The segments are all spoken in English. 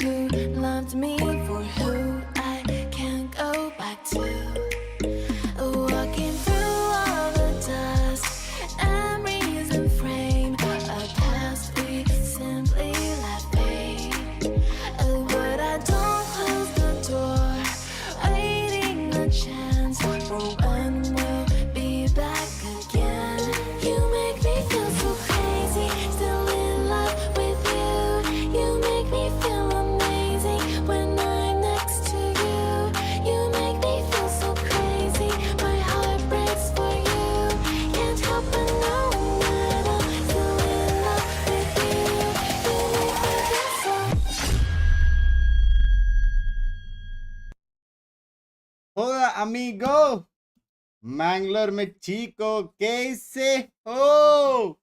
who loved me for who I can't go back to. Walking through all the dust, memories and frame a past we simply let fade. But I don't close the door, waiting a chance for when we'll be back again. You make me feel so crazy, still in love with you. You make me feel amazing when I'm next to you. You make me feel so crazy, my heart breaks for you. Can't help but know that I'm still in love with you. You make me feel so. Hola amigo, Mangalore में चीको कैसे हो?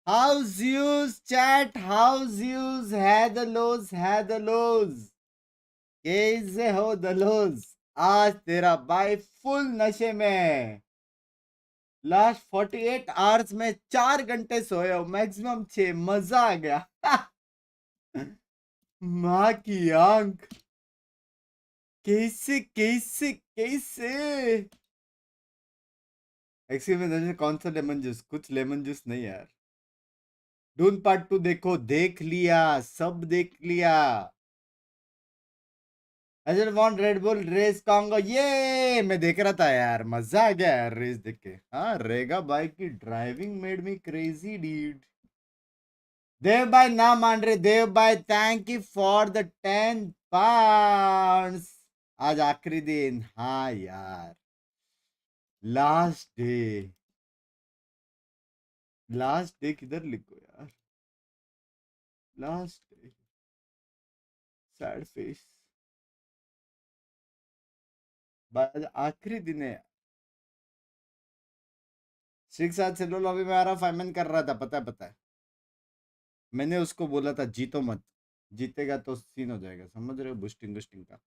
How's yous chat? How's yous? है the lows कैसे हो दलोज? आज तेरा भाई full नशे में। लास्ट 48 आवर्स में 4 घंटे सोए हो, मैक्सिमम 6। मजा आ गया। माँ की आंख। कैसे कैसे कैसे? एक्चुअली में कौन सा लेमन जूस? कुछ लेमन जूस नहीं यार। डून पार्ट 2 देखो, देख लिया, सब देख लिया। I just want Red Bull race कांगो। ये मैं देख रहा था यार, मजा आ गया यार रेस देख के। हाँ, रेगा बाइक की ड्राइविंग मेड मी क्रेजी डीड। देव भाई ना मान रहे। देव भाई thank you for the 10 pounds. आज आखिरी दिन। हाँ यार, लास्ट डे। लास्ट डे किधर लिखो यार? Last day, sad face. आज आखिरी दिन है। सिक्स आज सेलो लॉबी में आ रहा, फाइमन कर रहा था, पता है। मैंने उसको बोला था जीतो मत, जीतेगा तो सीन हो जाएगा, समझ रहे हो? बूस्टिंग बूस्टिंग का।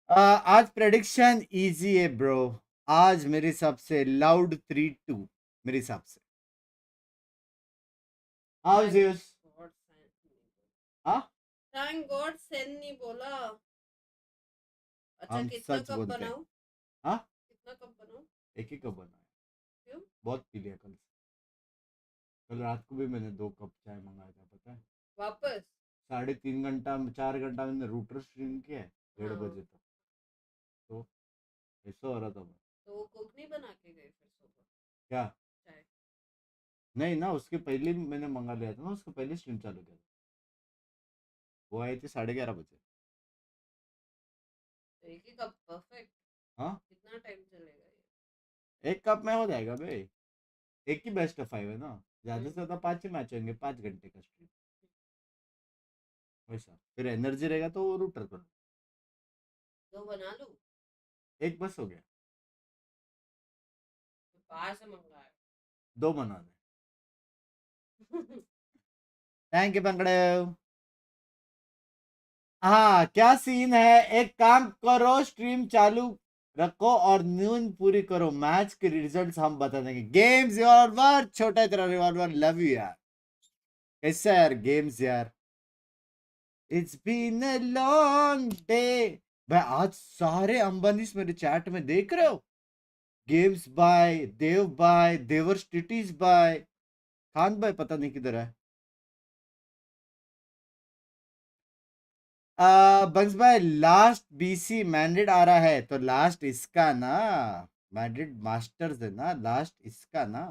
आज प्रेडिक्शन इजी है ब्रो। आज मेरे हिसाब से लाउड 3-2 मेरे हिसाब से। How is yours? हाँ, थैंक गॉड सेन नहीं बोला। अच्छा हम कितना सच कप बोलते हैं। बनाऊं? हाँ, कितना कप बनाऊं? एक ही कप बनाया। क्यों? बहुत पी लिया कल। कल रात को भी मैंने 2 कप चाय मंगाया था, पता है। वापस? 3.5 घंटा 4 घंटा मैंने रूटर स्ट्रीम किया है, 1:30 हाँ। बजे तक। तो ऐसा हो रहा था मैं। तो वो कुक नहीं बना के गए फिर सुबह क्या? चाय? नहीं ना, उसके पहले मैंने मंगा लिया था ना, उसके पहले स्ट्रीम चालू किया था। वो आए थे 11:30 बजे। तो एक ही कप परफेक्ट। हाँ, कितना टाइम चलेगा ये? 1 कप में हो जाएगा भाई। एक ही बेस्ट ऑफ 5 है ना, ज्यादा से ज्यादा 5 ही मैच होंगे, 5 घंटे का स्ट्रीम। वैसा फिर एनर्जी रहेगा तो रूटर पर। दो बना लूं? एक बस हो गया, बाहर से मंगाया। 2 बना दे। Thank you पंकड़े। हाँ, क्या सीन है? एक काम करो, स्ट्रीम चालू रखो और न्यून पूरी करो, मैच के रिजल्ट्स हम बता देंगे। गेम्स रिवॉल्वर, छोटा तेरा रिवॉल्वर, लव यू यार। कैसा यार गेम्स यार? It's been a long day. भाई आज सारे अंबानीस मेरे चैट में देख रहे हो? गेम्स बाय, देव बाय, देवर स्टिटीज बाय, खान भाई पता नहीं किधर है। बंस भाई लास्ट बीसी मैड्रिड आ रहा है, तो लास्ट इसका ना, मैड्रिड मास्टर्स है ना, लास्ट इसका ना।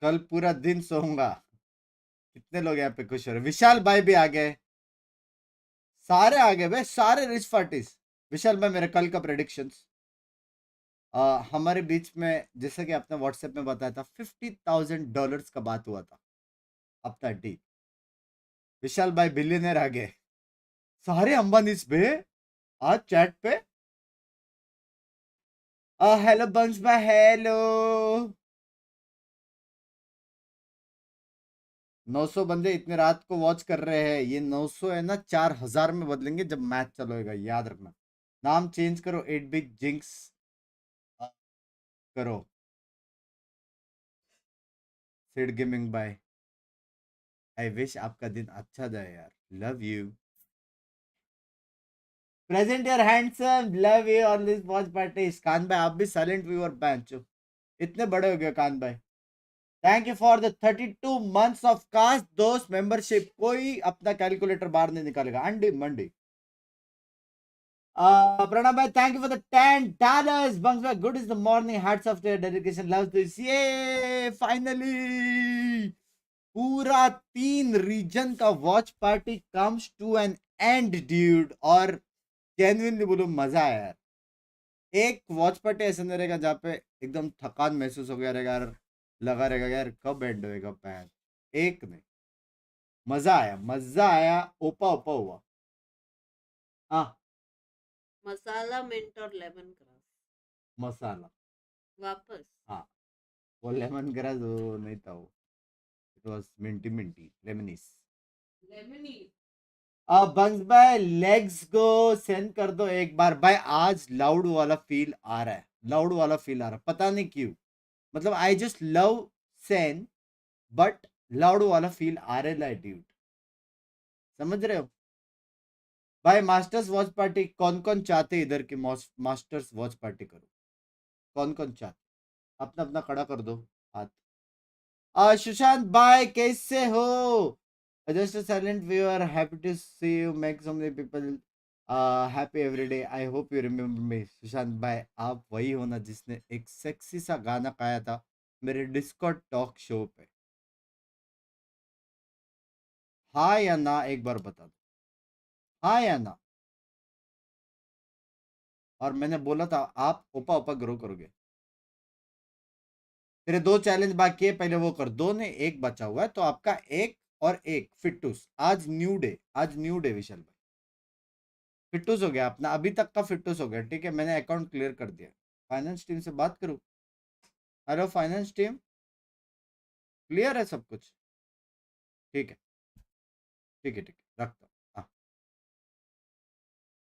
कल पूरा दिन सोऊंगा। कितने लोग यहाँ पे खुश हो रहे? विशाल भाई भी आ गए, सारे आ गए भाई, सारे रिच पार्टीज। विशाल भाई मेरे कल का प्रेडिक्शंस, हमारे बीच में जैसे कि आपने व्हाट्सएप में बताया था, $50,000 का बात हुआ था। अब 30। विशाल भाई बिलियनर आ गए, सारे अंबानीस पे आज चैट पे। हेलो बंस भाई, हेलो। 900 बंदे इतने रात को वॉच कर रहे हैं। ये 900 है ना, 4000 में बदलेंगे जब मैच चलेगा, याद रखना। नाम चेंज करो, 8 बिग जिंक्स करो। Sid gaming bye, I wish आपका दिन अच्छा जाए यार, love you. Present your handsome, love you on this watch party. कान भाई आप भी साइलेंट व्यूअर बैन चुप, इतने बड़े हो गए कान भाई। Thank you for the 32 months of cast दोस्त मेंबरशिप। कोई अपना कैलकुलेटर बाहर नहीं निकालेगा, अंडी मंडी। Pranab bhai, thank you for the $10. Bunks bhai, good is the morning. Hats off to your dedication. Love this. Yay! Finally! पूरा 3 रीजन का watch party comes to an end dude. और genuinely बोलो मजा आया यार। एक वॉच पार्टी ऐसा नहीं रहेगा जहाँ पे एकदम थकान महसूस हो गया रहेगा यार, लगा रहेगा यार कब एंड होएगा पैन। एक नहीं, मजा आया, मजा आया, ओपा ओपा हुआ। हाँ मसाला मिंट और लेमन ग्रास मसाला वापस। हाँ, वो लेमन ग्रास वो नहीं था, वो इट वाज मिंटी लेमनीस। लेमनी अब बंक्स भाई लेग्स गो सेंड कर दो एक बार भाई। आज लाउड वाला फील आ रहा है, लाउड वाला फील आ रहा है, पता नहीं क्यों। मतलब I just love Sen but loud वाला फील आ रहा है ड्यूड, समझ रहे हो भाई। मास्टर्स वॉच पार्टी कौन कौन चाहते इधर की मास्टर्स वॉच पार्टी करो, कौन कौन चाहते, अपना अपना खड़ा कर दो हाथ। सुशांत भाई कैसे हो? Just a silent viewer, happy to see you make so many people happy every day, I hope you remember me. Sushant भाई आप वही हो ना जिसने एक सेक्सी सा गाना गाया था मेरे डिस्कॉर्ड टॉक शो पे? हाँ या ना एक बार बता दो, हाँ या ना। और मैंने बोला था आप ओपा ओपा ग्रो करोगे। तेरे 2 चैलेंज बाकी है, पहले वो कर, 2 ने 1 बचा हुआ है, तो आपका 1 और 1 फिटूस। आज न्यू डे, आज न्यू डे विशाल भाई, फिटूस हो गया अपना, अभी तक का फिटूस हो गया, ठीक है। मैंने अकाउंट क्लियर कर दिया। फाइनेंस टीम से बात करूं? हेलो फाइनेंस टीम, क्लियर है सब कुछ? ठीक है ठीक है ठीक है, रखता हूँ। हाँ,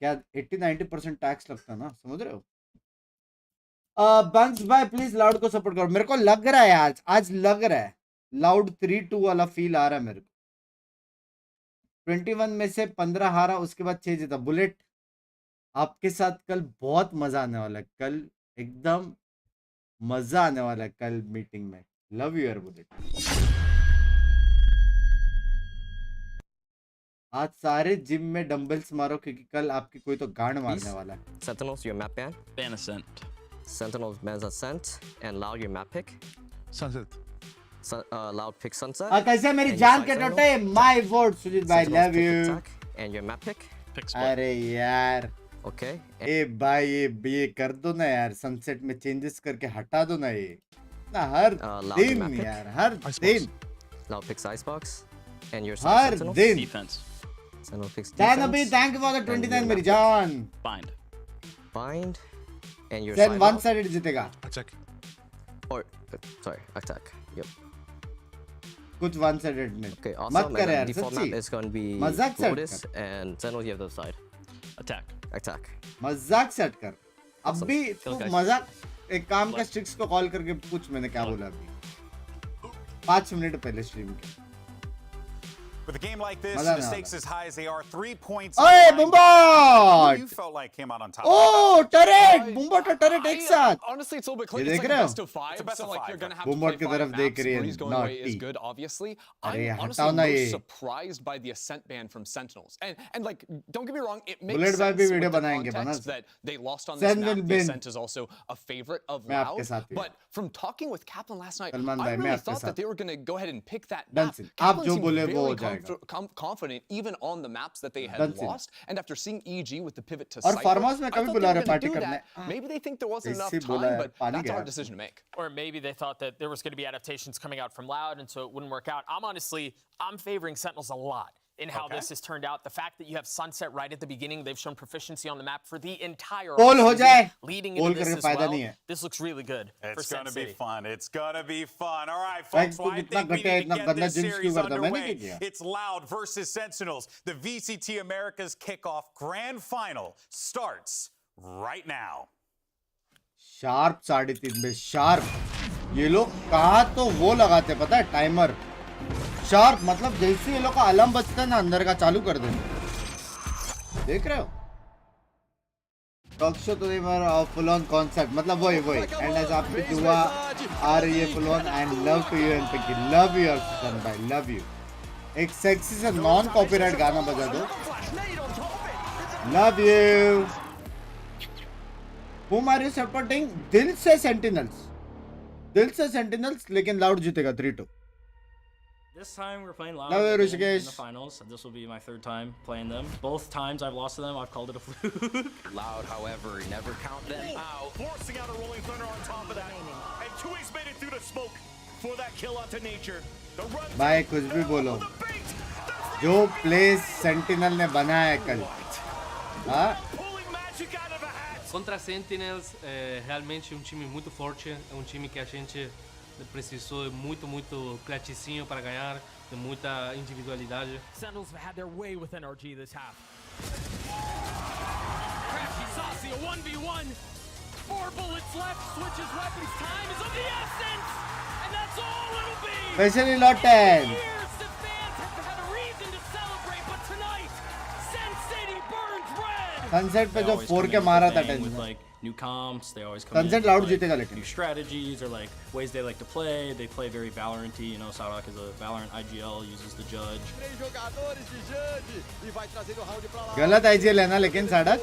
क्या 80-90% टैक्स लगता है ना, समझ रहे हो? बंक्स भाई प्लीज लाउड को सपोर्ट करो। मेरे को लग रहा है आज लग रहा है लाउड 3-2 वाला फील आ रहा है मेरे को। 21 में से 15 हारा, उसके बाद 6 जीता। बुलेट आपके साथ कल बहुत मजा आने वाला है, कल एकदम मजा आने वाला है कल मीटिंग में। लव यू यार बुलेट। आज सारे जिम में डंबल्स मारो क्योंकि कल आपकी कोई तो गांड मारने वाला है। Sentinels, your map ban. Ban Ascent. Sentinels bans Ascent. And Loud, your map pick. Sunset. Loud pick Sunset. कैसे मेरी And जान your के Sentinel. टोटे, माय वोट सुजीत भाई, Sentinels love pick you. attack. And your map pick. Pick split. अरे यार Okay. ए भाई ये कर दो ना यार, सनसेट में चेंजेस करके हटा दो ना ये ना, हर Loud, your दिन map pick. यार, हर Icebox. दिन, Loud picks Icebox. And your her Sentinel. दिन। Defense. Sentinel picks Dan अभी defense. Thank you for the And 29 your मेरी map pick. जान। Bind. Bind. And your Sen side one loud. Sided जीतेगा, Attack. Or, sorry, attack. Yep. कुछ one sided में Okay, मत awesome. कर And यार default सच्ची, map is going to be मजाक सेट Lotus. कर, And Sentinel, you have the other side. Attack. Attack. मजाक सेट कर। अब Awesome. भी Kill तू guys. मजाक, एक काम का स्ट्रिक्स को कॉल करके पूछ मैंने क्या बोला अभी 5 मिनट पहले स्ट्रीम के। With a game like this, Mala the na stakes wala. as high as they are, 3 points. ओए on the line. Who बुम्बाट, you felt like came out on top? Oh turret, बुम्बाट और turret एक साथ। Honestly, it's a little bit ये close. It's देख like रहे a हो? best of five. It's a best so of like five, you're gonna right? have to Boomboard play की 5 तरफ देख maps. रही है, Breeze going away is naughty। good, obviously. अरे I'm हटाओ honestly ना most ये। surprised by the Ascent ban from Sentinels. And like, don't get me wrong, it makes bullet भाई sense भी with वीडियो the बनाएंगे, बना context से। that they lost on this Sen will map. The win। Ascent is also a favorite of मैं आपके Loud. साथ ही हूँ। But from talking with Kaplan last night, Salman I भाई, मैं really आपके thought साथ that they were going to go ahead and pick that done map. Singh, आप Kaplan जो seemed बोले वो हो very जाएगा। confident even on the maps that they done had Singh. lost. And after seeing EG with the pivot to और Cypher, farm house में I कभी thought बुला they रहे were going party to do करने। that. Maybe they think there wasn't enough ऐसे बोला time, है, but पानी that's गया our आपको। decision to make. Or maybe they thought that there was going to be adaptations coming out from Loud, and so it wouldn't work out. I'm favoring Sentinels a lot in how Okay. this has turned out. The fact that you have Sunset right at the beginning, they've shown proficiency on the map for the entire Poll हो offseason, जाए, leading poll into this करके as फायदा well. नहीं है। This looks really good for It's Sen going to be City. fun. It's going to be fun. All right, भाई folks. तू Well, I कितना think we घटिया, need to इतना get गंदा this जिम्स क्यों series करता? मैंने क्या underway. किया? It's Loud versus Sentinels. The VCT America's Kickoff Grand Final starts right now. Sharp 3:30 में शार्प ये लोग कहा तो वो लगाते पता है टाइमर शार्प, मतलब जैसे ये लोग का अलार्म बजता है ना अंदर का चालू कर देते। देख रहे हो टॉक शो तो फुल ऑन कॉन्सेप्ट, मतलब वही एंड एज आप दुआ आ रही है full on and love to you and Pinky, love you son भाई, लव यू। एक सेक्सी से नॉन कॉपीराइट गाना बजा दो, love you. Whom are you supporting? दिल से सेंटिनल्स, लेकिन लाउड जीतेगा 3-2। This time we're playing Loud Love you, again in Rishikesh. the finals. This will be my 3rd time playing them. Both times I've lost to them, I've called it a fluke. Loud, however, never count them out. Forcing out a rolling thunder on top of that. And 2A's made it through the smoke for that kill onto nature. The run. भाई कुछ भी बोलो, जो place sentinel ने बनाया है कल, हाँ Pulling magic out of a hat. Contra Sentinels, realmente um time muito forte, é um time que a gente precisou muito craticinho para ganhar, de muita individualidade. Sentinels have had their way with NRG this half. Crafty Saucy, a 1v1. 4 bullets left, switches weapons, time is of the essence! And that's all it'll be! Specially Lotus। Years the fans have had a reason to celebrate, but tonight, Sen City burns red! Sunset पे They जो always 4 come के in मारा with a था bang with tension, like new comps. They always come Sunset in loud with जीतेगा like लेकिन। new strategies or like ways they like to play. They play very Valorant-y. You know, Sarak is a Valorant IGL, uses the Judge. गलत IGL है ना लेकिन साडक।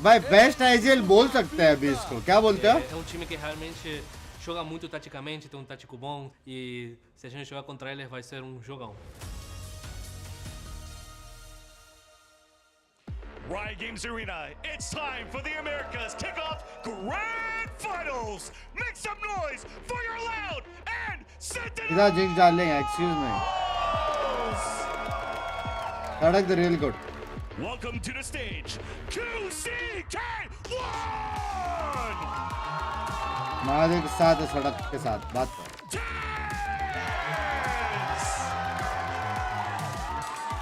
भाई best IGL बोल सकते हैं अभी इसको, क्या बोलते हो? É um time que realmente joga muito taticamente, tem um tático bom e se a gente jogar contra eles vai ser um jogão. Riot Games Arena, it's time for the Americas Kickoff Grand Finals. Make some noise for your Loud and Sentinel. इधर jinx डाल लेंगे, excuse me. साडक the real good. Welcome to the stage, QCK1! Mahadev के साथ है, सड़क के साथ बात कर।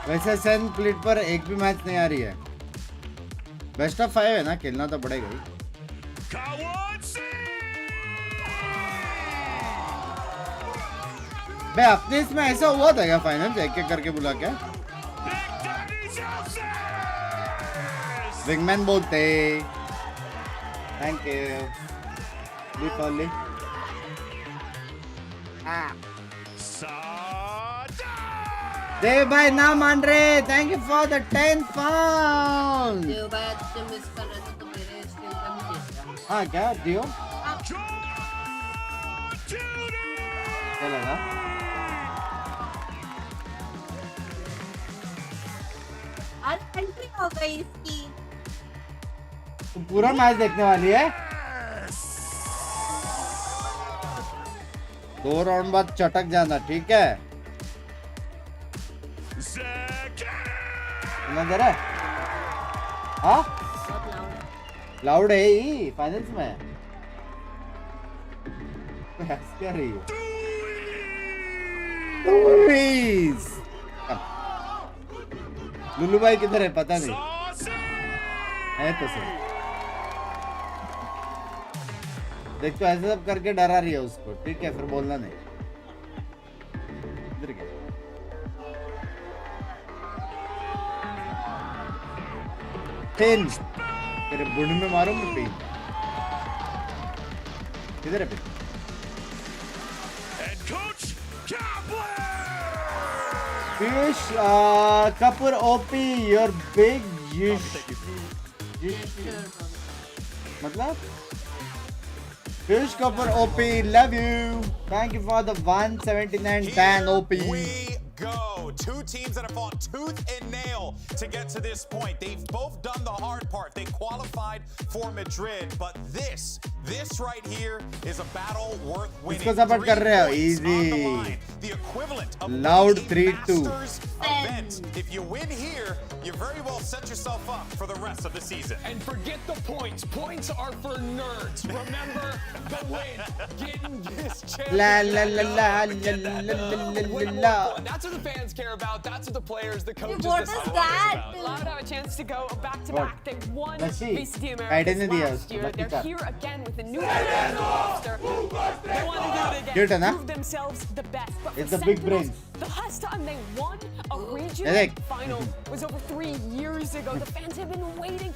वैसे सेन प्लेट पर एक भी मैच नहीं आ रही है, बेस्ट ऑफ 5 है ना, खेलना तो पड़ेगा ही। भाई अपने इसमें ऐसा हुआ था क्या फाइनल एक एक करके बुला के? विंगमैन बोलते थैंक यू ओनली। देव भाई ना मान रहे, thank you for the 10 pound. Dev भाई आज से मिस कर रहे थे तो मेरे स्किल का भी देख रहा। हाँ क्या दियो क्या लगा? आज एंट्री हो गई इसकी। तुम पूरा मैच देखने वाली है? 2 राउंड बाद चटक जाना, ठीक है? सुना दे रहा है? हाँ लाउड है ही फाइनल्स में। हंस क्या रही है? लुल्लू भाई किधर है पता नहीं है तो सर। देख तो ऐसे सब करके डरा रही है उसको, ठीक है फिर बोलना नहीं। इधर क्या पेन तेरे बुढ़ में मारूंगा पेन। किधर है pen? Piyush Kapoor OP, you're big. मतलब Piyush Kapoor OP, love you. Thank you for the 179 ban OP. Here we go. 2 teams that have fought tooth and nail to get to this point. They've both done the hard part. They qualified for Madrid, but this This right here is a battle worth winning. इसको support कर रहे हो, 3 points on the easy. line. The equivalent of Loud winning a 3-2. Masters event. If you win here, you very well set yourself up for the rest of the season. And forget the points. Points are for nerds. Remember the win. Getting this championship. La la la la la la la la. That's what the fans care about. That's what the players, the coaches, What the is supporters that? about. Loud have a chance to go back to What? back. They won Let's see. VCT Guidance Americas दिया last उसको, year. lucky They're था. here again with a new roster. They want to do it Cute है again. ना? Prove themselves the best. But It's for the big Sentinels, brains. the last time they won a region देख. final was over 3 years ago. The fans have been waiting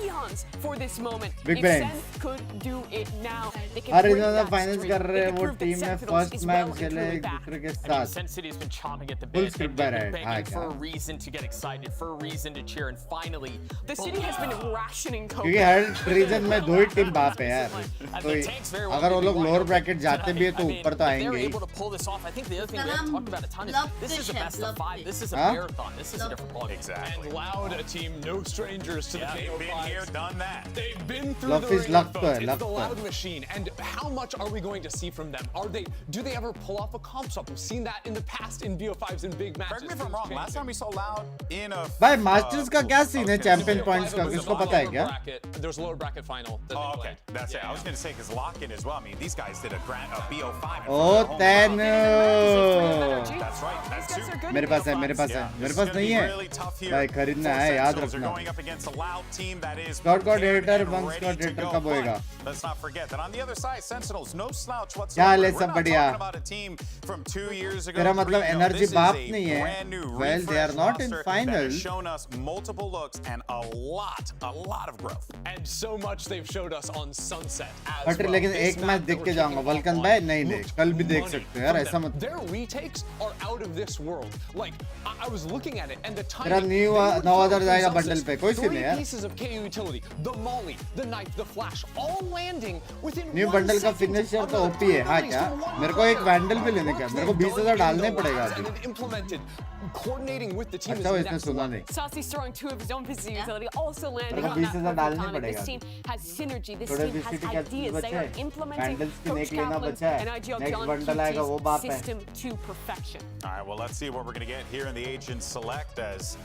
eons for this moment. Big If brains. Sen could do it now, they can her break regional that finals streak. कर रहे They हैं can वो prove that team में Sentinels first is match well and खेले truly एक back. दूसरे के I mean, साथ. Sen City's been chomping at the Full bit. script They've by been right. begging for a हाँ, reason to get excited, for a reason to cheer, and finally, The city has been rationing coke. क्योंकि हर reason में 2 ही team बाप है यार. तो अगर वो लोग लोअर ब्रैकेट जाते भी है तो ऊपर तो they're आएंगे ही. able to pull this off. I think the other thing we haven't talked about a ton is this is a best of 5. This is a Huh? marathon. This is a different ballgame. Exactly. And Loud, a team no strangers to Yeah, the they've been here, done that. They've been through Luck the is ringer, luck folks. है, It's luck the है. Loud machine. And how much are we going to see from them? Do they ever pull off a comp swap? We've seen that in the past in BO5s and big matches. Correct me if I'm wrong. Last time we saw Loud in a भाई masters का क्या scene है okay. Champion points का? There's किसको a पता है lower क्या? bracket- There's a lower bracket final. that Oh, they okay. play. That's it. I was going to say, because lock-in as well. I mean, these guys did a BO5. ओ तेन That's right. That's two. मेरे पास है, मेरे पास है, Yeah, मेरे this pass is gonna नहीं be है. really tough here भाई खरीदना for है, याद Sentinels. They're रखना. going up against a Loud team that is Scott prepared Hater, and Bunks ready Scott to Hater go. कब होएगा? But let's not forget that on the other side, Sentinels, no slouch क्या whatsoever. हाल है We're सब not बढ़िया? talking about a team from 2 years ago. तेरा मतलब 3. No, energy this is बाप a नहीं है. brand new Well, they are refreshed not in roster finals. that has shown us multiple looks and a lot of growth. And so much they've showed us on Sunset as but well. लेकिन This एक map match that देख we're के जाऊंगा. kicking off vulcan on भाई नहीं देख, looked कल भी देख money सकते हो यार. from ऐसा them. मत. Their retakes are out of this world. Like I was looking at it and the तेरा timing. New they would 9000 throw जाएगा themselves बंडल पे, कोई सीन 3 नहीं यार. pieces of KO utility, the molly, the knife, the flash, all landing within new 1 bundle का second finisher of तो their OP है. हाँ abilities क्या? to one मेरे को एक player. वैंडल भी लेने का. मेरे को 20,000 डालने पड़ेगा And अभी. then implemented, coordinating with the team अच्छा वो is इसने next सुना level. नहीं. Saucy's throwing 2 of his own physical utility, also landing मेरे को on that 20,000 purple डालने timing. पड़ेगा. This team has synergy. This थोड़े team has VCT का ideas. They बचे are हैं. implementing Candles की Coach नेक लेना Kaplan's बचा है. and IGL Next John bundle आएगा, वो बाप QT's है. system to perfection. All right, well, let's see what we're going to get here in the Agent Select as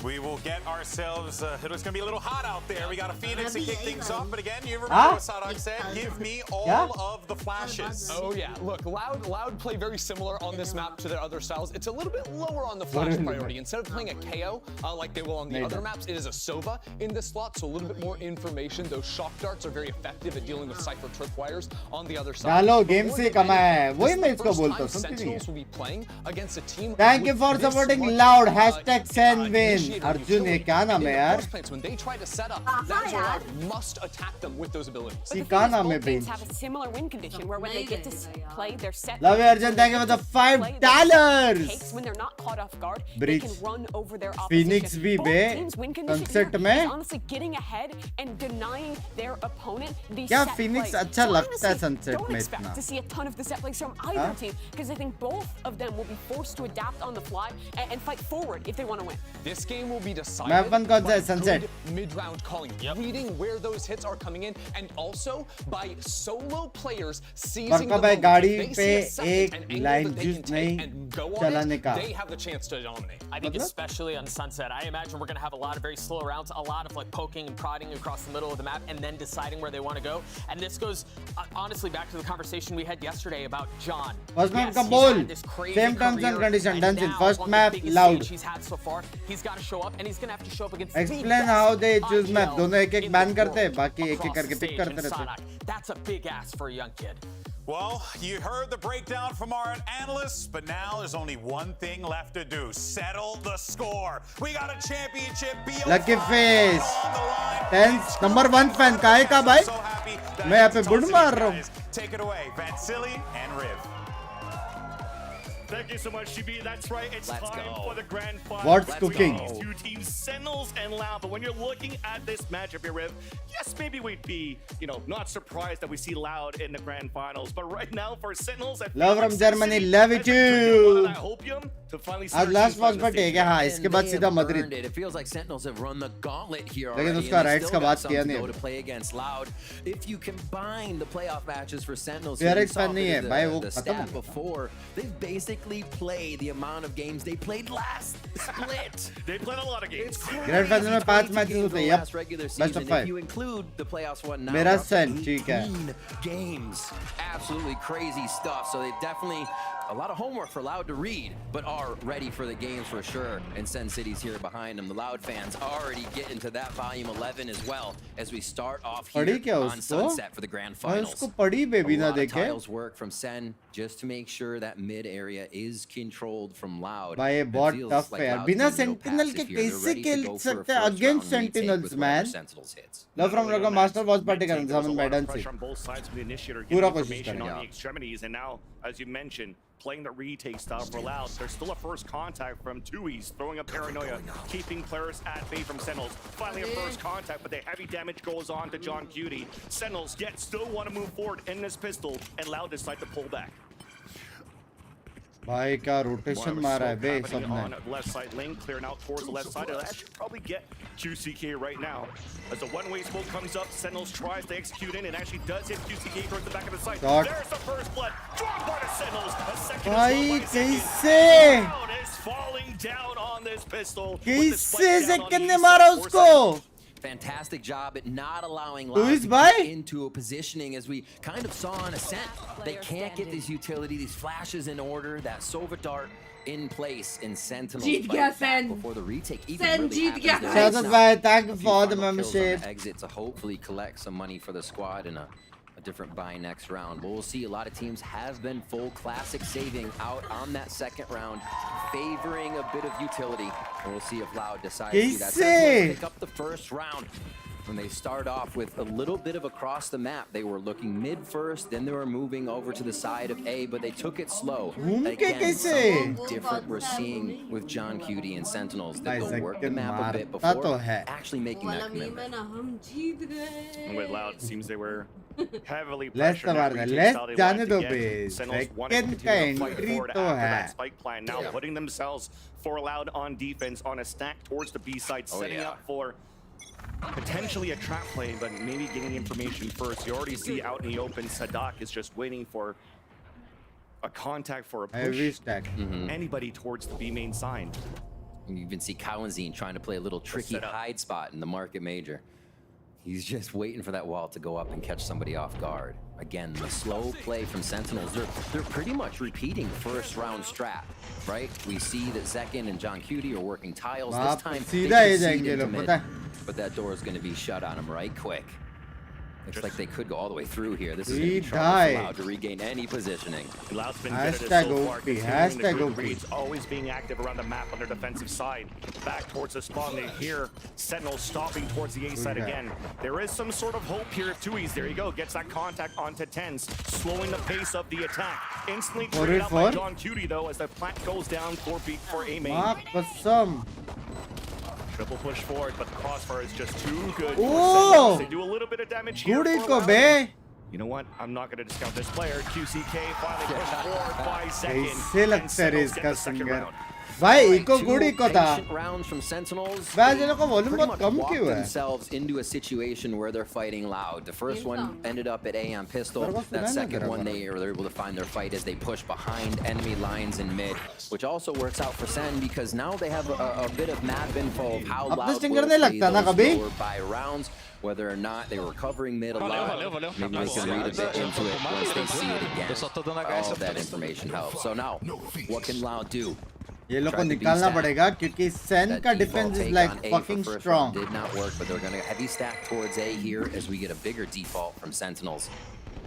we will get ourselves, it was going to be a little hot out there. We got a Phoenix to kick things off, but again, you remember what Sadak said, give me all of the flashes. Oh yeah, look, Loud play very similar on this map to their other styles. It's a little bit lower on the flash priority. Instead of playing a KO like they will on the other maps, it is a Sova in this slot, so a little bit more information. Those shock darts are very effective at dealing with Cypher tripwires on the other side. डालो game से कमा है. वही मैं इसको बोलता हूँ. सुनती नहीं Sentinels will be playing against a team. Thank you for supporting Loud. Hashtag Sen win. Arjun ये क्या नाम है यार? When they try to set up, that's where Loud must attack them with those abilities. ये क्या नाम है Both teams Binks? have a similar win condition where when they get to play their set. Love you Arjun. Thank you for the $5. When they're not caught off guard, Breach. they can run over their opposition. Phoenix भी Both bay. teams' win condition Sunset here में. is honestly getting ahead and denying their opponent the क्या set Phoenix plays. अच्छा So लगता है honestly, Sunset don't में expect इतना. to see a ton of the set plays from either team because I think both of them will be forced to adapt on the fly and fight forward if they want to win. This game will be decided मैं अपन कौन सा है? by Sunset. good mid-round calling, reading where those hits are coming in, and also by solo players seizing the बरका भाई moment. गाड़ी If they पे see a second, एक an angle line that they juice can take नहीं and go on चलाने it, का. they have the chance to dominate. I think especially on Sunset, I imagine we're going to have a lot of very slow rounds, a lot of like poking and prodding across the middle of the map, and then deciding where they want to go. And this goes honestly back to the conversation we had yesterday about John. First map Yes, का he's ball. had this crazy Same terms and career, conditions. Done in now, first on the map, biggest Loud. stage he's had so far, he's got to show up, and he's going to have to show up against Explain the how best they choose map. IGL दोनों एक-एक in ban the करते हैं, world बाकी एक-एक across करके the pick stage करते in रहते हैं. Sadak. That's a big ask for a young kid. Well, you heard the breakdown from our analysts, but now there's only one thing left to do. Settle the score. We got a championship. Lucky face. on the line. Tens number 1 fan काहे का भाई? So happy that मैं यहाँ पे it's बुड़ tossing मार these रहा हूँ. guys. Take it away, Vansili and Riv. Thank you so much, GB. That's right. It's Let's time go. for the grand final. What's Let's cooking? go. These two teams, Sentinels and Loud. But when you're looking at this matchup here, Riv, yes, maybe we'd be, not surprised that we see Loud in the grand finals. But right now, for Sentinels, I feel Love like from Sin Germany, City love has it been drinking a lot of too. that hopium to finally आज start last to boss find पर the take है. हाँ, इसके बाद And they सीधा have Madrid. earned it. It feels like Sentinels have run the gauntlet here लेकिन already, उसका and they rights still का got बात some किया to नहीं. go to play against Loud. If you combine the playoff matches for Sentinels, PRX we saw fan नहीं है, the- भाई, वो the खत्म हो stat गया. before, they've basically played the amount of games they played last split. They played a lot of games. Grand final में 5 matches होते हैं. Last regular Best of season, 5. if you include the playoffs one now, मेरा we're up to SEN, ठीक है. 18 games. Absolutely crazy stuff. So they definitely a lot of homework for Loud to read, but are ready for the games for sure. And Sen City's here behind them. The Loud fans already get into that volume 11 as well as we start off here पढ़ी क्या on उसको? Sunset for the grand भाई finals. उसको पढ़ी baby A ना lot of देखे. tiles work from Sen just to make sure that mid area is controlled from Loud. भाई ये It बहुत feels टफ like है यार. Loud's बिना been no सेंटिनल passive के here. They're कैसे ready to खेल go for a सकते हैं first against round retake Sentinels with whatever man. Sentinels hits. Love from रगा मास्टर बॉस पार्टी कर सामन मैदान से. Pressure on both sides from the initiator, पूरा getting कोशिश information करेंगे. on the extremities, and now, as you mentioned, playing the retake style for Loud. There's still a first contact from Tui's, throwing up paranoia, keeping players at bay from Sentinels. Finally a first contact, but the heavy damage goes on to John Cutie. Sentinels yet still want to move forward in this pistol, and Loud decide to pull back. भाई क्या rotation मारा है बे Happening सबने. on left side lane, clearing out towards the left side. It'll actually probably get QCK right now. As the one-way smoke comes up, Sentinels tries to execute in and actually does hit QCK towards the back of the site. Shot. There's the first blood. Dropped by the Sentinels. A second भाई is low by second. कैसे Cloud is falling down on this pistol. कैसे second ने मारा उसको. Fantastic job at not allowing Luis, Loud to bye. get into a positioning as we kind of saw on Ascent. They can't get this utility, these flashes in order, that Sova dart in place in Sentinels. Jeet fight गया back Sen. before the retake even Sen really Jeet happens. गया. There Shout is out now भाई, thank you a few for the final kills on membership. the exit to hopefully collect some money for the squad in a different buy next round. But we'll see a lot of teams have been full classic saving out on that second round, favoring a bit of utility. And we'll see if Loud decides to do that. कैसे? Sentinels pick up the first round. When they start off with a little bit of across the map, they were looking mid first, then they were moving over to the side of A, but they took it slow. घूम के Again, कैसे? something different we're seeing with John Cutie and Sentinels. They भाई go work the second map a bit मारता तो before है. actually making वाला that meme है commitment. ना हम जीत गए. With Loud, seems they were heavily Let's pressured. मार दे. Let's जाने दो बे. Sentinels wanted to second continue का to fight एंट्री forward तो after है. that spike plan. Now putting themselves for Loud on defense on a stack towards the B side, setting up for potentially a trap play, but maybe getting information first. You already see out in the open, Sadak is just waiting for a contact for a Heavy push. stack. Anybody towards the B main side. You even see Kalanzine trying to play a little tricky setup. hide spot in the market major. He's just waiting for that wall to go up and catch somebody off guard. Again, the slow play from Sentinels, they're pretty much repeating first round strat, right? We see that Zekin and John Cutie are working tiles. This time they सीधा ही concede जाएंगे into लोग, mid, पता है. but that door is going to be shut on them right quick. Looks like they could go all the way through here. This is going to be trouble for Loud to regain any positioning. Loud's been good at it Hashtag so far, OP, continuing the hashtag good OP. reads, always being active around the map on their defensive side. Back towards the spawn, they hear Sentinel stopping towards the A side again. There is some sort of hope here if Tui's. There you go, gets that contact onto Tens, slowing the pace of the attack. Instantly traded out by John Cutie though as the plant goes down for A main. माँ कसम. Triple push forward, but the crossfire is just too good. Oh! They do a little bit of damage here. Gudi for को Loud. Bay. You know what? I'm not going to discount this player. QCK finally pushed forward by second. कैसे लगता है Sentinels इसका get the second singer. round. भाई eco Gudi को था. Patient rounds from Sentinels. भाई ये लोग का वॉल्यूम pretty बहुत much कम walked क्यों है? themselves into a situation where they're fighting Loud. The first one ended up at A on pistol. But what's the That name second of one, it? they were able to find their fight as they push behind enemy lines in mid, which also works out for Sen because now they have a bit of map info of how अपने Loud stinger will नहीं play लगता ना those कभी? lower by rounds, whether or not they were covering mid a lot. Maybe they can read a bit into it once they see it again. All of that information helps. So now, what can Loud do? ये लोग को निकालना पड़ेगा क्योंकि सेन का defence is like fucking strong. Did not work, but they're going to heavy stack towards A here as we get a bigger default from Sentinels.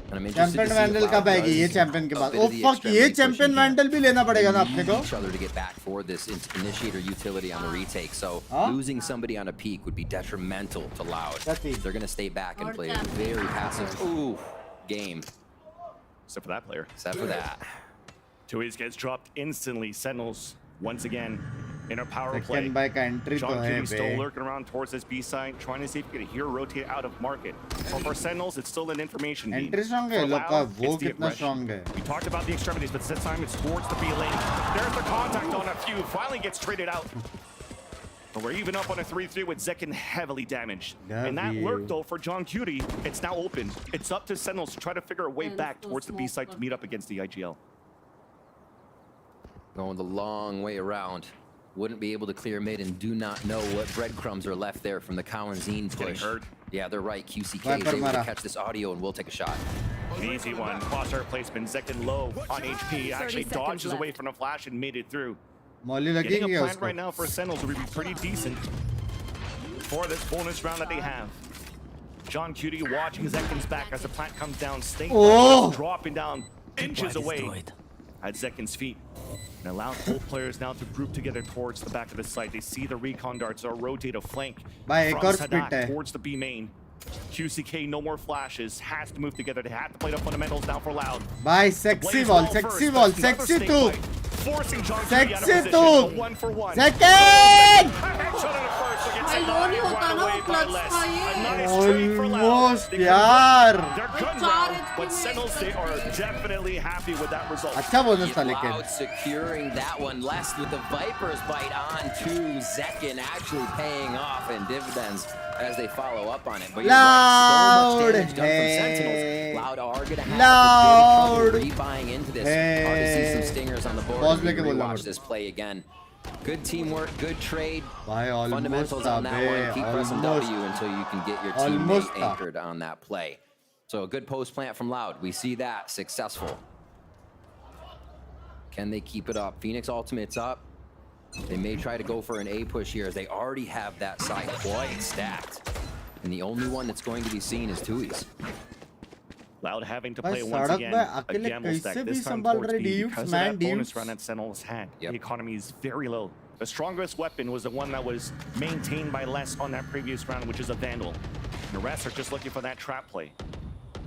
And I'm interested champion to see Vandal if कब Loud आएगी ये does champion के a बाद. bit ओ of the fuck ये extremity champion pushing Vandal भी लेना पड़ेगा ना अपने need को. each other to get back for this initiator utility on the retake. So Huh? losing somebody on a peak would be detrimental to Loud. That's easy. They're going to stay back and play a very passive game. Except for that player. Except for that. Tui's gets dropped instantly. Sentinels once again in a power play. Second by country John to hai Cutie still be. lurking around towards this B side, trying to see if he can hear rotate out of market. But for Sentinels, it's still an information beam. Entry strong hai For लोग का Loud, वो it's the कितना aggression. strong है. We talked about the extremities, but this time it's towards the B lane. There's the contact on a few. Finally gets traded out. But we're even up on a 3-3 with Zekin heavily damaged. And that lurk, though, for John Cutie, it's now open. It's up to Sentinels to try to figure a way back towards the B side to meet up against the IGL. Going the long way around. Wouldn't be able to clear mid and do not know what breadcrumbs are left there from the Cowanzine push. Hurt. Yeah, they're right. QCK is able to catch this audio and we'll take a shot. Easy one. Crosshair placement. Zekin low on HP. Actually dodges away from the flash and made it through. Getting a plan right now for Sentinels would be pretty decent for this bonus round that they have. John Cutie watching Zekin's back as the plant comes down, staying dropping down inches away at Zekin's feet. And allow both players now to group together towards the back of the site. They see the recon darts or rotate a flank from Sadak towards the B main. QCK, no more flashes, has to move together. They have to play the fundamentals now for Loud. Bye, sexy ball, sexy ball, sexy two. Forcing John Cutie out of position. A 1-for-1. Second! Almost, yaar. They're good round, but Sentinels, they are definitely happy with that result. अच्छा bonus था लेकिन. Loud securing that one, less with the Viper's bite on to Zekin, actually paying off in dividends as they follow up on it. But Loud, so much damage done from Sentinels. Loud are going to have Loud, a bit of trouble rebuying into this. Hard to see some stingers on the board. Watch this play again. Good teamwork, good trade. Fundamentals on that one. Keep pressing W until you can get your teammate anchored on that play. So a good post plant from Loud. We see that successful. Can they keep it up? Phoenix ultimate's up. They may try to go for an A push here as they already have that side quite stacked. And the only one that's going to be seen is Tui's. Loud having to play once again a gamble stack, this time towards B because of that bonus run that Sentinels had. The economy is very low. The strongest weapon was the one that was maintained by Les on that previous round, which is a Vandal. And the rest are just looking for that trap play.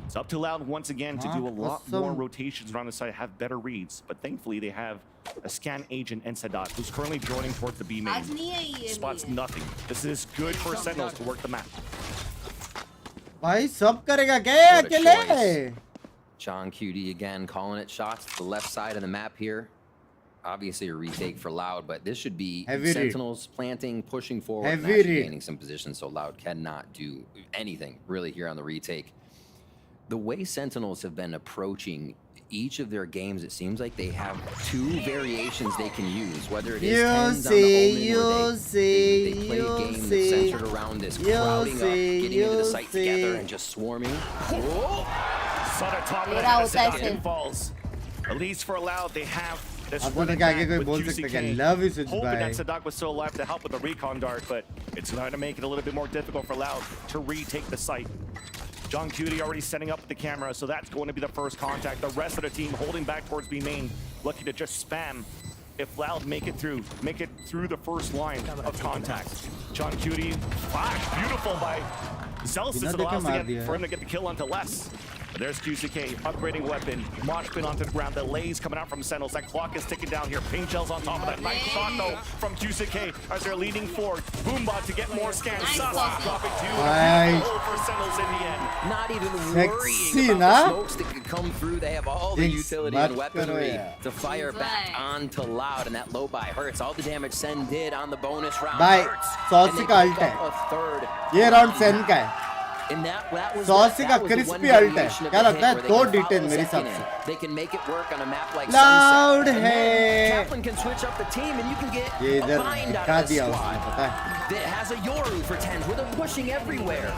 It's up to Loud once again to do a lot more rotations around the side, have better reads. But thankfully they have a scan agent and Sadat, who's currently joining towards the B main. Spots nothing. This is good for Sentinels to work the map. भाई सब करेगा क्या अकेले? John Cutie again calling it shots to the left side of the map here. Obviously a retake for Loud, but this should be Sentinels planting, pushing forward, and actually gaining some position, so Loud cannot do anything really here on the retake. The way Sentinels have been approaching each of their games, it seems like they have two variations they can use, whether it is tens on the Omen, where they play a game that's centered around this crowding up, getting into the site together and just swarming. Saw the top of that as falls. At least for Loud, they have this running back with QCK, hoping that Sadak was still alive to help with the recon dart, but it's going to make it a little bit more difficult for Loud to retake the site. John Cutie already setting up the camera, so that's going to be the first contact. The rest of the team holding back towards B main, looking to just spam. If Loud make it through the first line of contact. John Cutie, flash, beautiful by Zelsis, allows for him to get the kill onto Les. There's QCK, upgrading weapon, mosh pin onto the ground, the lays coming out from Sentinels, that clock is ticking down here, paint shells on top of that, nice shot though from QCK as they're leading forward, Boombot to get more scans, dropping two, for Sentinels in the end. Not even worrying about the smokes that could come through, they have all the utility and weaponry to fire back onto Loud, and that low buy hurts, all the damage Sen did on the bonus round hurts, and they pick up a third. ये round Sen का है. And that was Saucy का crispy ult है. क्या लगता है? 2 D10 मेरे हिसाब से. They can make it work on a map like Loud Sunset. है. Kaplan can switch up the team and you can get ये a इधर bind out दिखा of the दिया squad. उसने, पता है. That has a Yoru for 10s where they're pushing everywhere.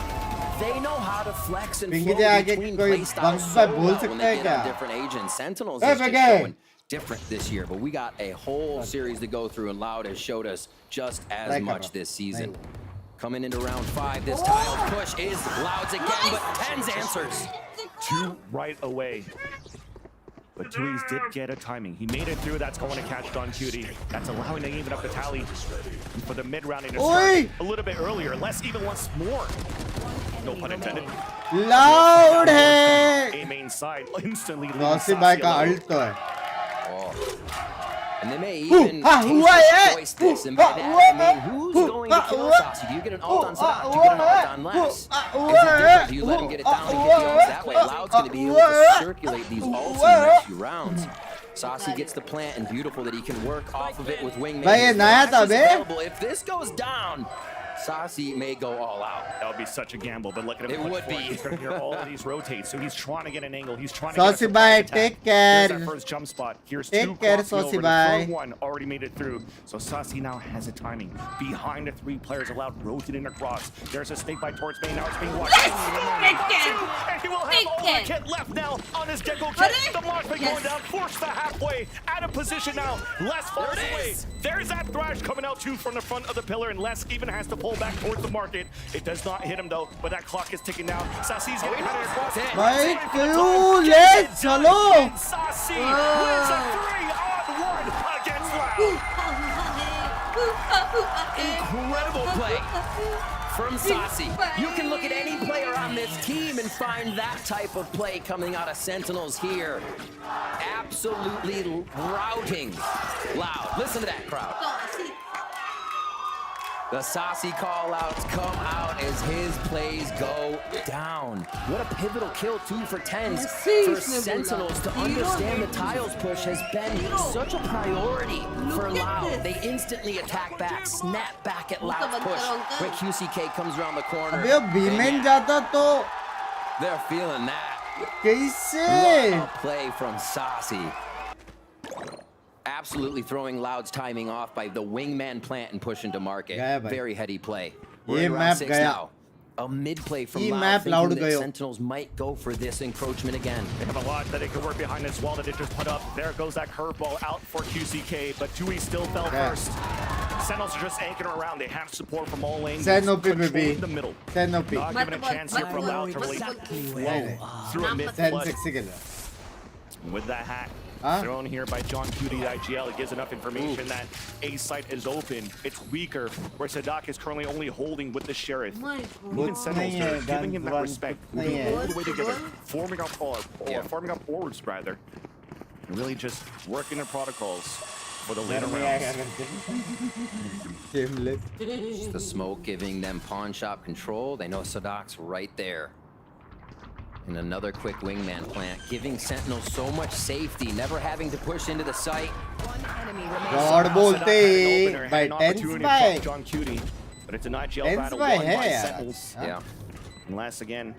They know how to flex and Pinky flow जी आगे between कोई playstyles bunks so पे बोल well when सकता they है get on क्या? different agents. Sentinels is just showing different this year, but we got a whole series to go through, and Loud has showed us just as much this season. Coming into round 5, this tile push is Loud's again, but Tens answers. 2 right away. But Tui's did get a timing. He made it through. That's going to catch John Cutie. That's allowing to even up the tally. And for the mid-round, it started a little bit earlier. Les even wants more. No pun intended. Loud है. A main side instantly. Saucy भाई का ult तो है. And they may even choice this, and by that I mean who's going to kill Saucy? Do you get an ult on Sadak? Do you get an ult on Les? Is it different? Do you let him get it down and get the ults that way? Loud's going to be able to circulate these ults in the next few rounds. Saucy gets the plant, and beautiful that he can work off of it with Wingman. If this goes down, Saucy may go all out. That would be such a gamble, but look at him. It would be. He's going to hear all of these rotate, so he's trying to get an angle. He's trying to Saucy get a bye, attack. take care. Here's that first jump spot. Here's Take two care, crossing Saucy over. bye. The third one already made it through. So Saucy now has a timing. Behind the three players allowed rotating across. There's a snake bite towards main. Now it's being watched. And he will have all the kit left now on his Gecko kit. The Mosh Pit going down, forced to halfway. Out of position now. Les falls away. There's that Thrash coming out too from the front of the pillar, and Les even has to pull back towards the market. It does not hit him though, but that clock is ticking down. Saucy's getting hunted across. भाई क्यों ले चलो Saucy wins a 3-on-1 against Loud. Incredible play from Saucy. You can look at any player on this team and find that type of play coming out of Sentinels here. Absolutely routing Loud. Listen to that crowd. The Saucy call-outs come out as his plays go down. What a pivotal kill, too, for TenZ. For Sentinels to understand the tiles push has been such a priority for Loud. They instantly attack back, snap back at Loud's push. When QCK comes around the corner. अबे B-main जाता तो They're feeling that. कैसे What a play from Saucy. Absolutely throwing Loud's timing off by the wingman plant and push into market. Very heady play. We're in round 6 now. A mid play from Loud, thinking that Sentinels might go for this encroachment again. They have a lot that they can work behind this wall that they just put up. There goes that curveball out for QCK, but Tui still fell first. Sentinels are just anchoring around. They have support from all lanes. Send no P, in the middle. Send no P. Not giving a chance here for Loud to really flow through a mid flood. With that hack thrown here by John Cutie, the IGL, it gives enough information that A site is open. It's weaker, where Sadak is currently only holding with the Sheriff. Even Sentinels are giving him that respect, moving all the way together, forming up forming up forwards rather, and really just working their protocols for the later rounds. Just the smoke giving them pawn shop control. They know Sadak's right there. And another quick wingman plant, giving Sentinels so much safety, never having to push into the site. God bolte by TenZ by John Cutie, but it's an IGL battle won by Sentinels. Yeah. And last again,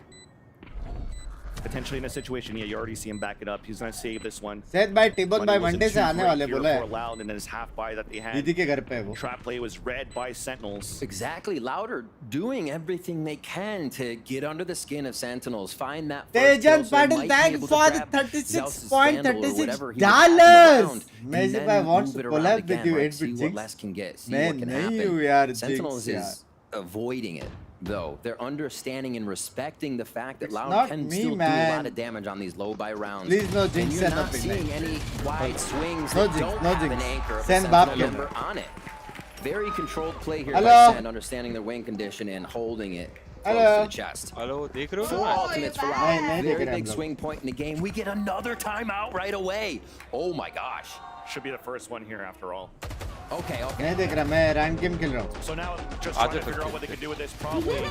potentially in a situation, you already see him back it up. He's gonna save this one. Said by Tibon by Monday से आने वाले बोला है. Loud, and then his half buy that they had. दीदी के घर पे वो. Trap play was read by Sentinels. Exactly. Louder doing everything they can to get under the skin of Sentinels. Find that Tejan Patil, thanks for the $36.36. Messi I want to collab with you. See what Les can get. See what can happen. Sentinels is avoiding it. Though they're understanding and respecting the fact that Loud can still do a lot of damage on these low buy rounds. Please no jinx. And you're not seeing any wide swings that don't have an anchor of a Sentinel member on it. Very controlled play here by SEN, understanding their wing condition and holding it close to the chest. Four ultimates for Loud. Very big swing point in the game. We get another timeout right away. Oh my gosh. Should be the first one here after all. Okay. नहीं देख रहा मैं rank game खेल रहा हूँ. So now just trying to figure out what they can do with this probably.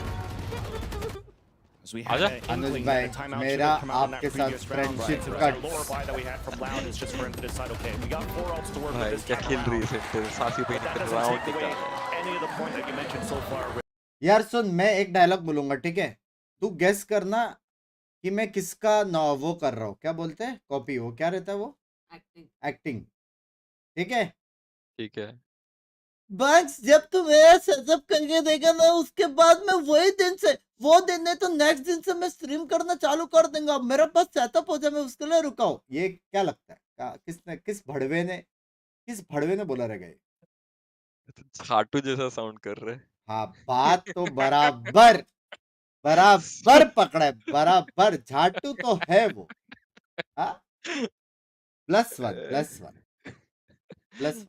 As we had an inkling that a timeout should have come out in that previous round. So that lower buy that we had from Loud is just for him to decide, okay, we got 4 ults to work with this time around. But that doesn't take away any of the points that you mentioned so far. यार सुन मैं एक dialogue बोलूंगा ठीक है तू guess करना कि मैं किसका वो कर रहा हूँ क्या बोलते हैं कॉपी वो क्या रहता है वो एक्टिंग ठीक है बंक्स जब तू मेरा सेटअप करके देगा ना उसके बाद मैं वही दिन से वो दिन नहीं तो नेक्स्ट दिन से मैं स्ट्रीम करना चालू कर दूंगा मेरे पास सेटअप हो जाए मैं उसके लिए रुका हूँ ये क्या लगता है किस भड़वे ने बोला रहेगा ये छाटू जैसा साउंड कर रहे हाँ बात तो बराबर पकड़ा है बराबर झाटू तो है वो +1 +1 +1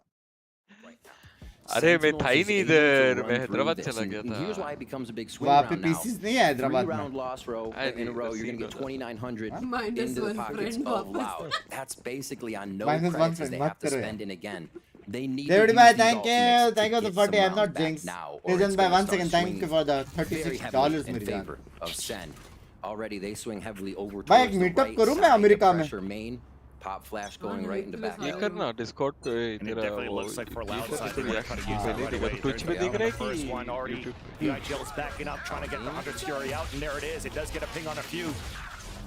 अरे मैं था ही नहीं इधर, मैं Run हैदराबाद through this, चला गया and here's why था. it becomes a big swing वहाँ पे round now. पीसीस नहीं है हैदराबाद 3-round में. loss row I in a think row. the You're gonna get single. 2,900 Minus into the one pockets friend of वापस. Loud. That's basically on no Minus one credits as friend, they मत have to करो यार. spend in again. They need David to bhai, use these thank you ultimates to for the get 40. some I'm not rounds back Jinx. now, or Tejan it's bhai, gonna once start again, thank you swinging for the very $36 heavily in मेरी जान. favor of SEN. Already they swing heavily over भाई towards एक the meetup right करूँ मैं side, America the में. pressure main, pop flash going right into back. ये करना Discord पे And it तेरा definitely वो looks like for ये Loud तो side, तो they're trying to use that right away. Twitch पे दिख रहा है कि First one already. YouTube The IGL is backing up, trying to get the 100 Fury out, and there it is. It does get a ping on a few.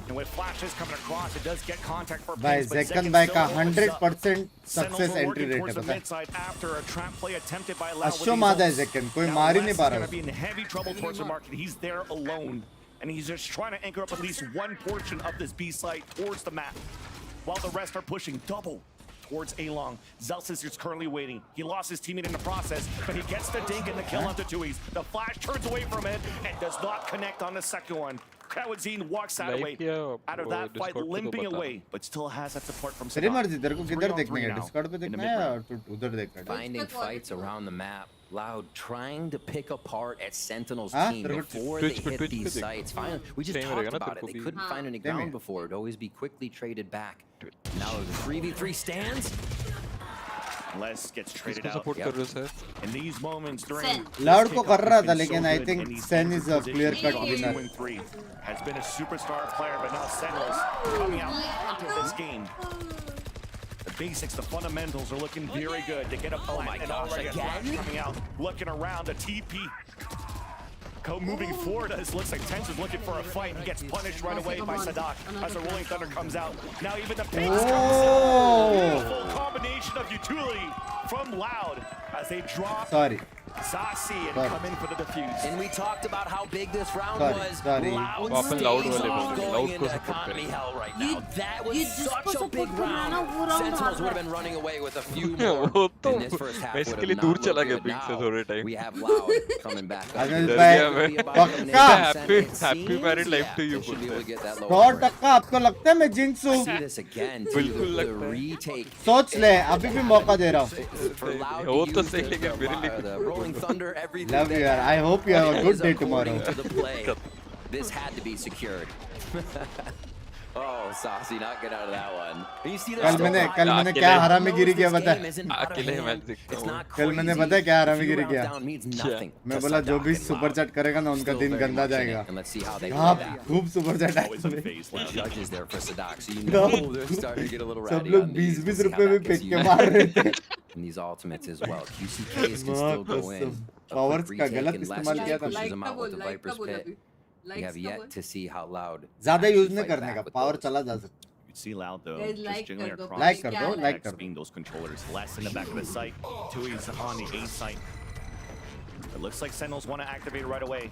And with flashes coming across, it does get contact for भाई pings, but Zekan Zekan भाई का still holds up. 100% Sentinels success were entry working rate है towards the पता है. mid side after a trap play attempted by Loud with अश्व these मादा है ults. Zekan, कोई Now मार ही Les नहीं is पा gonna रहा be in heavy trouble towards the market. He's there alone, and he's just trying to anchor up at least one portion of this B site towards the map, while the rest are pushing double towards A-Long. Zelsis is currently waiting. He lost his teammate in the process, but he gets the dink and the kill onto Tui's. The flash turns away from it and does not connect on the second one. Kawadzine walks out away out of that fight, limping away, but still has that support from तेरी Sadat. मर्जी, तेरे को किधर 3-on-3 देखना है? now Discord पे in the देखना mid है round. और उधर देखना है? Finding fights around the map. Loud trying to pick apart at Sentinel's हाँ? team तेरे को before Twitch they पे- hit Twitch पे these देख. sites. Finally, we just Same talked रहेगा ना about तेरे it. को They भी. couldn't find any Same ground है. before. It'd always be quickly traded back. Now the 3v3 stands. Les gets traded किसको out. Support कर रहे हो sir? In these moments during Sen. this Loud को kickoff, कर रहा he's था, been लेकिन so I good, think and he's Sen in is a position clear-cut to be winner. 2-3. Has been a superstar player, but now Sentinels coming out into this game. The basics, the fundamentals are looking very good to get a plant. my and gosh, already a flash again? coming out, looking around, a TP. Moving forward, it looks like Tenz is looking for a fight. He gets punished right away by Sadak as the Rolling Thunder comes out. Now even the Binks comes out. Beautiful combination of utility from Loud as they drop Sorry. Sassy and Sorry. come in for the defuse. And we talked about how big this round Sorry, was. sorry. Loud वो अपन Loud stays वाले off बोल रहे हैं, going Loud को into support economy करें. hell right now. That was जिसको such a support big करना है ना, वो round. round Sentinels हार would have रहा been running away with a few वो more. तो And this first half मैं would इसके have लिए दूर not चला looked गया good. Binks से Now थोड़े time. we have Loud coming back up. Anil डर भाई, गया मैं. पक्का Happy married life to you, They should be able to get that low 100% आपको लगता है मैं जिंक्स हूँ? see this again too, बिल्कुल the लगता है. retake सोच ले, अभी भी मौका दे रहा हूँ. for Loud वो to तो use सही the, लेकिन मेरे लिए the Rolling Thunder, everything Love they you यार. have. I hope you have a It good is day according tomorrow. to the play. This had to be secured. Oh, Saucy not get out of that one. And you see they're कल still मैंने fighting. क्या हरामी गिरी Knows किया this पता game है? isn't out of अकेले hand. Match देखता It's हूँ. not कल मैंने crazy. पता है क्या हरामी A few गिरी rounds किया? down means nothing मैं to बोला जो Sadak भी and सुपर Loud. चैट करेगा ना उनका Still दिन very गंदा much in जाएगा. it, and let's see how they हाँ, play that. खूब सुपर चैट Always आए. unfazed, Loud. Judges there for Sadak, so you No. know they're starting to get a little सब rowdy लोग on these. 20-20 We'll see how रुपए भी that gets फेंक के used. मार रहे थे. And these ultimates as well. QCKs can still go in. A Powers quick का retake गलत and Les इस्तेमाल just किया था. pushes them out with the like का Viper's बोला pit. अभी. We लाइक have का yet बोल. to see how Loud ज़्यादा actually यूज नहीं fight करने back का, with पावर those. चला जा सकता. You see Loud though, Guys, just like jiggling कर दो. across. Like कर क्या दो, है? like कर दो. Being those controllers, less in the back of the site. Tui's on the A site. It looks like Sentinels want to activate right away.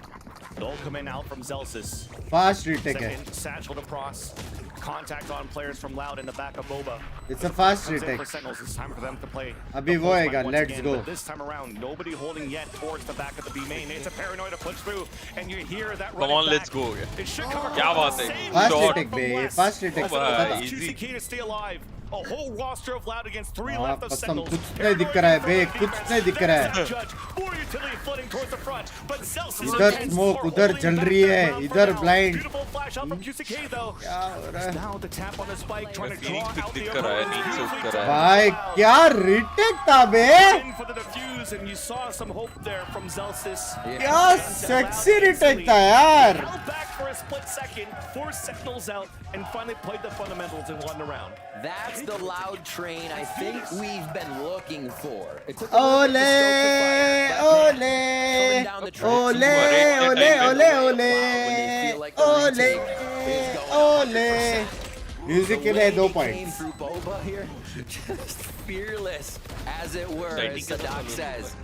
They'll come in out from Zelsis. Fast retake है. Second, Satchel to Pross. Contact on players from Loud in the back of Boba. It's a fast Comes in retake. for Sentinels. It's time for them to play. अभी the वो post आएगा, fight once let's again, go. But this time around, nobody holding yet towards the back of the B main. It's a paranoia to push through, and you hear that. Come on, let's go. It should come क्या across बात है? the same Fast shot retake from bay, Les. fast retake. Also, भाई, allows easy. QCK to stay alive. A whole roster of Loud against 3 हाँ, left of कसम Sentinels. कुछ नहीं दिख रहा है बे, कुछ नहीं दिख रहा है. Judge, more utility flooding towards the front, but Zelsis इधर against smoke, are उधर holding जल back रही the है, crowd for इधर now. blind. Beautiful flash out from QCK though. क्या हो रहा है? Now the tap on the spike, trying to Feeling draw out the दिख रहा है, opponent. नीचे Beautifully उतर रहा है. done. भाई क्या retake था बे? In for the defuse, and you saw some hope there from Zelsis. क्या sexy retake था यार. Held back for a split second, forced Sentinels out, and finally played the fundamentals and won the round. That's the Loud train I think we've been looking for. It took Ole, ole, ole, ole, ole, ole, ole. Music के लिए 2 points. Through Boba here, just fearless as it were, as Sadak says.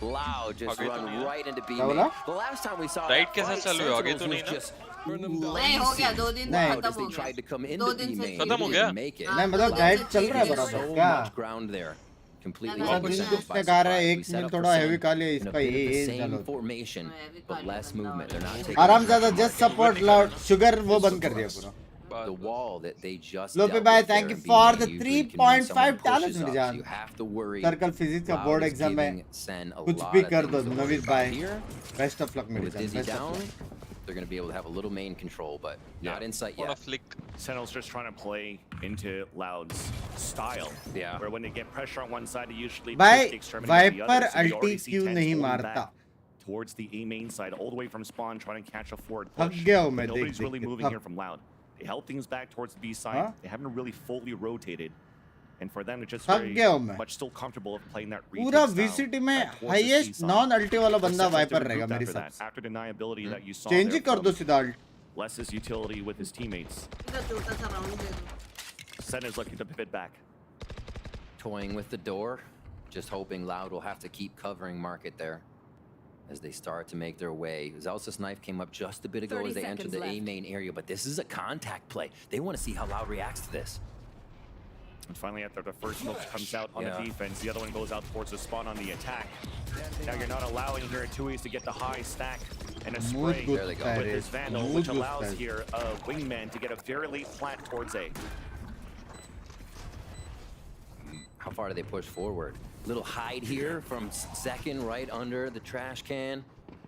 Loud just run right into B main. The last time we saw Right that के साथ fight, चालू है, आगे Sentinels तो नहीं was ना? just नहीं हो गया 2 दिन नहीं. खत्म as हो they tried to come गया into 2 दिन B से main. खत्म हो They गया? didn't make it. नहीं मतलब डाइट चल रहा है So बराबर क्या? much ground there. Completely अच्छा, took दिन Sentinels कुछ by ने कहा रहा है, surprise. एक We set minute up for थोड़ा Sen heavy काले in a इसका bit of ये the same चलो. formation, but less movement. They're not taking आराम the ज्यादा pressure just market. support loud sugar वो बंद कर दिया पूरा. the wall that they just Lope dealt bhai, with thank there you and for being the usually can mean someone 3.5 dollars, pushes up, Mirjan. so you have to worry. Circle physics का Loud board is exam में giving Sen a कुछ lot भी of कर things दो to worry Naveed about भाई. here. Best of luck, With Mirjan. Dizzy Best of down, luck. they're going to be able to have a little main control, but not in sight On a yet. flick. Sentinel's just trying to play into Loud's style. Yeah. Where when they get pressure on one side, they usually भाई push the extremity on the Viper other. So we ulti already see क्यों Tens नहीं holding मारता? back towards the A main side, all the way from spawn, trying to catch a forward थक push. गया हूँ मैं But देख nobody's देख really के, moving थक. here from Loud. They held things back towards the B side. Huh? They haven't really fully rotated. And for them, it's just थक very गया हूँ मैं. much still comfortable of playing that retake पूरा style VCT में towards the C highest side. non-ulti वाला For बंदा Sentinels to Viper regroup रहेगा मेरे after हिसाब that, से. after deniability that you saw Change he there कर दो from सीधा ult. Less's utility with his teammates. इधर छोटा सा राउंड दे दो. Sen is looking to pivot back. Toying with the door, just hoping Loud will have to keep covering market there as they start to make their way. Zelsa's knife came up just a bit ago 30 as they entered the seconds A main area, but this is a contact play. They want to see how Loud reacts to this. And finally, after the first smoke comes out on Yeah. the defense, the other one goes out towards the spawn on the attack. Now you're not allowing here Tui's to get the high stack and a spray good with style this is. Vandal, Mood which good allows style. here a wingman to get a very late plant towards A. How far do they push forward? Little hide here from second right under the trash can.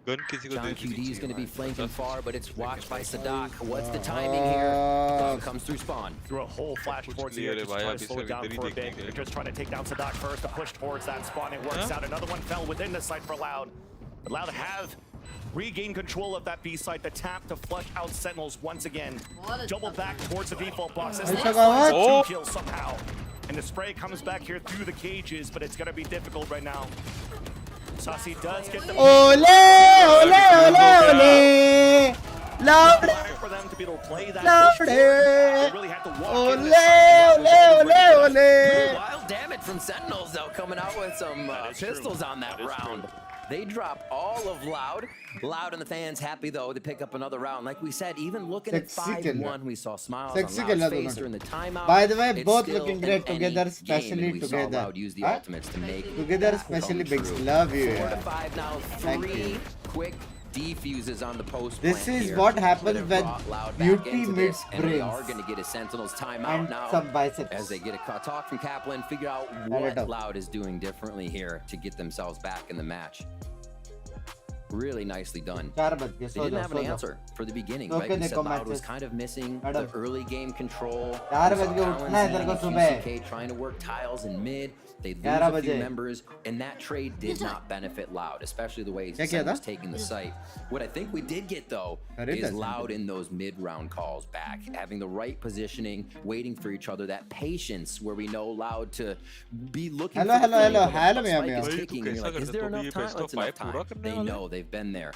Gun किसी को John दे QD दीजिए is going to be हमारे flanking pass. far, but it's watched by Sadak. What's the timing here? Comes through spawn. Through a whole flash towards the clear air, है just भाई, trying to अभी slow से it down इधर ही for a bit. देखेंगे. They're just trying to take down Sadak first to push towards that spawn. It works Huh? out. Another one fell within the site for Loud. But Loud have regained control of that B site. The tap to flush out Sentinels once again. Double back towards the default box. This Nice next shot, one's Oh. 2 kills somehow. And the spray comes back here through the cages, but it's going to be difficult right now. Sasi does get the Ole, ole, ole, ole. Loud. for them to be able to play that Loud. push forward. They really had to walk Ole, in this side. ole, ole, ole. Wild damage from Sentinels, though, coming out with some That is true. pistols on that That is round. true. They drop all of Loud. Loud and the fans happy, though, to pick up another round. Like we said, even looking at Sexy killer. 5-1, we saw smiles Sexy on killer Loud's दोनों face से. during the timeout. By the way, It's both still looking an great any together, game, especially and we saw together. Loud use the Huh? ultimates to make Together, that especially come Binks. true. Love you. 4 to Yeah. 5 now. Thank 3 you. quick defuses on the post. This plant is here. what happens Could have when brought Loud back beauty into meets this, and we brains. are going to get a Sentinels timeout And now some biceps. as they get a talk from Kaplan, figure out it what up. Loud is doing differently here to get themselves back in the match. Really nicely done. 4 बज गए, They so didn't जाओ, have so an जाओ. answer for the beginning, Okay, right? We देखो said Loud was matches. kind of missing Madam. the early game control. 4 We saw बज गए, उठना है तेरे को Kalenzi and सुबह. QCK trying to work tiles in mid. They lose 11 a few बजे. members, and that trade did not benefit Loud, especially the way क्या किया Sen था? was taking the site. What I think we did get, though, अरे is दस Loud in those mid-round calls back, having the right positioning, waiting for each other, that patience where we know Loud to be looking Hello, for the hello, flank, hello, but the hello, spike Mia, is Mia. ticking, भाई, and you're like, तू is there कैसा enough करता? time? Best of It's enough 5 पूरा time. करने They वाले? know they've been there.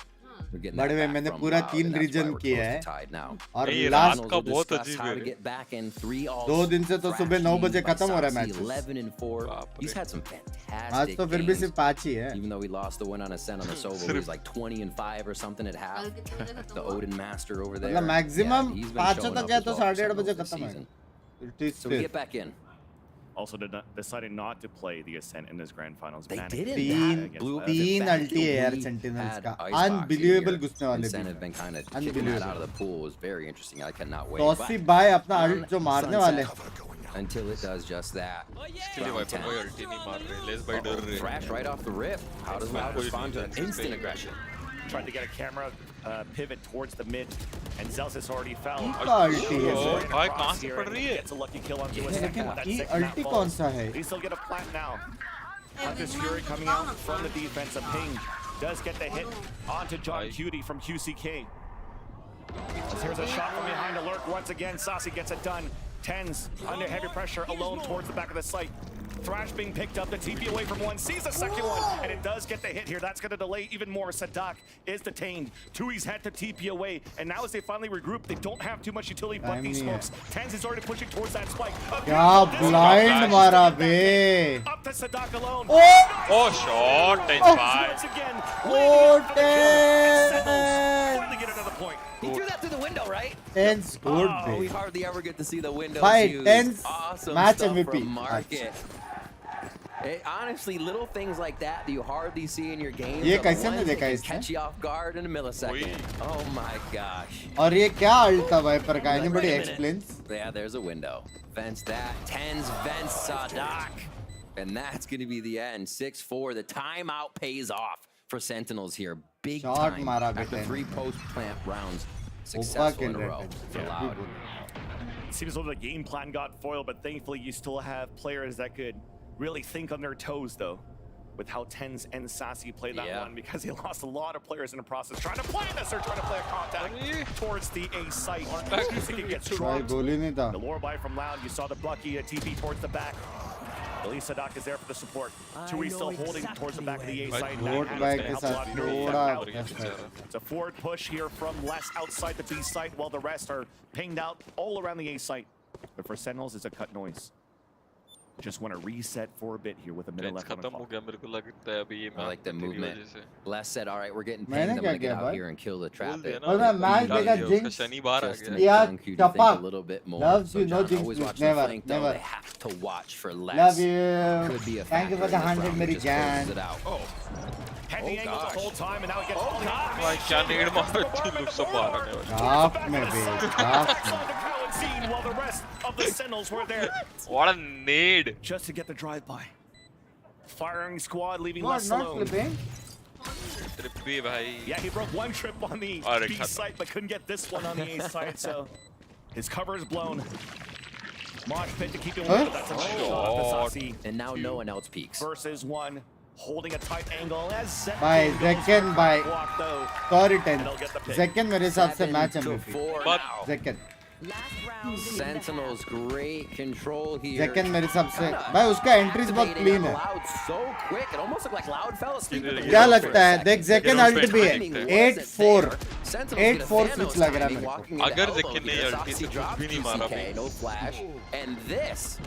We're getting By the that way, back मैंने from पूरा Loud, 3 and that's why region we're किए close हैं. to tied now. और ये last रात का बहुत Discuss अजीब how है to रे. get back in 3 alls. 2 दिन से तो सुबह 9 बजे Thrashed खत्म हो रहा है by Sasi, matches. 11 and 4. बाप He's रे. had some आज fantastic तो फिर भी games. सिर्फ 5 ही है. Even though we lost the win on a Sen on the Sova, he was like 20 and 5 or something at half. कल कितने बजे खत्म The हुआ? Odin Master over there. मतलब maximum he's been 5 showing तक up है as तो well for 8:30 बजे Sentinels this खत्म है. season. It is So we fair. get back in. Also decided not to play the Ascent in this grand finals. They Banning didn't. तीन against Blue Loud. तीन the fact ulti है that यार we Sentinels had का. Icebox in Unbelievable here, घुसने वाले and Sen भी. have been kind of kicking that out of the pool was very interesting. I cannot wait. Tossi But भाई अपना on ult जो मारने Sunset, वाले. until it does just that. इसके लिए Round वाइपर 10. कोई अल्टी नहीं मार रहे. लेस भाई डर रहे. Thrash right off the rip. How does Loud कोई respond to नहीं जानते instant पे. aggression? Tried to get a camera pivot towards the mid, and Zelsis already fell. का ulti है. ओ Right भाई across कहाँ से here, पड़ and रही है? Gets a lucky kill onto a लेकिन second one. That ये second map ulti falls. कौन सा है? They still get a plant now. Hunter's Fury coming out from the defense. A ping does get the hit onto John Cutie from QCK. So here's a shot from behind, alert once again. Sasi gets it done. Tens under heavy pressure, alone towards the back of the site. Thrash being picked up, the TP away from one, sees the second one, and it does get the hit here. That's going to delay even more. Sadak is detained. Tui's had to TP away, and now as they finally regroup, they don't have too much utility but these smokes. Tens is already pushing towards that spike. क्या blind मारा बे. Up to Sadak alone. Oh, shot. 10-5. Once again, finally get another point. He threw that through the window, right? 10 scored Oh, we big. hardly ever get to see the windows By used. 10 Awesome match stuff MVP. from Market. Honestly, little things like that you hardly see in your games. ये are the कैसे ones नहीं that देखा can इसने? catch you off guard in a millisecond. Oh my gosh. और ये क्या alt था wiper का? Like, Anybody wait a minute. explains? Yeah, there's a window. Vents that. Tens vents Sadak. And that's going to be the end. 6-4. The timeout pays off for Sentinels here. Big Shot time. mara After बेटे. 3 post-plant rounds. Opa Successful in a kill row rate. for Loud. Seems as though the game plan got foiled, but thankfully you still have players that could really think on their toes, though, with how Tens and Sassy played that one, because he lost a lot of players in the process trying to play this or trying to play a contact towards the A site. He gets भाई dropped. गोली नहीं था. The lore buy from Loud. You saw the Bucky TP towards the back. Elisa Doc is there for the support. Tui still holding towards the back of the A site. Road bike के साथ थोड़ा It's a forward push here from Les outside the B site, while the rest are pinged out all around the A site. But for Sentinels, it's a cut noise. Just want to reset for a bit here with a minute left on the clock. I like the movement. Les said, all right, we're getting मैंने pinged. I'm क्या going to किया get out भाई? here and kill the trap. और मैं match देखा jinx Just to make Yeah, Jungkook to think Chapa. a little bit more. Loves So you, no John, jinx, always please. watching Never, the flank, though. never. They have to watch for Les. Love you. Could be a Thank you for the factor in this 100 round. मेरी Just closes जान. it out. Had the angle the whole time, and now he gets all the भाई क्या नेड मार तू लोग सब मार रहे हो Half में भी, half में. while the rest of the Sentinels were there. What a nade. Just to get the drive-by. Firing squad leaving Not Les alone. slipping. Trippy भाई Yeah, he broke one trip on the Alright, B cut. site, but couldn't get this one on the A site, so his cover is blown. Mosh pit to keep him away, but that's a nice shot off the Sassy. And now no one else peeks. Versus one, holding a tight angle as भाई Zekken भाई. block though. Sorry And 10. he'll get the pick. Zekken मेरे हिसाब से match 7 to MVP. 4 But- now. Zekken. Sentinels great control here. Zekken मेरे हिसाब से भाई उसका एंट्रीज बहुत क्लीन है. Loud so quick. It almost looked like Loud fell asleep. at the क्या wheel लगता है? for a देख second. Zekken don't अल्ट भी है. Timing wasn't 8-4. there. Sentinels 8-4 get a switch Thanos लग रहा है timing मेरे को. walking into अगर elbow Zekken ने because ulti Sassy से dropped कुछ भी नहीं मारा QCK, भाई. no flash. And this.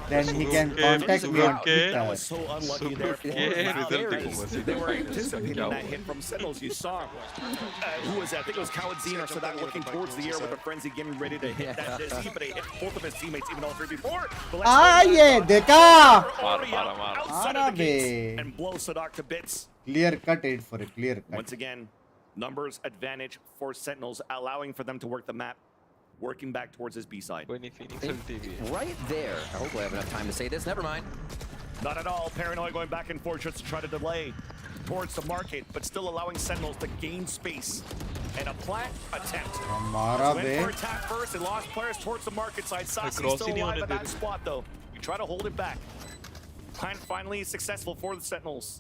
Then he can contact me on Okay. That Twitter. was so unlucky there. for Okay. Loud. Result They were anticipating that hit from Sentinels. You saw who was that? I think it was Kawadzine or so that looking towards the air with a frenzy getting ready to hit that dizzy, but he hit both of his teammates, even all three before. But let's Ah, go ये back. देखा. Already मारा, out, मारा. outside मारा of the gates bay. and blow Sadak to bits. Clear cut 8 for a clear cut. Once again, numbers advantage for Sentinels, allowing for them to work the map, working back towards his B side. कोई नहीं Phoenix ulti भी है. Right there. I hope I have enough time to say this. Never mind. Not at all. Paranoid going back and forth just to try to delay towards the market, but still allowing Sentinels to gain space. And a plant attempt. मारा Went bay. for attack first and lost players towards the market side. Sassy cross still ही नहीं alive होने at they that रही. spot though. You try to hold it back. Plant finally successful for the Sentinels.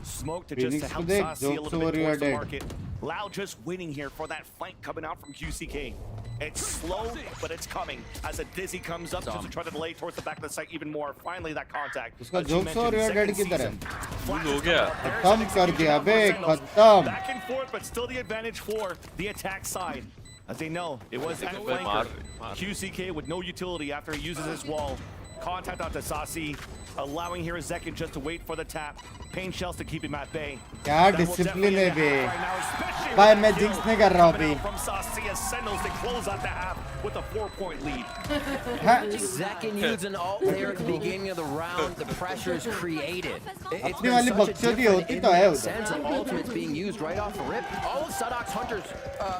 Smoke to just Phoenix to help को देख, Sassy a jokes little bit over your towards the dead. market. Loud just waiting here for that flank coming out from QCK. It's slow, but it's coming as a dizzy comes up just to try to delay towards the back of the site even more. Finally, that contact. उसका As you jokes over mentioned, your dead second किधर है? season. Lose हो गया. खत्म कर दिया बे, खत्म. Back and forth, but still the advantage for the attack side. As they know, it was that मार flanker. मार. QCK with no utility after he uses his wall. Contact onto Sassy, allowing here Zekken just to wait for the tap. Pain shells to keep him at bay. क्या That will discipline definitely है बे. happen right now, especially भाई with मैं the jinx kill नहीं कर रहा हूँ coming अभी. out From Sassy as Sentinels to close out the half with a 4-point lead. Zekken used an alt there at the beginning of the round. The pressure is created. It's अपनी been वाली such a बकचोदी different होती तो है in-depth उधर. sense of ultimates being used right off the rip. All of Sadok's Hunters,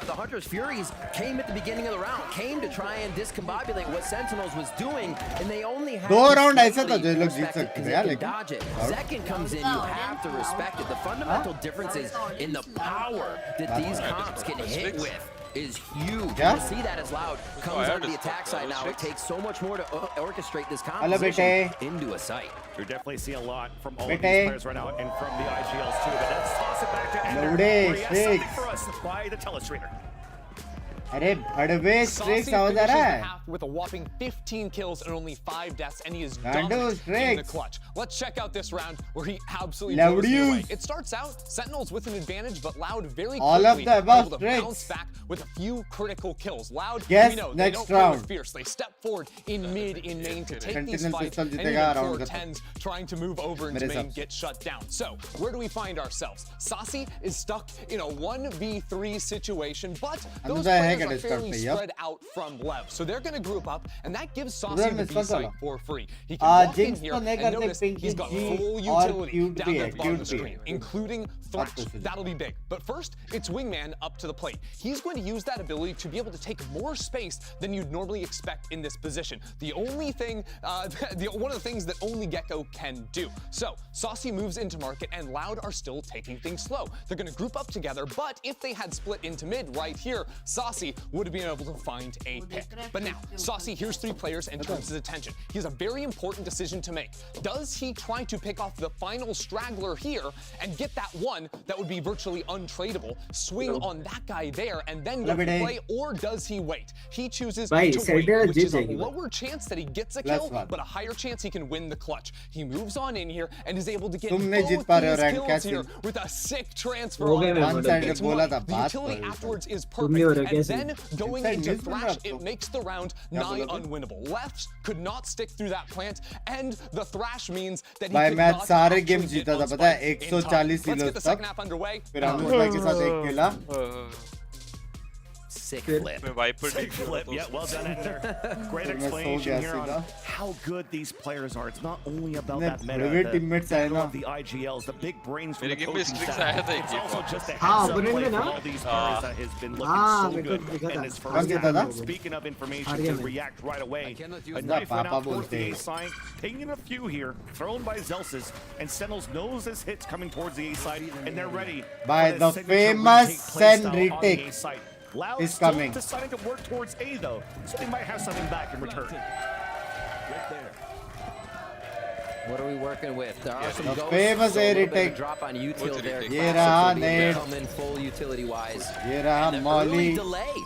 the Hunters' Furies came at the beginning of the round, came to try and discombobulate what Sentinels was doing, and they only had दो to round ऐसे slightly तो जो लोग जीत respect it सकते because थे यार, they लेकिन. can dodge it. Zekken comes in, you have to respect it. The fundamental difference is in the power that these comps can hit with is huge. Yeah? You'll see that as Loud comes onto the attack side now. It takes so much more to orchestrate this Hello, composition bete. into a site. You're definitely seeing a lot from all of Bete. these players right now and from the IGLs too. But let's toss it back to Ender. Laude, where he has something six. for us by the telestrator. अरे बड़वे स्ट्रिक्स Saucy आवाज आ रहा finishes the है. half with a whopping 15 kills and only 5 deaths, and he is Gandu dominant in the Strix. clutch. Let's check out this round where he absolutely Loud blows me away. use. It starts out Sentinels with an advantage, but Loud very All of quickly the above able to Strix. bounce back with a few critical kills. Loud, Guess we know next they don't play round. with fierce. They step forward in mid, in main to take these Sentinel fights, pistol and जीतेगा even round for का. tens trying to move over into मेरे main हिसाब से. get shut down. So where do we find ourselves? Saucy is stuck in a 1v3 situation, but those अंदर है players players are discard fairly पे, yup. spread out from left, so they're going to group up, and that gives उधर Saucy the में B इसका site चला। for free. He can walk in Jinx here तो नहीं and करते, notice Pinky he's got G full और utility cute down भी there है, at the bottom of the cute भी screen, है। including Thrash. That'll be big. But first, it's Wingman up to the plate. He's going to use that ability to be able to take more space than you'd normally expect in this position. The only thing, one of the things that only Gecko can do. So, Saucy moves into market and Loud are still taking things slow. They're going to group up together, but if they had split into mid right here, Saucy would have been able to find a pick. But now, Saucy hears 3 players and turns his attention. He has a very important decision to make. Does he try to pick off the final straggler here and get that one that would be virtually untradeable, swing on that guy there, and then go for play, or does he wait? He chooses to wait, which is a lower chance that he gets a kill, but a higher chance he can win the clutch. He moves on in here and is able to get both these kills here with a sick transfer. The utility afterwards is perfect, and then going into Thrash, it makes the round nigh unwinnable. Lefts could not stick through that plant, and the Thrash means that he could not सारे game जीता था पता है 140 kilo तक फिर हम लोग के साथ एक खेला Sick flip. Sick flip. Yeah, well done, Ender. Great explanation here on how good these players are. It's not only about that meta, the IGLs, the big brains from the coaching staff. It's also just a heads-up play from all these players that has been looking so good in this first half. Speaking of information, to react right away, a knife went out towards the A side, pinging a few here, thrown by Zelsis, and Sentinels knows this hit's coming towards the A side, and they're ready by the famous SEN retake. Loud is still coming. deciding to work towards A though, so they might have something back in return. What are we working with? There are some the ghosts, famous so A a little bit of retake. a drop on util there. ये रहा नेड. Come in full utility wise. ये रहा And the Molly. early delay.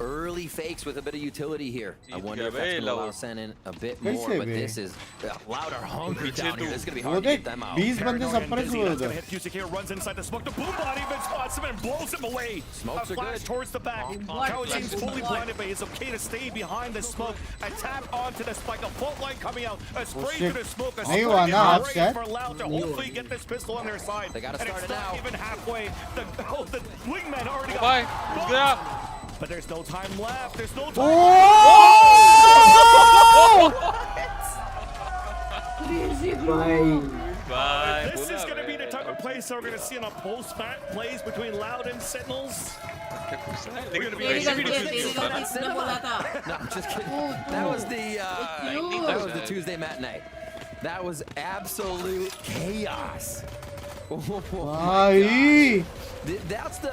Early fakes with a bit of utility here. I wonder if that's going to allow Sen in a bit more, but this is Loud are hungry down here. This is going to be hard to get them out. 20 बंदे suppress हुए उधर. Hit QCK runs inside the smoke. The boom body even spots him and blows him away. Smokes are flash good. towards the back. Kao seems fully blinded, but it's okay to stay behind the smoke. A tap onto the spike. A fault line coming out. A spray to the smoke. A spray for Loud to hopefully get this pistol on their side. They got to start it now. Even halfway. The wingman already Bye. got. But there's no time left. There's no time. Bye. This is going to be the type of place that we're going to see in a post-match plays between Loud and Sentinels. They're going to be No, I'm just kidding. That was the Tuesday matinee. That was absolute chaos. That's the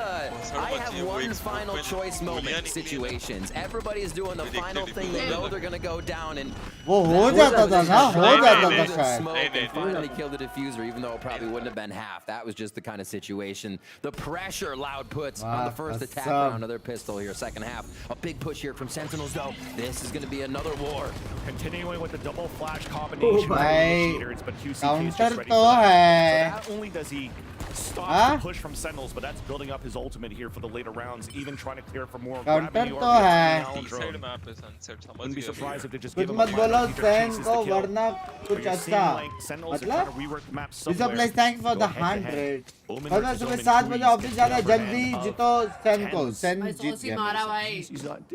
I have one final choice moment situations. Everybody is doing the final thing. They know they're gonna go down and वो हो जाता था ना हो जाता था शायद. Smoke and finally kill the diffuser, even though it probably wouldn't have been half. That was just the kind of situation. The pressure Loud puts on the first attack round of their pistol here. Second half, a big push here from Sentinels though. This is gonna be another war. Continuing with the double flash combination. But QCK is just ready for that. So not only does he stop the push from Sentinels, but that's building up his ultimate here for the later rounds, even trying to clear for more gravity or wouldn't be surprised if they just give him a कुछ अच्छा मतलब please thank for the 100 कल सुबह 7 बजे office जाना जल्दी जीतो सेन को सेन जीत गया.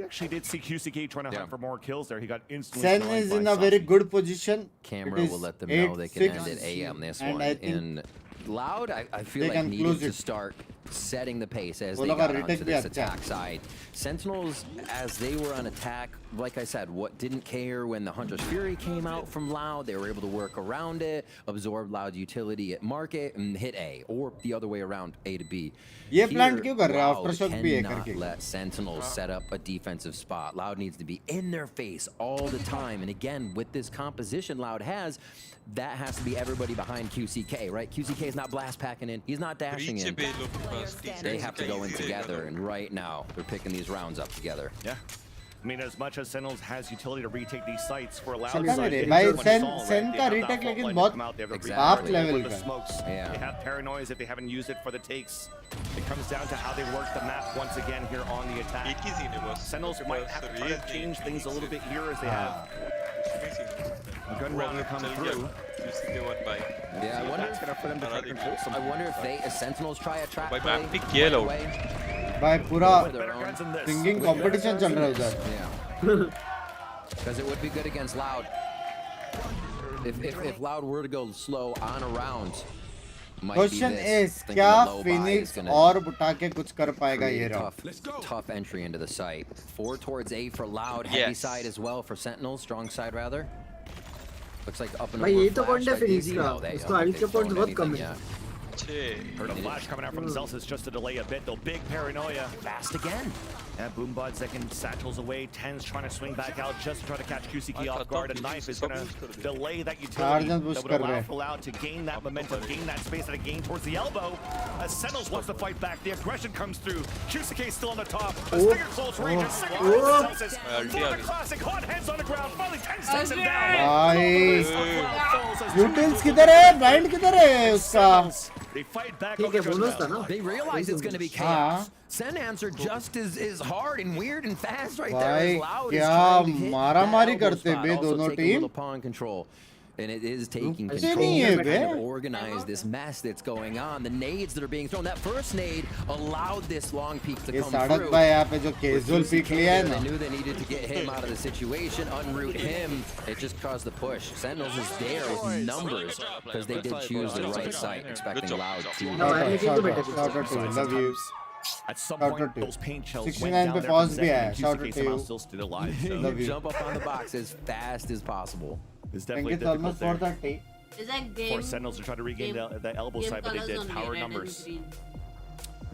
Actually did see QCK trying to hunt for more kills there. He got instantly. Sen is in a very good position. Camera will let them know they can end it AM this one. And Loud, I feel like needed to start setting the pace as they got onto this attack side. Sentinels, as they were on attack, like I said, what didn't care when the Hunter's Fury came out from Loud, they were able to work around it, absorb Loud utility at market, and hit A, or the other way around, A to B. ये plant क्यों कर रहा है? Loud cannot let Sentinels set up a defensive spot. Loud needs to be in their face all the time. And again, with this composition Loud has, that has to be everybody behind QCK, right? QCK is not blast packing in. He's not dashing in. They have to go in together, and right now, they're picking these rounds up together. Yeah. I mean, as much as Sentinels has utility to retake these sites for a Loud Sen का retake लेकिन बहुत top level का. They have paranoias if they haven't used it for the takes. It comes down to how they work the map once again here on the attack. Sentinels might have to try to change things a little bit here as they have a gun round to come through. Yeah, I wonder if that's gonna for them to try to control some. I wonder if they, as Sentinels, try a trap play yellow. right away. भाई पूरा Better guns than this. Singing competition चल रहा है उधर. Because it would be good against Loud. If Loud were to go slow on a round, might Question be this. is Thinking क्या the low buy is Phoenix gonna और उठा के कुछ कर पाएगा ये create a round? tough entry into the site. 4 towards A for Loud. Heavy Yes. side as well for Sentinel. Strong side rather. Looks like up and भाई over यही तो flash पॉइंट है by फिनिक्स DZ. का. No, they उसका don't eyed think के they've points thrown बहुत कम anything है. yet. Heard a flash coming out from Zelsis just to delay a bit, though. Big paranoia. Fast again. And Boombuds that can satchels away. Ten's trying to swing back out just to try to catch QCK off guard. A knife is going to delay that utility that would allow for Loud to gain that momentum, gain that space that it gained towards the elbow. As Sentinels wants to fight back. The aggression comes through. QCK still on the top. A stinger close range. A stinger Zelsis. For the classic. Hot hands on the ground. Finally, 10 takes him down. भाई utils किधर है? Blind किधर है उसका? They fight back. ठीक है bonus था ना. They realize it's going to be chaos. Sen answered just as hard and weird and fast right there as Loud is trying to hit मारा मारी that elbow करते spot. बे Also दोनों taking a little team. pawn control. And it is taking ऐसे control नहीं है to bay. kind of organize this mess that's going on. The nades that are being thrown. That first nade allowed this long peak to ये come साड़क through. भाई यहाँ पे जो casual pick लिया है They ना. knew they needed to get him out of the situation, unroot him. It just caused the push. Sentinels is there with numbers because they did choose the right site, expecting Loud to. Shout out to you. Love you. At some Shout out point, to you. those paint shells 69 went down पे there pause from भी Zen, है. and Shout out QCK to somehow you. still stood alive. So Love you. Jump up on the box as fast as possible. it's I think definitely it's almost difficult there 4:30. Is that for game? Sentinels to try to regain the elbow Game side, but they colors did. only, Power red and numbers. green.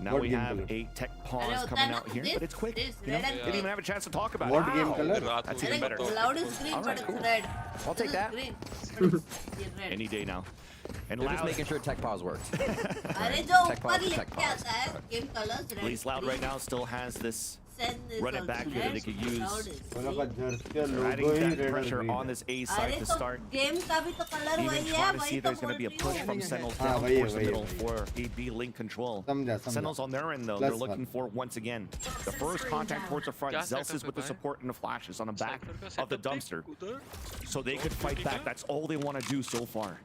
Now What we game have color? a tech pause Hello, coming Tana, out here, this- but it's quick. this You know, red and didn't even have a chance to talk about What it. game color? That's even better. Loud is green, All but right, it's cool. red. I'll take This is that. green, but it's red. Any day now. And They're just Loud, making sure tech pause works. अरे जो Tech ऊपर pause, लिख tech के pause. आता है game colors at red. least Loud right now still has this Sen is run it also back here that they red, could use. Loud is वो लोग green. का जर्सी का They're logo adding he that red और pressure green on है. this A side अरे to तो start. game का भी तो color Even वही है, trying to see वही if तो there's going to be a बोल push रही from हूँ. Sentinels हाँ, down वही है, towards the वही है, middle वही for a B link control. समझा. Sentinels on their end though, Plus they're looking for once again the first contact towards the front. Zelsis with the support and the flashes on the back of the dumpster, so they could fight back. That's all they want to do so far.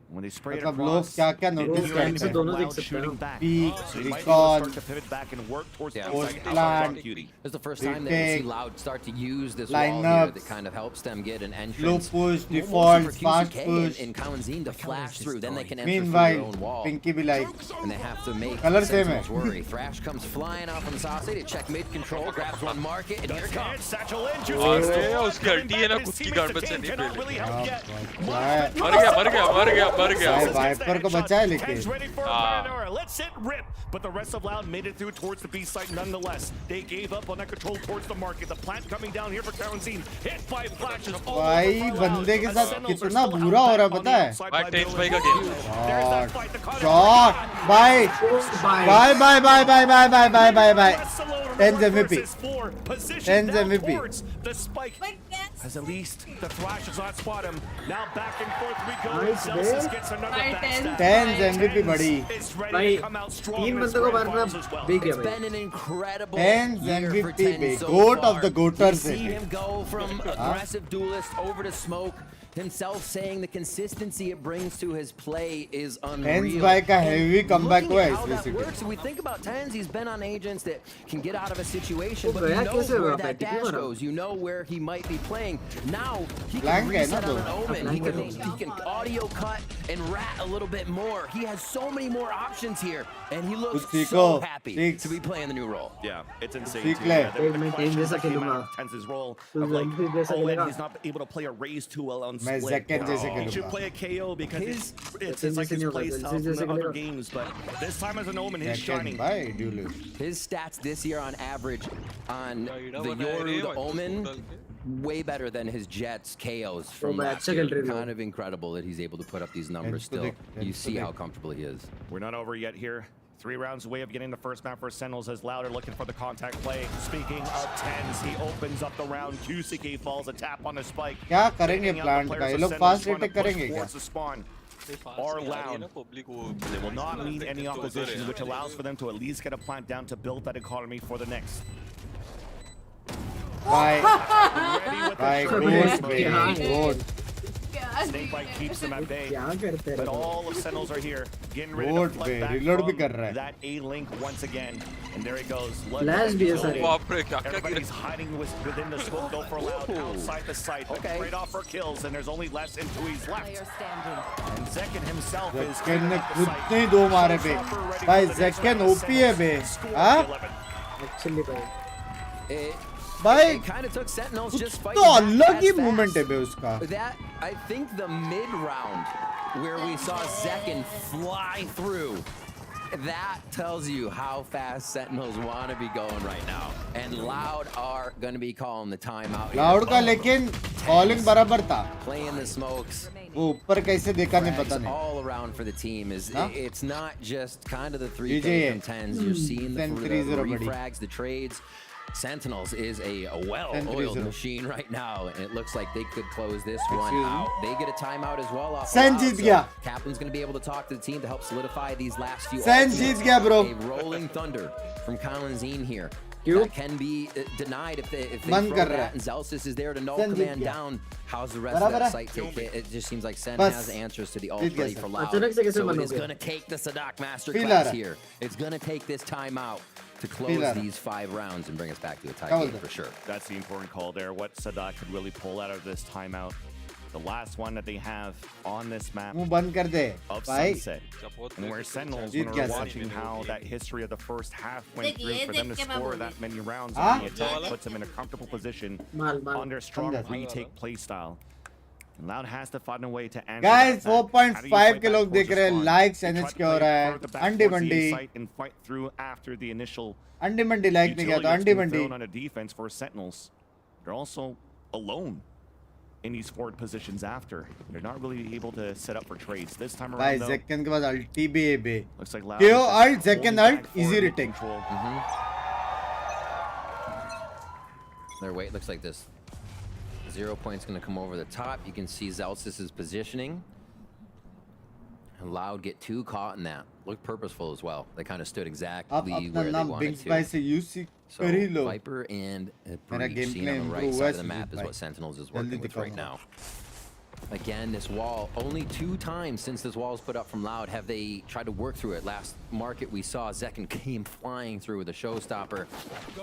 When they spray it मतलब लोग across, क्या क्या they notice do करते end हैं. up दोनों देख Loud सकते हैं. shooting back. Peak, So they might be able to recon, start to pivot back and work towards the Yeah. outside Plan. cutie. This is the first time that we Retake, see Loud start to use this line wall here ups, that kind of helps them get an low entrance. push, Mostly default, for fast QCK push. and Kawanzin to flash through, then they can enter through their Meanwhile, own wall. Pinky भी like And they have to make Color same Sentinels है. worry. Thrash comes flying out from the south side to check mid control, grabs one market, and here it comes. Satchel in, अरे उसकी हड्डी है ना खुद की guard में से नहीं cannot really help yet. भाई वाइपर को बचा है लेकिन. Ten's ready for a paranoia. Let's hit rip. But the rest of Loud made it through towards the B site nonetheless. They gave up on that control towards the market. The plant coming down here for Karanzine. Hit by flashes all over भाई for Loud. बंदे के As साथ Sentinels are कितना still बुरा out हो रहा है back on पता the है. outside भाई by टेंस Bill भाई का and गेम. There's that fight. The contact. Shot भाई bye bye bye bye bye bye bye bye bye. Tens MVP. Tens MVP. The spike has at least the flashes not spot him. Now back and forth we go. Nice, Zelsis man. gets another By backstab. 10 MVP बड़ी. Is ready भाई to come out strong तीन in his बंदों को grand मारना finals as well. Big है It's भाई. been an incredible 10 year for MVP, 10 so goat far. of the goaters We see है. him go from aggressive duelist over to smoke. Himself saying the consistency it brings to his play is unreal. Tens भाई का heavy comeback Looking हुआ at है how इस that VCT. works, we think about Tens, he's been on agents that can get out of a situation, but गया he knows कैसे where हुआ that भाई? dash कितनी goes. You know where he might be playing. Now he Blank can है reset ना on तो? an omen. He Blank can, है he can audio cut and rat a little bit more. He has so many more options here, and he looks कुछ so सीखो. happy सीख. to be playing the new role. Yeah, it's insane. सीख too. ले. Yeah, the मैं flashes team जैसा that came खेलूंगा. out of Tens's role तू of like, team जैसा oh, and खेलेगा. he's not able to play a raise too well on मैं split. Zekken जैसे He should खेलूंगा. play a KO because it's Team like जैसे his नहीं होगा, play team style from जैसे the other खेलेगा. games, but this time as an omen, he's Zekken shining. भाई duelist. His stats this year on average on the Yoru, the Omen, way better than his Jets KOs from भाई, last अच्छा year. खेल रहे हो. Kind of incredible that he's able to put up these numbers Tens to still. देख, You tens see to how देख. comfortable he is. We're not over yet here. 3 rounds away of getting the first map for Sentinels as Louder looking for the contact play. Speaking of Tens, he opens up the round. QCK falls, a tap on the spike. क्या करेंगे Picking out the plant का? players ये of लोग Sentinels fast trying to retake push करेंगे क्या? towards the spawn. Are Loud. They will not meet any opposition, which allows for them to at least get a plant down to build that economy for the next. Bye. Ready with the Bye. shot. Goat baby. Goat. Snakebite keeps them at bay. But all of Sentinels are here, getting ready to Reload flood back reload भी from कर रहा है. that A-link once again. And there he goes. Flash भी है सारे. Everybody's hiding within the smoke, though, for Loud outside the site. But trade off for kills, and there's only less than 2's left. And Zekken himself is Zekken ने खुद नहीं दो मारे बे. भाई Zekken OP है बे. हाँ? Actually भाई It kind of took Sentinels just तो fighting back अलग ही that मूवमेंट है fast. बे उसका. That, I think the mid round where we saw Zekken fly through, that tells you how fast Sentinels want to be going right now. And Loud are going to be calling the timeout. Loud का लेकिन calling बराबर था. Playing the smokes. वो ऊपर कैसे देखा नहीं पता नहीं. All around for the team is it's not just kind of the 3 DJ from 10s. You're seeing the buddy. refrags, the trades. Sentinels is a well-oiled machine right now, and it looks like they could close this one out. They get a timeout as well off. Sen jeet gaya. Kaplan's going to be able to talk to the team to help solidify these last few. Sen jeet gaya, bro. A rolling thunder from Colin here. That can be denied if they throw that, and Zelsis is there to null command down. How's the rest of that site take it? It just seems like Sen has answers to the ult ready for Loud. So it's going to take the Sadak Masterclass here. It's going to take this timeout to close these 5 rounds and bring us back to a tie game for sure. That's the important call there. What Sadak could really pull out of this timeout. The last one that they have on this map of Sunset. And where Sentinels, when we're watching how that history of the first half went through, for them to score that many rounds on the attack puts them in a comfortable position under strong retake play style. And Loud has to find a way to answer. Guys, 4.5 के लोग देख रहे हैं. Likes NH क्या हो रहा है? अंडी मंडी. And fight through after the initial अंडी मंडी like नहीं किया तो अंडी मंडी. on a defense for Sentinels. They're also alone in these forward positions after. They're not really able to set up for trades this time around. भाई Zekken के पास ulti भी है बे. Looks like Loud. KO ult Zekken ult easy retake. Their weight looks like this. 0 point's going to come over the top. You can see Zelsis' positioning. And Loud get too caught in that. Looked purposeful as well. They kind of stood exactly where they wanted Binks भाई से UC कर ही लो. Viper and Breach seen on the right side of the map is what Sentinels is working with right now. Again, this wall, only 2 times since this wall was put up from Loud have they tried to work through it. Last market we saw Zekken came flying through with a showstopper.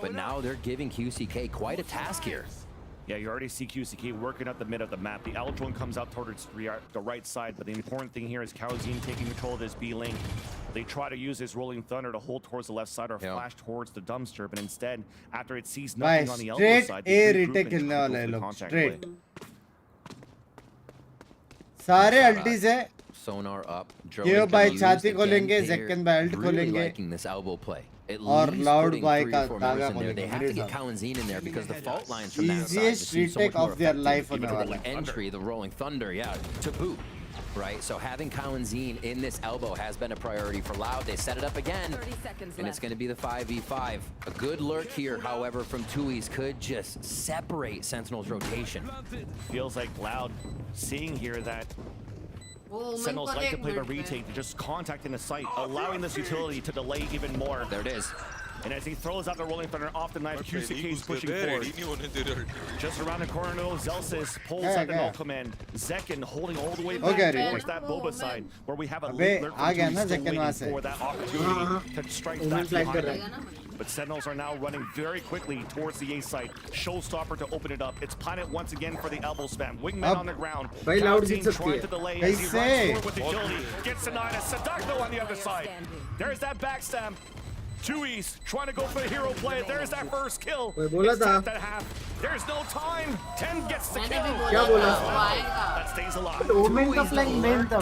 But now they're giving QCK quite a task here. Yeah, you already see QCK working up the mid of the map. The L-drone comes out towards the right side, but the important thing here is Calzine taking control of this B lane. They try to use this rolling thunder to hold towards the left side or flash towards the dumpster, but instead, after it sees nothing on the elbow side, they regroup and go for the contact play. सारे अल्टीज है. Sonar up. KO भाई छाती खोलेंगे, Zekken भाई alt खोलेंगे. Liking this elbow play. और Loud भाई का तागा खोलेंगे. They have to get Colin in there because the fault lines from that side easiest retake of their life होने वाला है. Entry, the rolling thunder, yeah, to boot. Right, so having Colin in this elbow has been a priority for Loud. They set it up again, and it's going to be the 5v5. A good lurk here, however, from 2's could just separate Sentinel's rotation. Feels like Loud seeing here that Sentinels like to play the retake, just contacting the site, allowing this utility to delay even more. There it is. And as he throws out the rolling thunder off the knife, QCK is pushing forward. Just around the corner, Zelsis pulls out the null command. Zekken holding all the way back towards that Boba side, where we have a late lurk for that opportunity to strike back behind him. But Sentinels are now running very quickly towards the A site. Showstopper to open it up. It's Planet once again for the elbow spam. Wingman on the ground. Calzine trying to delay as he runs forward with agility. Gets denied as Sadako on the other side. There's that backstab. 2's trying to go for the hero play. There's that first kill. It's tapped at half. There's no time. 10 gets the kill. That stays alive.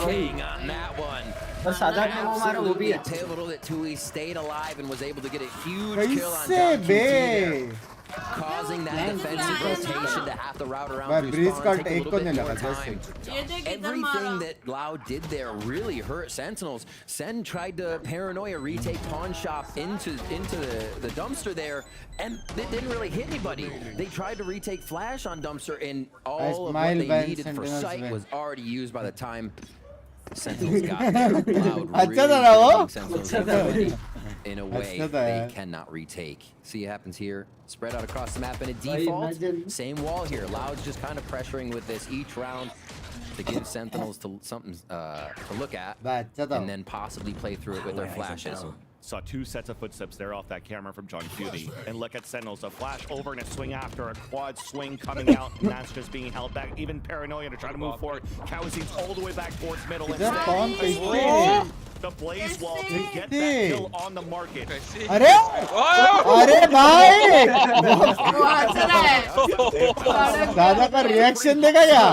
King on that one. Pivotal that 2's stayed alive and was able to get a huge kill on QCK, causing that defensive rotation to have to route around through spawn, take a little bit more time. Everything that Loud did there really hurt Sentinels. Sen tried to paranoia retake pawn shop into the dumpster there, and it didn't really hit anybody. They tried to retake flash on dumpster, and all of what they needed for sight was already used by the time Sentinels got there. Loud really Sentinels in a way they cannot retake. See what happens here. Spread out across the map in a default. Same wall here. Loud's just kind of pressuring with this each round. to give Sentinels to something to look at, and then possibly play through it with their flashes. Saw two sets of footsteps there off that camera from John Cutie. And look at Sentinels, a flash over and a swing after, a quad swing coming out, and that's just being held back. Even Paranoia to try to move forward. Kawazin's all the way back towards middle. And the blaze wall to get that kill on the market. अरे भाई दादा का reaction देखा क्या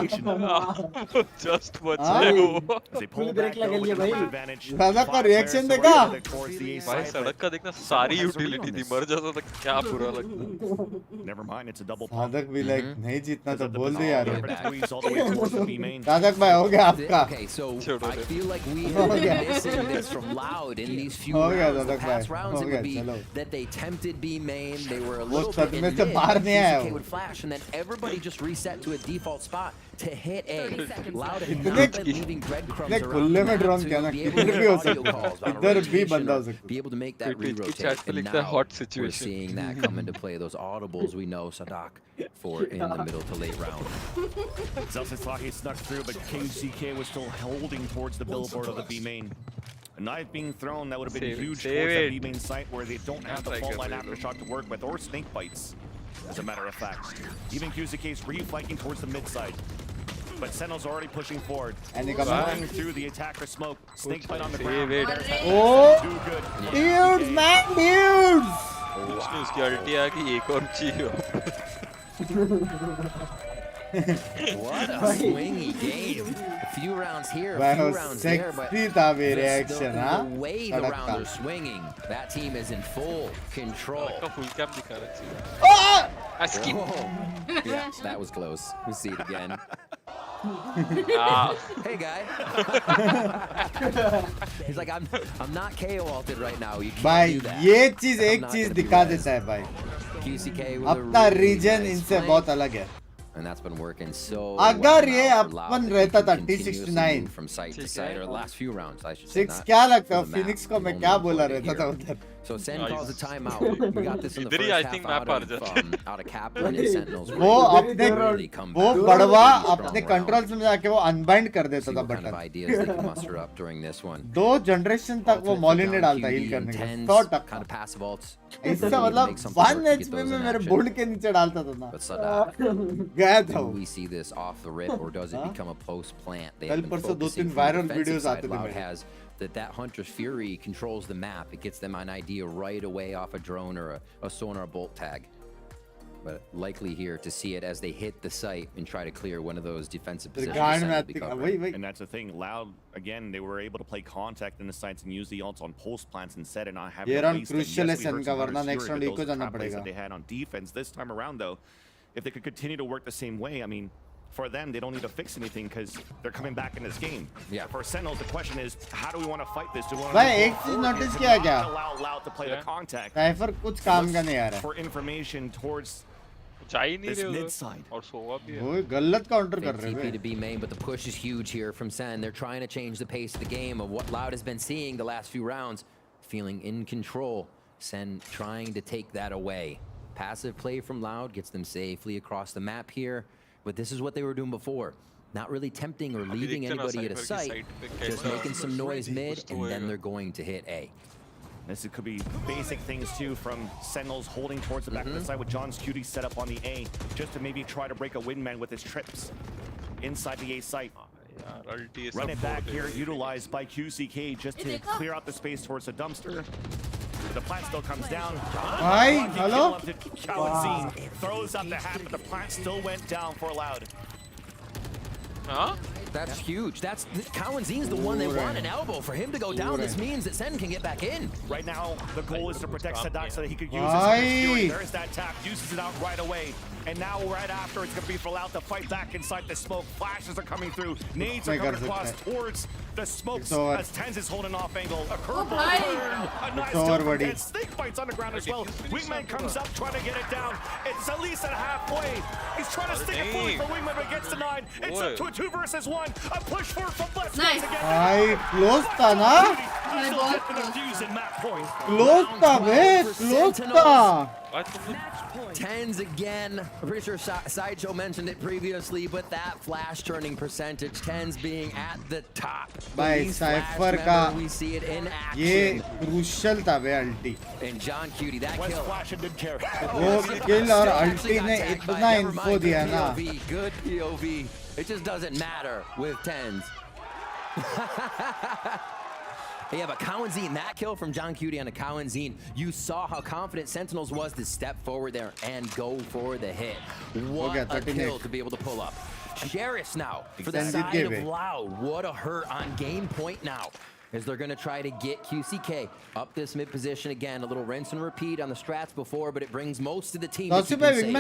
Just what's new. दादा का reaction देखा भाई सड़क का देखना सारी यूटिलिटी थी मर जाता तो क्या बुरा लगता Never mind, it's a double साधक भी लाइक नहीं जीतना तो बोल दे यार साधक भाई हो गया आपका Okay, so I feel like we have been missing this from Loud in these few rounds. The past rounds, it would be that they tempted B main, they were a little bit in mid, VCT would flash, and then everybody just reset to a default spot to hit A. Loud had not been leaving breadcrumbs around the map, so you'd be able to hear audio calls on a rotation or be able to make that re-rotate. And now we're seeing that come into play, those audibles we know Sadak for in the middle to late round. Zelsaslaki snuck through, but KCK was still holding towards the billboard of the B main. A knife being thrown, that would have been huge towards that B main site where they don't have the fault line aftershock to work with, or snake bites, as a matter of fact. Even QZK's reflanking towards the mid side. But Sentinel's already pushing forward. And they come through the attacker smoke. Snake bite on the ground. Oh, too good. Dudes, man, dudes! उसकी अल्टी आ गई एक और चाहिए What a swingy game. A few rounds here, a few rounds there, but the way the rounds are swinging, that team is in full control. Yeah, that was close. We'll see it again. Hey guy. He's like, I'm not KO ulted right now. You can't do that. ये चीज एक चीज दिखा देता है भाई. QCK with अपना reason इनसे बहुत अलग है. And that's been working so अगर ये अपन रहता था T69 from site to site, or the last few rounds I should say. 6 क्या लगता है Phoenix को मैं क्या बोला रहता था उधर. So SEN calls a timeout. We got this in the first half out of Kaplan and Sentinels. वो अपने वो बड़वा अपने कंट्रोल्स में जाके वो अनबाइंड कर देता था button. Ideas they can muster up during this one. 2 generation तक वो मॉली नहीं डालता हील करने के लिए. 100% kind of passive ults. इससे मतलब 1 HP में मेरे बोर्ड के नीचे डालता था ना. But Sadak, गया था. do we see this off the rip, or does it become a post plant? They कल परसों 2-3 वायरल वीडियोस आते थे मेरे. has that Hunter's Fury controls the map. It gets them an idea right away off a drone or a sonar bolt tag. But likely here to see it as they hit the site and try to clear one of those defensive positions. And that's the thing. Loud, again, they were able to play contact in the sites and use the ults on pulse plants instead, and not having to waste them. Yes, we heard some Hunter's Fury, but those trap plays that they had on defense. This time around, though, if they could continue to work the same way, I mean, for them, they don't need to fix anything because they're coming back in this game. Yeah. For Sentinels, the question is, how do we want to fight this? Do we want to notice किया क्या? Allow Loud to play the contact. Cypher कुछ काम का नहीं आ रहा. For information towards this mid side. और सोवा भी है. वो गलत काउंटर कर रहे हैं. TP to B main, but the push is huge here from SEN. They're trying to change the pace of the game of what Loud has been seeing the last few rounds, feeling in control. SEN trying to take that away. Passive play from Loud gets them safely across the map here. But this is what they were doing before. Not really tempting or leaving anybody at a site, just making some noise mid, and then they're going to hit A. This could be basic things too, from Sentinels holding towards the back of the side with John's Cutie set up on the A, just to maybe try to break a windman with his trips inside the A site. Run it back here, utilized by QCK just to clear out the space towards the dumpster. The plant still comes down. Hi, hello? Throws up the hat, but the plant still went down for Loud. Huh? That's huge. That's Kawanzin's the one they want an elbow for him to go down. This means that SEN can get back in. Right now, the goal is to protect Sadak so that he could use his fury. There's that tap, uses it out right away. And now right after, it's going to be for Loud to fight back inside the smoke. Flashes are coming through. Nades are coming across towards the smokes as Tens is holding off angle. A curveball. A nice jump. And Snake bites on the ground as well. Wingman comes up trying to get it down. It's at least at halfway. He's trying to stick it forward for Wingman, but gets denied. It's up to a 2 versus 1. A push forward from Bless. Nice. Close था ना? Close था बे, close था. Tens again. I'm pretty sure Sideshow mentioned it previously, but that flash turning percentage, Tens being at the top. भाई cipher का we see it in action. ये crucial था वे अल्टी. And John Cutie, that kill. वो kill और अल्टी ने इतना info दिया ना. Good POV. It just doesn't matter with Tens. Yeah, but Cowanzine, that kill from John Cutie on a Cowanzine, you saw how confident Sentinels was to step forward there and go for the hit. What a kill to be able to pull up. Sheriffs now for the side of Loud. What a hurt on game point now, as they're going to try to get QCK up this mid position again. A little rinse and repeat on the strats before, but it brings most of the team to keep them safe.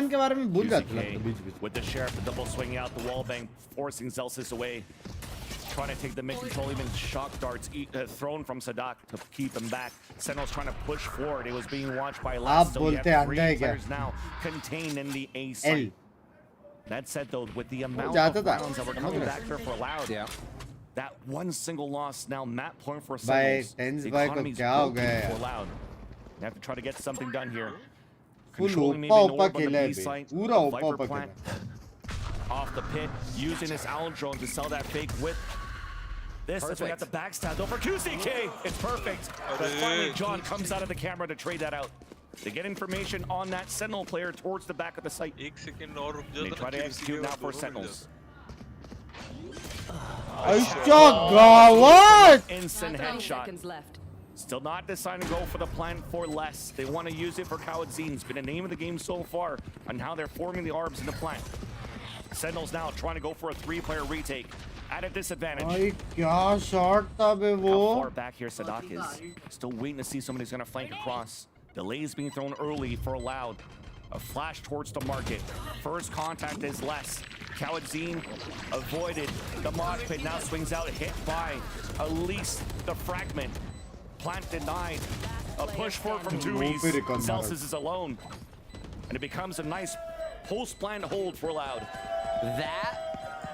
With the Sheriff, the double swinging out, the wall bang, forcing Zelsis away. Trying to take the mid control, even shock darts thrown from Sadak to keep him back. Sentinel's trying to push forward. It was being watched by last, so we have 3 players now contained in the A site. That said, though, with the amount of rounds that were coming back here for Loud, that one single loss now map point for Sentinels. The economy's broken for Loud. They have to try to get something done here. Controlling maybe Norb on the B site. Viper plant off the pit, using his owl drone to sell that fake with this. That's why we got the backstab though for QCK. It's perfect. But finally John comes out of the camera to trade that out. They get information on that Sentinel player towards the back of the site. They try to execute now for Sentinels. Instant headshot. Still not deciding to go for the plan for less. They want to use it for Cowanzine. It's been the name of the game so far on how they're forming the ARBs in the plant. Sentinels now trying to go for a 3-player retake at a disadvantage. How far back here Sadak is. Still waiting to see somebody's going to flank across. Delays being thrown early for Loud. A flash towards the market. First contact is less. Cowanzine avoided the mod pit. Now swings out, hit by at least the fragment. Plant denied. A push forward from 2E's. Celsius is alone. And it becomes a nice post-plant hold for Loud. That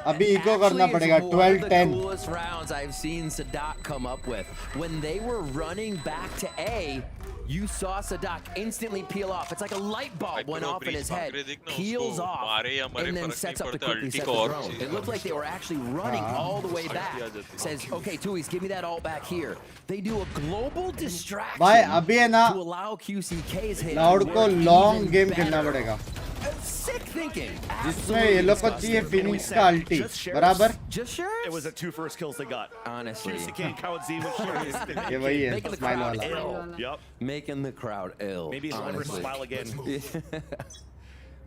अभी eco करना पड़ेगा 12-10. Coolest rounds I've seen Sadak come up with. When they were running back to A, you saw Sadak instantly peel off. It's like a light bulb went off in his head, peels off, and then sets up to quickly set the drone. It looked like they were actually running all the way back. Says, okay, Tuis, give me that ult back here. They do a global distraction to allow QCK's hit. Loud को long game खेलना पड़ेगा. Sick thinking. जिसमें ये लोग को चाहिए Phoenix का ulti. बराबर? Just sure. It was the 2 first kills they got. Honestly. QCK and Cowanzine with sure. ये वही है. Smile वाला. Yep. Making the crowd ill. Maybe he'll never smile again.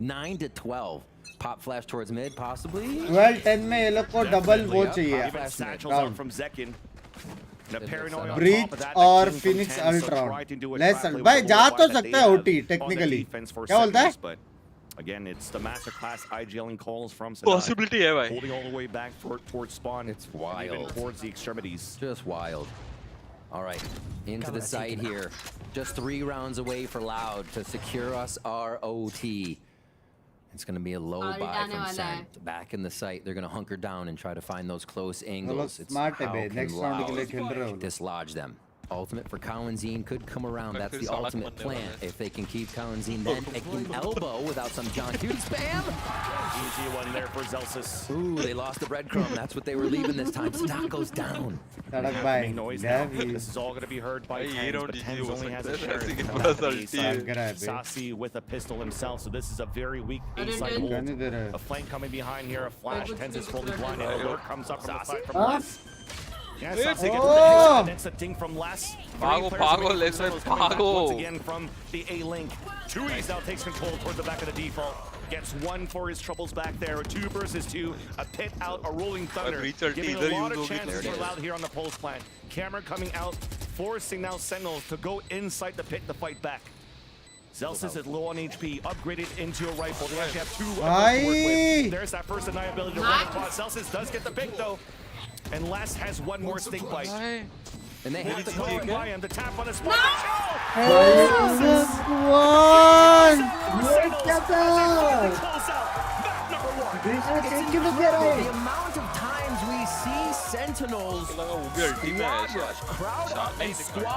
9 to 12. Pop flash towards mid, possibly. 12-10 में ये लोग को double वो चाहिए. Even satchels out from Zekin. Breach और Phoenix Ultron. Lesson. भाई जा तो सकता है OT technically. क्या बोलता है? Again, it's the masterclass IGLing calls from Sadak. Possibility है भाई. Holding all the way back towards spawn. It's wild. Even towards the extremities. Just wild. All right, into the site here. Just 3 rounds away for Loud to secure us our OT. It's going to be a low buy from Sent. Back in the site, they're going to hunker down and try to find those close angles. It's how can Loud dislodge them. Ultimate for Cowanzine could come around. That's the ultimate plan. If they can keep Cowanzine, then it can elbow without some John Cutie spam. Easy one there for Zelsis. Ooh, they lost the breadcrumb. That's what they were leaving this time. Sadak goes down. Make noise now. This is all going to be heard by Tens, but Tens only has a sheriff. Sasi with a pistol himself, so this is a very weak A-side hold. A flank coming behind here, a flash. Tens is fully blinded. Alert comes up from the side from Les. Yeah, Sasi gets the that's a ding from Les. Pago, listen, Pago. Once again from the A-link. 2E's now takes control toward the back of the default. Gets 1 for his troubles back there. 2 versus 2. A pit out, a rolling thunder. Giving a lot of chances for Loud here on the post plant. Camera coming out, forcing now Sentinels to go inside the pit to fight back. Zelsis is low on HP, upgraded into a rifle. They actually have 2 weapons to work with. There's that first deniability to run across. Zelsis does get the pick though. And Les has 1 more stink bite. And they have to go by him to tap on his spot. The amount of times we see Sentinels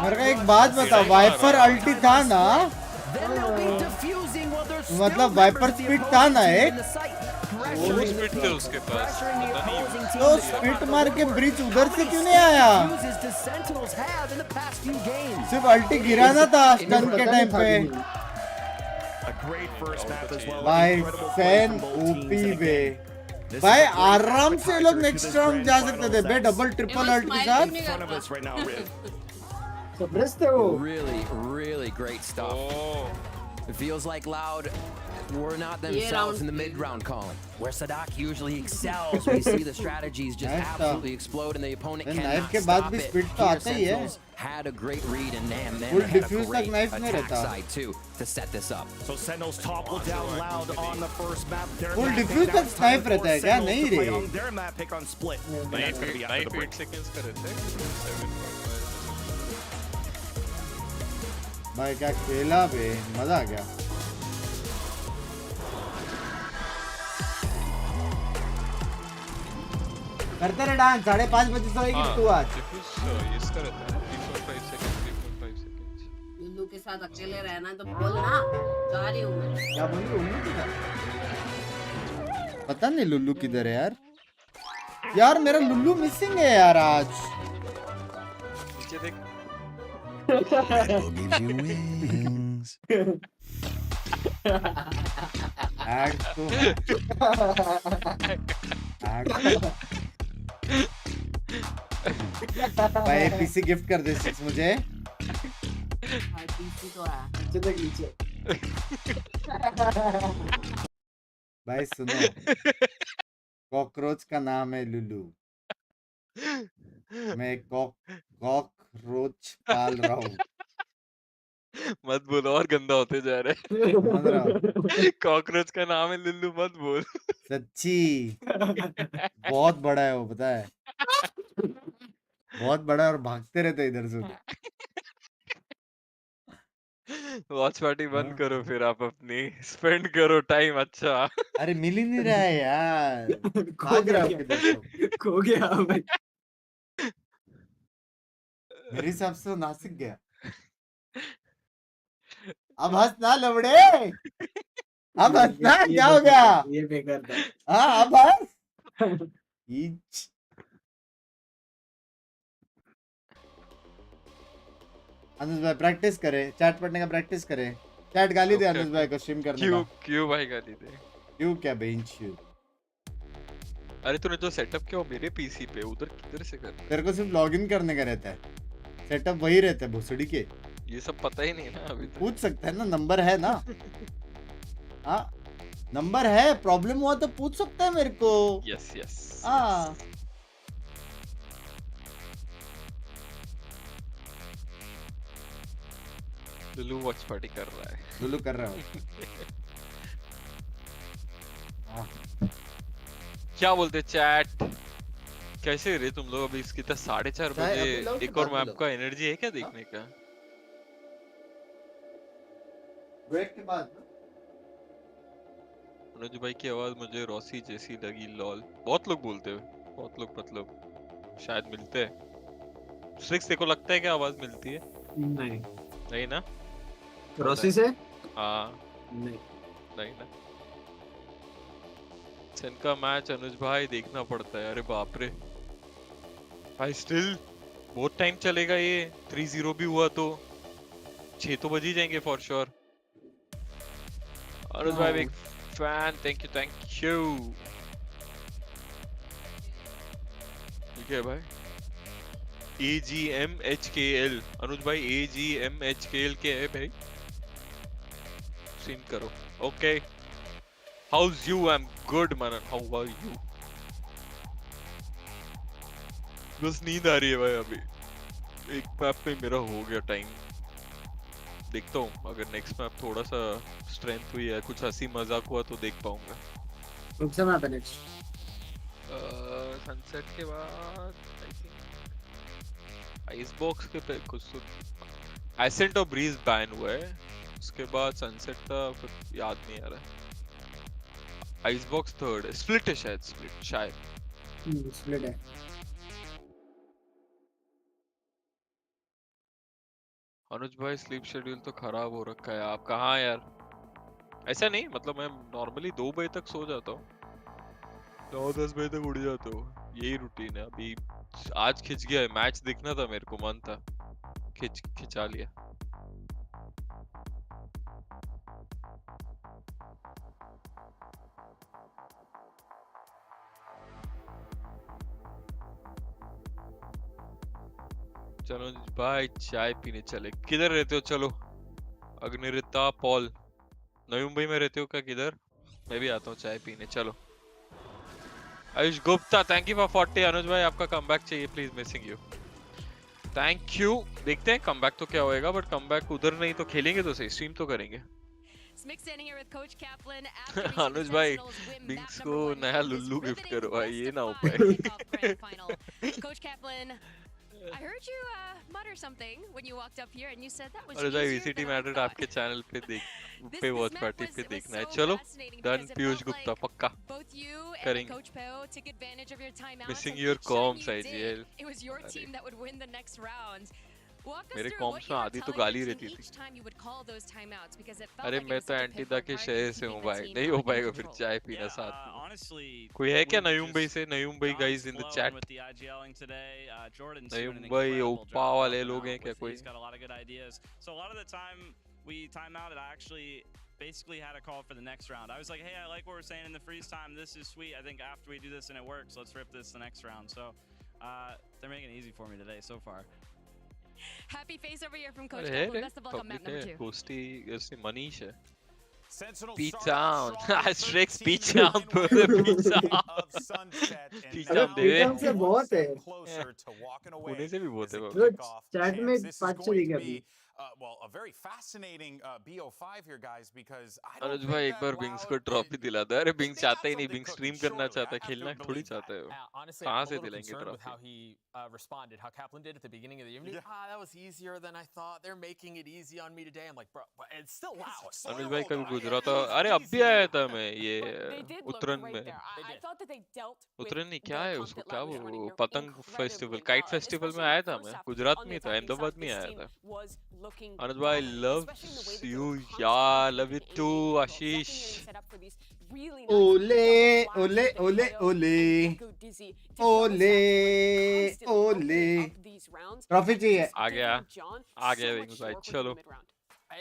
मेरे को एक बात बता, wiper अल्टी था ना, मतलब wiper speed था ना एक, वो स्पीड थे उसके पास, पता नहीं तो स्पीड मार के ब्रिज उधर से क्यों नहीं आया? सिर्फ अल्टी गिराना था स्टन के टाइम पे। भाई सेन ओपी बे, भाई आराम से लोग नेक्स्ट राउंड जा सकते थे बे, डबल ट्रिपल अल्ट के साथ। Really, really great stuff. It feels like Loud were not themselves in the mid-round column, where Sadak usually excels. We see the strategies just absolutely explode, and the opponent cannot stop it. Here, Sentinels had a great read, and Nam then had a great attack side too to set this up. So Sentinels topple down Loud on the first map. Full diffuse तक snipe रहता है क्या? नहीं रे। On their map pick on split. And that's going to be after the break. 8 seconds का रहता है। भाई क्या खेला बे, मजा आ गया। करते रहे डांस, 5:30 बजे सोएगी तू आज। इसका रहता है 3.5 सेकंड, 3.5 सेकंड। लुल्लू के साथ अकेले रहना तो बोलना, जा रही हूँ मैं। क्या बोली लुल्लू किधर? पता नहीं लुल्लू किधर है यार। यार मेरा लुल्लू मिसिंग है यार आज। नीचे देख। भाई पीसी गिफ्ट कर दे मुझे। पीसी तो है। नीचे। भाई सुनो, कॉकरोच का नाम है लुल्लू। मैं कॉकरोच पाल रहा हूँ। मत बोल, और गंदा होते जा रहे। कॉकरोच का नाम है लुल्लू, मत बोल। सच्ची बहुत बड़ा है वो, पता है बहुत बड़ा है और भागते रहते इधर से उधर। वॉच पार्टी बंद करो फिर, आप अपनी स्पेंड करो टाइम अच्छा। अरे मिल ही नहीं रहा है यार, भाग रहा हूँ किधर से। खो गया भाई। मेरे हिसाब से नासिक गया। अब हंसना लवड़े, अब हंसना, क्या हो गया? ये बेकार था। हाँ अब हंस। अनुज भाई प्रैक्टिस करे, चैट पढ़ने का प्रैक्टिस करे। चैट गाली दे अनुज भाई को स्ट्रीम करने का। क्यों भाई गाली दे? क्यों क्या बेंच? अरे तूने जो सेटअप किया वो मेरे पीसी पे, उधर किधर से कर? तेरे को सिर्फ लॉगिन करने का रहता है, सेटअप वही रहता है भोसड़ी के। ये सब पता ही नहीं ना अभी तक। पूछ सकता है ना, नंबर है ना। हाँ नंबर है, प्रॉब्लम हुआ तो पूछ सकता है मेरे को। Yes yes. हाँ लुल्लू वॉच पार्टी कर रहा है। लुल्लू कर रहा है। क्या बोलते चैट? कैसे रे तुम लोग? अभी इसकी 4:30 बजे एक और मैप का एनर्जी है क्या देखने का? ब्रेक के बाद अनुज भाई की आवाज मुझे रॉसी जैसी लगी, लॉल। बहुत लोग बोलते हैं, बहुत लोग, मतलब शायद मिलते हैं। स्ट्रिक्स तेरे को लगता है कि आवाज मिलती है? नहीं नहीं ना? रॉसी से? हाँ नहीं ना। सेन का मैच अनुज भाई देखना पड़ता है। अरे बाप रे भाई, स्टिल बहुत टाइम चलेगा ये। 3-0 भी हुआ तो 6 तो बज ही जाएंगे फॉर श्योर। अनुज भाई बिग फैन, थैंक यू। ठीक है भाई। AGMHKL अनुज भाई, AGMHKL के है भाई, सीन करो। Okay, how's you? I am good Manan, how are you? बस नींद आ रही है भाई अभी। एक मैप में मेरा हो गया टाइम। देखता हूँ अगर नेक्स्ट मैप थोड़ा सा स्ट्रेंथ हुई है, कुछ हंसी मजाक हुआ तो देख पाऊंगा। कौन सा मैप है नेक्स्ट? सनसेट के बाद आई थिंक आइसबॉक्स के पे कुछ तो एसेंट और ब्रीज बैन हुआ है। उसके बाद सनसेट था, फिर याद नहीं आ रहा। आइसबॉक्स थर्ड है, स्प्लिट है शायद, स्प्लिट है। अनुज भाई स्लीप शेड्यूल तो खराब हो रखा है। आप कहाँ यार? ऐसा नहीं, मतलब मैं नॉर्मली 2 बजे तक सो जाता हूँ, 9-10 बजे तक उड़ जाता हूँ, यही रूटीन है। अभी आज खिंच गया है, मैच देखना था मेरे को, मन था, खिंचा लिया। चलो भाई चाय पीने चले। किधर रहते हो? चलो अग्निरिता पॉल, नवी मुंबई में रहते हो क्या? किधर? मैं भी आता हूँ चाय पीने। चलो Ayush Gupta, thank you for 40। अनुज भाई आपका कमबैक चाहिए please, missing you. Thank you. देखते हैं कमबैक तो क्या होएगा, बट कमबैक उधर नहीं तो खेलेंगे तो सही, स्ट्रीम तो करेंगे। अनुज भाई बिंक्स को नया लुल्लू गिफ्ट करो भाई, ये ना हो पाए। I heard you mutter something when you walked up here, and you said that was अनुज भाई easier VCT than I Madrid thought. आपके चैनल पे This पे वॉच map पार्टी पे was देखना है। so चलो fascinating done, because it Piyush felt Gupta like पक्का both you and the करेंगे। coach Peo took advantage of your timeouts. Missing and your each time comms you IGL. did, it was your team that would win the next round. Walk us मेरे through corms what में you were आधी तो telling गाली your रहती team थी। each time you would call those timeouts, because it felt अरे like it मैं was तो such a एंटी pivotal के part शहर in से हूँ keeping the भाई, team नहीं हो in पाएगा फिर control. चाय पीना साथ में। Honestly, कोई है क्या we were नई मुंबई just से? नई Mumbai John's guys in the flowing chat. with the IGLing today. Jordan's नई doing an Mumbai incredible Opa job वाले helping लोग हैं out क्या with- कोई? He's got a lot of good ideas. So a lot of the time we time out, I actually basically had a call for the next round. I was like, hey, I like what we're saying in the freeze time. This is sweet. I think after we do this and it works, let's rip this the next round. So they're making it easy for me today so far. Happy face over here from Coach अरे Kaplan. रे Best of luck on map public number है, 2. घोस्टी ऐसे मनीष है। Sentinel Beat started down, strong, Strix 13 beat down, win brother, beat wins down, of Sunset, and beat now down अरे baby। पीटम से बहुत है। closer to walking away Pune से भी बहुत as है a बाबू। kickoff चैट में champs. This is 5 going चली to गई be अभी। well, a very fascinating BO5 here, guys, because I don't Anuj think भाई एक that बार बिंक्स को Loud ट्रॉफी दिला दो। अरे बिंक्स they चाहता got ही नहीं, something बिंक्स cooking, स्ट्रीम करना surely. चाहता है, I have खेलना to थोड़ी believe चाहता है वो। Honestly, कहाँ I'm a से little दिलाएंगे concerned with how trophy? he responded, how Kaplan did at the beginning of the evening. Yeah. That was easier than I thought. They're making it easy on me today. I'm like, bro, but it's still loud. अनुज भाई कभी Slow गुजरा down. था? Easy, अरे अब भी easy आया now. था मैं ये But they did look Uttarayan great में। there. I thought that they dealt with उत्तरायण नहीं, क्या the है comp उसको, that क्या Loud was running वो here पतंग incredibly festival, well, kite festival में especially in आया the था first मैं, half. गुजरात On में the था, attacking अहमदाबाद side, में this आया team था। was looking अनुज भाई dominant, love especially in the way that they you were constantly या taking love you and too gaining control. Second Ashish. getting set up for these really nice Ole, double ole, flashes, the ole, KO, ole. and Gecko Dizzy to double Ole, stack to, like, constantly ole. open up these rounds trophy and चाहिए। just आ गया, giving John आ गया so Binks much भाई, to work with in चलो the mid-round.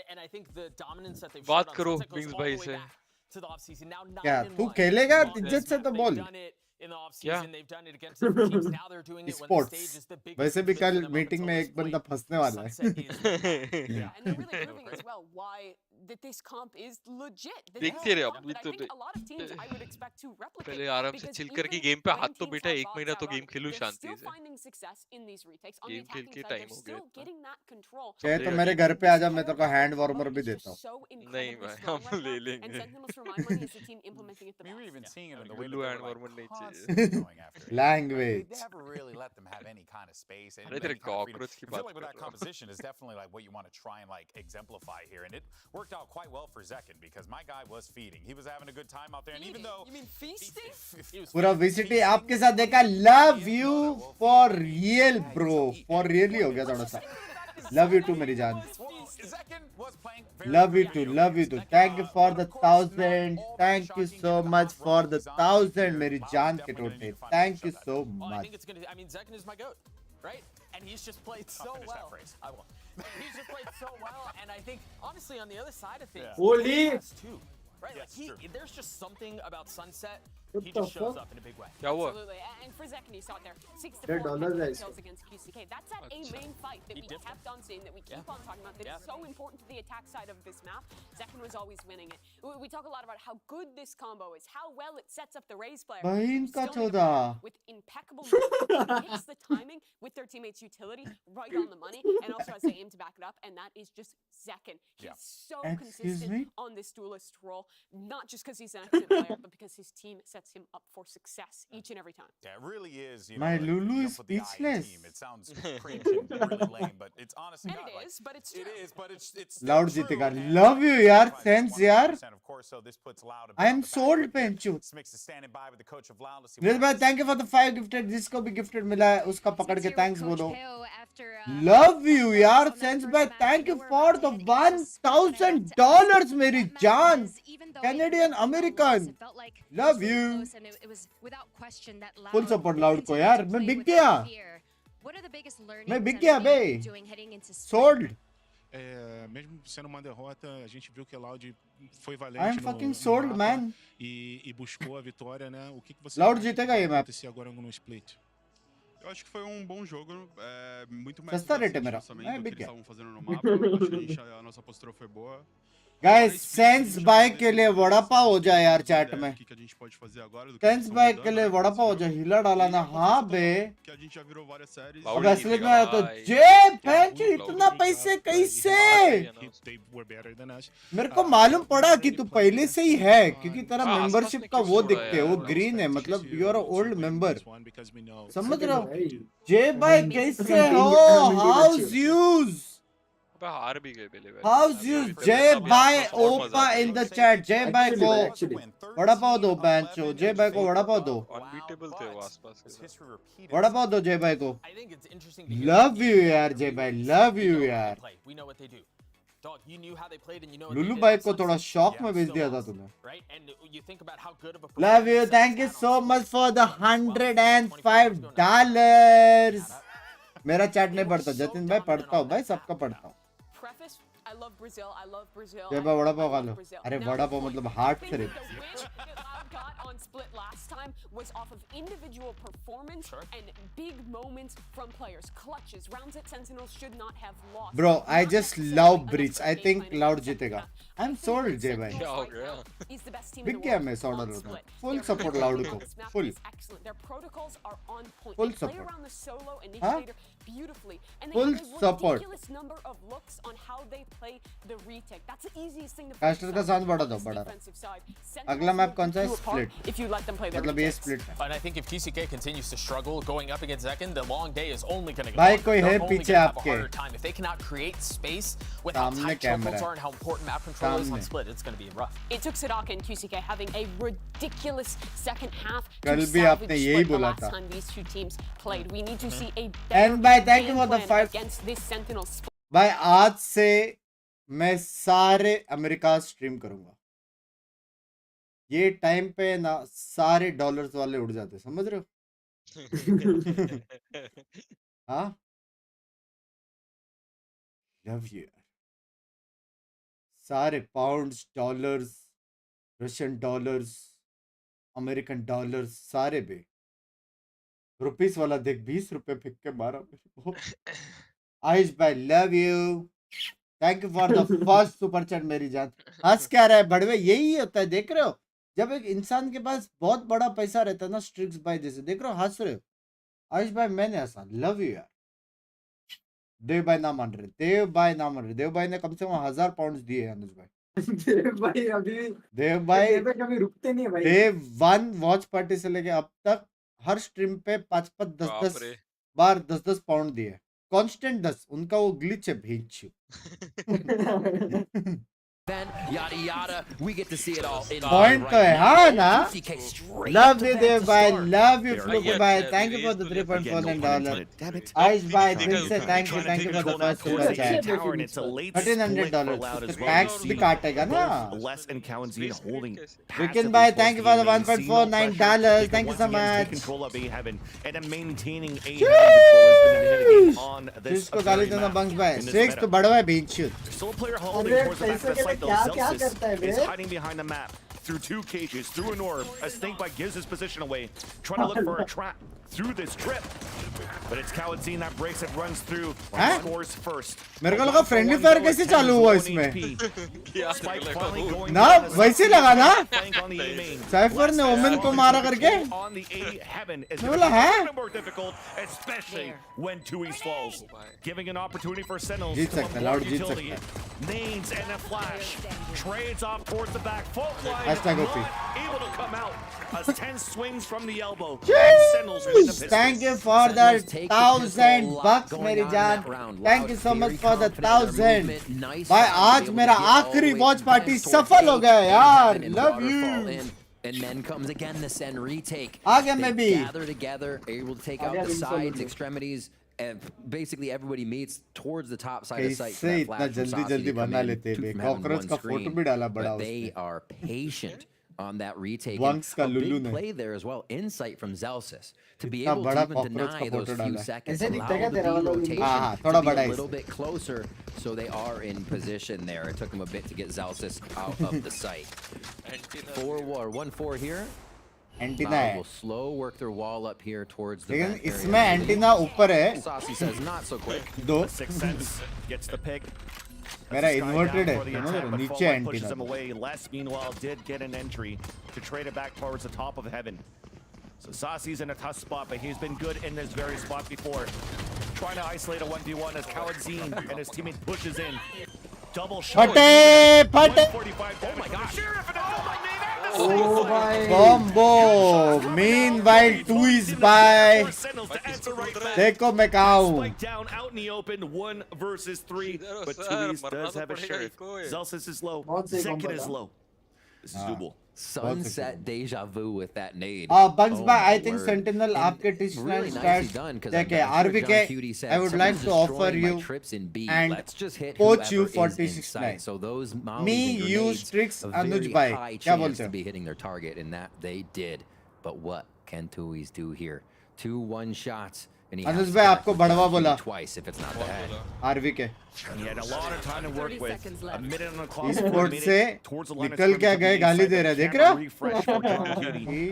And I think the dominance that they've बात showed on करो Sunset goes Binks all भाई the way से। back to the offseason. Now क्या 9-1 तू खेलेगा on इज्जत this से map. तो They've बोल। done it in the क्या? offseason. They've done it against different teams. Now they're doing it when the sports stage is the biggest. वैसे It's भी been कल for them up meeting until में this एक बंदा point. फंसने वाला है। Sunset is where they're at. Yeah, and they're really proving as well why that this comp is legit. That this देखते is रहे a अब comp भी that I तो think a lot of teams I would expect to replicate. पहले आराम से Because chill करके even game पे when हाथ तो teams बेटा have एक bots महीना out तो on game it, खेलूं they're Shanti still से। finding success in these retakes. On the game खेल attacking के side, टाइम they're हो गया still इतना। getting that control. चाहे तो चलेगा मेरे ठीक घर है। पे आ जा, मैं तेरे को हैंड वार्मर भी Is देता just हूँ। so नहीं incredibly भाई strong हम right ले now, and लेंगे। Sentinels, for my money, is the team implementing it the I mean, we're best. even seeing it in the way that Gullu they and were like Varman नहीं constantly चाहिए। going after it. Like, language they never really let them have any kind of space, अरे any तेरे kind of freedom. Cockroach की I feel बात like with कर that रहा हूँ। composition is definitely like what you want to try and like exemplify here, and it worked out quite well for Zekin because my guy was feeding. He was having a good time out there, and even though You mean feasting? पूरा VCT आपके साथ देखा। Love you for real bro, for really हो गया थोड़ा सा। Love you too मेरी जान। Love you too, love you too. Thank you for the 1000, thank you so much for the 1000 मेरी जान के टोटे। Thank you so I much. think it's gonna. I mean, Zekin is my goat, right? And he's just played so finish that well. phrase. I will. He's just played so well, and I think honestly, on the other side of things, Holy. he has too, right? Yes, Like there's just something about Sunset. What He the just shows fuck? up in a big way. क्या हुआ? Absolutely. And for Zekin, you saw it there. 6 to $10 4 guys. kills against QCK. That's at a main fight that He we dipped kept on seeing, that we keep on talking about, that is so important to the attack side of this map. Zekin was always winning it. We talk a lot about how good this combo is, how well it sets up the Raze player. बहन who's का still in a चौदा। player with impeccable movement, hits the timing with their teammates' utility right on the money, and also has the aim to back it up, and that is just Zekin. He's Yeah. so Excuse consistent me? on this duelist role, not just because he's an excellent player, but because his team sets sets him up for success each and every time. Yeah, it really is. You My know, Lulu you is put the I in speechless. team. It sounds cringe and really lame, but it's honestly And not it like, is, but it's true. It is, but it's still Loud true, जीतेगा. and Love you यार, right, sense 100%. यार. Of course, so this puts Loud a bit I on am the back sold, foot here. Penchu. This makes it standing by with the coach of Loud. Let's see Nil what भाई, happens. thank you for the 5 gifted. जिसको भी gifted मिला है, उसका पकड़ के thanks बोलो. After, Love you यार, sense भाई. Thank you for the $1,000 मेरी जान. Canadian American. Love you. Full support Loud को यार. मैं बिक गया. मैं बिक गया बे. Sold. Mesmo sendo uma derrota, a gente viu que a Loud foi valente I am fucking sold, man. e buscou a vitória, né? O que você Loud acha जीतेगा que ये vai map. acontecer agora no split? Eu acho que foi um bom jogo, muito mais सस्ता rate है interessante मेरा. também मैं do que बिक eles गया. estavam fazendo no mapa. Acho que a nossa postura foi boa. Guys, sense भाई के लिए वड़ा पाव हो जाए यार चैट में. O que a gente pode fazer agora? Sense भाई के लिए वड़ा पाव हो जाए. हिला डाला ना. हाँ बे. Que a gente já virou várias séries. अब असली में आया तो जे पेंच इतना पैसे कैसे? मेरे को मालूम पड़ा कि तू पहले से ही है क्योंकि तेरा मेंबरशिप का वो दिखते है, वो ग्रीन है, मतलब यू आर ओल्ड मेंबर. समझ रहे हो? जे भाई कैसे हो? House use? हार भी गए पहले. House use? जय भाई ओपा इन द चैट. जय भाई को वड़ा पाव दो बेंचो. जय भाई को वड़ा पाव दो. अनबीटेबल थे वो आसपास के. वड़ा पाव दो जय भाई को. लव यू यार जय भाई. लव यू यार. लुलू भाई को थोड़ा शॉक में भेज दिया था तूने. Love you. Thank you so much for the $105. मेरा चैट नहीं पढ़ता जतिन भाई. पढ़ता हूँ भाई, सबका पढ़ता हूँ. I love Brazil. I love Brazil. जय भाई वड़ा पाव खा लो. अरे वड़ा पाव मतलब हार्ट से. The win that Loud got on Split last time was off of individual performance and big moments from players. Clutches, rounds that Sentinels should not have lost. Bro, I just love Breach. I think Loud जीतेगा. I'm sold जय भाई. क्या हो गया? He's the best team बिक in the गया world मैं $100 on में. Split. Full Their support control Loud on को. this map Full. is excellent. Their protocols are on point. Full They play support. around the solo initiator beautifully, and they Full have a support. ridiculous number of looks on how they play the retake. That's the easiest thing to caster का sound बढ़ा दो. बढ़ा रहा. अगला map कौन सा है? Split. If you let them play their मतलब ये retakes. स्प्लिट है. And I think if TCK continues to struggle going up against Zekken, the long day is only going to go भाई on. कोई है They're only पीछे gonna have a आपके. harder time. If they cannot create space with how सामने tight camera chokeholds है. are and how important map control is on सामने. Split, it's going to be rough. It took Sadaka and QCK having a ridiculous second half to कल भी salvage आपने यही Split the बोला last था. time these two teams played. We need to see a And better by thank you game for the plan 5. against this Sentinel split. भाई आज से मैं सारे अमेरिका स्ट्रीम करूंगा. ये टाइम पे ना सारे डॉलर्स वाले उड़ जाते. समझ रहे हो? हाँ. लव यू यार. सारे pounds, dollars, Russian dollars, American dollars सारे बे. रुपीस वाला देख 20 रुपए फेंक के मारा मेरे को. आयुष भाई love you. Thank you for the first super chat मेरी जान. हंस क्या रहा है बड़वे? यही होता है. देख रहे हो जब एक इंसान के पास बहुत बड़ा पैसा रहता है ना, स्ट्रिक्स भाई जैसे. देख रहे हो हंस रहे हो. आयुष भाई मैंने हंसा. लव यू यार. देव भाई ना मान रहे. देव भाई ना मान रहे. देव भाई ने कम से कम 1000 पाउंड दिए अनुज भाई. देव भाई अभी देव भाई कभी रुकते नहीं है भाई. देव 1 वॉच पार्टी से लेके अब तक हर स्ट्रीम पे 5-5 10-10 बार 10-10 पाउंड दिए. कांस्टेंट 10. उनका वो ग्लिच है भेज. Then yada yada, we get to see it all in Point तो है हाँ ना. Love you देव भाई. Love you फ्लूक भाई. Thank you for the $3.49. Ayush भाई फिर से thank you for the first super chat. $1,300. Tax भी काटेगा ना. Rikin भाई thank you for the $1.49. Thank you so much. जिसको गाली देना बंक्स भाई. 6 तो बड़ा है बीच. is hiding behind the map through 2 cages, through an orb, as Snakebite gives his position away, trying to look for a trap through this trip. But it's Khaled that breaks it, runs through, and scores first. मेरे को लगा friendly fire कैसे चालू हुआ इसमें. ना वैसे लगा ना. साइफर ने ओमेन को मारा करके. मैं बोला है. Especially when 2E's falls, giving an opportunity for Sentinels. जीत सकता है. लाउड जीत सकता है. Names and a flash trades off towards the back. Fault line. Hashtag OP. able to come out as 10 swings from the elbow. Thank you for the 1,000 bucks, मेरी जान. Thank you so much for the 1,000. भाई आज मेरा आखिरी watch party सफल हो गया यार. Love you. And then comes again the SEN retake. आगे मैं भी. Gather together, able to take out the sides, extremities, and basically everybody meets towards the top side of the site. कैसे इतना जल्दी बना लेते हैं? कॉकरोच का फोटो भी डाला बड़ा उसने. They are patient on that retake. Bunks का A लुल्लू big ने. play there as well. Insight from Zelsis to be इतना able बड़ा to even कॉकरोच deny का those फोटो few डाला. seconds, ऐसे allow दिखता क्या the तेरा B वाला rotation हाँ, to थोड़ा be बड़ा a है. little bit closer, so they are in position there. It took them a bit to get Zelsis out of the site. 1-4 here. Antenna है. Will slow work their wall up here towards the लेकिन vent area. इसमें antenna ऊपर है. Saucy says not so quick. दो. Sixth Sense gets the pick. मेरा inverted है. नीचे antenna. Pushes him away. Les, meanwhile, did get an entry to trade it back towards the top of heaven. So Saucy's in a tough spot, but he's been good in this very spot before. Trying to isolate a 1v1 as Khaledzine and his teammate pushes in. Double shot. फटे. 145 damage. Oh my gosh. Oh my. Combo. Meanwhile, 2 is by. देखो मैं कहाँ हूँ. Spike down out in the open, 1 versus 3, but Tuis does have a sheriff. Zelsis is low. Zekin is low. This is doable. Sunset deja vu with that nade. Bugs by I think Sentinel आपके teacher start देखिए RBK I would like to offer you and coach you for T69. So those me use tricks Anuj bhai क्या बोलते हो? be hitting their target, and that they did. But what can Tuis do here? 2 1-shots. अनुज भाई आपको बड़वा बोला. Twice if it's not the head. RBK. He had a lot of time to work with. A minute on the clock. Esports से निकल क्या गए गाली दे रहे देख रहे हो?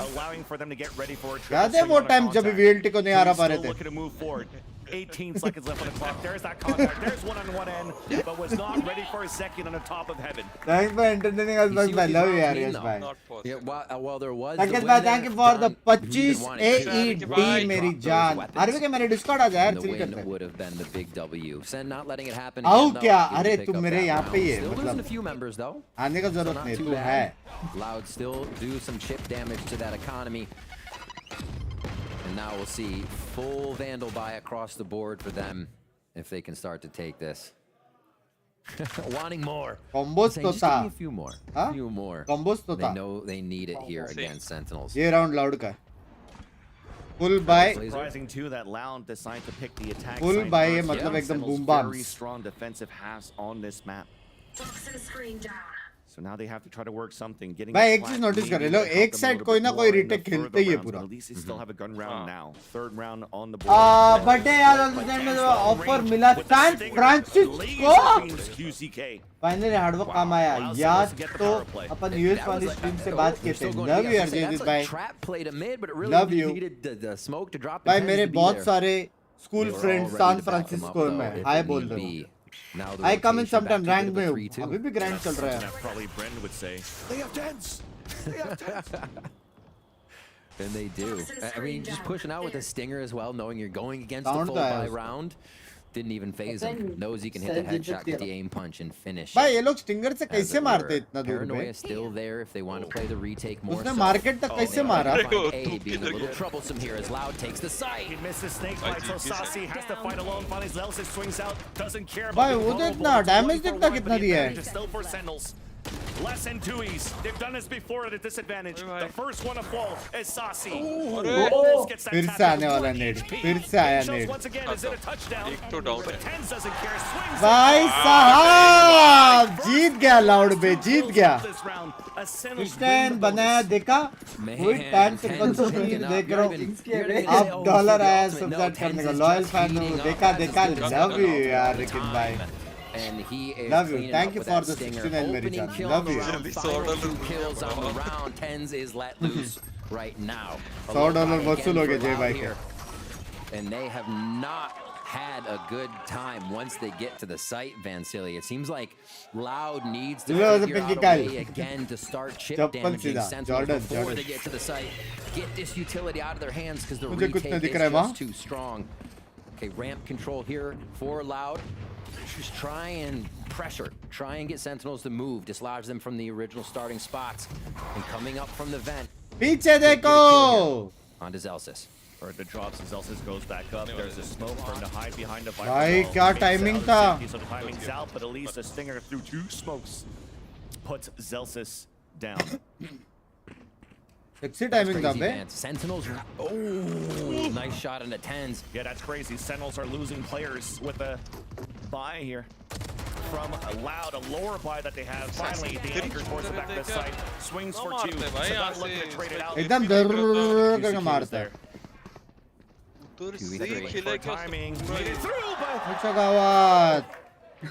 Allowing for them to get ready for a याद है वो टाइम जब VLT को नहीं आ पा रहे थे? Looking to move forward. 18 seconds left on the clock. There's that contact. There's one on one end, but was not ready for a second on the top of heaven. Thanks for entertaining us, Bugs by. Love you, Yes, bye. Yeah, while there was. Thank you for the 25 AED, मेरी जान. RBK मेरे Discord आ जा यार, chill करते हैं. Would have been the big W. SEN not letting it happen. आओ क्या? अरे तुम मेरे यहाँ पे ही है. Still losing a few members though. आने का जरूरत नहीं. तू है. Loud still do some chip damage to that economy. And now we'll see full Vandal buy across the board for them if they can start to take this. Wanting more. Combos Saying, तो just give था. me a few more. हाँ? Few more. Combos तो They था. know they need it here against Sentinels. ये round loud का. Full buy. Surprising too that Loud decided to pick the attack. Full side buy first. है मतलब Yeah. एकदम boom Very bams. strong defensive halves on this map. So now they have to try to work something. Getting भाई a एक चीज flat notice maybe कर will low help एक them a side little कोई bit ना कोई more in the retake खेलते further ही है rounds, पूरा. but at least they still have a gun round now. Third round on the board. बटे यार में ऑफर मिला सैन फ्रांसिस्को. फाइनली हार्डवर्क काम आया. या तो अपन यूएस वाली स्ट्रीम से बात किए थे. लव यू अर्जेजित भाई. Love you. भाई मेरे बहुत सारे स्कूल फ्रेंड्स सैन फ्रांसिस्को में हाय बोल रहे हैं. I come in sometime rank में हूँ. अभी भी ग्रैंड चल रहा है. Probably Bren would say they have tens. They have tens. And they do. I mean, just pushing out with a stinger as well, knowing you're going against the Sound full guy buy also. round. Didn't even phase him. Knows he can hit the headshot with the aim punch and finish. भाई ये लोग stinger से कैसे मारते इतना दूर Paranoia पे? still there if they want to play the retake more. उसने मार्केट तक कैसे मारा? A being a little troublesome here as Loud takes the site. He misses snake bite, so Saucy has to fight alone. Finally, Zelsis swings out, doesn't care भाई about वो being देखना vulnerable. Damage One for देखना one, कितना but the दिया advantage है. is still for Sentinels. Less than Tuis. They've done this before at a disadvantage. The first one to fall is Saucy. Almost gets that फिर tap से आने with वाला 1 नेड. HP. फिर से आया Shows Ned. once again, is it a touchdown? But Tens doesn't care. Swings भाई it. साहब जीत गया लाउड बे जीत गया. This round, a Sentinels Christian win the बनाया देखा. वही टाइम से कंसोल देख रहा हूँ. अब डॉलर आया सब्सक्राइब करने का. लॉयल फैन हूँ. देखा लव यू यार रिकिन भाई. And he is Love you. cleaning Thank up you with for that the stinger. 69 Mary Opening Chan. kill Love on you. the round. Final 2 kills on the round. Tens is let loose right now. $100 वसूल हो गए जय भाई के. And they have not had a good time once they get to the site, Vansili. It seems like Loud needs to figure out a way again to start chip damaging Sentinels before they get to the site. Get this utility out of their hands because the retake is just too strong. Okay, ramp control here for Loud. Just try and pressure try and get Sentinels to move, dislodge them from the original starting spots, and coming up from the vent. पीछे देखो. Onto Zelsis. Or the drops, Zelsis goes back up. There's a smoke for him to hide behind the Viper. भाई क्या timing था. So the timing's out, but at least a stinger through 2 smokes puts Zelsis down. Sexy timing था बे. Sentinels. Oh, nice shot into tens. Yeah, that's crazy. Sentinels are losing players with a buy here. From a Loud, a lower buy that they have. Finally, the anchor towards the back of the site. Swings for 2. So not looking to trade it out. एकदम डर करके मारता है. Timing. Made it through, but अच्छा गावात.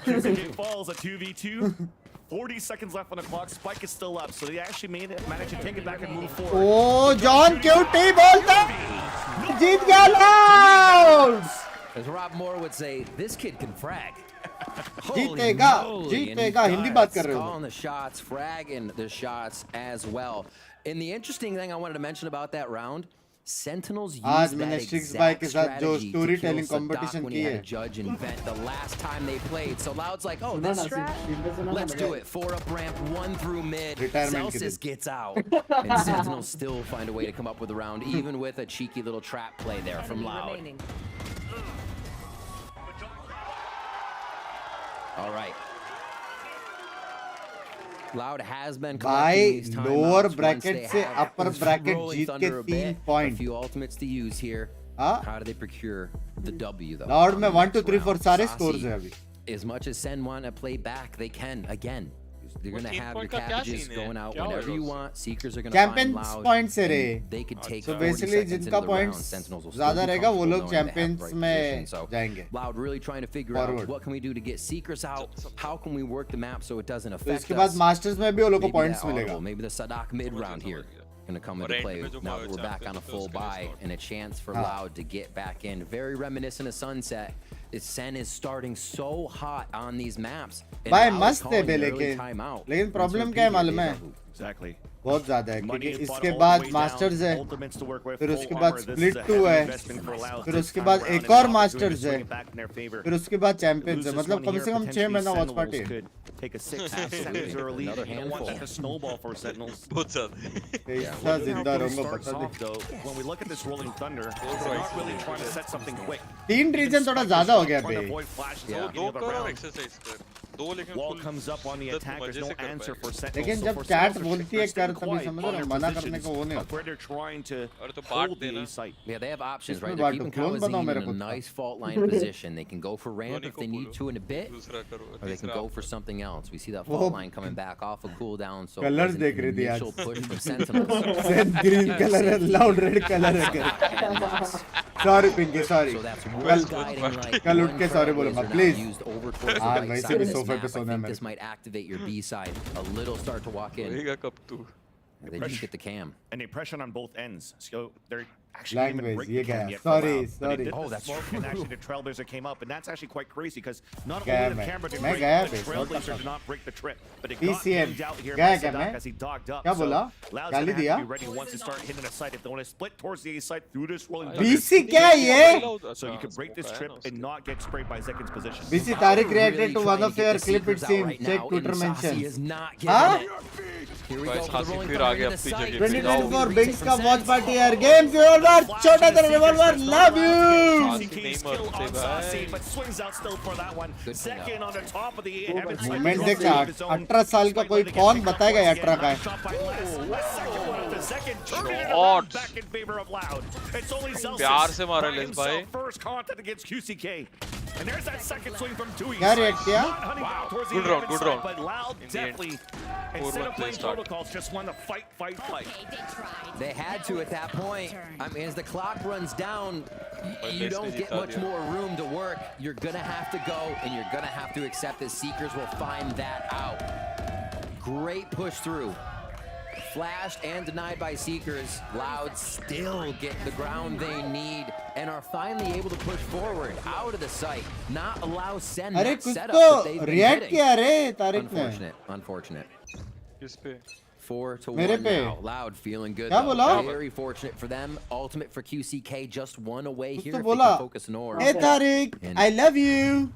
QCK falls a 2v2. 40 seconds left on the clock. Spike is still up, so they actually managed to take it back and move forward. Oh, John QT बोलता. जीत गया Loud. As Rob Moore would say, this kid can frag. जीतेगा, जीतेगा. हिंदी बात कर रहे हो. Calling the shots, fragging the shots as well. And the interesting thing I wanted to mention about that round, Sentinels used आज that मैंने exact Six by के साथ जो strategy story to kill telling Sadak competition when की he had है. a judge and vent the last time they played. So Loud's like, oh, this strat? Let's do it. 4 up ramp, 1 through mid. Retirement Celsius gets out. And Sentinels still find a way to come up with a round, even with a cheeky little trap play there from Loud. All right. Loud has been collecting these timeouts. lower bracket से upper bracket rolling जीत thunder के a bit. 3 point. A few ultimates to use here. हाँ? How do they procure the W though? Loud में on 1 2 this 3 4 round? सारे Saucy, scores हैं अभी. As much as Sen want to play back, they can again. They're gonna have your cabbages going out whenever you want. Seekers are gonna Champions find Loud. points है रे. and They could take So 40 basically seconds जिनका into the round. points Sentinels will still ज़्यादा be रहेगा वो comfortable लोग knowing they have champions right में position. So जाएंगे. Loud really trying to figure Forward. out what can we do to get Seekers out. How can we work the map so it doesn't तो affect इसके us. बाद Masters में भी वो लोग को Maybe points that मिलेगा. audible, maybe the Sadak mid round here gonna come into play now that we're back on a full buy and a chance for Loud to get back in. Very reminiscent of Sunset. Sen is starting so hot on these maps. and भाई Loud is मस्त है calling bay an early लेकिन timeout. लेकिन It's problem क्या है repeating मालूम है? deja vu. Exactly. बहुत ज्यादा है क्योंकि Money is इसके all बाद the way मास्टर्स down. है. Ultimates to work with, फिर full उसके बाद armor. This split is a 2 heavy है. investment for Loud फिर this उसके time बाद around, एक and और the opportunity to मास्टर्स है. swing it back in their favor. फिर उसके बाद चैंपियंस है. Loses मतलब one कम here, से कम 6 potentially महीना वॉच Sentinels पार्टी है. could take a 6 Absolutely. lose or a lead. Another You don't want that handful. to snowball for Sentinels. बहुत ज़्यादा. ऐसा जिंदा रहूंगा Starts पता off, नहीं. though, when we look at this rolling thunder, they're not really trying to set something quick. 3 region थोड़ा ज्यादा हो गया Trying to बे. avoid flashes दो at the beginning of the करो round. एक्सरसाइज कर. दो लेकिन Wall full comes up on the शिद्दत attack. There's मजे no से कर answer पाएंगे. for Sentinels. लेकिन So जब for चैट Sentinels, बोलती है they're कर staying तभी quiet समझ on रहे हो their मना करने positions को वो नहीं of होता. where they're trying to अरे तो बांट hold the देना. A site. Yeah, they have options, इसमें right? They're बांटो, keeping clone बनाओ Kawazine मेरे in a खुद का. nice fault line position. They can go for ramp if they need to in a bit, दूसरा करो. or they can तीसरा go आप for something else. We see that वो fault line coming back off a cooldown, so it Colours wasn't देख an रही थी initial आज. push for Sentinels. Set green colour है, लाउड रेड कलर है कर. Sorry Pinky sorry. So that's कल one guiding light. कल उठ One के trailblazer सॉरी बोलूंगा now please. used over towards the आज right वैसे side भी of this सोफे पे map. I सोना है think मेरे this might activate your B side. A little start to walk in. रहेगा कब तू? And then you get the cam. And they pressure on both ends. So they're actually even Language, break ये the क्या cam है? yet for Sorry, Loud. But sorry. they did Oh, the that's smoke, true. and actually the Trailblazer came up, and that's actually quite crazy because not गया only the मैं. camera did मैं break, गया the bay, Trailblazer बहुत did not break the trip, but it got PCM. pinned out here गया by क्या मैं? Sadak as he dogged up. क्या So बोला? Loud's गाली gonna have दिया? to be ready once they start hitting the site. If they want to split towards the A site through this rolling BC क्या है ये? so you can break this trip and not get sprayed by Zekin's position. BC Tariq reacted Really to one trying of to your get the clip it Seekers out seems. right Check now, Twitter and Saucy mentions. is not getting हाँ? it. Here we Guys, go for the Saucy rolling फिर thunder आ गया into अपनी sight. जगह पे. 2024 Binks का watch party यार. Games over. छोटा तेरा revolver. Love you. CK skill on Saucy, but swings out still for that one. Second on the top of the heaven side. Movement देख ना 18 साल का कोई कौन बताएगा ये 18 का है. Odds. Back in favor of Loud. It's only प्यार से Celsius मारा by लेस himself. भाई. First contact against QCK. And there's that second swing from Tui. क्या react किया? Good round, good round. But Loud In the end. definitely, 4-1 instead of play playing start. protocols, just won the fight. They had to at that point. I mean, as the clock runs down, you don't get much more room to work. You're gonna have to go, and you're gonna have to accept that Seekers will find that out. Great push through. Flashed and denied by Seekers. Loud still get the ground they need and are finally able to push forward out of the site. Not allow Sen अरे that कुछ setup that they've तो been react getting. किया रे तारिक ने. Unfortunate. किस पे? 4-1 मेरे पे. now. Loud feeling good. क्या though. बोला? Very fortunate for them. Ultimate for QCK, just one away कुछ here तो if they बोला. can focus Nor. Hey Tariq, I love you.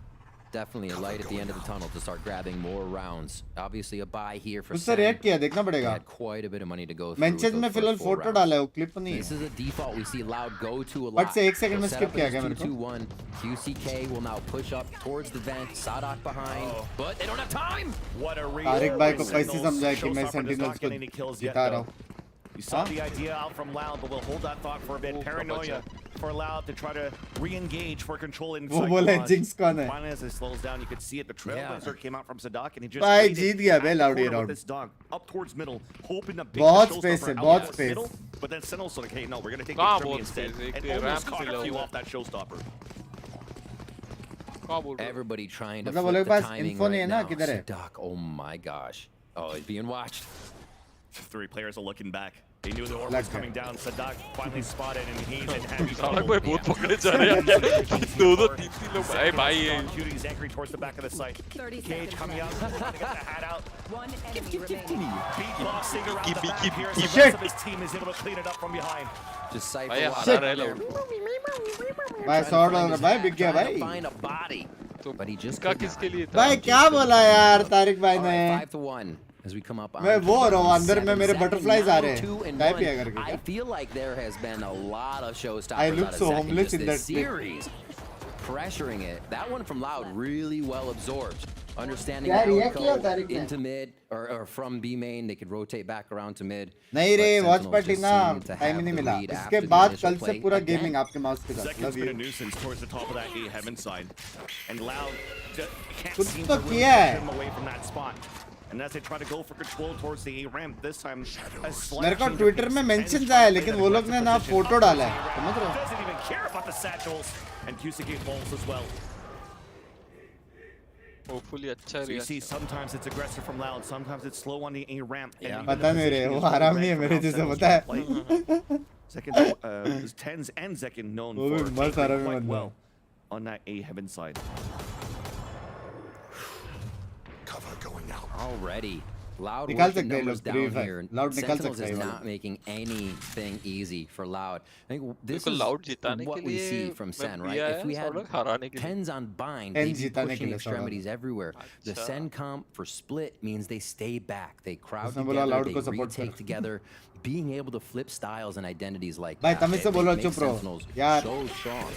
definitely a light at the end of the tunnel to start grabbing more rounds. Obviously a buy here for उससे react किया देखना पड़ेगा. Had quite a bit of money to go through. Mentions में फिलहाल photo डाला है वो clip नहीं है. This is a default we see Loud go to a lot. But से 1 second में skip किया गया मेरे को. 2-2-1. QCK will now push up towards the vent. Sadak behind, but they don't have time. What a real. Tariq भाई को कैसे समझाए कि मैं Sentinels को जिता रहा हूँ. You saw the idea out from Loud, but we'll hold that thought for a bit. Paranoia for Loud to try to re-engage for control inside. वो बोले Jinx कौन है? Finally, as it slows down, you could see it. The trailblazer came out from Sadak, and he just भाई जीत गया बे Loud ये round. this dog up towards middle, hoping to बहुत space है, बहुत space. middle. But then Sentinel's like, hey, no, we're gonna take the Germany instead, and almost caught a few off that showstopper. Everybody trying to मतलब वो flip लोग the pass timing info नहीं right है ना now. किधर है? Sadak, oh my gosh. Oh, he's being watched. 3 players are looking back. They knew the orb was coming down. Sadak finally spotted, and he's in heavy trouble. साला कोई बहुत पकड़े जा रहे हैं. 2-2 3-3 लोग भाई भाई ये. Cuties anchoring towards the back of the site. Cage coming out, trying to get the hat out. Beatboxing around the back here as the rest of his team is able to clean it up from behind. Just sight भाई for हरा रहे लोग. भाई $100 भाई बिक गया भाई. Find a body. But he just इसका किसके लिए था? भाई क्या बोला यार तारिक भाई ने? 5-1 as we come up on. मैं वो रहा हूँ अंदर में मेरे butterflies आ रहे हैं. टाइप किया करके. I feel like there has been a lot of showstoppers. I look so homeless in that series. Pressuring it. That one from Loud really well absorbed. Understanding क्या that would react किया go Tariq ने? into mid or from B main, they could rotate back around to mid. नहीं रे But watch Sentinels party just ना seem to time have नहीं the मिला. lead इसके after the बाद initial कल से play. पूरा Again, गेमिंग आपके माउस के साथ. Zekken's been a nuisance towards the top of that A heaven side, and Loud can't कुछ seem तो to really किया है. get him away from that spot. And as they try to go for control towards the A ramp, this time a slight मेरे को change of Twitter pace में from mentions Tens आया trying to लेकिन play वो that लोग ने ना aggressive photo position. डाला है. समझ रहे हो? Doesn't even care about the satchels, and QCK falls as well. Hopefully अच्छा So you see, reaction. sometimes it's aggressive from Loud, sometimes it's slow on the A ramp. and even पता the नहीं रे positioning वो is really हरामी red है from मेरे how जैसे Sentinels पता है. play. Second, Tens and Zekken known वो भी for मस्त taking हरामी quite बंदा well है. on that A heaven side. Cover going out. Already. Loud निकाल working सकते हैं numbers लोग down 3-5. here. Loud निकाल Sentinels सकते is हैं not making anything easy for Loud. I think this बिल्कुल is Loud जिताने what के we लिए see from मैं Sen, right? दिया If है, we had Sadak हराने के लिए. Tens on bind, Tens they'd be जिताने के pushing लिए extremities Sadak. everywhere. The अच्छा. Sen comp for split means they stay back. They crowd उसने बोला together, Loud they को support retake करो. together. Being able to flip styles and identities like भाई that, तमीज से it बोलो makes चुप रहो. Sentinels यार. so strong.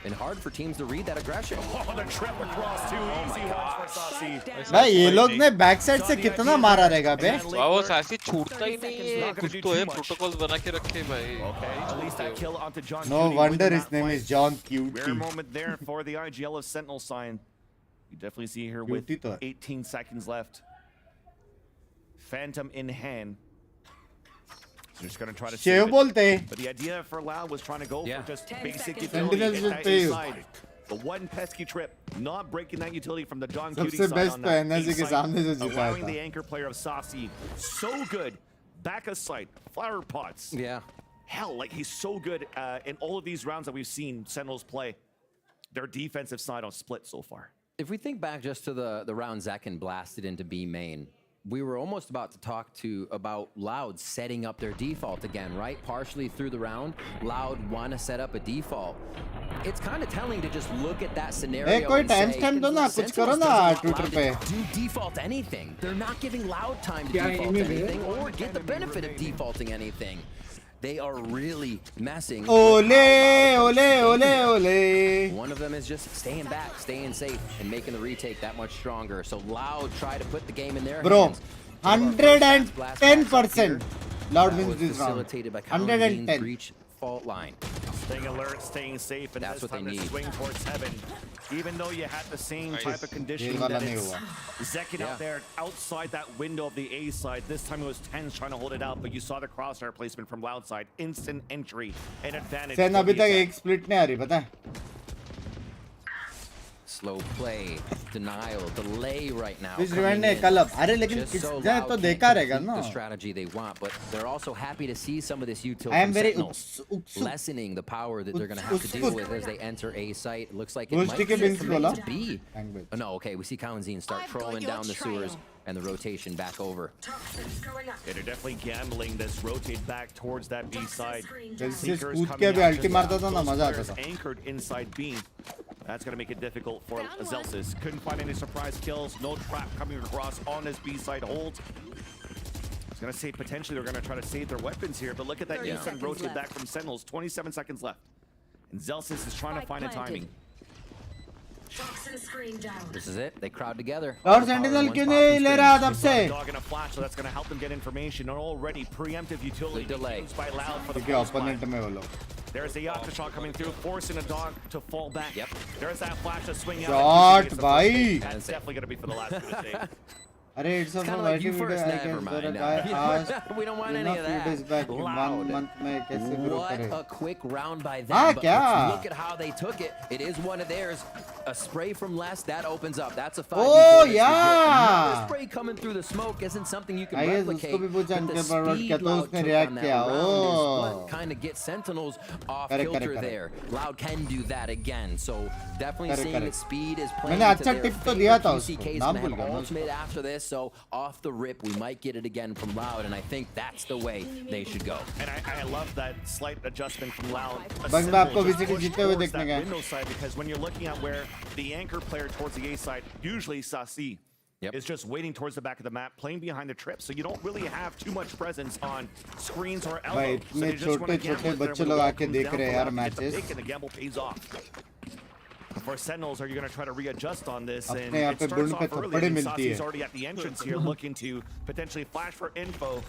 And hard for teams to read that aggression. Oh, the trip across two easy ones for Saucy. भाई ये लोग ने बैक साइड से कितना मारा रहेगा बे? वो सासी छूटता ही नहीं है. कुछ तो है प्रोटोकॉल्स बना के रखे भाई. Okay, at least that kill onto John No Cutie wonder winning his that name fight. is John Rare Cutie. moment there for the IGL of Sentinel sign. You definitely see here with Cutie तो है. 18 seconds left. Phantom in hand. Just gonna try to shave save it. बोलते हैं. But the idea for Loud was trying to go Yeah. for just 10 basic seconds. utility. Sentinels Hit will that pay you. inside. The one pesky trip, not breaking that utility from the John Cutie सबसे side best on तो that energy के A सामने side, जो जीता allowing था. the anchor player of Saucy so good. Back of sight, flower pots. Yeah. Hell, like he's so good in all of these rounds that we've seen Sentinels play. Their defensive side on split so far. If we think back just to the round Zekken blasted into B main, we were almost about to talk about Loud setting up their default again, right? Partially through the round, Loud want to set up a default. It's kind of telling to just look at that scenario कोई and say, timestamp दो ना, कुछ करो Sentinels ना doesn't want Twitter Loud पे. to do default anything. They're not giving Loud time to क्या default इनमें भी? anything or get the benefit of defaulting anything. They are really messing. Ole, ole, ole, ole. One of them is just staying back, staying safe, and making the retake that much stronger. So Loud try to put the game in their Bro, hands. 110%. Loud That wins was this round. facilitated by Colin 110. breach fault line. Staying alert, staying safe, and That's this what they time to need. swing towards heaven. Even though you had the same type of conditioning वाला that नहीं it's हुआ. Zekken out there outside that window of the A side. This time it was Tens trying to hold it out, but you saw the crosshair placement from Loud side. Instant entry and advantage. Sen for अभी the तक attack. एक split नहीं आ रही पता है. Slow play, denial, delay right now. Which coming remind है in. कल अरे लेकिन Just किस so जाए Loud तो can't देखा रहेगा complete ना. the strategy they want, but they're also happy to see some of this util I am from very Sentinels, उत्सुक. lessening the power that they're going to have to deal with as they enter A site. It looks like it Ghost might के be Binks coming बोला. to B. Oh, no, okay, we see Kawanzine start trolling down the sewers and the rotation back over. Yeah, they're definitely gambling this rotate back towards that B side. जैसे Seekers कूद coming के अभी out अल्टी to मारता that. था ना Those मजा आता players था. anchored inside B. That's going to make it difficult for Zelsis. Couldn't find any surprise kills. No trap coming across on this B-side hold. I was going to say potentially they're going to try to save their weapons here, but look at that instant rotate back from Sentinels. 27 seconds left. And Zelsis is trying to find a timing. This is it. They crowd together. और sentinel क्यों नहीं ले रहा तब से? Dog in a flash, so that's going to help them get information. And already preemptive utility delay by Loud for the ठीक है opponent में वो लोग. There's a Yakuza shot coming through, forcing a dog to fall back. Yep. There's that flash to swing out. Shot, bhai. That's definitely going to be for the last two to save. अरे it's also like you first. Never mind. We don't want any of that. Loud. 1 month में कैसे grow करे? What a quick round by them. But let's look at how they took it. It is one of theirs. A spray from Les that opens up. That's a 5v4. Oh yeah. Another spray coming through the smoke isn't something you can I guess replicate. उसको भी पूछा But the इनके पर speed क्या तो Loud उसने took react on that किया. round is Oh. what kind of gets Sentinels off kilter there. Loud can do that again. So definitely seeing that speed is playing मैंने into अच्छा their tip तो favor. दिया था QCK उसको. is नाम gonna भूल have गया. ultimate after this, so off the rip we might get it again from Loud, and I think that's the way they should go. And I love that slight adjustment from Loud. बस मैं आपको VCT जीतते हुए देखने गया. Window side, because when you're looking at where the anchor player towards the A side, usually Sasi is just waiting towards the back of the map, playing behind the trip, so you don't really have too much presence on screens or elbow. भाई So they इतने just want to छोटे-छोटे gamble there बच्चे when the लोग ball आके comes देख down रहे हैं for यार Loud to get the matches. pick, and the gamble pays off. For Sentinels, are you going to try to readjust on this? And अपने यहाँ it पे starts बुंड पे off early. थप्पड़े And मिलती Sasi's है. already at the entrance here, looking to potentially flash for info.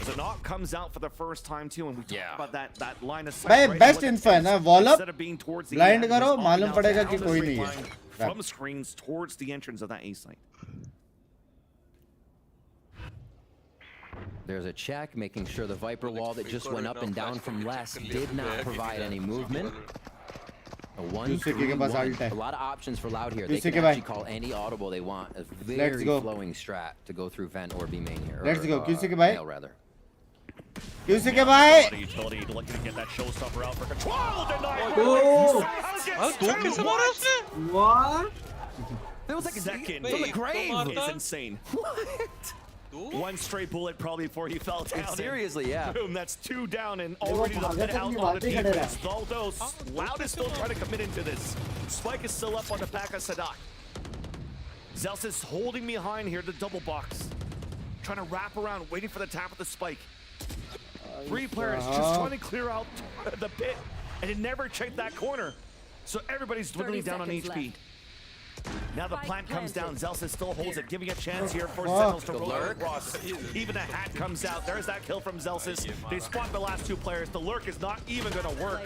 As a knock comes out for the first time too, and we talk about that line of sight. भाई right? Best Look at info है ना. this. Wall up, Instead of being towards the blind end, करो, he's मालूम opting पड़ेगा out कि down कोई the नहीं straight है. line from screens towards the entrance of that A site. There's a check, making sure the Viper wall that just went up and down from Les did not provide any movement. A 1-3-1. A lot of options for Loud here. They can actually call any audible they want. A very flowing strat to go through vent or B main here. Let's go. QCK bhai. Rather. QCK bhai. Utility looking to get that showstopper out for control. What? It was like a second from the grave. It's insane. What? One straight bullet probably before he fell down. Seriously, yeah. Boom, that's 2 down and already the pit out on the defense. Although Loud is still trying to commit into this. Spike is still up on the back of Sadak. Zels is holding behind here, the double box. Trying to wrap around, waiting for the tap of the spike. 3 players just trying to clear out the pit, and it never checked that corner. So everybody's dwindling down on HP. Now the plant comes down, Zelsis still holds it, giving a chance here for Sentinels to roll across. Even a hat comes out, there's that kill from Zelsis. They spot the last 2 players, the lurk is not even gonna work.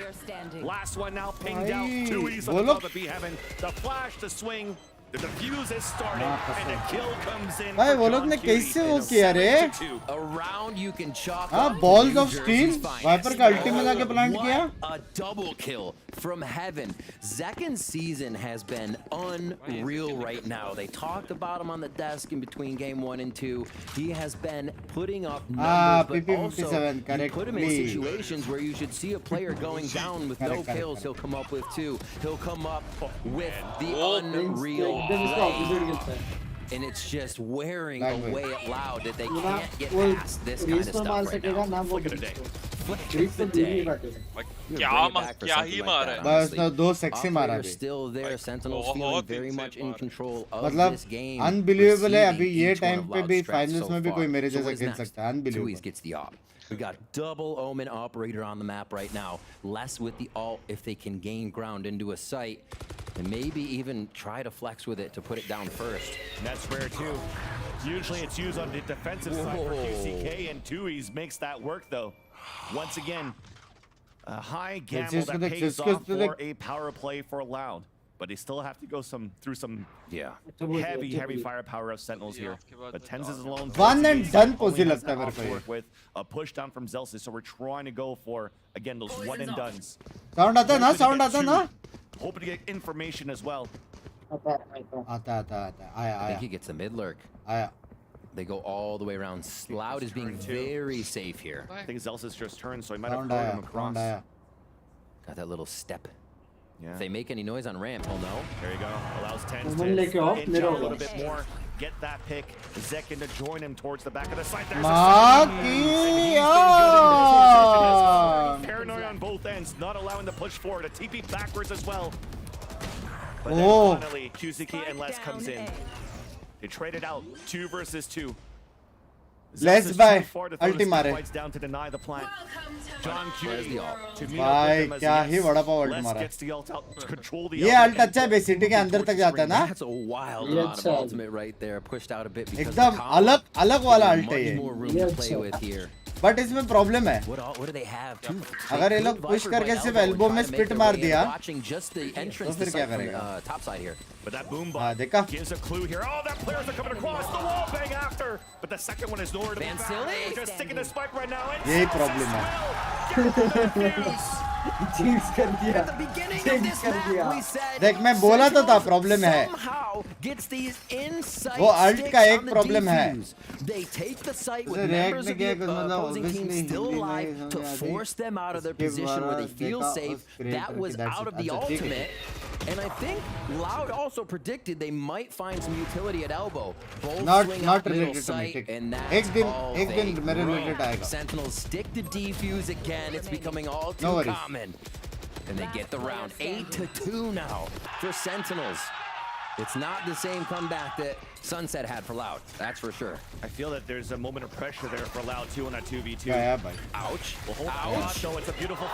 Last one now pinged out, 2 E's on the top of B Heaven. The flash, the swing, the defuse is starting, and the kill comes in. भाई वो लोग ने कैसे वो किया रे? A round you can chalk हाँ, up balls to of New steel. Jersey's finest. Viper का ultimate जाके plant किया. A double kill from Heaven. Zekken's season has been unreal right now. They talked about him on the desk in between game 1 and 2. He has been putting up numbers, but also you put him in situations where you should see a player going down with no kills. He'll come up with 2. He'll come up with the unreal play. And it's just wearing away at Loud that they can't get past this kind of stuff right now. Flick of the day. Flick of the day. क्या ही मारा है. बस ना 2 sexy मारा भी. Still there, Sentinels feeling very much in control of मतलब this game. unbelievable है अभी ये time पे भी finals में भी कोई मेरे जैसा खेल सकता है. Unbelievable. Gets the op. We got double Omen operator on the map right now. Less with the ult if they can gain ground into a site. And maybe even try to flex with it to put it down first. And that's rare too. Usually it's used on the defensive side for QCK, and 2E's makes that work though. Once again, a high gamble that pays off for a power play for Loud. But they still have to go through some heavy firepower of Sentinels here. But Tens is alone. One and done पोजी लगता है मेरे को. With a push down from Zelsis, so we're trying to go for again those one and dones. Sound आता है ना? Sound आता है ना? Hoping to get information as well. आता. I think he gets the mid lurk. आया. They go all the way around. Loud is being very safe here. I think Zelsis just turned, so he might have Sound thrown आया. him across. Sound आया. Got that little step. Yeah. If they make any noise on ramp, he'll know. There you go. Allows Tens to inch out a little bit more. Get that pick. Zekin to join him towards the back of the site. There's paranoia on both ends, not allowing the push forward. A TP backwards as well. But then Oh. finally, QZK and Les comes in. They traded out 2 versus 2. Let's buy ulti मारे down to deny the plant. John Cutie to meet भाई up with क्या them ही as बड़ा पाव Les alt मारा gets the ult out to control the ये ult. Alt अच्छा है VCT के अंदर तक जाता है ना That's a wild amount of ultimate right there, pushed out a bit because एकदम अलग वाला अल्ट है much more room to play with here. But इसमें प्रॉब्लम है What do they have? अगर ये लोग पुश करके सिर्फ एल्बो में स्पिट मार दिया तो फिर क्या करेगा Top side here. But that boom हाँ bot देखा gives a clue here. Oh, that players are coming across the wall, bang after. But the second one is nowhere to be found. They're just sticking the spike right now. यही problem है Jinx कर दिया Jinx कर दिया देख मैं बोला तो था प्रॉब्लम है वो अल्ट का एक प्रॉब्लम है They take the site with react members of the opposing team still alive to force them out of their position where they feel safe. That was out of the ultimate. And I think Loud also predicted they might find some utility at elbow. Both Not swing out middle related to sight, me. and एक दिन that's मेरे related आएगा Sentinels stick to defuse again. It's becoming all No too worries. common. And they get the round 8-2 now for Sentinels. It's not the same comeback that Sunset had for Loud. That's for sure. I feel that there's a moment of pressure there for Loud 2 on that 2v2. Yeah, buddy. Ouch. Well, hold on, though. It's a beautiful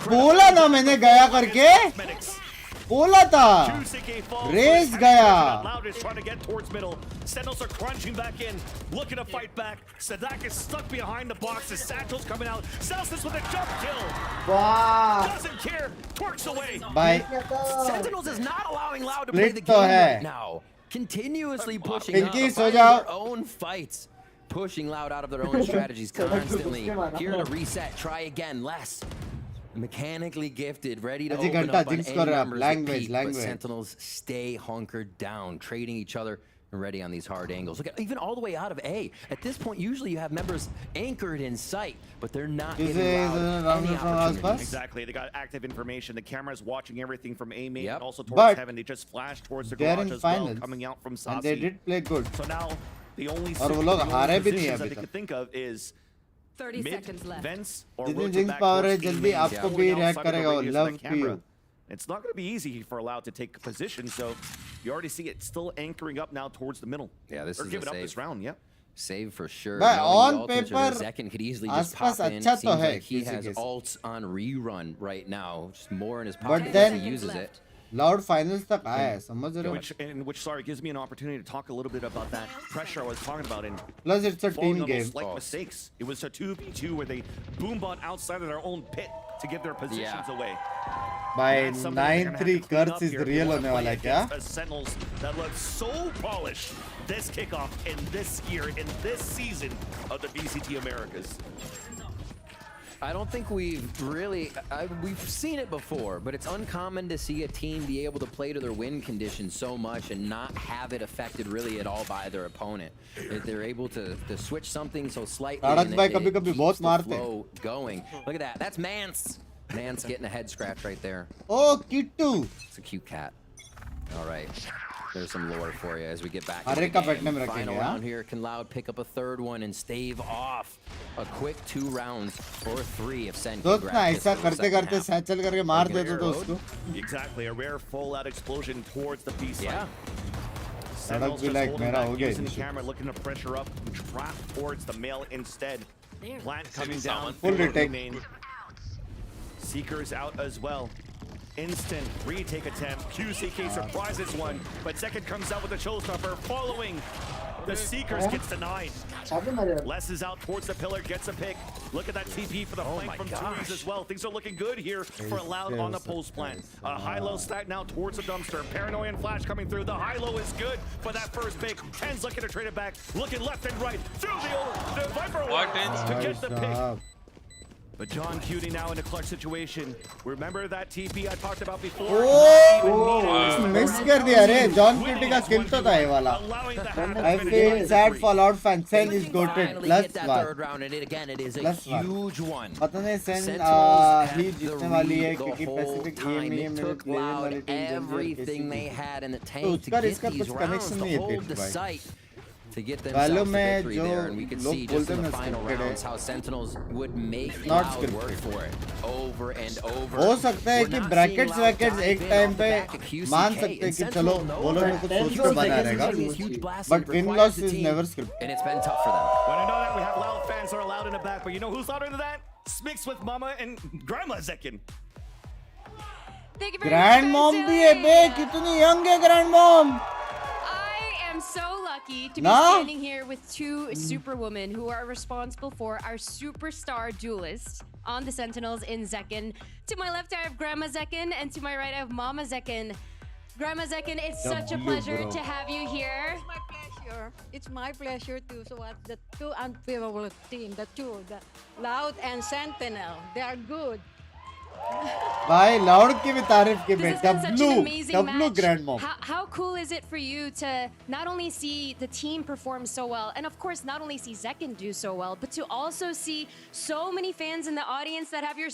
बोला ना मैंने गया करके बोला था race गया Loud is trying to get towards middle. Sentinels are crunching back in, looking to fight back. Sadak is stuck behind the boxes. Satchel's coming out. Celsius with a jump kill. Wow. Doesn't care. Twerks away. Bye. Sentinels is not allowing Loud to play the तो game है right now. Continuously pushing Pinky, out, सो finding जाओ their own fights. Pushing Loud out of their own strategies constantly. Here to reset, try again, less. Mechanically gifted, ready to अजी open घंटा up on jinx any कर रहा numbers that language peak, but Sentinels stay hunkered down, trading each other and ready on these hard angles. Look at even all the way out of A. At this point, usually you have members anchored in sight, but they're not getting Loud any opportunities. Exactly. They got active information. The camera's watching everything from A main and also towards But heaven. They just flashed towards the they're garage in as well, finals, coming out from and Sasi. they did play good So now the only और वो लोग हारे भी नहीं positions अभी that they तक could think of is 30 mid, seconds left. vents, or जितनी rotate jinx back power है towards E जल्दी main, आपको pulling भी outside रिएक्ट of the करेगा वो radius of love the too camera. You It's not going to be easy for Loud to take position, so you already see it still anchoring up now towards the middle. Yeah, this They're is giving a up save. this round, yeah. Save for sure. But Knowing on the ultimates or paper, the Zekin could easily just आसपास pop in. अच्छा Seems तो है like he किसी has के साथ. ults on rerun right now. Just more in his But pocket then as he uses it. Loud finals तक आया है समझ रहे हो Which sorry, gives me an opportunity to talk a little bit about that pressure I was talking about. And plus it's a falling team on those game slight mistakes. It was a 2v2 where they boombot outside of their own pit to give their positions away. by That's something they're gonna have to 9-3 clean up curse is here if they real wanna होने play वाला है क्या against a Sentinels that look so polished this kickoff in this year, in this season of the VCT Americas. I don't think we've really, we've seen it before, but it's uncommon to see a team be able to play to their win conditions so much and not have it affected really at all by their opponent. If they're able to switch something so slightly and it keeps the flow going. Look at that, that's Mance. Mance getting a head scratch right there. Oh, Kittu. It's a cute cat. All right. There's some lore for you as we get back her into एक का the पेटने game. में रखेंगे Final हाँ round here. Can Loud pick up a third one and stave off a quick 2 rounds or 3 if Sen तो can ना grab ऐसा this for the करते second करते half. सैचल करके मार देते तो उसको Exactly, a rare full-out explosion towards the B side. Yeah. Sentinels भी just like holding मेरा back, हो गया using the initial camera, looking to pressure up, trap towards the male instead. Plant coming down. Full for retake. main. Seekers out as well. Instant retake attempt. QCK surprises one, but second comes out with a showstopper. Following the Seekers gets denied. Les is out towards the pillar, gets a pick. Look at that TP for the flank from Tui's as well. Things are looking good here for Loud on the post plant. High-low stack now towards the dumpster. Paranoia and Flash coming through. The high-low is good for that first pick. Ten's looking to trade it back. Looking left and right. Through the Viper wall to get the pick. But John Cutie now in a clutch situation. Remember that TP I talked about before? Oh, miss कर दिया रे John cutie का किल तो था ये वाला I feel sad for Loud fan Sen is goated plus one पता नहीं Sen ही जीतने वाली है क्योंकि पैसिफिक गेम में मेरे प्लेयर वाली team everything they had in the तो tank to उसका get इसका these कुछ rounds कनेक्शन to नहीं है hold the भाई site. to get Valo themselves the में victory जो there, and we could लोग see just बोलते in हैं the ना final scripted है, rounds how Sentinels would make Not Loud work scripted. for it over and over. हो सकता है कि ब्रैकेट्स वैकेट्स एक टाइम पे मान सकते हैं कि चलो वो लोग ने कुछ सोच के बना रहेगा, but win loss is never scripted. And it's been tough for them. When I know that we have Loud fans who are loud in the back, but you know who's louder than that? Smix with Mama and Grandma Zekin. Thank you very Grand much, mom Vasily. भी है बे, कितनी young है grand mom. I am so lucky to be Nah. standing here with two superwomen who are responsible for our superstar duelists on the Sentinels in Zekin. To my left, I have Grandma Zekin, and to my right, I have Mama Zekin. Grandma Zekin, it's such a pleasure to have you here. It's my pleasure. It's my pleasure to watch the two unfavorable team, the Loud and Sentinel. They are good. भाई loud की भी तारीफ की बे, This has been such an amazing W match. grand mom. How cool is it for you to not only see the team perform so well, and of course not only see Zekin do so well, but to also see so many fans in the audience that have your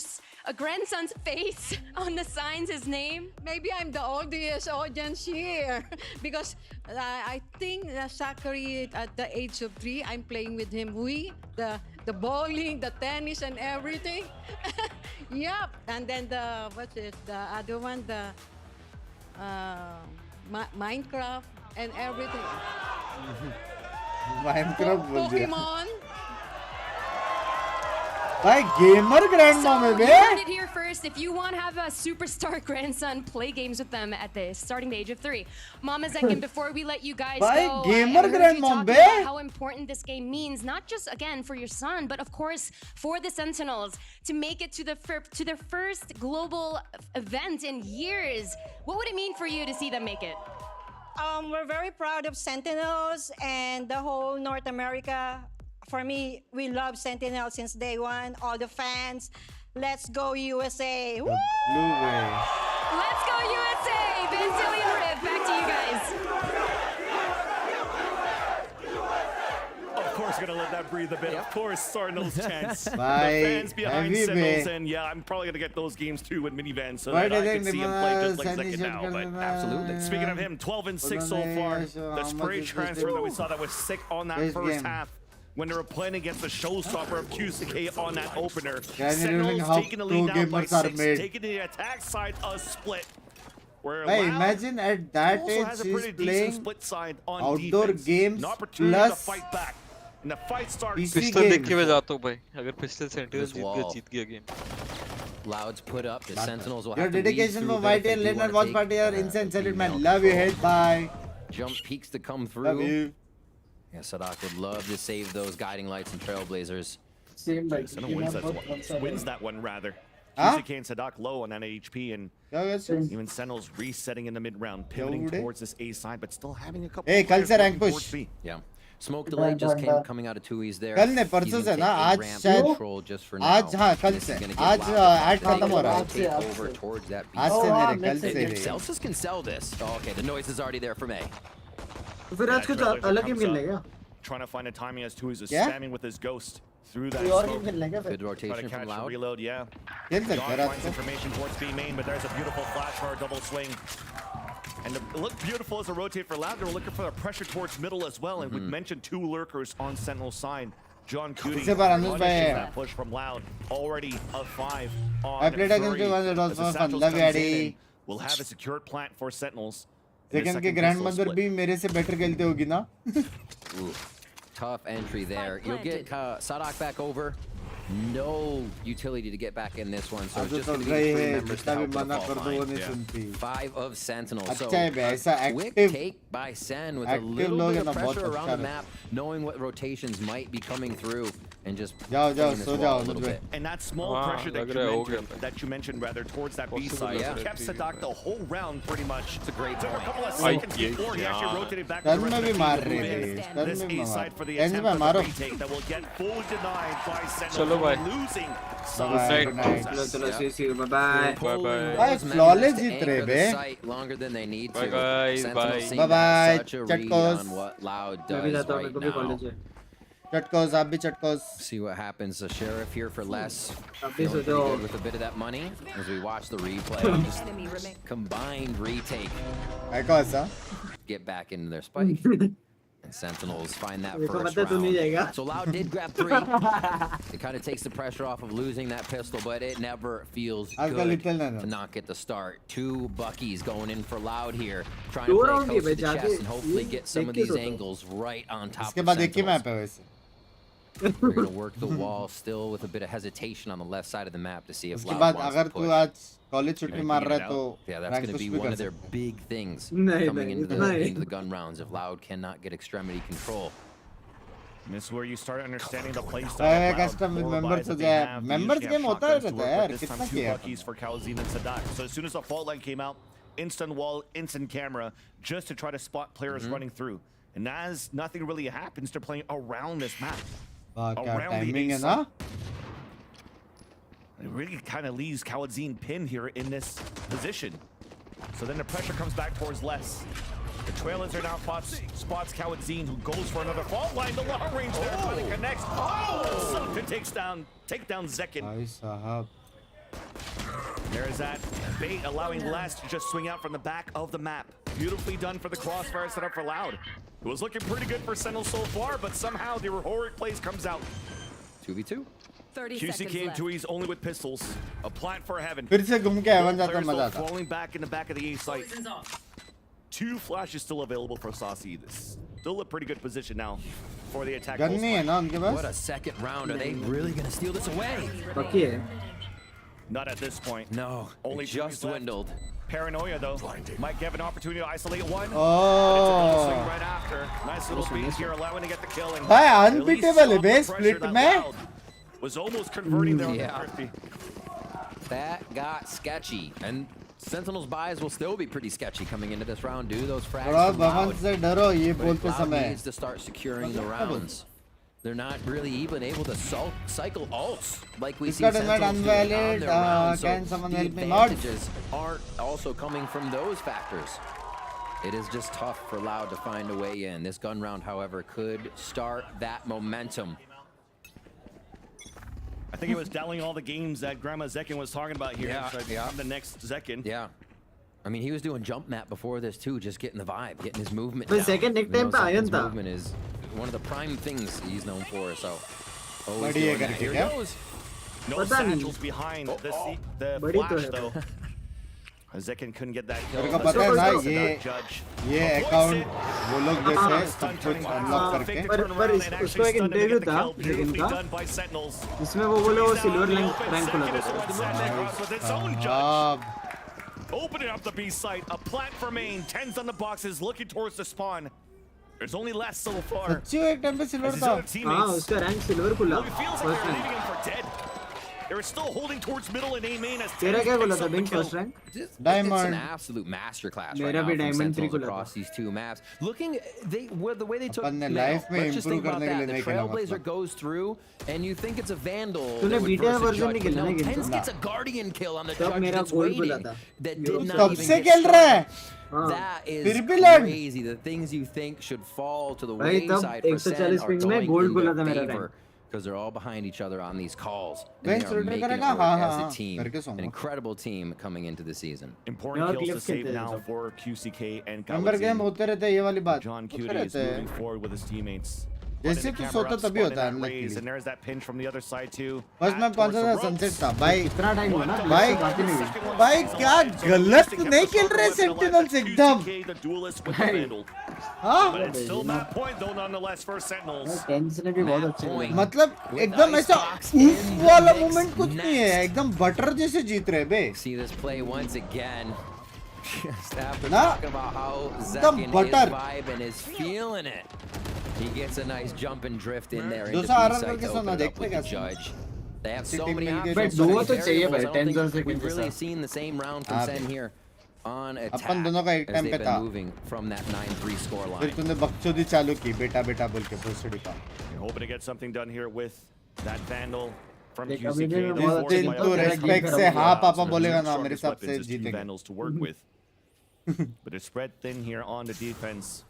grandson's face on the signs, his name? Maybe I'm the oldest audience here because I think Zachary at the age of 3, I'm playing with him. The bowling, the tennis, and everything. Yep. And then the other one, the Minecraft and everything. Minecraft बोल दिया. Pokemon. भाई gamer grand mom है You बे. heard it here first. If you want to have a superstar grandson, play games with them at the starting the age of 3. Mama Zekin, before we let you guys Bhai, go, gamer I heard grand you mom, talking be. about how important this game means, not just again for your son, but of course for the Sentinels to make it to their first global event in years. What would it mean for you to see them make it? We're very proud of Sentinels and the whole North America. For me, we love Sentinels since day one. All the fans, let's go USA! Woo! Blue way. Let's go USA! Vasily and Riv, back to you guys. Of course, gonna let that breathe a bit. Of course, Cardinals chance. The Bye. fans behind Heavy Sentinels, be. and yeah, I'm probably gonna get those games too with minivans, so Why that I did can they see him play just like Sunny Zekin shirt now. कर But देना? absolutely, speaking of him, 12 and 6 so far. The spray transfer that we saw that was sick on that First first game. half. When they were playing against the showstopper of QCK on that opener, Guys, you're Sentinels doing how taking the lead pro down by gamers are 6, made. taking the attack side a split. Where Hey, Loud imagine at that also age has a she's pretty decent playing split side on outdoor defense. games An opportunity to plus fight back. And the fight starts. Pistol देख के मैं जाता हूँ भाई. अगर pistol sentinel जीत गया game. Loud's put up. The Sentinels will Your have to weed dedication through for a bit if YTL they late do night wanna watch take, party are insane the salute man. female Love you, control. hate, bye. Jump peaks to come through. Love you. Yeah, Sadak would love to save those guiding lights and trailblazers. Same like Sentinel wins that one rather. Huh? QCK and Sadak low on that HP, and even Sentinels resetting in the mid round, pivoting towards this A side, but still having a couple. Hey, कल से rank players push. towards B. Yeah. Smoke delay just coming out of Tui's there. कल ने परसों से ना आज शायद आज हाँ कल से आज 8 खत्म हो रहा है आज से मेरे कल से If Celsius can sell this, oh, okay, the noise is already there for me. फिर आज कुछ अलग ही खेलने क्या? Trying to find a timing as Tui's is Yeah? spamming with his ghost through that कोई और smoke. गेम खेलने क्या फिर? Good rotation Try to from catch Loud. reload, yeah. खेल सकते John हैं रात finds को information towards B main, but there's a beautiful flash for a double swing. And it looked beautiful as a rotate for Loud. They were looking for the pressure towards middle as well. And we've mentioned 2 lurkers on Sentinel's side. John Cooney इससे बार अनुज punishing भाई that push from Loud. Already a 5 on I played against Flurry. you once, it was As the fun. Satchels Love you, comes in Eddie. and we'll have a secured plant for Sentinels. in the second के second grandmother pistol भी split. मेरे से better खेलते होगी ना Ooh, tough entry there. You'll get Sadak back over. No utility to get back in this one, so it's just going to be the 3 members to help with the fall line. 5 of Sentinels. So अच्छा है बे ऐसा quick active take by Sen with a active little लोग bit है of ना बहुत pressure around अच्छा the है map, knowing what rotations might be coming through, and just जाओ playing this सो wall जाओ a little अनुज bit. भाई And that small Wow, pressure that you mentioned rather towards that B side kept Sadak the whole round pretty much. It's a great Took a point. couple of seconds before he actually rotated back to turn the में rest भी of the मार team रहे to थे move in. Turn This में A side for the and attempt में of the मारो retake that will get fully denied by चलो Sentinel, भाई. losing Bye bye, good night. चलो see you, bye bye. भाई flawless जीत रहे बे Longer than they need to. Bye guys, Sentinels seem bye. to have Bye-bye, such a read Chatkos. on what Loud मैं भी does जाता हूँ right मेरे को भी now. कॉलेज है. चटकोस आप भी चटकोस See what happens. The sheriff here for less. अभी Feeling सो pretty जाओ. good with a bit of that money as we watch the replay. Just combined retake. ऐसा Get back into their spike. And Sentinels find that देखो first पता तू नहीं round. जाएगा So Loud did grab 3. It kind of takes the pressure off of losing that pistol, but it never feels good to not get the start. 2 Buckies going in for Loud here, trying to play close to the chest and hopefully get some of these angles right on top of Sentinels. We're going to work the wall still with a bit of hesitation on the left side of the map to see if Loud wants to push. Yeah, that's going to be one of their big things coming into the gun rounds if Loud cannot get extremity control. And this is where you start understanding the play style. Custom with members हो जाए. Members game होता रहता है यार. कितना किया? For Calzine and Sadak. So as soon as the fault line came out, instant wall, instant camera, just to try to spot players running through. And as nothing really happens, they're playing around this map. क्या timing है ना? It really kind of leaves Calzine pinned here in this position. So then the pressure comes back towards Les. The trailers are now spots Calzine, who goes for another fault line. The long range there finally connects. Oh! Something take down Zekin. There's that bait allowing Les to just swing out from the back of the map. Beautifully done for the crossfire set up for Loud. It was looking pretty good for Sentinel so far, but somehow the heroic plays comes out. 2v2. 30 QCK and Tui's only with pistols. A plant for heaven. फिर से घूम के heaven जाता मजा आता. Falling back in the back of the A site. 2 flashes still available for Saucy. This still a pretty good position now for the attack. Gun नहीं है ना उनके पास? What a second round. Are they really going to steal this away? बाकी है. Not at this point. No. Only just dwindled. Paranoia though. Might give an opportunity to isolate one. Oh. Right after. Nice little beat here, allowing to get the kill. भाई unbeatable है बे split में. Was almost converting there on the Crispy. That got sketchy. And Sentinel's buys will still be pretty sketchy coming into this round. Do those frags from Loud. से डरो ये बोलते Loud समय. needs to start securing the rounds. They're not really even able to cycle ults like we see Sentinels doing on their rounds. So the advantages aren't also coming from those factors. It is just tough for Loud to find a way in. This gun round, however, could start that momentum. I think it was dialing all the games that Grandma Zekin was talking about here. Yeah. The next Zekin. Yeah. I mean, he was doing jump map before this too, just getting the vibe, getting his movement But down. second next time पे ion था. Movement is one of the prime things he's known for. So, बढ़िया करके क्या? No satchels behind the flash though. Zekin couldn't get that kill. तेरे को पता है ना ये account वो लोग जैसे सब कुछ unlock करके. पर उसको एक इंटरव्यू था Zekin का. जिसमें वो बोले वो silver rank खुला था. Opening up the B site, a plant for main, 10s on the boxes, looking towards the spawn. There's only less so far. सच्ची एक टाइम पे silver था. हाँ उसका rank silver खुला. Well, it feels like they're leaving him for dead. They're still holding towards middle and A main as तेरा क्या बोला था Binks first rank? Diamond. It's an absolute masterclass right now from Diamond Sentinels across these 2 maps. Looking, the way they took life में let's just think improve about करने के that. लिए The Trailblazer goes through, and you think it's a Vandal. तूने that would beta verse a version Judge, नहीं but खेला no, ना Tens gets a Guardian kill on the तब Judge मेरा that's goal waiting. बोला था. That did not कब even से get खेल रहा है? started. That is फिर भी लड़. crazy. The things you think should fall to the भाई तब wayside for Sen 140 are ping में going gold in बोला their था मेरा favor. rank. Because they're all behind each other on these calls. And Binks they are filter making it करेगा? work हाँ, as हाँ, a team. करके सोऊंगा. An incredible team coming into the season. Important kills to save now for QCK and Number game होते रहते हैं ये वाली बात. John होते Cutie is रहते moving हैं. forward with his teammates. जैसे तू सोता तभी होता है unlucky. And there's that pinch from the other side too. First map कौन सा था? सनसेट था. भाई इतना टाइम हुआ ना. भाई क्या गलत नहीं खेल रहे सेंटिनल्स एकदम. The duelist with the Vandal. हाँ? But it's still that point though nonetheless for Sentinels. Tens ने भी बहुत अच्छे खेले. मतलब एकदम ऐसा उफ वाला मोमेंट कुछ नहीं है. एकदम बटर जैसे जीत रहे बे. See this play once again. Just after ना? talking about how Zekin is vibing, is feeling it. He gets a nice jump and drift in there into दूसरा आराम B-side करके to सोना open it up देखते with the कैसे. Judge. They have so City many mill options. गए. दो तो चाहिए variables. भाई. I don't 10 think we've के really साथ. seen the same round from Sen here on attack अपन दोनों का एक as टाइम they've पे था. been moving from that 9-3 score फिर line. तूने बकचोदी चालू की बेटा बेटा बोल के भोसड़ी का. You're hoping to get something done here with that Vandal from देख, QCK. अभी भी The बहुत force दिन by तू others. रेस्पेक्ट से हाँ पापा Some बोलेगा ना strongest मेरे हिसाब से weapons, just two जीतेंगे. Vandals to work with. But it's spread thin here on the defense.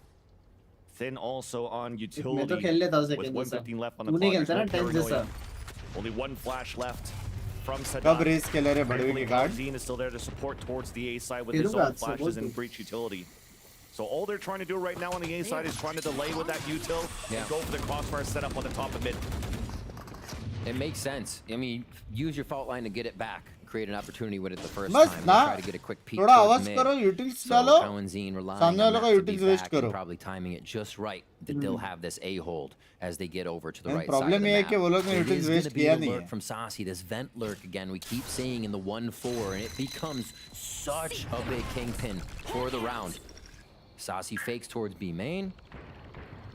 Thin also on utility. मैं तो खेल लेता हूँ With second 1:15 left on the तू नहीं clock. खेलता ना There's no 10 जैसा. paranoia. Only one flash left from कब Sadat. रेस खेल रहे बड़े की card. Zine is still there to support towards the A side with खेलूंगा his own आज से, flashes बोल and तू. breach utility. So all they're trying to do right now on the A side is trying to delay with that util and go for the crossfire setup on the top of mid. It makes sense. I mean, use your fault line to get it back. Create an opportunity with it the first बस time. ना Try to get a quick peek थोड़ा towards आवाज mid. करो, utils So डालो, Cowanzine relying सामने on वालों that का to be utils waste back and करो. probably timing it just right that they'll have this A hold as they get over to the right side problem of the ये है map. कि वो लोग ने It utils is waste going to be किया the नहीं lurk है. from Saucy, this vent lurk again. We keep seeing in the 1-4, and it becomes such a big kingpin for the round. Saucy fakes towards B main.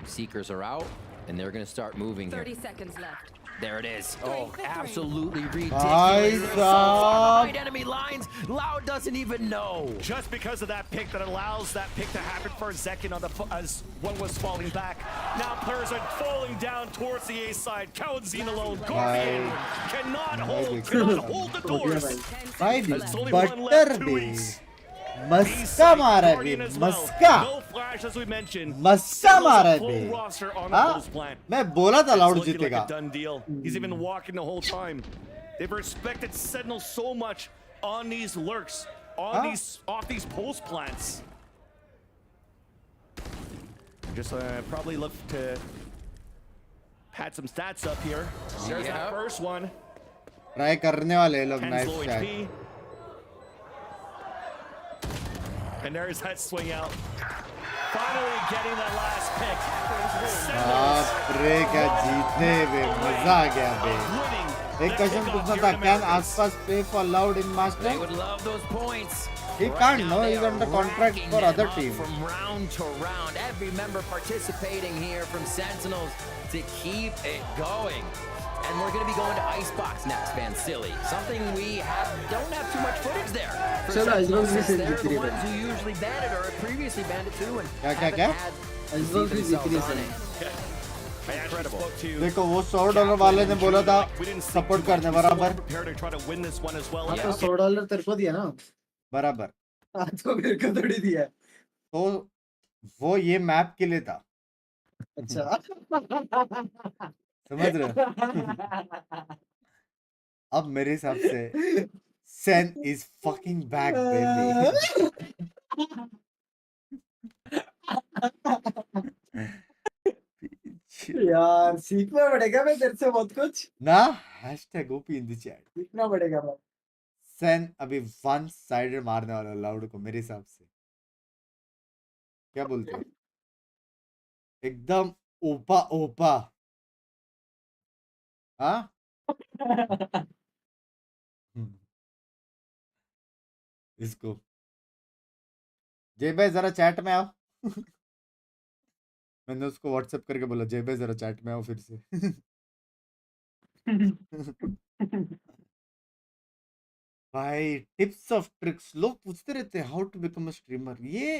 Seekers are out, and they're going to start moving here. 30 seconds left. There it is. Oh, absolutely ridiculous. Nice, So far behind enemy lines. Loud doesn't even know. Just because of that pick that allows that pick to happen for a second on the as one was falling back. Now players are falling down towards the A side. Cowanzine alone. Gorbian cannot hold the doors. भाई There's only one left, butter बे Tuies. मस्का मारा है बे मस्का No flash as we mentioned. मस्का मारा है Full bay roster on the हाँ post plant. मैं बोला था It's लाउड looking like जीतेगा a done deal. He's even walking the whole time. They've respected Sentinel so much on these lurks, on these off these post plants. Just probably look to pad some stats up here. There's that first one. Try करने वाले लोग 10's knife low shot HP. And there's that swing out. Finally getting that last pick. बाप रे क्या जीतने बे मजा आ गया बे एक क्वेश्चन पूछना था कैन आसपास पे for loud in master They would love those points. he can't no he's under contract for other team From round to round, every member participating here from Sentinels to keep it going. And we're going to be going to Icebox next, Van Silly. Something we don't have too much footage there. For चलो Sentinels, Icebox since भी they're the Jeet ones who usually ban it or have previously banned it too and क्या haven't क्या had Icebox भी जीत themselves रही on है it. I actually spoke to देखो वो $100 वाले ने बोला था सपोर्ट करने बराबर prepared to try to win this one as well. हाँ तो $100 तेरे को दिया ना बराबर हाँ तो मेरे को थोड़ी दिया तो वो ये मैप के लिए था अच्छा समझ रहे हो अब मेरे हिसाब से Sen is fucking back baby यार सीखना पड़ेगा मैं तेरे से बहुत कुछ ना hashtag OP in the chat सीखना पड़ेगा मैं सेन अभी वन साइडेड मारने वाला लाउड को मेरे हिसाब से क्या बोलते हो एकदम ओपा ओपा हाँ इसको जय भाई जरा चैट में आओ मैंने उसको व्हाट्सएप करके बोला जय भाई जरा चैट में आओ फिर से भाई टिप्स ऑफ ट्रिक्स लोग पूछते रहते हैं how to become a streamer ये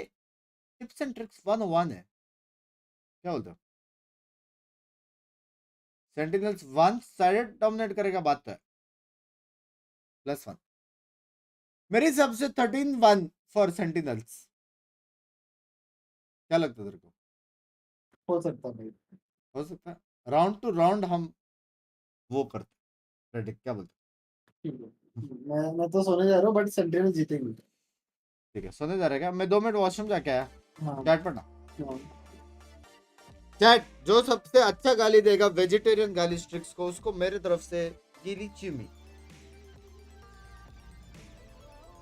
टिप्स एंड ट्रिक्स 101 है क्या बोलते हो सेंटिनल्स वन साइडेड डोमिनेट करेगा बात तो है +1 मेरे हिसाब से 13-1 फॉर सेंटिनल्स क्या लगता है तेरे को हो सकता है हो सकता है राउंड टू राउंड हम वो करते प्रेडिक्ट क्या बोलते ठीक है मैं तो सोने जा रहा हूँ बट सेंट्रल जीतेंगे ठीक है सोने जा रहे क्या मैं 2 मिनट वॉशरूम जाके आया हाँ चैट पढ़ना हाँ चैट जो सबसे अच्छा गाली देगा वेजिटेरियन गाली स्ट्रिक्स को उसको मेरे तरफ से गीली चिमी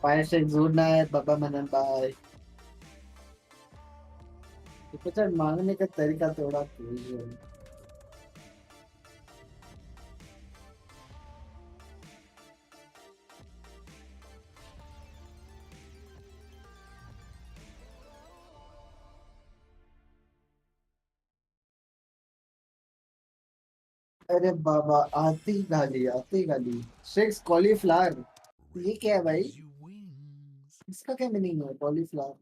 बाय शेख गुड नाइट बाबा मनन बाय तो कुछ मांगने का तरीका थोड़ा तेज है अरे बाबा आती गाली शेक्स कॉलीफ्लावर ये क्या है भाई इसका क्या मीनिंग है कॉलीफ्लावर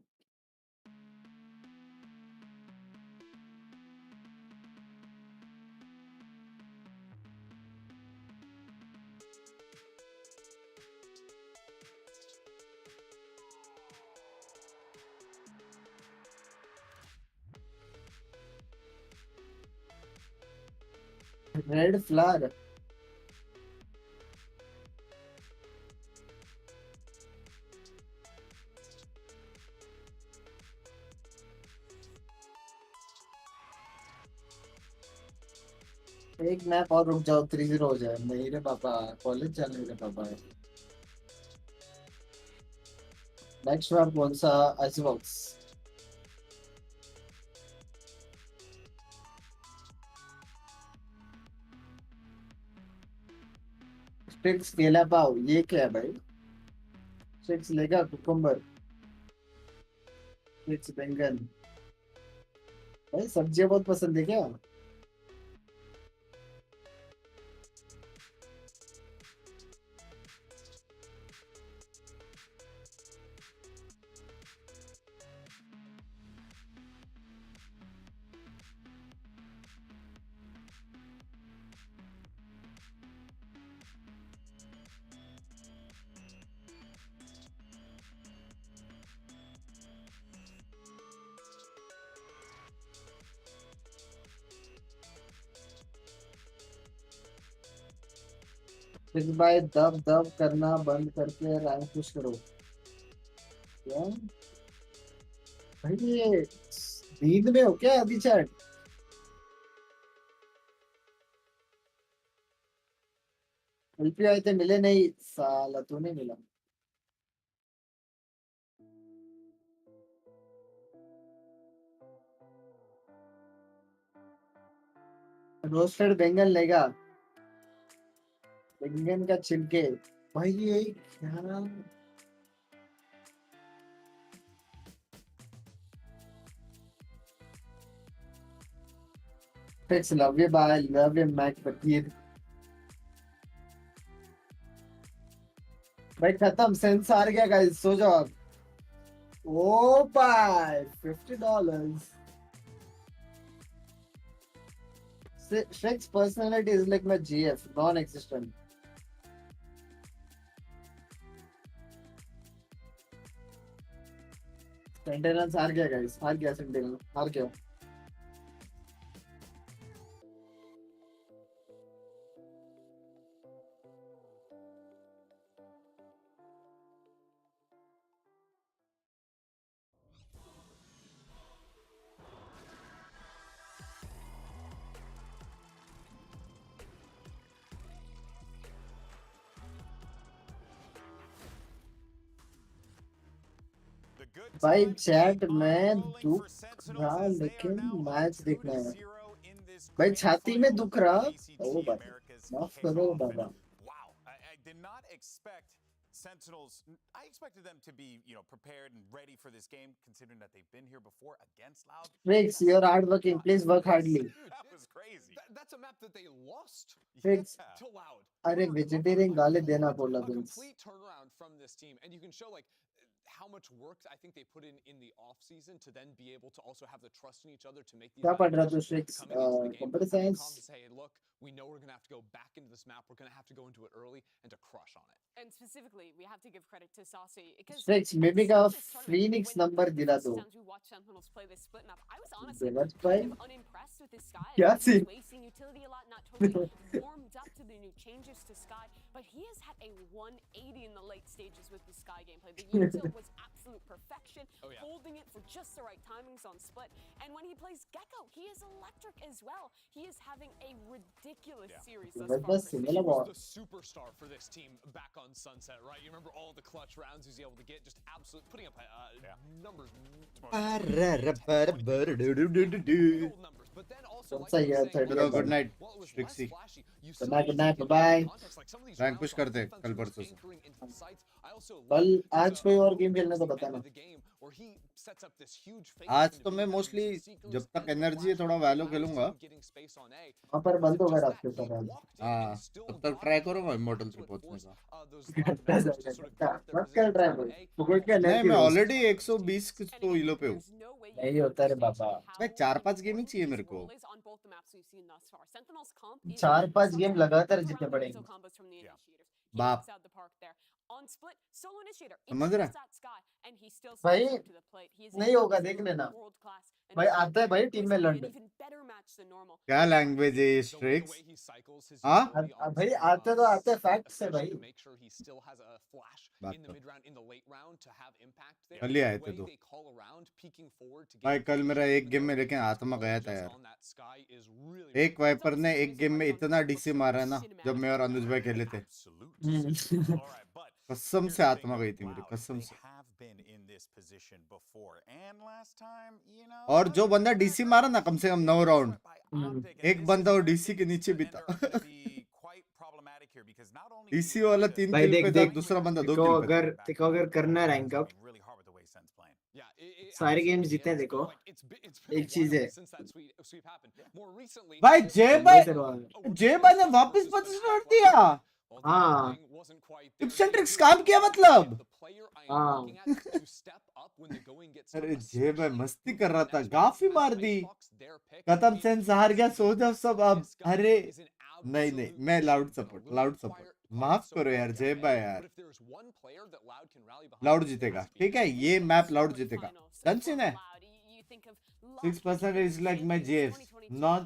रेड फ्लावर एक मैप और रुक जाओ 3-0 हो जाए। नहीं रे पापा, कॉलेज चल रहे पापा। नेक्स्ट मैप कौन सा? आइसबॉक्स। स्टिक्स केला पाव, ये क्या है भाई? स्टिक्स लेगा कुकुम्बर, स्टिक्स बैंगन। भाई सब्जियां बहुत पसंद है क्या? फिर भाई दब दब करना बंद करके रैंक पुश करो। क्या भाई, ये नींद में हो क्या अभी? चैट एलपी आए थे, मिले नहीं साला, तू नहीं मिला। रोस्टेड बैंगन लेगा, बैंगन का छिलके। भाई ये क्या? Fix love you bye, love you Mac फकीर। भाई खत्म, सेंस हार गया गाइस, सो जाओ आप। ओ भाई $50। Shrek's personality is like my GF, non-existent. Sentinels हार गया guys, हार गया Sentinel, हार गया। भाई चैट में दुख रहा, लेकिन मैच देखना है। भाई छाती में दुख रहा। ओ बाबा, माफ करो बाबा। Sentinels, I expected them to be, prepared and ready for this game, considering that they've been here before against Loud. Fix, you're hardworking. Please work hardly. That was crazy. That's a map that they lost Fix. to Loud. अरे vegetarian गाली देना बोला Binks. Complete turnaround from this team, and you can show like how much work I think they put in the off season to then be able to also have the trust in each other to make these. क्या पढ़ रहा तू Fix? Computer science. Say, look, we know we're going to have to go back into this map. We're going to have to go into it early and to crush on it. And specifically, we have to give credit to Saucy because Fix, maybe का Phoenix number दिला दो। we watched Sentinels play this split map. I was honestly kind of unimpressed with this guy. क्या He's scene? wasting utility a lot, not totally warmed up to the new changes to Sky, but he has had a 180 in the late stages with the Sky gameplay. The util was absolute perfection, holding it for just the right timings on split. And when he plays Gecko, he is electric as well. He is having a ridiculous series thus far. He was the superstar for this team back on Sunset, right? You remember all the clutch rounds he was able to get, just absolute putting up numbers. But then also, good night Trixie. Good night bye. Rank push करते हैं कल परसों से। कल आज कोई और game खेलने को बताना। आज तो मैं मोस्टली जब तक एनर्जी है थोड़ा वैलो खेलूंगा। वहाँ पर बंद होगा रात के समय। हाँ, तब तक ट्राई करूंगा इमॉर्टल 3 पहुंचने का। मत कर ट्राई भाई। नहीं, मैं ऑलरेडी 120 कुछ तो इलो पे हूँ। नहीं होता रे बाबा। मैं 4-5 गेम ही चाहिए मेरे को। 4-5 गेम लगातार जीतने पड़ेंगे। बाप समझ रहा and he still भाई steps up to the plate. He is नहीं होगा देख लेना भाई आता है भाई टीम में लड़ने क्या लैंग्वेज है स्ट्रिक्स हाँ भाई आते तो आते फैक्ट से भाई बात तो कल ही आए थे तो भाई कल मेरा एक गेम में लेकिन आत्मा गया था यार एक वाइपर ने एक गेम में इतना डीसी मारा ना जब मैं और अनुज भाई खेले थे कसम से आत्मा गई थी मेरी कसम से और जो बंदा डीसी मारा ना कम से कम 9 राउंड एक बंदा वो डीसी के नीचे भी था डीसी वाला 3 भाई किल देख पे था देख दूसरा बंदा 2 देखो किल पे था देखो अगर करना है रैंक अप सारे गेम्स जीते हैं देखो एक चीज है भाई जे भाई ने वापस 25 रन दिया हाँ टिप्स एंड ट्रिक्स काम किया मतलब हाँ अरे जे भाई मस्ती कर रहा था गाफी मार दी खत्म सेंस हार गया सो जाओ सब अब अरे नहीं मैं लाउड सपोर्ट माफ करो यार जय भाई यार लाउड जीतेगा ठीक है ये मैप लाउड जीतेगा डन सीन है 6% is like my JF non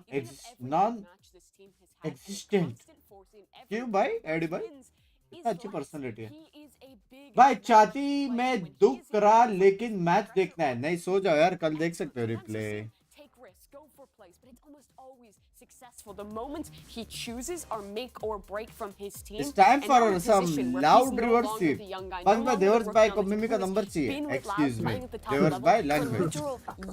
existent क्यों भाई एडी भाई इतना अच्छी पर्सनालिटी है भाई चाहती मैं दुख करा लेकिन मैच देखना है नहीं सो जाओ यार कल देख सकते हो replay successful. The moment he chooses or make or break from his team. It's time for some loud reverse seat. Bang by Devers by को मिमी का नंबर चाहिए. Excuse me. Devers by language.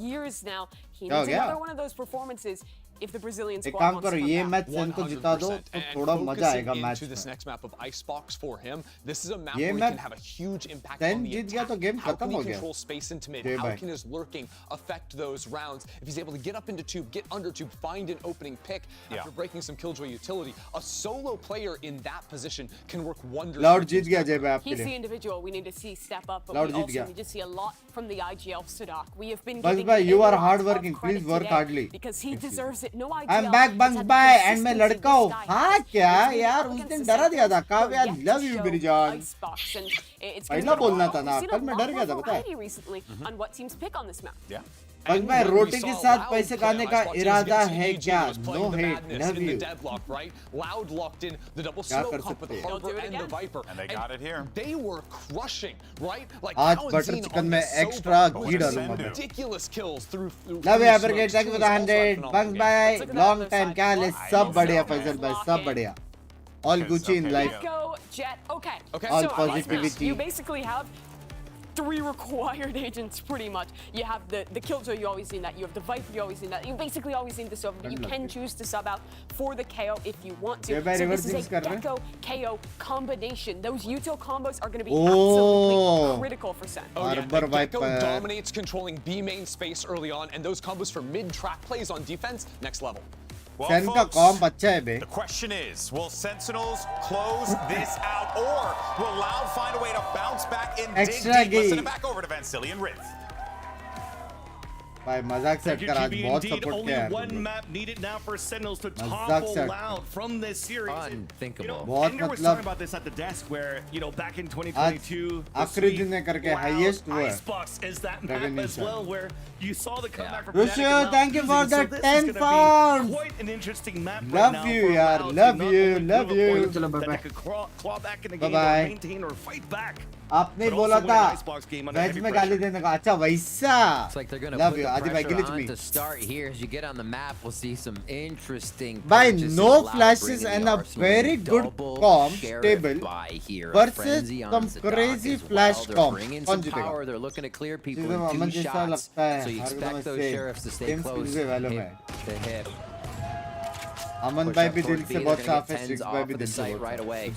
Years now. He needs another one of those performances. If the Brazilian squad एक काम करो ये match Sen को जिता दो तो थोड़ा मजा आएगा मैच में. This next map of Icebox for him. This is a map ये where he can have a huge impact on the जीत गया तो गेम खत्म हो गया. control space into mid. How can his lurking affect those rounds? If he's able to get up into tube, get under tube, find an opening pick after breaking some killjoy utility, a solo player in that position can work wonders. Loud जीत गया जय भाई आपके लिए. He's the individual we need to see step up, but we also need to see a lot from the IGL Sadak. We have been getting Bang you are hard working. Please work hardly. Because he deserves it. No IGL. I'm back. Banks by and मैं लड़का हूँ हाँ क्या यार उस दिन डरा दिया था काव्या लव यू मेरी जान पहला बोलना था ना कल मैं डर गया था पता है बस मैं रोटी के साथ पैसे खाने का इरादा है क्या नो हेट लव यू क्या कर सकते हैं आज बटर चिकन में एक्स्ट्रा घी डालूंगा मैं लव यू एवरगेट thank you for the 100 bucks bye long time क्या हाल है सब बढ़िया फैजल भाई सब बढ़िया all Gucci in life all positivity you basically have 3 required agents pretty much. You have the Killjoy, you always need that. You have the Viper, you always need that. You basically always need the Sova, but you can choose to sub out for the KO if you want to. So this is a Gecko KO combination. Those util combos are going to be absolutely critical for Sen. Oh yeah, Gecko dominates controlling B main space early on, and those combos for mid-track plays on defense, next level. Sen का कॉम्प अच्छा है बे. The question is, will Sentinels close this out, or will Loud find a way to bounce back and dig deep? Listen it back over to Vansili and Riv. भाई मजाक set कर आज बहुत support किया है one map needed now for Sentinels to topple Loud from this series. Unthinkable. बहुत was talking about this at the desk where, you know, back in 2022 आखिरी दिन ने करके हाईएस्ट हुआ है Icebox is that map as well where you saw the comeback from Rushu thank you for the 10 pounds quite an interesting map love you yaar love you चलो bye claw back in the game maintain or fight back आपने बोला था match में गाली देने का अच्छा वैसा love you आदि भाई glitch me to start here as you get on the map we'll see some interesting by no flashes and a very good comp table versus some crazy flash comp कौन जीतेगा they're looking to clear people in 2 shots so you expect those sheriffs to stay close to hit अमन भाई भी दिल से बहुत साफ है six भाई भी दिल से right away.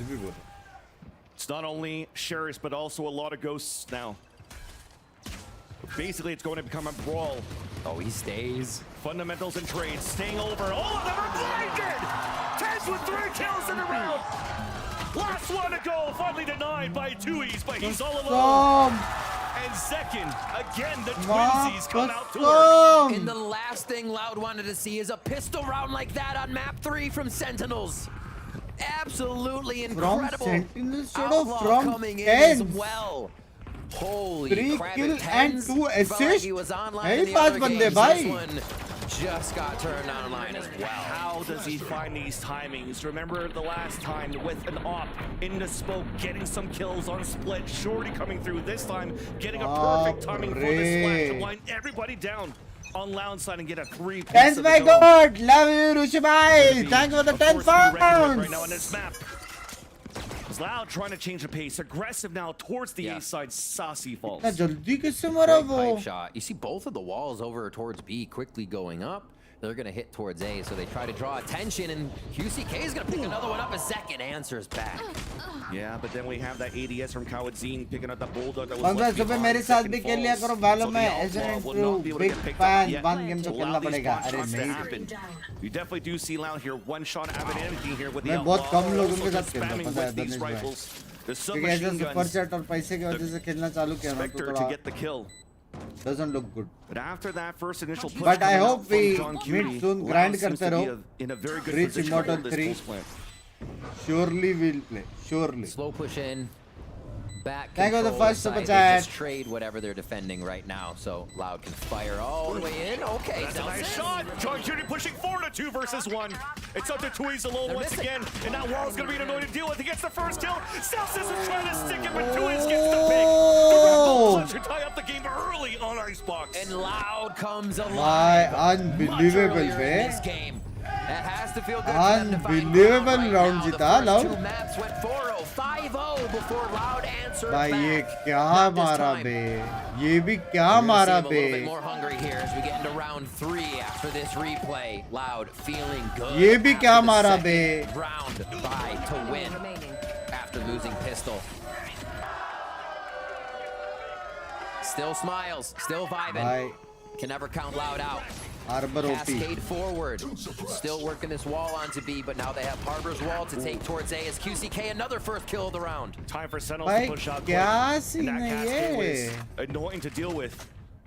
It's not only sheriffs but also a lot of ghosts now. Basically, it's going to become a brawl. Oh, he stays. Fundamentals and trades staying over. All of them are blinded. Tez with 3 kills in a round. Last one to go. Finally denied by Tui's, but he's all alone. And second, again, the Twinsies come out to work. And the last thing Loud wanted to see is a pistol round like that on map 3 from Sentinels. Absolutely incredible. From Sentinels, Outlaw from coming in as well. Holy 3 crap, kill it and tens. 2 Felt like assists. he was online Hey, in the 5 other bande games. bhai. This one just got turned online as well. How does he find these timings? Remember the last time with an op into smoke, getting some kills on split. Shorty coming through this time, getting a perfect timing for this flash to blind everybody down on Loud side and get a 3 piece Thanks, of my his own. God. Love you, Rushi bhai. Thanks for the 10 Of course, be reckoned with pounds. right now on this map. It's Loud trying to change the pace. Aggressive now towards the A side. Saucy falls. इतना जल्दी किससे मरा Great वो? pipe shot. You see both of the walls over towards B quickly going up. They're going to hit towards A, so they try to draw attention, and QCK is going to pick another one up as Second answers back. Yeah, but then we have that ADS from Kawadzine picking up the bulldog that was पंद्रह left सुबह behind. मेरे साथ Second भी खेल लिया falls. करो बैलो So में the as an outlaw will not be able to big get picked fan up yet. 1 game तो To खेलना allow these पड़ेगा one अरे shots to नहीं happen. You definitely do see Loud here. One shot Avenir here with the मैं बहुत outlaw. कम लोगों Also के साथ just खेलता spamming पता है with these दनिश भाई rifles. The क्योंकि submachine ऐसे सुपर guns. चैट और पैसे की वजह से खेलना चालू किया ना तो Spectre to थोड़ा get the kill. doesn't look good. But after that first initial push But I coming out hope from we John meet Cutie, soon, Loud grind seems करते to be रहो. in a very good Reach position to Immortal hold this 3. post plant. Surely we'll play. Surely. Slow push in. Back Thank you for the control first side. super They chat. just trade whatever they're defending right now, so Loud can fire all the way in. Okay, That's a nice shot. John Cutie pushing 4-2 versus 1. It's up to Tui's alone once again, and that wall's gonna be an annoying to deal with. He gets the first kill. Celsius is trying to stick it, but Tui's gets the pick. The Red Bull clutch to tie up the game early on Icebox. And Loud comes Why alive. unbelievable Much earlier in be. this game. That has to feel good for them to find Unbelievable ground right round now. The जीता first Loud. two maps went 4-0, 5-0 before Loud answered भाई ये back. क्या Not this मारा time. बे ये भी क्या We're gonna मारा see him a bay little bit more hungry here as we get into round 3 after this replay. Loud feeling good. ये भी क्या after the मारा second बे round bye to win after losing pistol. Still smiles, still vibing. भाई Can never count Loud out. Harbor OP. Cascade forward. Still working this wall onto B, but now they have Harbor's wall to take towards A as QCK another first kill of the round. Time for Sentinels भाई to push out क्या quick. And scene that है cascade ये was annoying to deal with.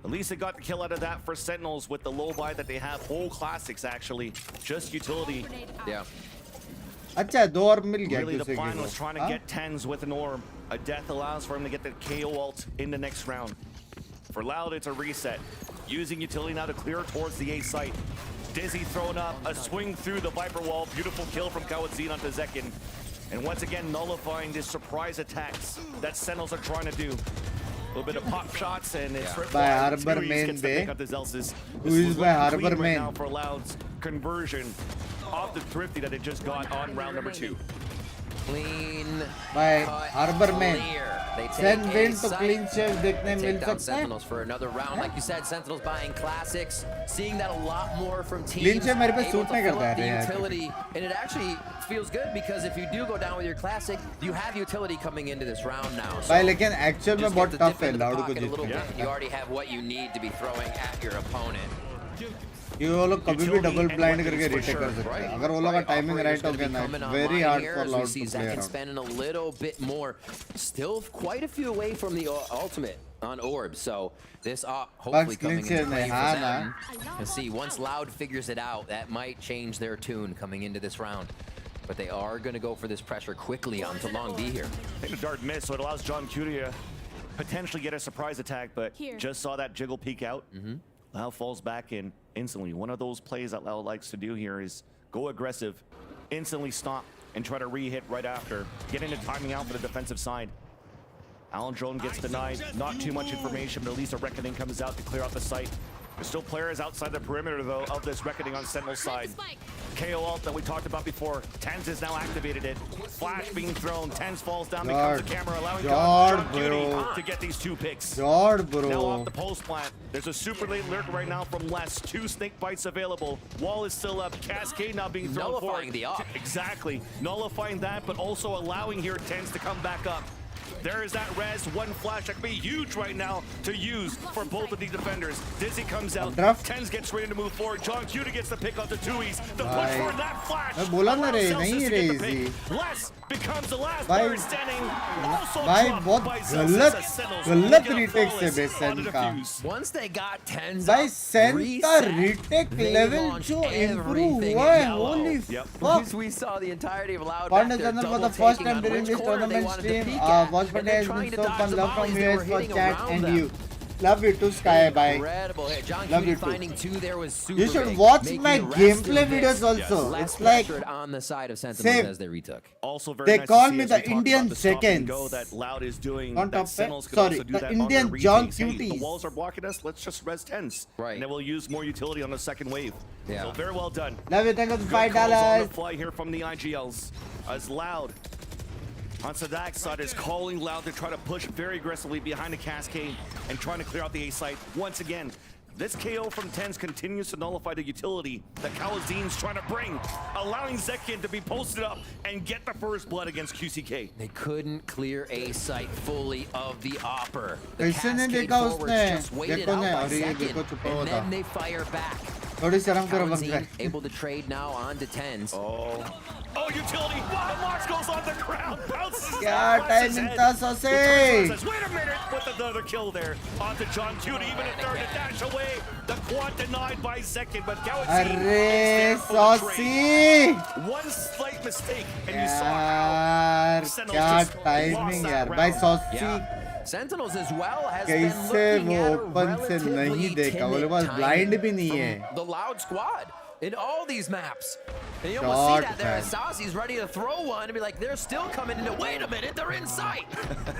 At least they got the kill out of that for Sentinels with the low buy that they have. Whole classics actually. Just utility. Yeah. अच्छा 2 और मिल गया Really the QCK plan को was trying to हाँ? get 10s with an orb. A death allows for him to get the KO ult in the next round. For Loud, it's a reset. Using utility now to clear towards the A site. Dizzy thrown up, a swing through the Viper wall. Beautiful kill from Kawadzine onto Zekin. And once again, nullifying the surprise attacks that Sentinels are trying to do. A little bit of pop shots, and it's ripped By wide. Harbor Tui's main gets the bay. pick up the Zelsis. Who This is was by looking Harbor clean right main? now for Loud's conversion of the Thrifty that it just got on round number 2. Clean. भाई Harbor में Clear. They Sen take win A तो site. clean sheet देखने Take मिल down सकता है Sentinels for another round. Like you said, Sentinels buying classics, seeing that a lot more from teams. Clean sheet मेरे पे able suit to नहीं fill करता up है the यार utility, and it actually feels good because if you do go down with your classic, you have utility coming into this round now. So भाई लेकिन actual में just बहुत get to tough dip है into the loud को pocket a little जीतना bit, and you already have what you need to be throwing at your opponent. ये वो लोग कभी भी डबल ब्लाइंड करके रिटेक कर सकते हैं अगर वो लोग का टाइमिंग राइट हो गया ना very hard for Loud see to play Zekin around spending a little bit more, still quite a few away from the ultimate on Orb. So this hopefully coming into play for them. And see, once Loud figures it out, that might change their tune coming into this round. But they are going to go for this pressure quickly onto Long B here. I think a dart miss, so it allows John Cutie to potentially get a surprise attack, but just saw that jiggle peek out. Lau falls back in instantly. One of those plays that Lau likes to do here is go aggressive, instantly stop, and try to re-hit right after. Get into timing out for the defensive side. Alan Drone gets denied. Not too much information, but at least a Reckoning comes out to clear out the site. There's still players outside the perimeter, though, of this Reckoning on Sentinel's side. KO ult that we talked about before. Tens has now activated it. Flash being thrown. Tens falls down, becomes the camera, allowing John Cutie to get these 2 picks. God, bro. Now off the post plant. There's a super late lurk right now from Les. 2 snake bites available. Wall is still up. Cascade now being thrown Nullifying forward. the op. Exactly. Nullifying that, but also allowing here Tens to come back up. There is that res, 1 flash that could be huge right now to use for both of these defenders. Dizzy comes out, Tens gets ready to move forward. John Cutie gets the pick off the Tui's. The push for that flash. मैं बोला ना रे allows नहीं Celsius रे to get the easy pick. Les becomes the last भाई player standing. Also भाई dropped बहुत by Celsius as Sentinels will गलत get a रीटेक से flawless बे on सेन the का defuse. Once they got Tens भाई up, Sen का reset, retake they level launched जो इम्प्रूव everything हुआ है in yellow. Holi Yep. fuck We saw the entirety of Loud Found back a there channel for double the first taking time on during which this corner they tournament wanted to stream. peek at. Watched And they're Patel, trying to so dodge fun. the Love from volleys. They US were for hitting chat around and them. you. Love you too, Sky. Bye. Incredible hit. John Love you Cutie too. finding two there was super You should big, watch making my the rest gameplay of videos this also. less It's like pressured on the side of Sentinels same. as they retook. Also very They nice call to see me as the we talked Indian about the stop and seconds. go that Loud is doing. On That top Sentinels could sorry, also do the that Indian on their John retakes. Hey, Cuties. the walls are blocking us. Let's just res 10s. Right. And then we'll use more utility on the second wave. Yeah. So very well done. Love you. Thank you for Good $5. calls on the fly here from the IGLs. As Loud on Sadak's side is calling Loud to try to push very aggressively behind the cascade and trying to clear out the A site once again. This KO from Tens continues to nullify the utility that Kalazin's trying to bring, allowing Zekin to be posted up and get the first blood against QCK. They couldn't clear A site fully of the Opper. The कैसे नहीं cascade देखा forwards उसने? just waited देखो out नहीं, by और ये Zekin, देखो छुपा हुआ and था. then they fire back. थोड़ी शर्म करो बंद Kalazin able to trade now on to Tens. Oh, utility! Wow, Mox goes on the ground! Bounces his क्या head, timing his head. था सौसे? Says, wait a minute! With another kill there. Onto John Cutie, even a third to dash away. The quad denied by Zekin, but Kawazin अरे सौसी! one slight mistake, and you saw यार how Sentinels क्या just lost timing that यार भाई round. सौसी Sentinels as well has कैसे been वो looking at a open से नहीं relatively देखा वो लोग timid पास ब्लाइंड timing भी नहीं from है the Loud squad in all these maps. And you almost Shot see that there as man. Sasi's ready to throw one and be like, they're still coming into. Wait a minute, they're in sight.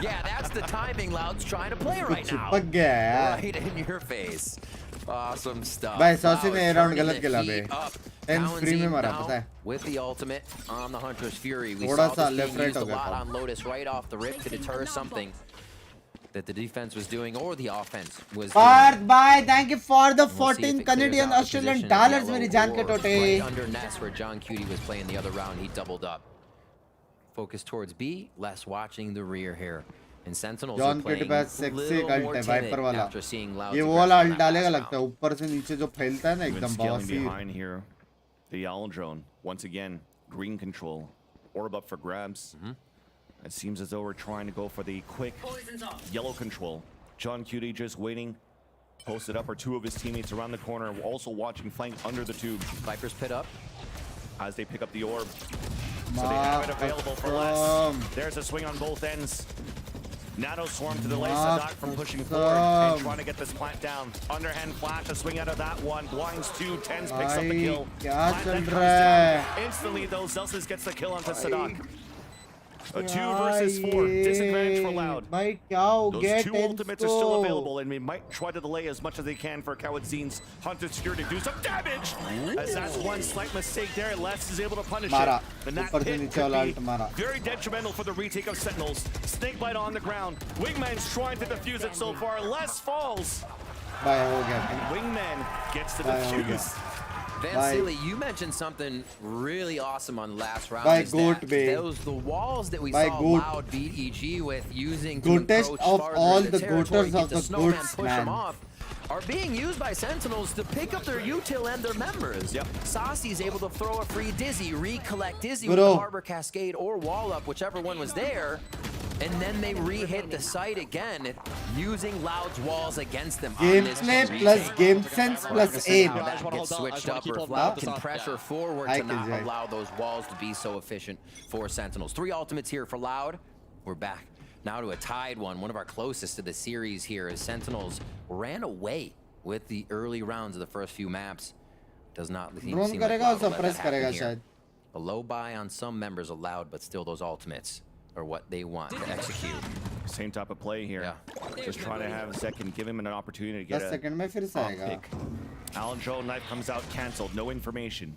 Yeah, that's the timing Loud's trying to play right now. चिपक गया है यार Right in your face. Awesome stuff. भाई सौसी Loud ने round turning गलत the खेला बे heat up. Tense free में Kalazin's मारा now पता है with the ultimate on the Hunter's Fury. We थोड़ा saw सा this left being right used हो a गया lot था. on Lotus right off the rip to deter something that the defense was doing or the offense was Parth doing. bye thank you for the We'll see if 14 it clears Canadian out the Australian position of dollars yellow मेरी जान के or टोटे right under Ness where John Cutie was playing the other round. He doubled up. Focus towards B, less watching the rear here. And Sentinels John are के playing pass a sexy little गल्ट more है timid wiper वाला after seeing Loud's ये वो वाला aggression alt that डालेगा last लगता है ऊपर से नीचे जो फैलता है ना Even एकदम scaling बवासीर behind here. The Owl drone once again green control. Orb up for grabs. It seems as though we're trying to go for the quick yellow control. John Cutie just waiting. Posted up are two of his teammates around the corner, also watching flank under the tube. Viper's pit up. As they pick up the orb. So they have it available for less. There's a swing on both ends. Nano swarm to delay Sadak from pushing forward and trying to get this plant down. Underhand flash, a swing out of that one. Blinds two, Tens picks up the kill. क्या Plant चल then comes रहा है down. Instantly though, Zelsis gets the kill onto Sadak. A 2 versus 4, disadvantage for Loud. भाई क्या हो Those गया two ultimates are still available, and we might try to delay as much as they can for Kawadzin's Hunter Security to do some damage. As that's one slight mistake there, Les is able to punish मारा it. And that ऊपर से pit नीचे could वाला be alt मारा very detrimental for the retake of Sentinels. Snakebite on the ground. Wingman's trying to defuse it so far. Les falls. भाई हो गया And Wingman gets the भाई हो गया defuse. Van Sealy, you mentioned something really awesome on the last round. By is goat, that babe. those the walls that we By saw goat. Loud beat EG with using to Goatest encroach of farther all into the territory, goaters get of the the snowman, goats, push them man. off, are being used by Sentinels to pick up their util and their members. Yep. Saucy's able to throw a free Dizzy, recollect Dizzy Bro. with the Harbor Cascade or wall up, whichever one was there. And then they re-hit the site again, using Loud's walls against them. on this Gameplay retake. plus game sense plus This is aim how that gets switched up, or if Loud can pressure forward to not Jack. allow those walls to be so efficient for Sentinels. 3 ultimates here for Loud. We're back now to a tied one of our closest to the series here, as Sentinels ran away with the early rounds of the first few maps. Does not seem drone like करेगा Loud और will let suppress that happen करेगा here. शायद A low buy on some members of Loud, but still those ultimates are what they want to execute. Same type of play here. Just trying to have Zekin give him an opportunity to get 10 a second में फिर से off आएगा pick. Alan Joe knife comes out cancelled. No information.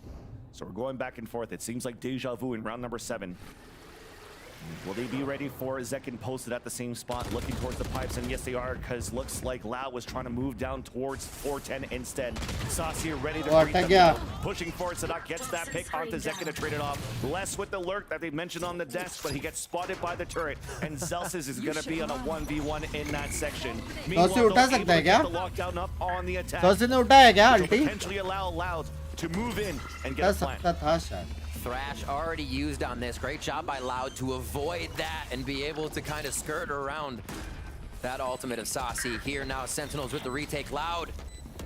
So we're going back and forth. It seems like deja vu in round number 7. Will they be ready for Zekin posted at the same spot, looking towards the pipes? And yes, they are, because looks like Lao was trying to move down towards 410 instead. Saucy ready to greet them. Pushing forward, Sadak gets that pick onto Zekin to trade it off. Less with the lurk that they mentioned on the desk, but he gets spotted by the turret. And Zelsis is going to be on a 1v1 in that section. Meanwhile, उठा they'll सकता able है to क्या? get the lockdown up on the attack. सौसी ने उठाया क्या Which will अल्टी potentially allow Loud to move in and कर get a plant. सकता था शायद Thrash already used on this. Great job by Loud to avoid that and be able to kind of skirt around that ultimate of Saucy. Here now, Sentinels with the retake. Loud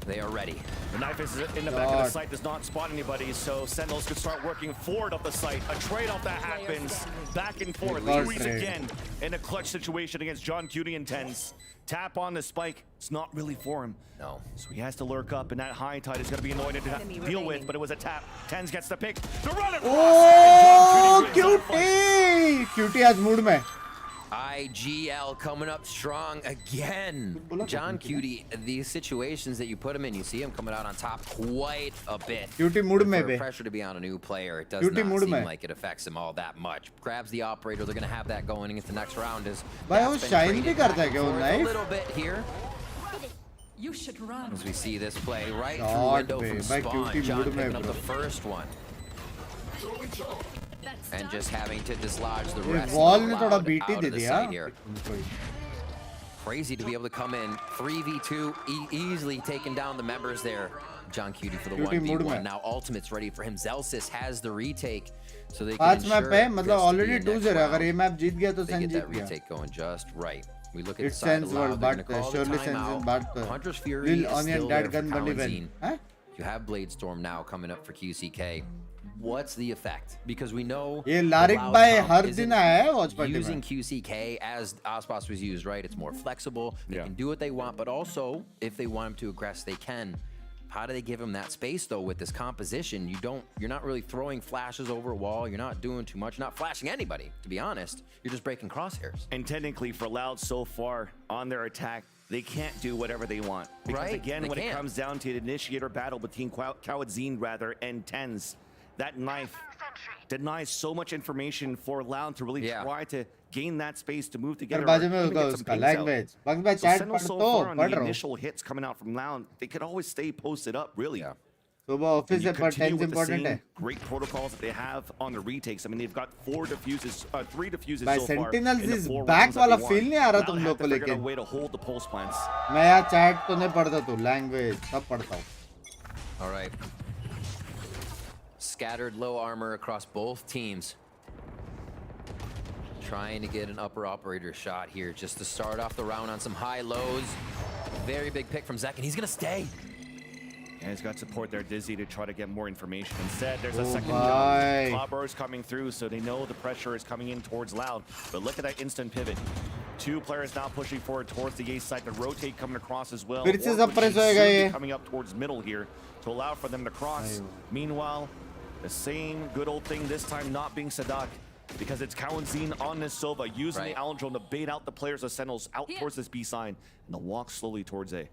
They are ready. The knife is in the back of the site, does not spot anybody, so Sentinels could start working forward of the site. A trade-off that happens back and forth. Luis again in a clutch situation against John Cutie and Tens. Tap on the spike, it's not really for him. No. So he has to lurk up, and that high tide is going to be annoying to deal with, but it was a tap. Tens gets the pick. The run across! Oh, Cutie! Cutie has mood mein. IGL coming up strong again. John Cutie, these situations that you put him in, you see him coming out on top quite a bit. Cutie mood mein For be. pressure to be on a new player, it does Cutie not mood seem mein. like it affects him all that much. Grabs the operator, they're going to have that going into the next round. Bhai, wo shine bhi karta hai kya wo a knife? little bit here. You should run. As we see this play right Shot through window bhai, from bhai, spawn. Cutie John mood mein, picking up bro. the first one. And just having to dislodge the ये rest wall of ने the थोड़ा Loud beat he out they of the दिया site here. Crazy to be able to come in 3v2, easily taking down the members there. John Cutie for the Cutie mood 1v1. mein. Now ultimate's ready for him. Zelsis has the retake, so they can पांच map ensure है this मतलब to be already a 2-0 next है अगर round. ये map जीत गया तो They sun get Jeet that गया retake going just right. We look at It's the side Sen's of world Loud. They're but going to call the surely Sen's timeout. बात Hunter's Fury Lil is Onion still Dad there Gun for Bunny Cowanzine. Huh? You have Blade Storm now coming up for QCK. What's the effect? Because we know ये the लारिक Loud भाई comp her isn't दिन आया है watch party using में QCK as Icebox was used, right? It's more flexible. They can do what they want, but also if they want him to aggress, they can. How do they give him that space though with this composition? You're not really throwing flashes over a wall. You're not doing too much. You're not flashing anybody, to be honest. You're just breaking crosshairs. And technically for Loud so far on their attack, they can't do whatever they want. Because Right, again, they when it can't. comes down to an initiator battle between Cowanzine rather and Tens, that knife denies so much information for Loud to really try to gain that space to move फिर together. बाजू or में even होगा get some उसका pings out. Language बंग भाई So chat Sentinel पढ़ so तो far on पढ़ the रहा हूँ initial hits coming out from Loud, they could always stay posted up, really. सुबह ऑफिस And से you पर continue 10 with the important है same great protocols that they have on the retakes. I mean, they've got 3 diffuses By so far. Sentinels in the is 4 back rounds that वाला they feel won. नहीं आ रहा Loud तुम have लोग to को figure out लेकिन a way to hold the pulse plants. मैं यार chat तो नहीं पढ़ता तू लैंग्वेज सब पढ़ता हूँ All right. Scattered low armor across both teams. Trying to get an upper operator shot here just to start off the round on some high lows. Very big pick from Zek, and he's going to stay. And he's got support there, Dizzy, to try to get more information. Instead, there's a Oh second my. jump. Cloudburst coming through, so they know the pressure is coming in towards Loud. But look at that instant pivot. 2 players now pushing forward towards the A side. The rotate coming across as well. फिर से Orc सब would press soon होएगा be ये। coming up towards middle here to allow for them to cross. Meanwhile, the same good old thing this time not being Sadak, because it's Cowanzine on this Sova using the Allen drone to bait out the players of Sentinels out towards this B sign and they'll walk slowly towards A.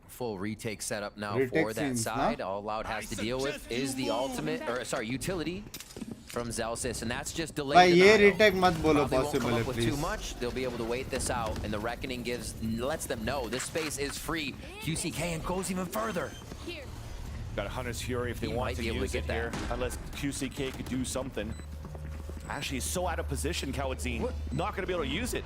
Full retake setup now Retake for that scenes, side. huh? All Loud has to deal with is the ultimate, or sorry, utility from Zelsis, and that's just delayed. भाई ये denial. retake मत बोलो Probably won't come possible है up with please too much. They'll be able to wait this out, and the Reckoning lets them know this space is free. QCK and goes even further. Got a Hunter's Fury if they He want might to be able to use get it that. here, unless QCK could do something. Actually, he's so out of position, Cowanzine. Not going to be able to use it.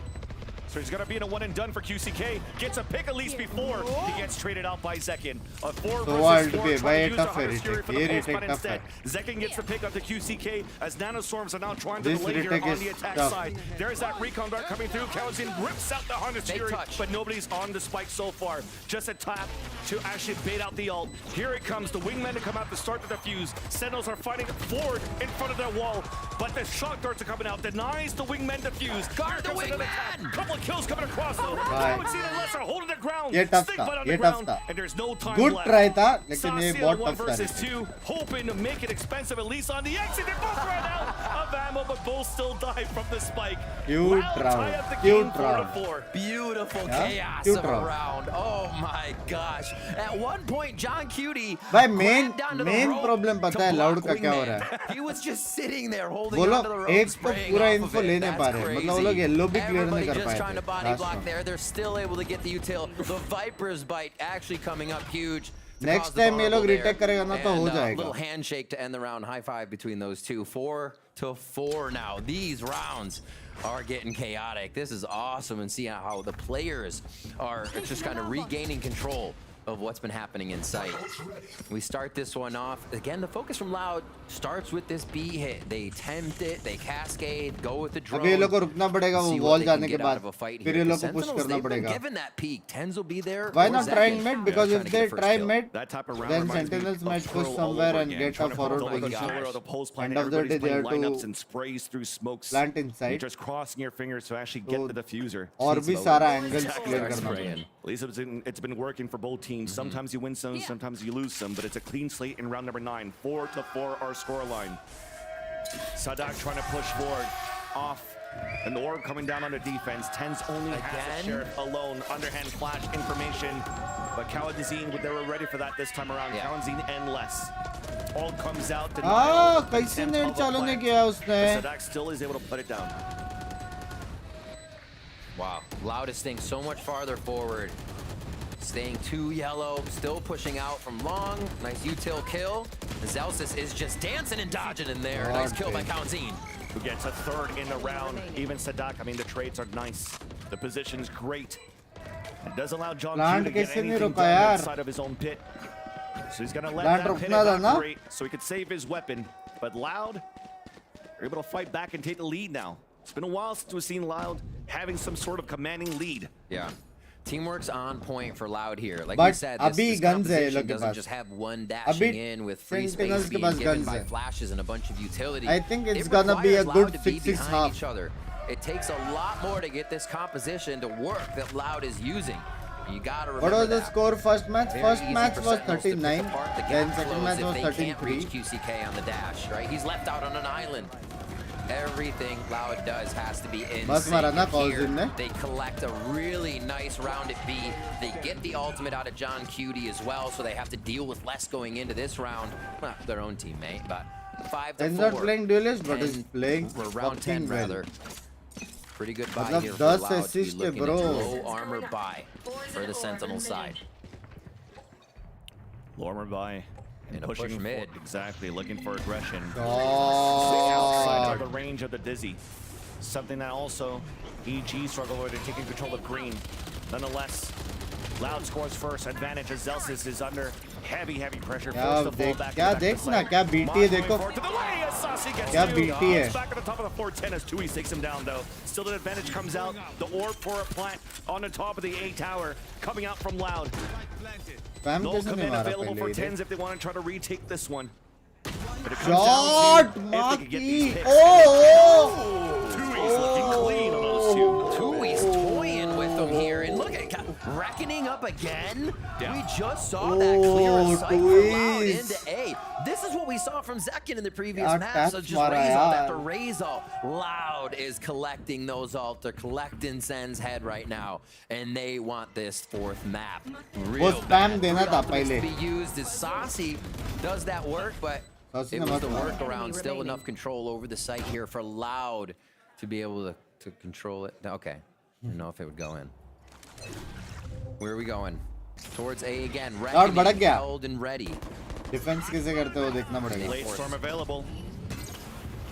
So he's going to be in a one and done for QCK. Gets a pick at least before he gets traded out by Zekin. A 4 So versus 4 be trying भाई to ये use the tough है Hunter's Fury retake for the ये post retake but tough है instead Zekin gets the pick up to QCK as Nanostorms are now trying to This delay here retake on is the attack tough. side. There's that recon dart coming through. Cowanzine rips out the Hunter's Fake Fury, touch. but nobody's on the spike so far. Just a tap to actually bait out the ult. Here it comes, the wingmen to come out to start the defuse. Sentinels are fighting forward in front of their wall, but the shock darts are coming out, denies the wingmen defuse. Guard the wingman! Couple of kills coming across though. Bye. Cowanzine and Les are holding the ground. ये tough Stick था butt on ये the tough ground, था and there's no time good left. try था लेकिन ये Saucy बहुत on tough 1 था versus 2, hoping to make it expensive at least on the exit. They both ran out of ammo, but both still died from the spike. Cute Loud tie round. up the Cute game 4 round. to 4. Beautiful Yeah? chaos Cute of a round. round. Oh my gosh. At one point, John Cutie भाई main grabbed down to the main rope problem to पता है Loud block का क्या हो wingman. रहा है He was just sitting there holding बोलो onto the rope, एक तो spraying पूरा off of info it. ले नहीं पा That's रहे मतलब वो crazy. लोग येलो भी क्लियर नहीं Everybody कर just पाए trying to थे body last block round. there. They're still able to get the util. The Viper's bite actually coming up huge. to Next cause the time ये लोग vulnerable there. retake करेगा ना तो हो And, जाएगा little handshake to end the round. High five between those two. 4-4 now. These rounds are getting chaotic. This is awesome, and see how the players are just kind of regaining control of what's been happening in sight. We start this one off. Again, the focus from Loud starts with this B hit. They tempt it, they cascade, go with the drone. अभी ये लोग को रुकना पड़ेगा वो wall जाने के बाद. फिर ये लोग को push करना पड़ेगा. Given that peak, Tens will be there. Why not trying mid? Because if they try mid, then Sentinels might push somewhere and get a forward position. End of the day, they have to plant inside. Just crossing your fingers to actually get the diffuser. और भी सारा angles clear करना पड़ेगा. At least it's been working for both teams. Sometimes you win some, sometimes you lose some, but it's a clean slate in round number 9. 4-4 our scoreline. Sadak trying to push forward, off, and the orb coming down on the defense. Tens only has the Sheriff alone. Underhand flash information, but Kaladazine, they were ready for that this time around. Kaladazine and less. All comes out. कैसे net चालू नहीं किया उसने? Sadak still is able to put it down. Wow, Loud is staying so much farther forward. Staying too yellow, still pushing out from long. Nice util kill. Zelsis is just dancing and dodging in there. Nice kill by Kalanzine. Who gets a third in the round. Even Sadak, I mean, the trades are nice. The position's great. It does allow John Q to get anything done inside of his own pit. So he's going to let that pit evaporate so he could save his weapon. But Loud are able to fight back and take the lead now. It's been a while since we've seen Loud having some sort of commanding lead. Yeah. Teamwork's on point for Loud here. Like but we said, this composition doesn't just have one dashing in with free space being given by flashes and a bunch of utility. I think it's gonna be a good 6-6 half. Each other. It takes a lot more to get this composition to work that Loud is using. You gotta remember what was the that. score first match? Very first easy match for was Sentinels to 39, pick apart the then gap second flows match if was they can't reach 13-3. QCK on the dash, right? He's left out on an island. Everything Loud does has to be in sync. They collect a really nice round at B. They get the ultimate out of John Cutie as well, so they have to deal with less going into this round. Well, their own teammate, but 5-4. He's not playing duelist, but he's playing round 10 rather. Pretty good buy here for 10 Loud. assist, Looking at bro. low armor buy for the Sentinel side. Low armor buy. And pushing pushing mid. Exactly, looking for aggression. God. Outside of the range of the Dizzy. Something that also EG struggle with taking control of green. Nonetheless, Loud scores first. Advantage as Zelsis is under heavy pressure. Forced to fall back. क्या देखना क्या BT है देखो क्या BT है back at the top of the 410 as Tui takes him down though. Still an advantage comes out. The orb for a plant on the top of the A tower coming out from Loud. No command available for Tens if they want to try to retake this one. But it comes Shot, down to if they could get these picks. Tui's looking clean on those two. Tui's toying with them here, and look at reckoning up again. We just saw that clear a sight from Loud into A. This is what we saw from Zekin in the previous match. So just raise ult after raise ult. Loud is collecting those ult. They're collecting Sen's head right now, and they want this fourth map. Real spam देना था पहले. Be used as Saucy does that work, but it was the workaround. Still enough control over the site here for Loud to be able to control it. Okay, I don't know if it would go in. Where are we going? Towards A again. Reckoning, held and ready. Defense कैसे करते हो देखना पड़ेगा. Late storm available.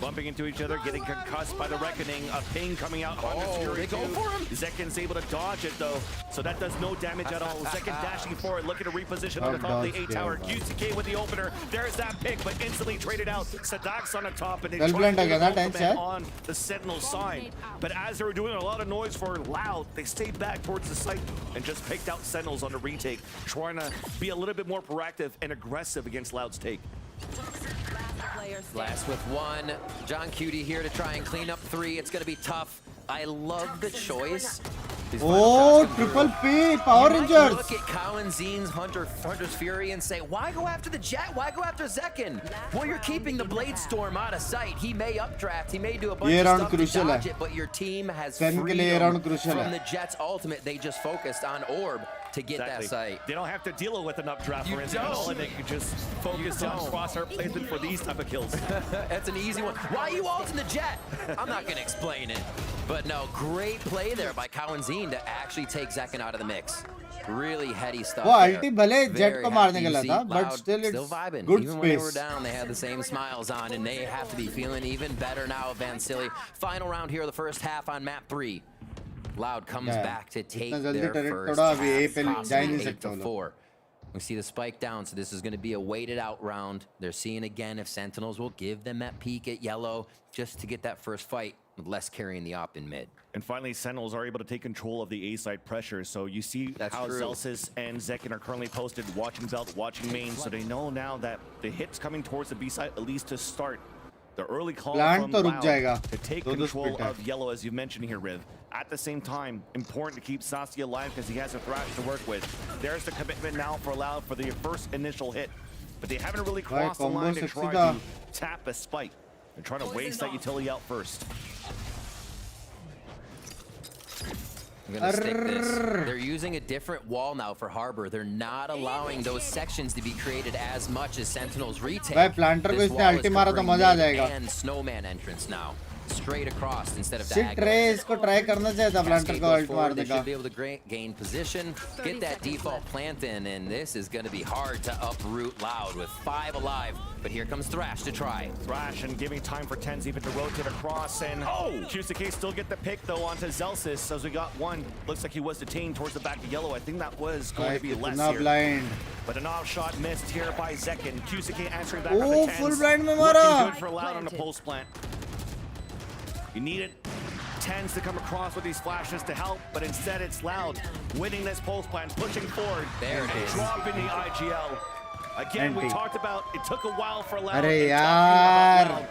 Bumping into each other, getting concussed by the Reckoning. A ping coming out on the Fury. They go for him. Zekin's able to dodge it though, so that does no damage at all. Zekin dashing forward, looking to reposition on the top of the A tower. QCK with the opener. There's that pick, but instantly traded out. Sadak's on the top, and they try to get an ultimate on the Sentinel side. But as they were doing a lot of noise for Loud, they stayed back towards the site and just picked out Sentinels on the retake, trying to be a little bit more proactive and aggressive against Loud's take. Last with one. John Cutie here to try and clean up 3. It's going to be tough. I love the choice. Oh, triple P, Power Rangers. Look at Kalanzine's Hunter's Fury and say, why go after the Jet? Why go after Zekin? Well, you're keeping the Blade Storm out of sight. He may updraft. He may do a bunch of stuff to dodge it, but your team has freedom from the Jet's ultimate. They just focused on Orb to get that sight. They don't have to deal with an updraft for instance, and they can just focus on crosshair placement for these type of kills. That's an easy one. Why are you ulting the Jet? I'm not going to explain it. But no, great play there by Kalanzine to actually take Zekin out of the mix. Really heady stuff. वो अल्टी भले jet को मारने के लिए था, but still it's vibing. good Even space. when they were down, they had the same smiles on, and they have to be feeling even better now. Van Silly. Final round here, the first half on map 3. Loud comes back to take their first half, possibly 8-4. We see the spike down, so this is going to be a weighted out round. They're seeing again if Sentinels will give them that peek at yellow just to get that first fight with less carrying the op in mid. And finally, Sentinels are able to take control of the A side pressure. So you see how Zelsis and Zekin are currently posted, watching belt, watching main. So they know now that the hit's coming towards the B side, at least to start. The early call from Loud to take control of yellow, as you mentioned here, Riv. At the same time, important to keep Sasi alive because he has a Thrash to work with. There's the commitment now for Loud for the first initial hit. But they haven't really crossed the line to try to tap a spike. They're trying to waste that utility out first. I'm gonna stick this. They're using a different wall now for Harbor. They're not allowing those sections to be created as much as Sentinels retake. This wall is covering mid and Snowman entrance now. Straight across instead of diagonal. इसको try करना चाहिए था Planter को ult मारने They का. should be able to gain position, get that default plant in, and this is going to be hard to uproot Loud with 5 alive. But here comes Thrash to try. Thrash and giving time for Tens even to rotate across, and QCK still get the pick though onto Zelsis as we got one. Looks like he was detained towards the back of yellow. I think that was going to be less here. Blind. But an off shot missed here by Zekin. QCK answering back with the Tens. Full blind में Looking मारा. good for Loud on a post plant. You needed Tens to come across with these flashes to help, but instead it's Loud winning this post plant, pushing forward. There it is. Dropping the IGL. Again, we talked about it took a while for Loud. अरे यार.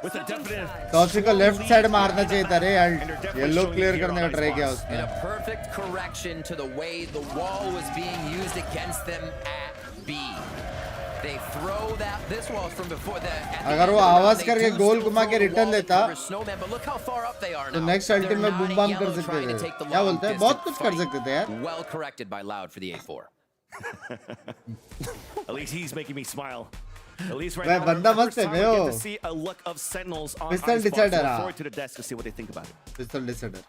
With a definite toxic को left side मारना चाहिए था रे alt. Yellow clear करने का try किया उसने. And a perfect correction to the way the wall was being used against them at B. They throw that. This wall from before that. अगर वो आवाज करके गोल घुमा के रिटर्न लेता तो नेक्स्ट अल्टीमेट में बूम बम कर सकते थे. क्या बोलते हैं? बहुत कुछ कर सकते थे यार. Well corrected by Loud for the A4. At least he's making me smile. At least right now, banda मस्त है we get to see a look of Sentinels on Pistol Icebox. decider, Look forward to the desk to see what they think about it. Pistol decider.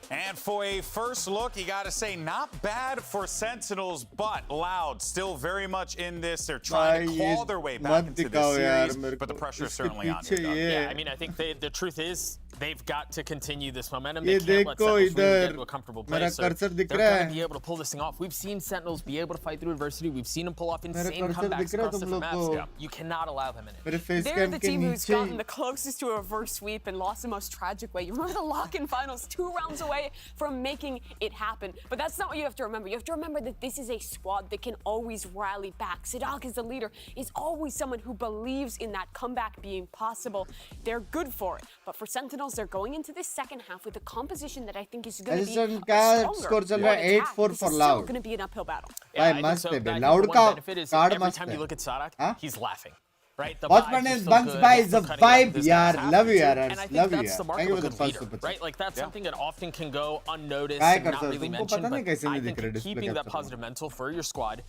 And for a first look, you got to say, not bad for Sentinels, but Loud still very much in this. They're trying to claw their way back into this series, but the pressure is certainly on here. Yeah, I mean, I think the truth is they've got to continue this momentum. They can't let Sentinels really get into a comfortable place. So they're going to be able to pull this thing off. We've seen Sentinels be able to fight through adversity. We've seen them pull off insane comebacks across different maps. Yeah. You cannot allow them in it. They're the team who's gotten the closest to a reverse sweep and lost the most tragic way. You remember the lock-in finals 2 rounds away from making it happen. But that's not what you have to remember. You have to remember that this is a squad that can always rally back. Sidak is the leader, is always someone who believes in that comeback being possible. They're good for it. But for Sentinels, they're going into this second half with a composition that I think is going to be stronger. Score चल रहा है 8-4 for Loud. It's going to be an uphill battle. भाई मस्त है बे. Loud का card every मस्त time you है. look at Sadak, he's laughing. Right? The What's vibes my are name? so Bunks good. by He's is a still cutting up vibe, this yaar. half Love you, yaar. and I think Love you, that's the yaar. mark Thank of you a for the good first leader, super right? Like that's something that often can go unnoticed काय and कर not सकते हो? really तुमको mentioned. पता नहीं But कैसे I नहीं think दिख रहे display keeping that capture में. positive mental for your squad,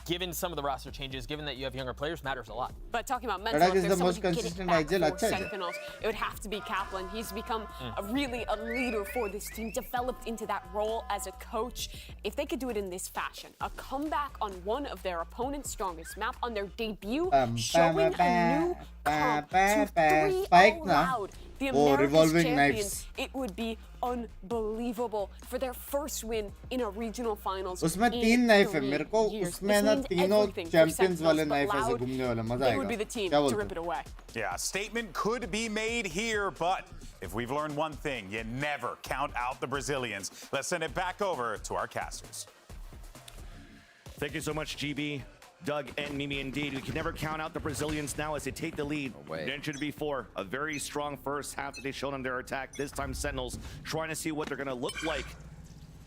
given some of the roster changes, given that you have younger players, matters a lot. But talking about mental, Kadak if is there's the most someone who can consistent hit IGL, back for अच्छा है. Sentinels, it would have to be Kaplan. He's become really a leader for this team, developed into that role as a coach. If they could do it in this fashion, a comeback on one of their opponent's strongest map on their debut, showing a new comp to 3-0 Loud, the America's champions, it would be unbelievable for their first win in a regional finals. उसमें 3 knife है मेरे को. उसमें ना तीनों champions वाले knife ऐसे घूमने वाला मजा They would be the आएगा. team क्या to rip बोलते it away. Yeah, a statement could be made here, but if we've learned one thing, you never count out the Brazilians. Let's send it back over to our casters. Thank you so much, GB, Doug, and Mimi. Indeed, we can never count out the Brazilians now as they take the lead. Mentioned before, a very strong first half that they've shown on their attack. This time, Sentinels trying to see what they're going to look like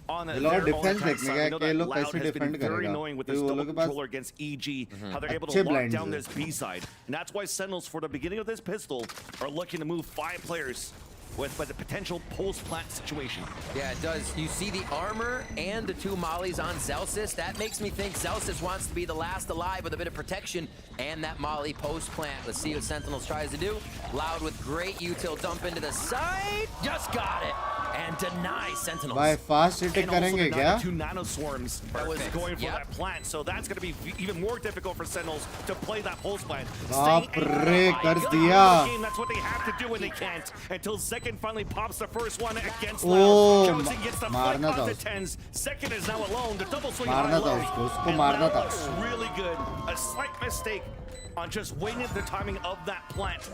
on their own attack side. We know that Loud has been very annoying with this double controller against EG, how they're able to lock down this B side. And that's why Sentinels, for the beginning of this pistol, are looking to move 5 players with the potential post-plant situation. Yeah, it does. You see the armor and the 2 mollies on Zelsis. That makes me think Zelsis wants to be the last alive with a bit of protection and that molly post-plant. Let's see what Sentinels tries to do. Loud with great util dump into the side. Just got it. And deny Sentinels. भाई fast hitting करेंगे क्या? 2 nano swarms that was going for that plant, so that's going to be even more difficult for Sentinels to play that pulse plant. बाप रे कर दिया. That's what they have to do when they can't until Second finally pops the first one against Oh, Loud. Jonesy gets the flank मारना था onto Tens. Second is now alone. The double swing मारना high था low. उसको And मारना that था looks really good. A slight mistake on just waiting the timing of that plant.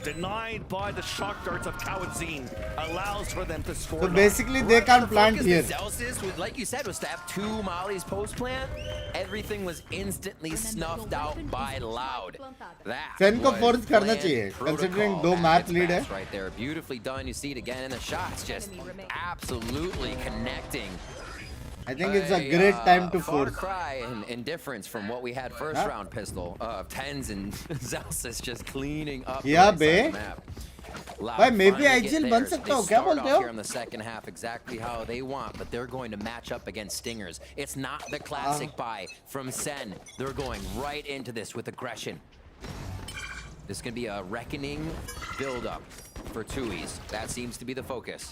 Denied by the shock darts of Kawadzine. Allows for them to score. So basically they can't plant here. Celsius, like you said, was to have 2 mollies post plant. Everything was instantly snuffed out by Loud. That SEN को was force करना planned चाहिए, considering protocol 2 at match its lead है. best right there. Beautifully done. You see it again in the shots, just absolutely connecting. I think it's a great time to far force. cry in difference from what we had first Huh? round pistol. Tens and Celsius just cleaning up. Yeah, the right side bे. of the map. Loud भाई मैं भी finally IGL get बन theirs. सकता They हूँ, क्या start बोलते off हो? here in the second half exactly how they want, but they're going to match up against Stingers. It's not the classic buy from Sen. They're going right into this with aggression. This is going to be a reckoning build-up for Tui's. That seems to be the focus.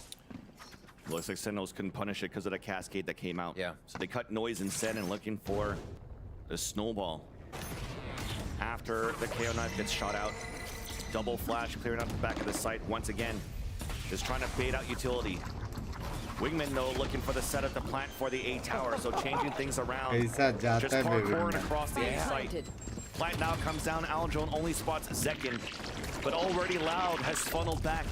Looks like Sentinels couldn't punish it because of the cascade that came out. Yeah. So they cut noise and Sen and looking for the snowball. After the KO knife gets shot out, double flash clearing up the back of the site once again. Just trying to bait out utility. Wingman though looking for the setup to plant for the A tower, so changing things around. कैसा जाता Just है बे parkouring Wingman. across the A site. Plant now comes down. Aljone only spots Zekin, but already Loud has funneled back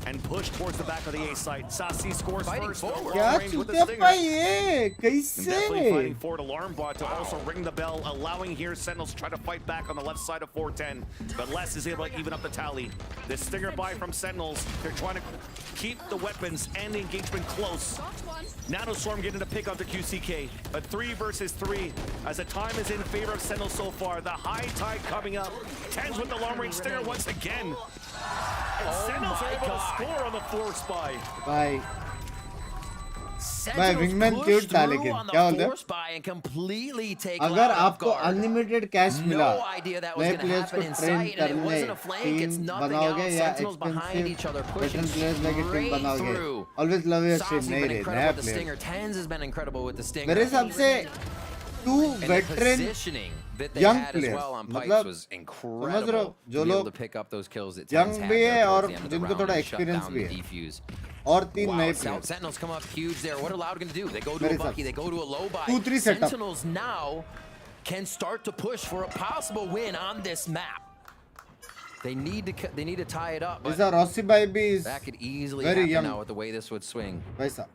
and pushed towards the back of the A site. Sasi scores first. Though, क्या long range with the चूतिया stinger. पाई ये And definitely fighting कैसे forward alarm bot to also ring the bell, allowing here Sentinels to try to fight back on the left side of 410. But Les is able to even up the tally. This stinger buy from Sentinels. They're trying to keep the weapons and the engagement close. Nanoswarm getting to pick up the QCK. A 3 versus 3 as the time is in favor of Sentinels so far. The high tide coming up. Tens with the long range stinger once again. And Sentinels are able to score on the force buy. भाई Sentinels Wingman push cute था through लेकिन on the क्या बोलते force buy and completely take अगर Loud off आपको guard. Unlimited cash मिला No idea that was नए going to players को happen train inside, and it करने wasn't a flank. It's team nothing बनाओगे else. या Sentinels behind each other, expensive pushing veteran players लेके team straight बनाओगे through. Always love your stream Sasi's नहीं been रे incredible नया with the player stinger. Tens has been incredible with the stinger. मेरे हिसाब से 2 And the veteran positioning that they young had as players well on pipes मतलब was समझ रहे incredible हो to जो be able लोग to pick up those kills that young Tens had भी है there और towards the end of the जिनको round थोड़ा and shut experience down भी the है defuse. और 3 Wow, नए players Sentinels come up huge there. What are Loud going to do? They go to मेरे a हिसाब Bucky, they go to a low buy. 2-3 setup. Sentinels now can start to push for a possible win on this map. They need to tie it up. But ऐसा Rossi भाई भी is that could easily very happen young now with the way this would swing. वैसा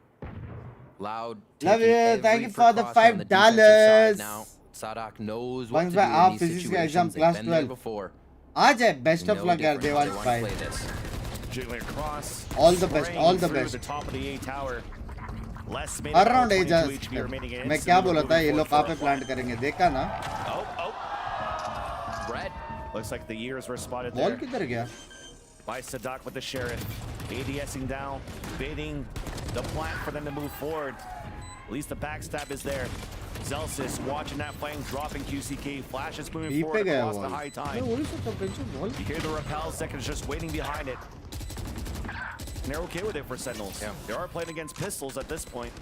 Loud. Love taking you. Thank every you for the precaution on the defensive $5. side now. Sadak knows what Binks to do भाई in आप these physics का exam situations. They've class been there 12 before. आ जाए best They of know luck यार different how they Devansh want to भाई play this. Jiggling across. All the best, spraying all the through best. The top of the A tower. Less made her it round all A 22 HP remaining in it, मैं so क्या we're बोला था moving ये लोग forward कहाँ पे for a plant करेंगे देखा ना Oh. Brett. Looks like the years were spotted ball there किधर गया by Sadak with the Sheriff. ADSing down, baiting the plant for them to move forward. At least the backstab is there. Celsius watching that flame, dropping QCK. Flash is moving B पे forward गया across the ball high मैं tide. वही सोचा बेंचो ball You hear the repel, Seconds just waiting behind it. And they're okay with it for Sentinels. Yeah. They are playing against pistols at this point.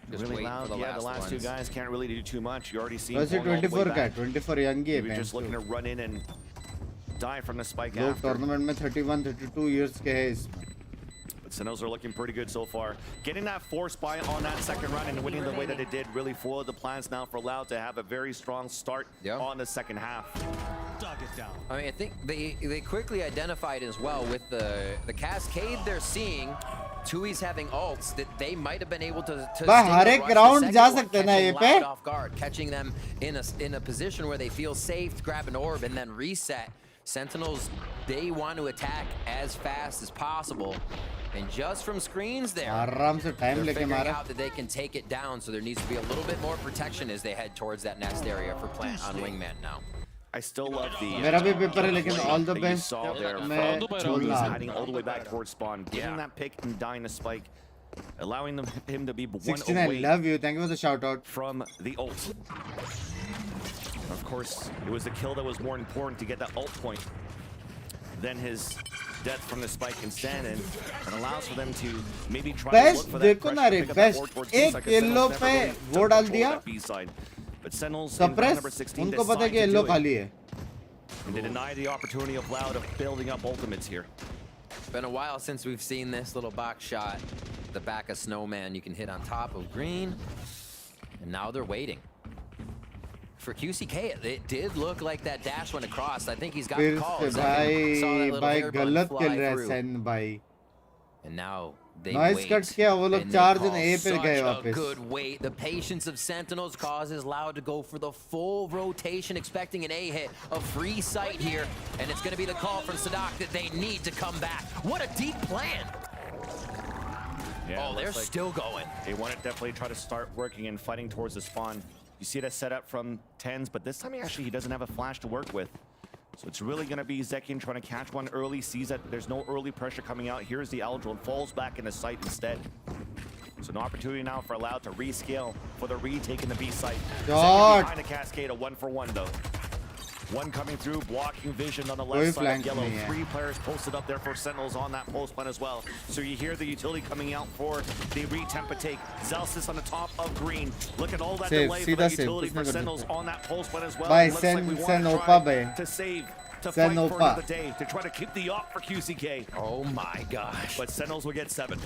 Just Really wait loud. for the Yeah, the last two ones. guys can't really do too much. You already see वैसे one all the way 24 का है back. 24 young ही है You're just looking बेंचो to run in and die from the spike लोग after. Tournament में 31 32 years के हैं इसमें But Sentinels are looking pretty good so far. Getting that force buy on that second round and winning the way that it did really foiled the plans now for Loud to have a very strong start on the second half. Dug it down. I mean, I think they quickly identified as well with the cascade they're seeing. Tui's having ults that they might have been able to भाई sting her or एक rush the round second जा one, सकते हैं ना ये catching पे Loud off guard, catching them in a position where they feel safe, grab an orb and then reset. Sentinels, they want to attack as fast as possible. And just from screens there, आराम से time they're लेके figuring मारा out that they can take it down, so there needs to be a little bit more protection as they head towards that next area for plant on Wingman now. I still love the मेरा भी paper है लेकिन all the that you best saw there मैं from बोल Tui's रहा hiding all the way back towards spawn, getting that pick and dying to spike, allowing him to be one 69 away love you thank you for the shout out from the ult. Of course, it was the kill that was more important to get that ult point than his death from the spike and stand in, and allows for them to maybe try to look best for that देखो ना रे pressure, pick up that best board towards एक B-side, 'cause yellow Sentinels पे never really वो took डाल control दिया of that B-side. But Sentinels in round number suppress 16 उनको पता है decide कि to येलो do it. खाली है And to deny the opportunity of Loud of building up ultimates here. Been a while since we've seen this little box shot. The back of Snowman you can hit on top of green. And now they're waiting. For QCK, it did look like that dash went across. I think he's got फिर calls. से भाई गलत खेल रहा है सेन भाई. And now they Noise wait. cuts किया वो लोग And चार they जन A पे call गए such a वापस. good wait. The patience of Sentinels causes Loud to go for the full rotation, expecting an A hit, a free sight here, and it's going to be the call from Sadak that they need to come back. What a deep plan! Yeah, Oh, they're still going. They want to definitely try to start working and fighting towards the spawn. You see that setup from Tens, but this time he doesn't have a flash to work with. So it's really going to be Zekian trying to catch one early, sees that there's no early pressure coming out. Here's the Eldril and falls back into sight instead. So an opportunity now for Loud to rescale for the retake in the B site. Zekian behind the cascade, a 1-for-1 though. One coming through, blocking vision on the left side of yellow. 3 players posted up there for Sentinels on that post plan as well. So you hear the utility coming out for the retempa take. Zelsis on the top of green. Look at all that delay for the utility for Sentinels on that post plan as well. Bye, Looks like we want to try to save, to fight for another day, to try to keep the op for QCK. Oh my gosh. But Sentinels will get 7.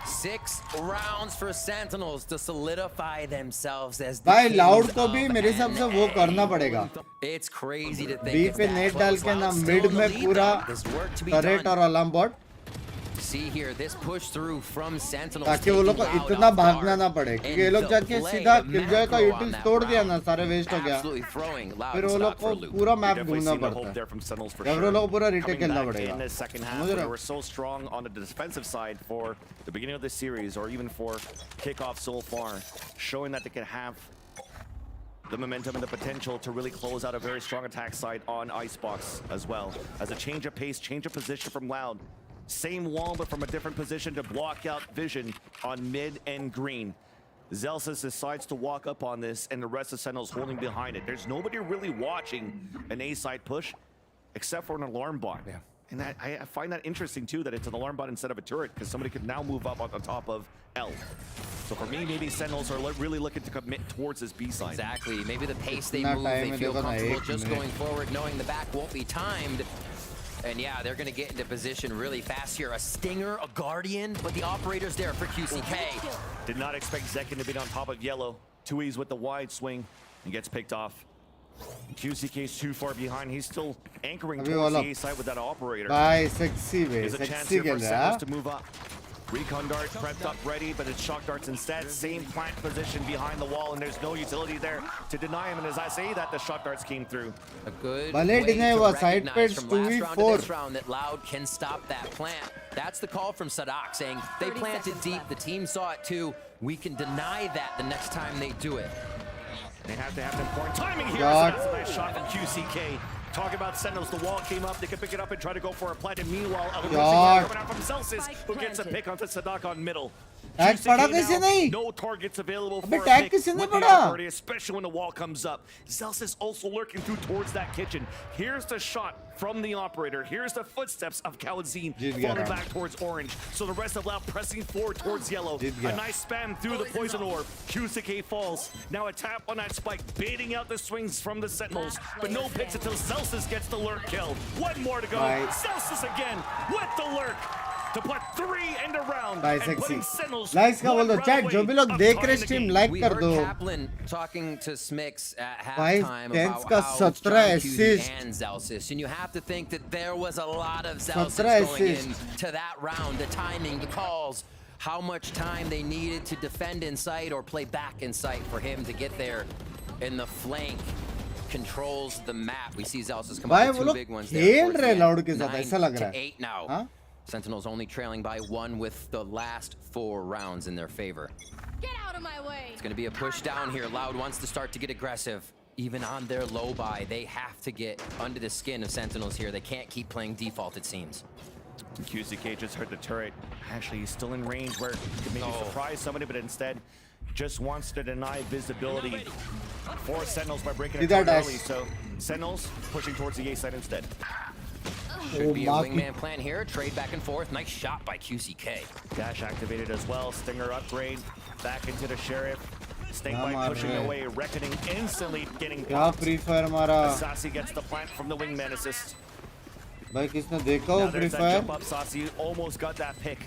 6 rounds for Sentinels to solidify themselves as the भाई loud kings को भी of मेरे हिसाब से वो करना पड़ेगा. It's crazy to think B it's पे that नेट डाल close. के ना Loud mid still in the में lead, पूरा though. There's work to be turret done. और alarm bot See here, this push through from Sentinels ताकि वो लोग को taking Loud इतना off भागना guard. ना पड़े क्योंकि ये And लोग the जाके play, सीधा the किलजॉय का macro on यूटिल्स that तोड़ दिया round. ना सारे वेस्ट हो गया. Absolutely throwing Loud फिर and वो लोग Sadak को for a loop. पूरा मैप Definitely ढूंढना seen the पड़ता hope there है. from Sentinels for या फिर sure. वो लोग को पूरा रिटेक Coming खेलना back पड़ेगा. in the second half, समझ they रहे हो? were so strong on the defensive side for the beginning of the series, or even for kickoff so far, showing that they can have the momentum and the potential to really close out a very strong attack side on Icebox as well. As a change of pace, change of position from Loud. Same wall, but from a different position to block out vision on mid and green. Zelsis decides to walk up on this, and the rest of Sentinels holding behind it. There's nobody really watching an A-side push, except for an alarm bot. Yeah. And I find that interesting too, that it's an alarm bot instead of a turret, because somebody could now move up on top of L. So for me, maybe Sentinels are really looking to commit towards this B side. Exactly. Maybe the pace they Not move, time they में feel देखो ना, comfortable एक just minute. going forward, knowing the back won't be timed. And yeah, they're going to get into position really fast here. A Stinger, a Guardian, but the operator's there for QCK. Did not expect Zekin to be on top of yellow. 2E's with the wide swing and gets picked off. QCK's too far behind. He's still anchoring अभी towards वाला- the A side with that operator. भाई sexy way There's a chance sexy here खेल for रहा Sentinels है. to move up. Recon dart prepped up ready, but it's shock darts instead. Same plant position behind the wall, and there's no utility there to deny him. And as I say that, the shock darts came through. A good भले way deny to हुआ, side recognize pitch from last round to 2v4. this round that Loud can stop that plant. That's the call from Sadak saying they 30 planted seconds deep. left. The team saw it too. We can deny that the next time they do it. They have to have the important timing here. Shot. So that's a nice shot from QCK. Talk about Sentinels. The wall came up. They could pick it up and try to go for a plant. And meanwhile, coming out from Celsius, who gets a pick onto Sadak on middle. Tag पड़ा QCK किसी now, नहीं. no targets available अबे for a tag pick किसी ने with the पड़ा? operator, especially when the wall comes up. Celsius also lurking through towards that kitchen. Here's the shot from the operator. Here's the footsteps of Khaledzine जीत गया falling round. back towards orange. So the rest of Loud pressing forward towards yellow. Jeet A गया. nice spam through the poison orb. QCK falls. Now a tap on that spike, baiting out the swings from the Sentinels. But no picks until Celsius gets the lurk kill. One more to go. Right. Celsius again with the lurk to put 3 in the round. भाई And sexy. putting Sentinels likes का बोल दो one chat round जो भी away लोग of देख tying रहे the stream game. Like We कर heard दो. Kaplan talking to Smix at भाई, halftime Tens about का how 17 John Cusack assist. and Zelsis, and you have to think that there was a lot of Zelsis 17 going assist. into that round. The timing, the calls, how much time they needed to defend in sight or play back in sight for him to get there in the flank. Controls the map. We see Zelsis come भाई up वो with 2 लोग big ones there. खेल towards the रहे end. Loud के साथ 9 ऐसा लग to रहा है. 8 now. हाँ? Sentinels only trailing by 1 with the last 4 rounds in their favor. Get out of my way. It's going to be a push down here. Loud wants to start to get aggressive. Even on their low buy, they have to get under the skin of Sentinels here. They can't keep playing default, it seems. QCK just heard the turret. Actually, he's still in range where he could maybe surprise somebody, but instead just wants to deny visibility for Sentinels by breaking it Did that down dash? early. So Sentinels pushing towards the A side instead. Should be a Marky. wingman plan here. Trade back and forth. Nice shot by QCK. Dash activated as well. Stinger upgrade. Back into the Sheriff. Snakebite pushing away, reckoning instantly getting क्या free fire मारा Sassy gets the plant from the wingman assist. भाई किसने देखा वो Now free there's that fire jump up. Sassy almost got that pick.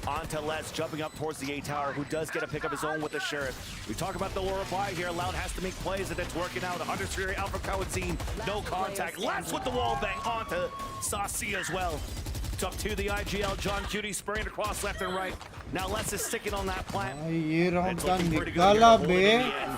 Onto Les, jumping up towards the A tower, who does get a pick of his own with the Sheriff. We talk about the Laura buy here. Loud has to make plays, and it's working out. 100 Fury, Alpha Kawadzine, no contact. Les with the wall bang onto Sassy as well. It's up to the IGL. John Cutie spraying across left and right. Now Les is sticking on that plant. ये round It's का looking pretty good निकाला here, bay holding in the end.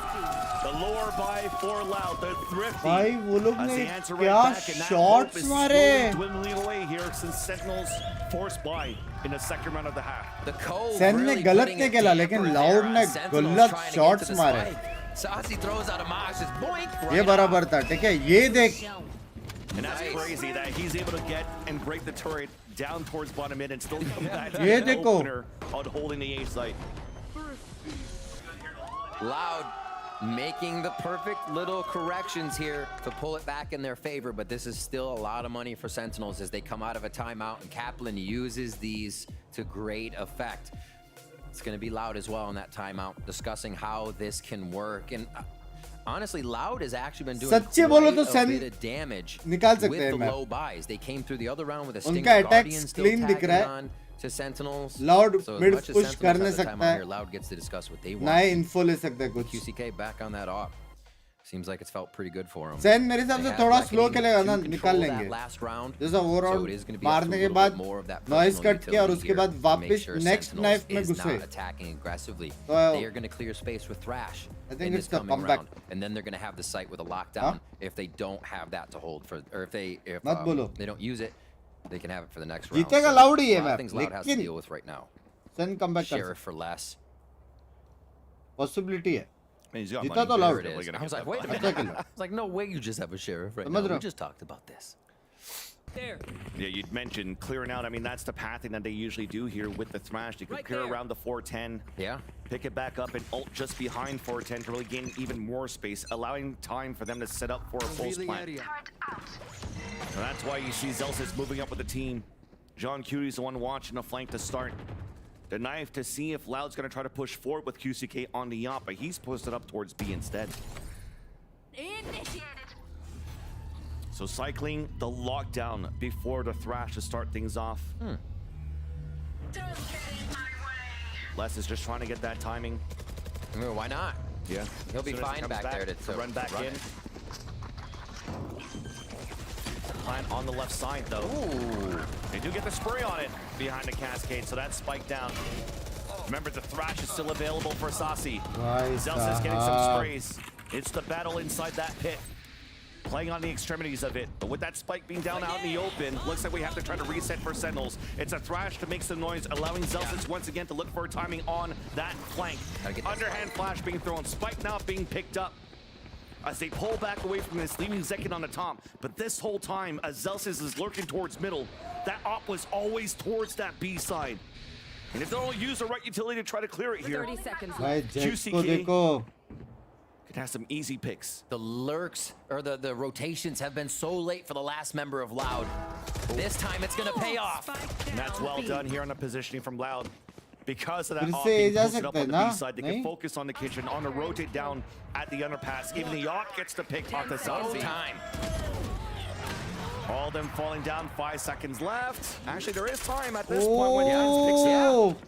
The lure by for Loud, the thrifty. भाई वो लोग As ने they answer क्या right back, and that shots hope is मारे slowly dwindling away here since Sentinels forced by in the second round of the half. The Cove Sen ने really गलत putting नहीं a खेला damper लेकिन there loud on ने Sentinels गलत trying to get to shots the मारे spike. Sassy throws out a Mosh, just boink ये right बराबर था ठीक है ये देख And that's crazy that he's able to get and break the turret down towards bottom mid and still come back to ये the देखो opener on holding the A site. Loud making the perfect little corrections here to pull it back in their favor, but this is still a lot of money for Sentinels as they come out of a timeout, and Kaplan uses these to great effect. It's going to be Loud as well in that timeout, discussing how this can work. And honestly, Loud has actually been doing quite a bit of damage with the low buys. They came through the other round with a Stinger Guardian still tagging on to Sentinels. Loud so mid as much as push Sentinels करने have the सकता time out है here, Loud gets to discuss what they want. नए info ले सकता है कुछ QCK back on that op. Seems like it's felt pretty good for him. Sen मेरे हिसाब से थोड़ा स्लो खेलेगा ना निकाल लेंगे जैसा वो राउंड मारने के बाद नॉइस कट किया और उसके बाद वापस नेक्स्ट नाइफ में घुसे They are going to clear space with Thrash I think in it's this the coming comeback. round, and then they're going to have the site with a lockdown if they don't have that to hold for, or if they don't use it, they can have it for the next round. जीतेगा So, loud he a है lot of map things Loud has to लेकिन deal with right now. Sen comeback कर Sheriff for less. Possibility है He's got जीता money. तो There loud it is. I was like, wait a अच्छा minute. Khelo I was like, no way you just have a Sheriff right समझ now. रहे We हो just talked about this. Yeah, you'd mentioned clearing out. I mean, that's the pathing that they usually do here with the Thrash. They could clear around the 410. Yeah. Pick it back up and ult just behind 410 to really gain even more space, allowing time for them to set up for a pulse plant. And that's why you see Zelsis moving up with the team. John Cutie's the one watching the flank to start. The knife to see if Loud's going to try to push forward with QCK on the yacht, but he's posted up towards B instead. So cycling the lockdown before the Thrash to start things off. Les is just trying to get that timing. Why not? Yeah. He'll be As soon as he fine comes back there to run back in. it. Plant on the left side though. Ooh. They do get the spray on it behind the cascade, so that's spiked down. Remember, the Thrash is still available for Sassy. Zelsis getting some sprays. It's the battle inside that pit. Playing on the extremities of it, but with that spike being down out in the open, looks like we have to try to reset for Sentinels. It's a Thrash to make some noise, allowing Zelsis once again to look for timing on that flank. Underhand flash being thrown, spike now being picked up as they pull back away from this, leaving Zekin on the top. But this whole time, as Zelsis is lurking towards middle, that op was always towards that B side. And if they don't use the right utility to try to clear it here, 30 seconds भाई jet को QCK देखो could have some easy picks. The lurks, or the rotations have been so late for the last member of Loud. This time it's going to pay off. And that's well done here on the positioning from Loud. Because of that फिर off से being जा posted up सकते on हैं the ना? B side, they can focus on the kitchen, on the rotate down at the underpass. Even the yacht gets the pick off the south. Time. All them falling down, 5 seconds left. Actually, there is time at this point when Jans picks it up.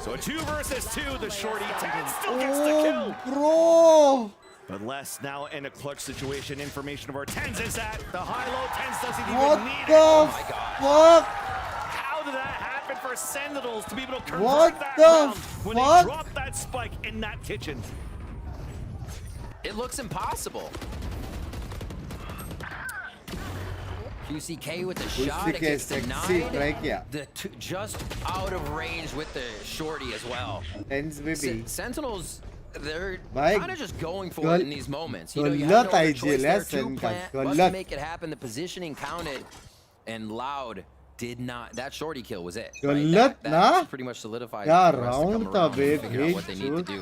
So 2 versus 2, the shorty 10 still gets the kill. Bro. But Les now in a clutch situation. Information of our Tens is at the high-low. Tens doesn't What even need the it. Oh my God. fuck? How did that happen for Sentinels to be able to convert What that the round when they fuck? dropped that spike in that kitchen? It looks impossible. QCK with the shot, it QCK gets sexy try denied. किया The just out of range with the shorty as well. Tenz में भी Sentinels, they're भाई, kind of just going for it in these moments. You know, you गलत have no other IGL choice है there to Sen का plant, but to गलत make it happen. The positioning counted, and Loud did not. That shorty kill was it. गलत That ना pretty much solidifies क्या the rest to come round था around बे and figure out what they need to भेज do.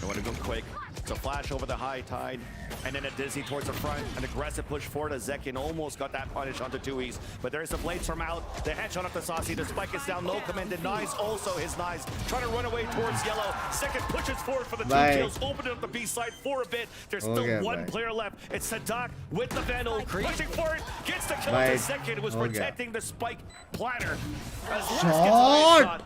They want to go quick. It's a flash over the high tide, and then a dizzy towards the front. An aggressive push forward as Zekin almost got that punish onto Tui's. But there's the blades from out. The headshot up to Saucy. The spike is down. No command denies also his knives. Trying to run away towards yellow. Second pushes forward for the 2 kills. Opening up the B side for a bit. There's still one player left. It's Sadak with the Vandal. Pushing forward. Gets the kill to Zekin. Was protecting the spike platter. As Lotus gets a shot.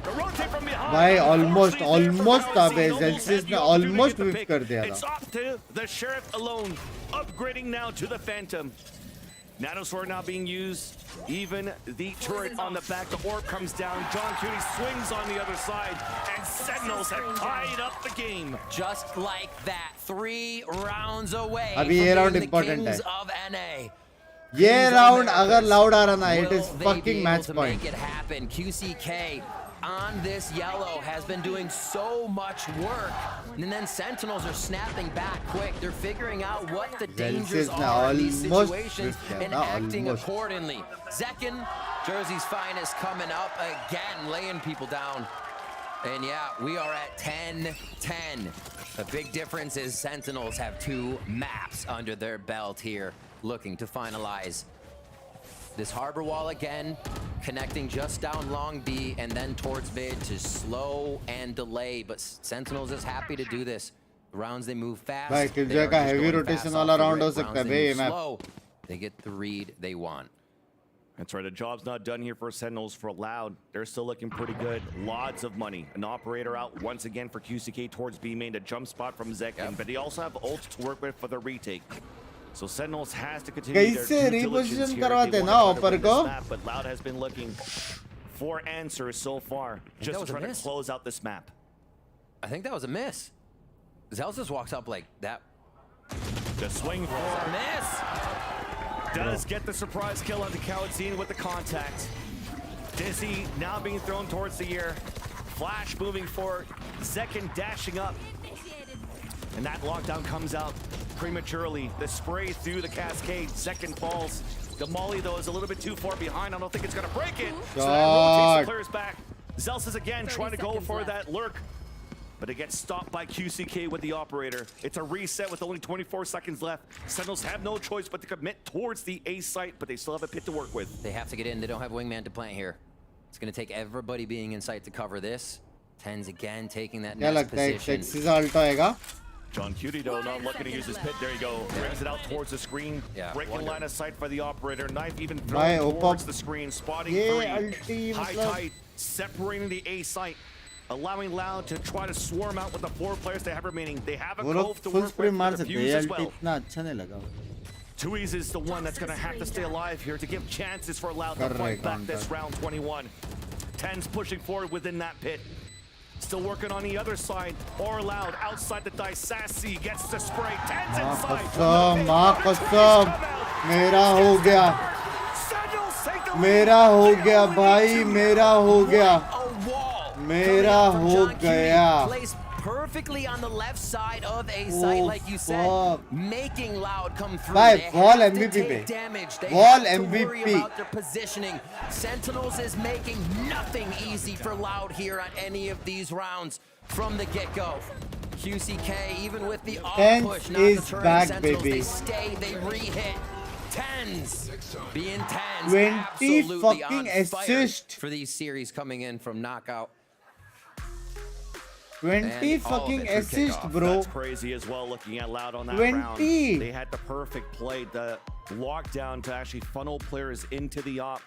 भाई almost अबे Celsius ने almost whip कर दिया था. It's up to the Sheriff alone, upgrading now to the Phantom. Nanosword now being used. Even the turret on the back, the orb comes down. John Cooney swings on the other side, and Sentinels have tied up the game. Just like that, 3 rounds away अभी ये round from the important Kings है. of NA. ये round अगर loud आ रहा ना, it is fucking match point. Make it happen. QCK on this yellow has been doing so much work, and then Sentinels are snapping back quick. They're figuring out what the dangers are in these situations and acting accordingly. Zekin, Jersey's finest, coming up again, laying people down. And yeah, we are at 10-10. The big difference is Sentinels have 2 maps under their belt here, looking to finalize. This harbor wall again, connecting just down long B and then towards mid to slow and delay. But Sentinels is happy to do this. The rounds they move fast. भाई killjoy का heavy rotation वाला round हो सकता है भाई ये map. They get the read they want. That's right, the job's not done here for Sentinels for Loud. They're still looking pretty good. Lots of money. An operator out once again for QCK towards B main. A jump spot from Zekin, but they also have ults to work with for the retake. So Sentinels has to continue their due diligence here. They want to win this map, but Loud has been looking for answers so far, just to try to close out this map. I think that was a miss. Zels just walks up like that. The swing for a miss. Does get the surprise kill on the Kawadzine with the contact. Dizzy now being thrown towards the air. Flash moving forward. Zekin dashing up. And that lockdown comes out prematurely. The spray through the cascade. Zekin falls. The Molly, though, is a little bit too far behind. I don't think it's going to break it. So that rotates the players back. Zels is again trying to go for that lurk. But it gets stopped by QCK with the operator. It's a reset with only 24 seconds left. Sentinels have no choice but to commit towards the A site, but they still have a pit to work with. They have to get in. They don't have wingman to plant here. It's going to take everybody being in sight to cover this. Tens again taking that next position. John Cutie, though, not looking to use his pit. There you go. Brings it out towards the screen. Breaking line of sight for the operator. Knife even thrown towards the screen. Spotting 3. High tight. Separating the A site. Allowing Loud to try to swarm out with the 4 players they have remaining. They have a cove to work with the views as well. Tui's is the one that's going to have to stay alive here to give chances for Loud to fight back this round 21. Tens pushing forward within that pit. Still working on the other side. Or Loud outside the dice. Sassy gets the spray. Tens inside. मेरा हो गया. मेरा हो गया भाई. मेरा हो गया. मेरा हो गया. Placed perfectly on the left side of A site, like you said, making Loud come through. Bhai, wall MVP damage. They wall have to MVP. worry about their positioning. Sentinels is making nothing easy for Loud here on any of these rounds from the get-go. QCK, even with the off push, not deterring back, Sentinels. Baby. They stay, they re-hit. Tens being tens. 20 fucking assists for these series coming in from knockout. 20 fucking assists, bro. That's crazy as well, looking at Loud on that 20. round. They had the perfect play, the lockdown to actually funnel players into the op.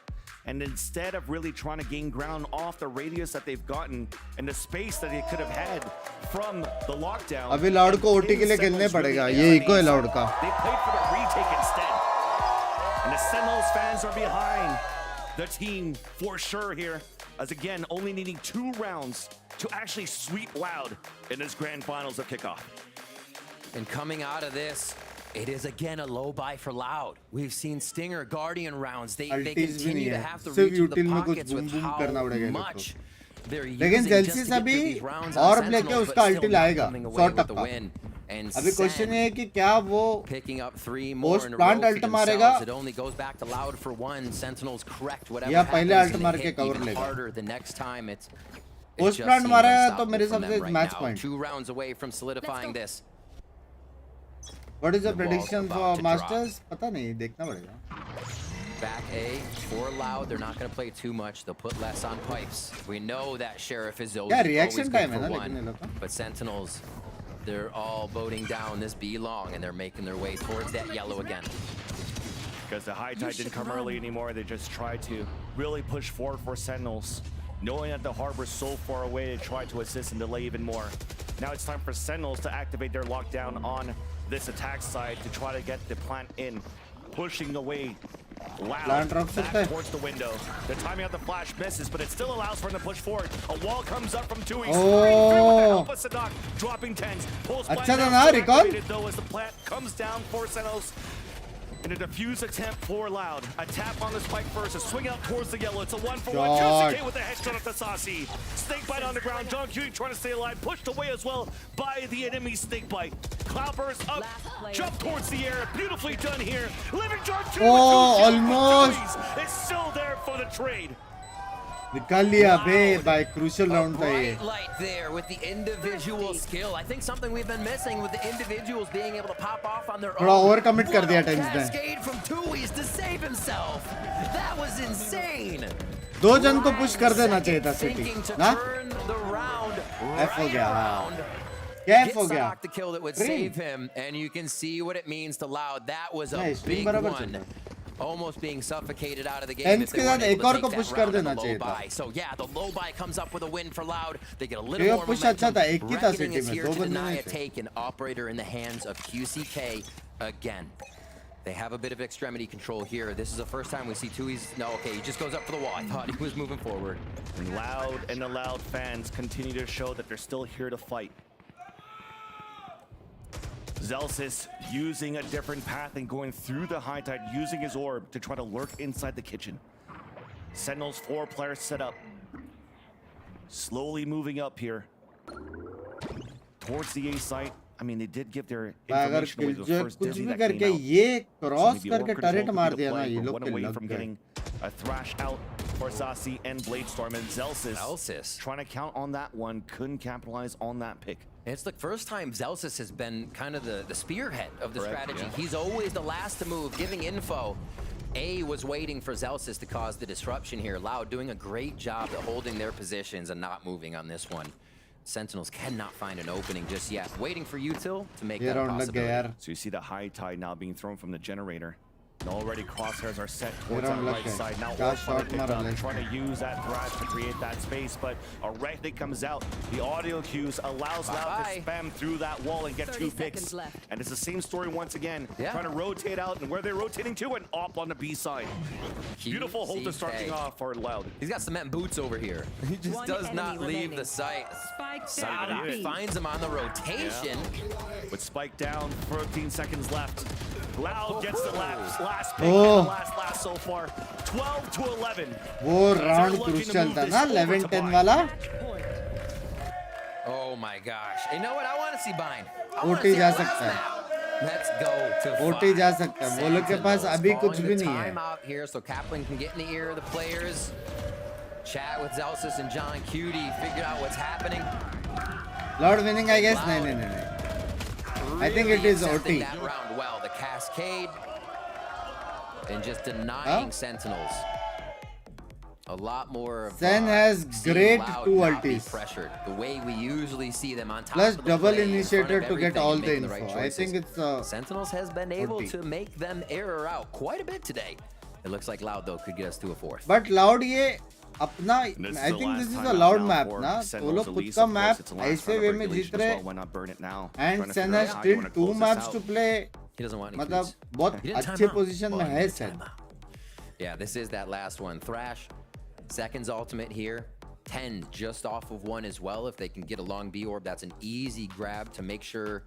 And instead of really trying to gain ground off the radius that they've gotten and the space that they could have had from the lockdown. अभी Loud को OT के लिए खेलने पड़ेगा. ये eco है Loud का. They played for the retake instead. And the Sentinels fans are behind the team for sure here. As again, only needing 2 rounds to actually sweep Loud in this grand finals of Kickoff. And coming out of this, it is again a low buy for Loud. We've seen Stinger Guardian rounds. They continue to have to reach in the pockets with how much they're using just to get these rounds on Sentinels, but still not coming away with the win. And अभी question ये है कि क्या वो picking up 3 more in a row for themselves. It only goes back to Loud for 1. Sentinels correct whatever या पहले happens alt मार and के hit कवर even लेगा. harder the next time. It's post just plant seems मारा तो unstoppable मेरे from हिसाब them से right match now. Point 2 rounds away from solidifying this. What is the The ball's prediction about for to masters पता नहीं देखना पड़ेगा Back A for Loud. They're not going to play too much. They'll put less on pipes. We know that Sheriff is always, Yeah, always reaction good time for है ना one. लेकिन ये लोग का But Sentinels, they're all voting down this B long, and they're making their way towards that yellow again. Because the high tide didn't come early anymore, they just tried to really push forward for Sentinels, knowing that the harbor's so far away to try to assist and delay even more. Now it's time for Sentinels to activate their lockdown on this attack side to try to get the plant in, pushing away Loud back towards the window. The timing of the flash misses, but it still allows for him to push forward. A wall comes up from Tui, spraying through with the help of Sadak, dropping tens. Pulls अच्छा था ना recall though as the plant comes down for Sentinels. In a defuse attempt for Loud. A tap on the spike first, a swing out towards the yellow. It's a 1-for-1. Juicy K with a headshot at the Sasi. Snake bite on the ground. John Cutie trying to stay alive. Pushed away as well by the enemy snake bite. Cloudburst up, jump towards the air. Beautifully done here. Living John Cutie with 2 almost. It's still there for the trade. निकाल लिया बे bye crucial round था ये Bright light there with the individual skill. I think something we've been missing with the individuals being able to pop off on their own. थोड़ा over commit कर दिया tense ने Cascade from Tui's to save himself. That was insane. दो जन को push कर देना चाहिए था सिटी ना एफ हो गया कैफ हो गया The kill that would save him, and you can see what it means to Loud. That was a big one. Almost being suffocated out of the game. Tens के साथ एक और को पुश कर देना चाहिए था So yeah, the low buy comes up with a win for Loud. They get a little more push अच्छा था एक ही था Reckoning सिटी is में here दो to बंदे deny नहीं a थे take an operator in the hands of QCK again. They have a bit of extremity control here. This is the first time we see Tui's. No, okay, he just goes up for the wall. I thought he was moving forward. And the Loud fans continue to show that they're still here to fight. Zelsis using a different path and going through the high tide, using his orb to try to lurk inside the kitchen. Sentinels 4 players set up. Slowly moving up here. Towards the A site. I mean, they did give their information away the first dizzy that came out. ये cross करके turret मार दिया ना ये लोग one away from getting a thrash out for Sasi and Bladestorm, and Zelsis trying to count on that one, couldn't capitalize on that pick. It's the first time Zelsis has been kind of the spearhead of the strategy. Yeah. He's always the last to move, giving info. A was waiting for Zelsis to cause the disruption here. Loud doing a great job at holding their positions and not moving on this one. Sentinels cannot find an opening just yet. Waiting for Util to make that a possibility. So you see the high tide now being thrown from the generator. And already crosshairs are set towards that right side. Now trying to use that thrash to create that space, but a Rechnik comes out. The audio cues allows Loud to spam through that wall and get 2 picks. And it's the same story once again. Trying to rotate out, and where they're rotating to, and op on the B side. Beautiful hold to starting off for Loud. He's got cement boots over here. He just does not leave the site. Sadak finds him on the rotation. With Spike down, 13 seconds left. Loud gets the last pick and the last so far. 12 to 11. वो round crucial था ना 11-10 वाला. Oh my gosh. You know what? I want to see Bind. OT जा सकता है. Let's go to OT जा सकता है. वो लोग के पास अभी कुछ भी नहीं है. Time out here so Kaplan can get in the ear of the players. Chat with Zelsis and John Cutie. Figure out what's happening. Loud winning, I guess. No. I think it is OT. That round well. The cascade and just denying Sentinels. A lot more of Sen has great 2 ultis. Pressured the way we usually see them on top. Plus of the double play, initiator to get all the info. Right I think it's Sentinels has been able to make them error out quite a bit today. It looks like Loud though could get us to a 4th. But Loud ये अपना I think this is a Loud map ना वो लोग खुद का map ऐसे वे में जीत रहे and Sen has still 2 maps to play. He doesn't want any मतलब बहुत अच्छे position में है Sen. Yeah, this is that last one. Thrash, Zekin's ultimate here. 10 just off of 1 as well. If they can get a long B orb, that's an easy grab to make sure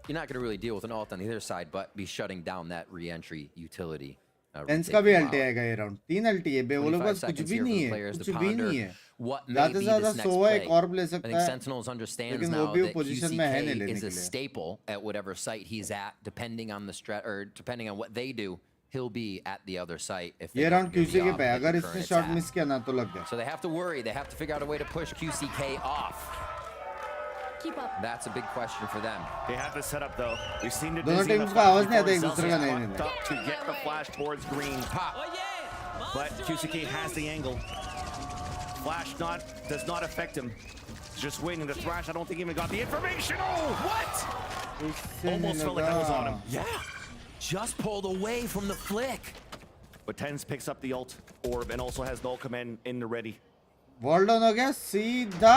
you're not going to really deal with an ult on the other side, but be shutting down that re-entry utility. Tens का भी अल्टी आएगा ये round 3 अल्टी है बे वो लोग पास कुछ भी नहीं है ज़्यादा से ज़्यादा 100 एक और ले सकता है लेकिन वो भी पोजीशन में है नहीं लेने के लिए is a staple at whatever site he's at, depending on the depending on what they do. he'll be at the other site if ये they round don't hear QC the के off पे that अगर the इसने current shot attack. Miss किया ना तो लग गया. So they have to worry. They have to figure out a way to push QCK off. Keep up. That's a big question for them. They have to set up though. We've seen the दोनों dizzy in the teams का flash आवाज नहीं आता before एक दूसरे का Zelsi's नहीं bucked up to get the flash towards green. Pop. But QCK has the angle. Flash does not affect him. He's just waiting. The Thrash, I don't think even got the information. Oh, what? Almost felt like that was on him. Yeah. Just pulled away from the flick. But Tens picks up the ult orb and also has null command in the ready. Wall down हो गया सीधा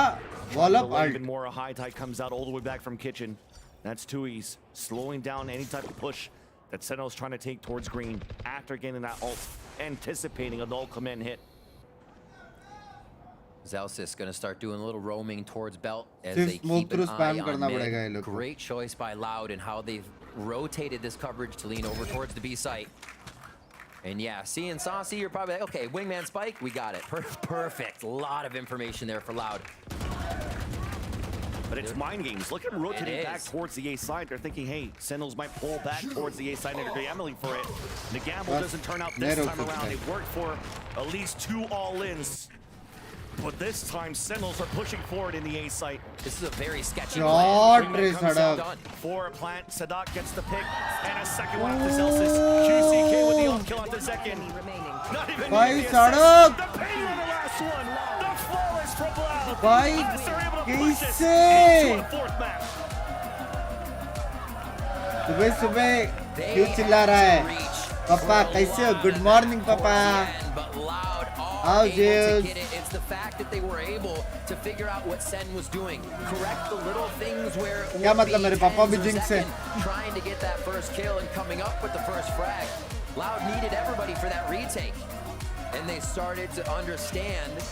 wall up Even ult. more, a high tide comes out all the way back from kitchen. That's 2Es, slowing down any type of push that Sentinel's trying to take towards green after getting that ult, anticipating a null command hit. Zelsis going to start doing a little roaming towards Belt as सिर्फ they smoke keep through an spam eye करना on पड़ेगा ये mid. लोग को. Great choice by Loud and how they've rotated this coverage to lean over towards the B site. And yeah, seeing Saucy, you're probably like, okay, wingman spike, we got it. Perfect. A lot of information there for Loud. But it's mind games. Look at him rotating back towards the A side. They're thinking, hey, Sentinels might pull back towards the A side and they're gambling for it. The gamble doesn't turn out this time around. It worked for at least 2 all-ins. But this time, Sentinels are pushing forward in the A site. This is a very sketchy Short plan. race, Sadak. For a plant, Sadak gets the pick, and a second one after Zelsis. QCK with the off kill onto Zekin. Not even भाई nearly a सड़क. The pain on the last one. The flawless from Blau. भाई They're able to push this कैसे? into a fourth map. सुबह सुबह क्यों चिल्ला रहा है? पापा कैसे हो? गुड मॉर्निंग पापा. How's Able to it? get it. It's the fact that they were able to figure out what Sen was doing. Correct the little things where it क्या would मतलब be मेरे पापा भी tens or Binks हैं. second, trying to get that first kill and coming up with the first frag. Loud needed everybody for that retake. And they started to understand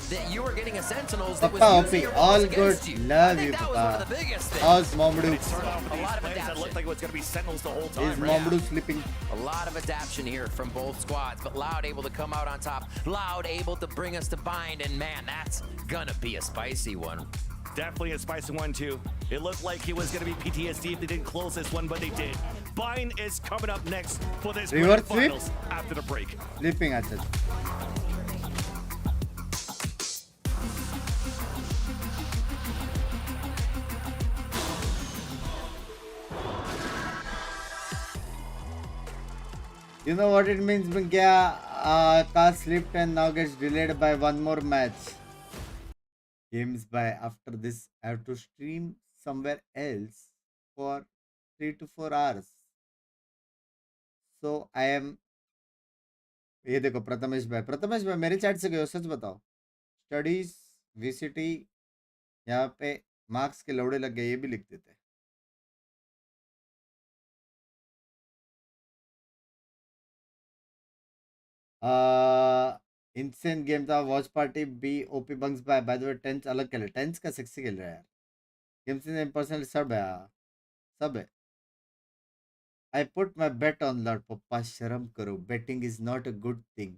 that you were getting a Sentinels that was Papa, using your all balls against good. you. I Love think you, that was one of Papa. the biggest things. How's Momdu? It started off with these plays that looked like it was going to be Sentinels the whole time. Is right? Momdu sleeping? A lot of adaptation here from both squads, but Loud able to come out on top. Loud able to bring us to bind, and man, that's gonna be a spicy one. Definitely a spicy one too. It looked like it was going to be PTSD if they didn't close this one, but they did. Bind is coming up next for this Reverse grand finals after the break. Sleeping अच्छा. You know what it means, Bingya? Cast slipped and now gets delayed by one more match. Games by after this, I have to stream somewhere else for 3 to 4 hours. So I am. ये देखो प्रथमेश भाई मेरे chat से गए हो, सच बताओ. Studies VCT यहाँ पे मार्क्स के लौड़े लग गए, ये भी लिख देते. इंसेंट गेम था. Watch party be OP Bunks by the way. Tenz अलग खेले. टेंस का सेक्सी खेल रहा है यार. गेम्स इन पर्सनल सब है. सब है. I put my bet on lord. पप्पा शर्म करो. Betting is not a good thing.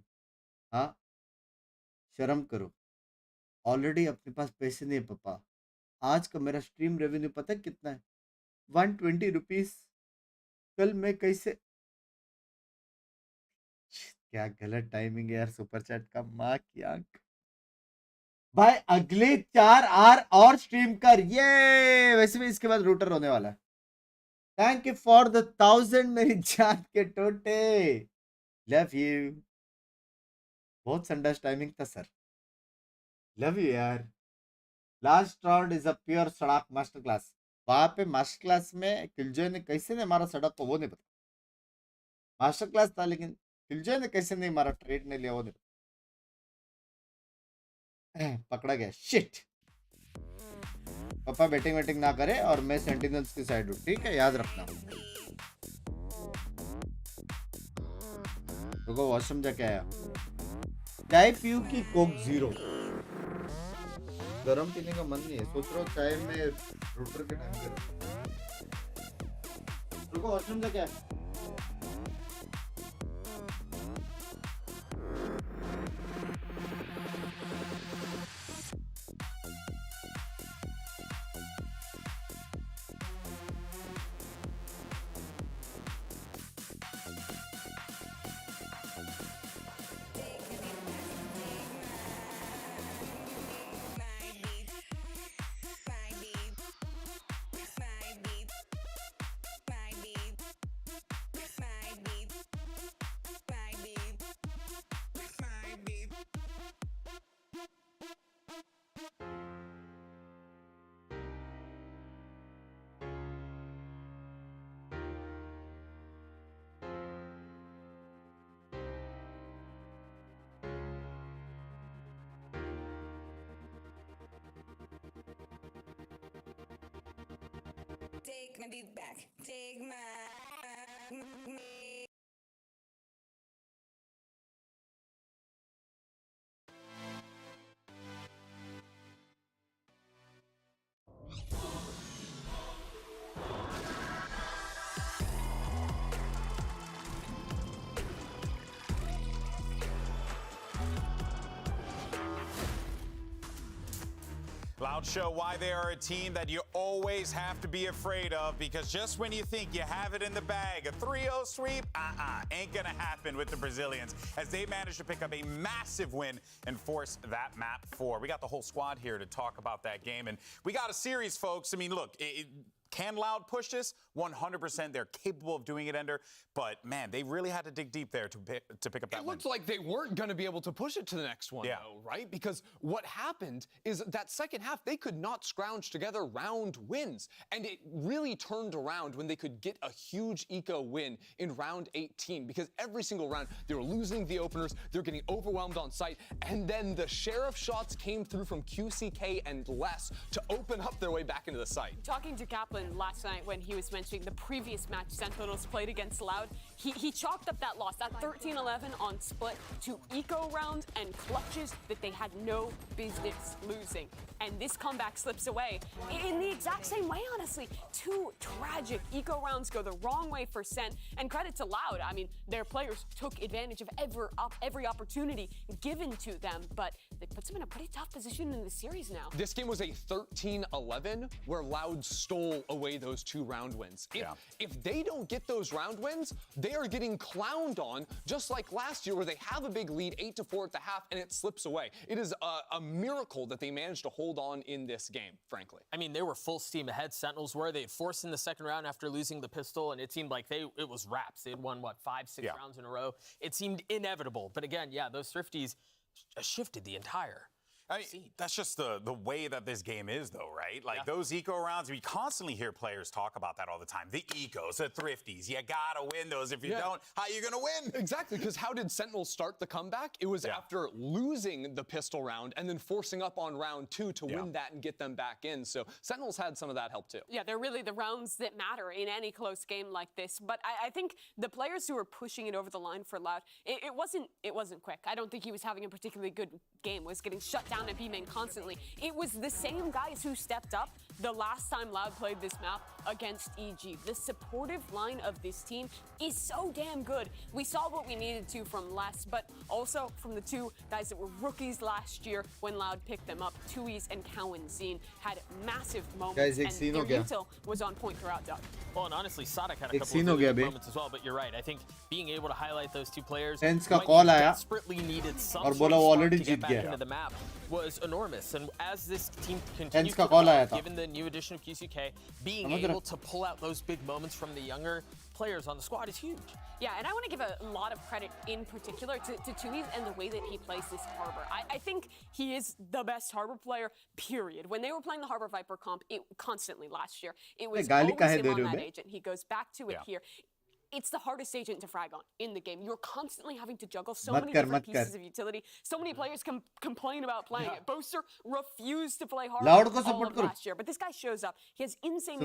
हाँ शर्म करो. ऑलरेडी अपने पास पैसे नहीं है पापा. आज का मेरा स्ट्रीम रेवेन्यू पता है कितना है? 120 रुपीज. कल मैं कैसे. क्या गलत टाइमिंग है यार सुपर चैट का. माँ की आंख. भाई अगले 4 आर और स्ट्रीम कर. ये वैसे भी इसके बाद रूटर होने वाला है. थैंक यू फॉर द 1000 मेरी जान के टोटे. Love you. बहुत संडास टाइमिंग था सर. लव यू यार. Last round is a pure सड़क मास्टर क्लास. वहां पे मास्टर क्लास में किलजॉय ने कैसे ने मारा सड़क को वो नहीं पता. मास्टर क्लास था लेकिन किलजॉय ने कैसे नहीं मारा, ट्रेड ने लिया वो नहीं पता. पकड़ा गया. शिट. पापा बैटिंग वेटिंग ना करे और मैं सेंटिनल्स की साइड हूँ, ठीक है, याद रखना. रुको वॉशरूम जाके आया. चाय पीऊ की कोक 0. गरम पीने का मन नहीं है. सोच रहा हूँ चाय में रूटर के टाइम करूँ. रुको वॉशरूम जाके आया. take my beat back. Take my me. Loud show why they are a team that you always have to be afraid of, because just when you think you have it in the bag, a 3-0 sweep, ain't gonna happen with the Brazilians as they managed to pick up a massive win and force that map 4. We got the whole squad here to talk about that game, and we got a series, folks. I mean, look, can Loud push this? 100%. They're capable of doing it, Ender. But, man, they really had to dig deep there to pick up that win. It looked like they weren't going to be able to push it to the next one, though, right? Because what happened is that second half, they could not scrounge together round wins. And it really turned around when they could get a huge eco win in round 18. Because every single round, they were losing the openers, they're getting overwhelmed on site, and then the share of shots came through from QCK and less to open up their way back into the site. Talking to Kaplan last night when he was mentioning the previous match Sentinels played against Loud, he chalked up that loss, that 13-11 on split, to eco rounds and clutches that they had no business losing. And this comeback slips away in the exact same way, honestly. 2 tragic eco rounds go the wrong way for Sen, and credit to Loud. I mean, their players took advantage of every opportunity given to them, but they puts them in a pretty tough position in the series now. This game was a 13-11 where Loud stole away those 2 round wins. If they don't get those round wins, they are getting clowned on, just like last year where they have a big lead, 8-4 at the half, and it slips away. It is a miracle that they managed to hold on in this game, frankly. I mean, they were full steam ahead. Sentinels were. They forced in the second round after losing the pistol, and it seemed like it was wraps. They had won, 5-6 rounds in a row. It seemed inevitable. But again, those Thrifties shifted the entire I mean, that's just the way that this game is, though, right? Like, those eco rounds, we constantly hear players talk about that all the time. The ecos, the Thrifties, you gotta win those. If you don't, how you gonna win? Exactly, because how did Sentinels start the comeback? It was after losing the pistol round and then forcing up on round 2 to win that and get them back in. So Sentinels had some of that help, too. Yeah, they're really the rounds that matter in any close game like this. But I think the players who were pushing it over the line for Loud, it wasn't quick. I don't think he was having a particularly good game, was getting shut down at B-main constantly. It was the same guys who stepped up the last time Loud played this map against EG. The supportive line of this team is so damn good. We saw what we needed to from Les, but also from the 2 guys that were rookies last year when Loud picked them up. Tui's and Cowan Zine had massive moments, and their util was on point throughout, Doug. Well, and honestly, Sadak had a couple of good moments as well, but you're right. I think being able to highlight those 2 players desperately needed some sort of to get back into the map was enormous. And as this team continues to develop, given the new addition of QCK, being able to pull out those big moments from the younger players on the squad is huge. Yeah, and I want to give a lot of credit in particular to Tui's and the way that he plays this Harbor. I think he is the best Harbor player, period. When they were playing the Harbor Viper comp constantly last year, it was always him on that agent. He goes back to it here. It's the hardest agent to frag on in the game. You're constantly having to juggle so many different pieces of utility. So many players complain about playing it. Boaster refused to play hard all of last year, but this guy shows up. He has insane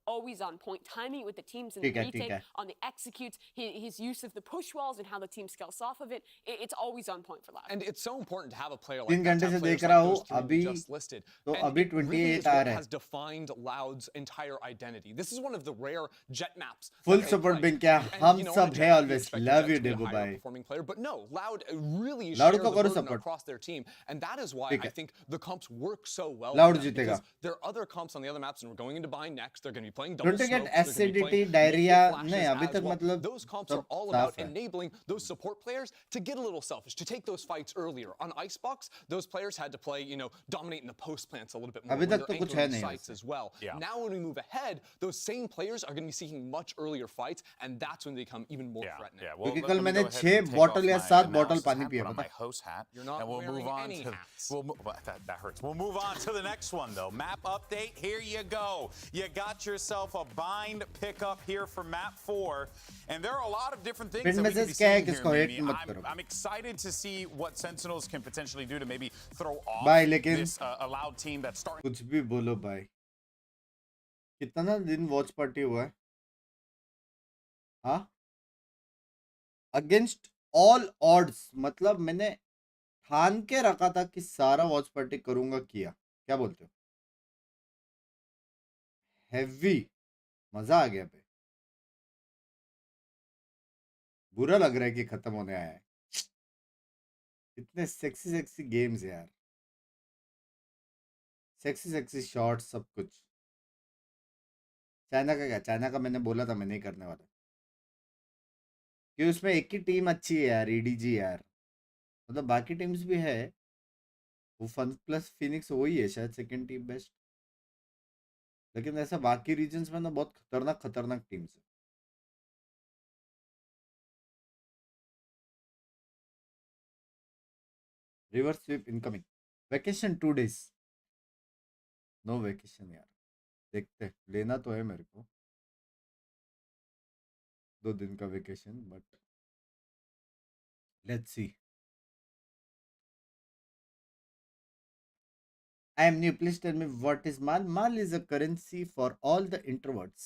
always on point, timing with the teams in the retake, on the executes, his use of the push walls and how the team scales off of it. It's always on point for Loud. And it's so important to have a player like that. Just listed. Has defined Loud's entire identity. This is one of the rare jet maps. Full support Binks. Hum sab hai always. Love you, Debu bhai. Performing player, but no, Loud really share the burden across their team, and that is why I think the comps work so well. Loud jitega. There are other comps on the other maps, and we're going into bind next. They're going to be playing double. Don't get acidity, diarrhea. नहीं अभी तक मतलब those comps are all about enabling those support players to get a little selfish, to take those fights earlier. On Icebox, those players had to play, dominate in the post plants a little bit more. अभी तक तो कुछ है नहीं. Sites as well. Now when we move ahead, those same players are going to be seeking much earlier fights, and that's when they become even more threatening. क्योंकि कल मैंने 6 bottle या 7 बॉटल पानी पिया था. My host hat. And we'll move on to that hurts. We'll move on to the next one though. Map update. Here you go. You got yourself a bind pickup here for map 4, and there are a lot of different things that we can be seeing here. I'm excited to see what Sentinels can potentially do to maybe throw off this Loud team that's starting. कुछ भी बोलो भाई. कितना दिन watch party हुआ है? हाँ, against all odds, मतलब मैंने ठान के रखा था कि सारा वॉच पार्टी करूंगा, किया। क्या बोलते हो? हेवी मजा आ गया पे। बुरा लग रहा है कि खत्म होने आया है। इतने सेक्सी सेक्सी गेम्स यार, सेक्सी सेक्सी शॉट्स, सब कुछ। चाइना का क्या? चाइना का मैंने बोला था मैं नहीं करने वाला, कि उसमें एक ही टीम अच्छी है यार, ईडीजी यार। मतलब बाकी टीम्स भी है, वो फन प्लस फिनिक्स वही है शायद सेकंड टीम बेस्ट, लेकिन ऐसा बाकी रीजन्स में ना बहुत खतरनाक खतरनाक टीम्स है। Reverse sweep incoming. Vacation 2 days। No vacation यार, देखते हैं, लेना तो है मेरे को 2 दिन का vacation, but let's see. I am new. Please tell me what is Mal. Mal is a currency for all the introverts.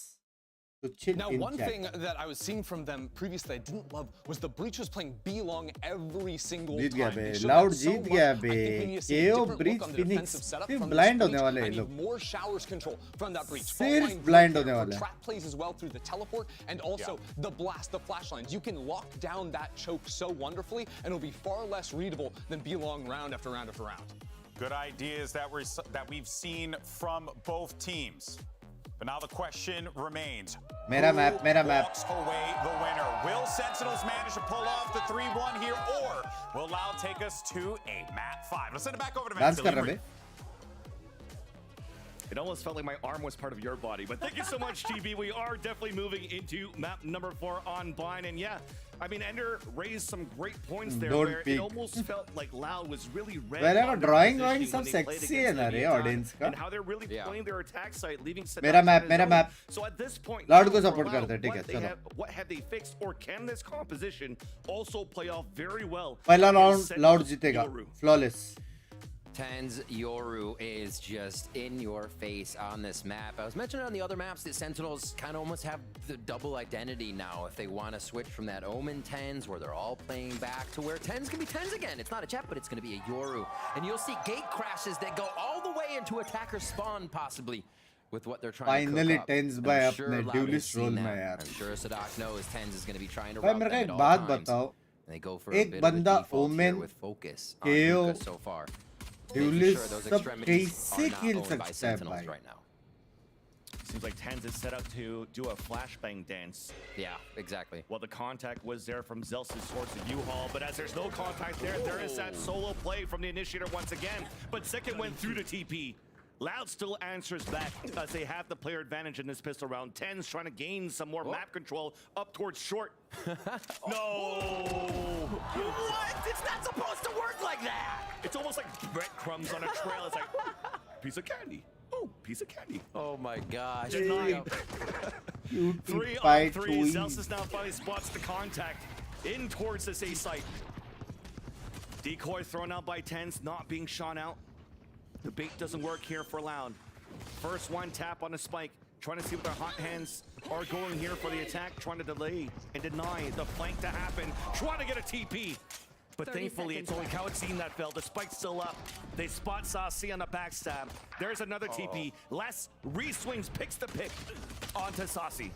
So chill Now, in one chat. thing that I was seeing from them previously I didn't love was the Breach was playing B long every single जीत गया time. बे, They showed Loud that so जीत much. गया I बे, think we need to see a KO different Breach look on the Phoenix defensive setup सिर्फ from this blind होने Breach. वाले I हैं need लोग, more showers control from that Breach. सिर्फ Fault line blind great होने there वाला for है। trap plays as well through the teleport and also the blast, the flash lines. You can lock down that choke so wonderfully and it'll be far less readable than B long round after round after round. Good ideas that we've seen from both teams. But now the question remains. मेरा map, मेरा map. Walks away the winner. Will Sentinels manage to pull off the 3-1 here, or will Loud take us to a map 5? Let's send it back over to dance कर रहा Matt. बे। It almost felt like my arm was part of your body, but thank you so much, TB. We are definitely moving into map number 4 on Vine, and yeah, I mean, Ender raised some great points there, Don't where peek. it almost felt like Loud was really red. Wherever on their drawing positioning सब when they played sexy है against ना the रे Vietnam, audience का। and how they're really playing their attack side, leaving मेरा Sadat map, on मेरा his own. Map. So at this point, Loud को for support Loud, करते हैं, ठीक है, what they चलो। have- what have they fixed, or can this composition also play off very well? पहला against round Sentinels loud जीतेगा, Yoru? Flawless. Tens Yoru is just in your face on this map. I was mentioning on the other maps that Sentinels kind of almost have the double identity now if they want to switch from that Omen Tens where they're all playing back to where Tens can be Tens again. It's not a Chet, but it's going to be a Yoru. And you'll see gate crashes that go all the way into attacker spawn possibly with what they're trying Finally to cook up. Tens And by I'm अपने sure Loud has duelist seen role that. में यार। I'm sure Sadak knows Tens is going to be trying to भाई route मेरे को them एक at all बात times. बताओ, And they go for a एक bit of a बंदा default here Omen with focus on KO Luka so far. Duelist सब कैसे किल सकता है भाई? right now. Seems like Tens is set up to do a flashbang dance. Yeah, exactly. Well, the contact was there from Zelsis towards the U-Haul, but as there's no contact there, there is that solo play from the initiator once again. But second went through the TP. Loud still answers back as they have the player advantage in this pistol round. Tens trying to gain some more map control up towards short. No! What? It's not supposed to work like that! It's almost like breadcrumbs on a trail. It's like, piece of candy. Oh, piece of candy. Oh my gosh. Denied. Cute 3 on fight 3. twins. Zelsis now finally spots the contact in towards this A site. Decoy thrown out by Tens, not being shot out. The bait doesn't work here for Loud. First one tap on the spike, trying to see what their hot hands are going here for the attack, trying to delay and deny the flank to happen, trying to get a TP. But thankfully, it's only Kawatsin that fell. The spike's still up. They spot Saucy on the backstab. There's another TP. Les re-swings, picks the pick onto Saucy.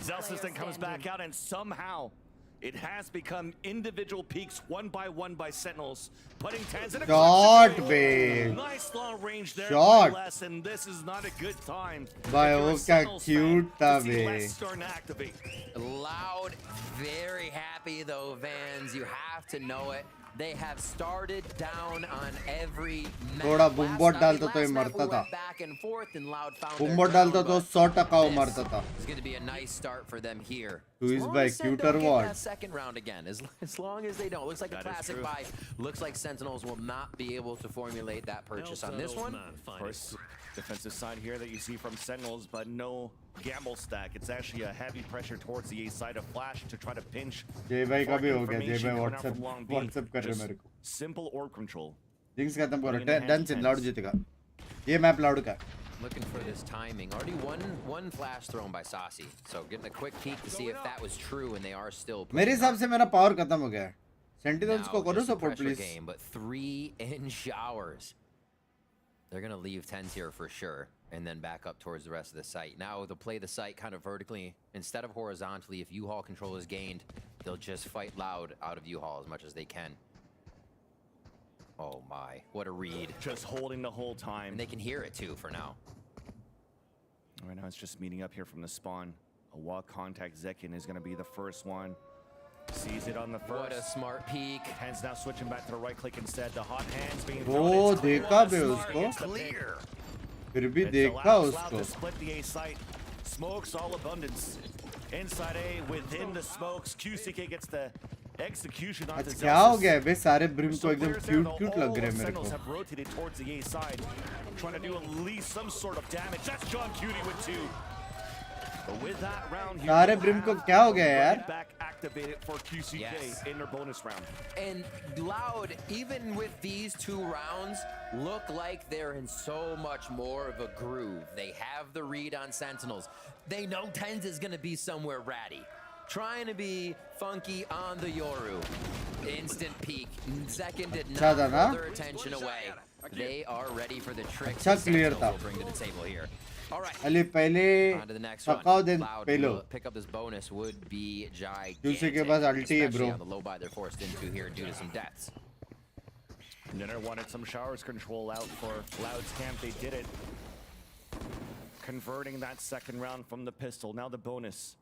Zelsis then comes back out, and somehow it has become individual peaks one by Sentinels, putting Tens in a Shot, clutch babe. Nice long range there Shot. by Les, and this is not a good time. भाई if you're वो a क्या Sentinels fan, cute था to see bay. Les starting to activate. Loud, very happy though, Vans. You have to know it. They have started down on every map. थोड़ा बूमबॉट डालता तो ये Last map मरता we था। went back and forth and Loud found बूमबॉट their डालता ground, तो but 100% वो this मरता था। is going to be a nice start for them here. Who is As long by as Sen cuter don't get what? that second round again, as long as they don't. Looks like That a is classic true. buy. Looks like Sentinels will not be able to formulate that purchase on this one. Of course, defensive side here that you see from Sentinels, but no gamble stack. It's actually a heavy pressure towards the A side of Flash to try to pinch. जय भाई का for भी हो गया, जय information भाई coming out from Long B. WhatsApp कर रहे Just मेरे को। Simple orb control. जिंक्स खत्म करो, Putting in the done hands से of लाउड Tens. जीतेगा। ये मैप लाउड का। Looking for this timing. Already one flash thrown by Saucy. So getting a quick peek to see if that was true, and they are still. मेरे हिसाब से मेरा power खत्म हो गया है. Sentinels को करो Just a support pressure please. game, but 3 in showers. They're gonna leave 10s here for sure, and then back up towards the rest of the site. Now they'll play the site kind of vertically instead of horizontally. If U-Haul control is gained, they'll just fight loud out of U-Haul as much as they can. Oh my, what a read. Just holding the whole time. And they can hear it too for now. Right now it's just meeting up here from the spawn. A walk contact. Zekin is going to be the first one. Sees it on the first. What a smart peek. Hands now switching back to the right click instead. The hot hands being वो thrown. देखा बे उसको. Clear. फिर भी It's देखा allowed उसको. to split the A site. Smokes all abundance. Inside A, within the smokes. QCK gets the execution on आज क्या हो गया है बे सारे ब्रिम को एकदम क्यूट लग रहे हैं मेरे Sentinels को. have rotated towards the A side, trying to do at least some sort of damage. That's John Cutie with 2. But with that round here, सारे ब्रिम को क्या हो गया यार? back activated for QCK Yes. in their bonus round. And Loud, even with these 2 rounds, look like they're in so much more of a groove. They have the read on Sentinels. They know Tens is going to be somewhere ratty. Trying to be funky on the Yoru. Instant peek. Second did not pull their attention away. They are ready for the tricks अच्छा clear था. will bring to the table here. All right. Ali पहले On to the next थकाओ one. दिन Loud पहलो. will pick up this bonus would be gigantic. दूसरे के पास ulti है, Especially bro. on the low buy they're forced into here due to some deaths. Ninner wanted some showers control out for Loud's camp. They did it. Converting that second round from the pistol. Now the bonus.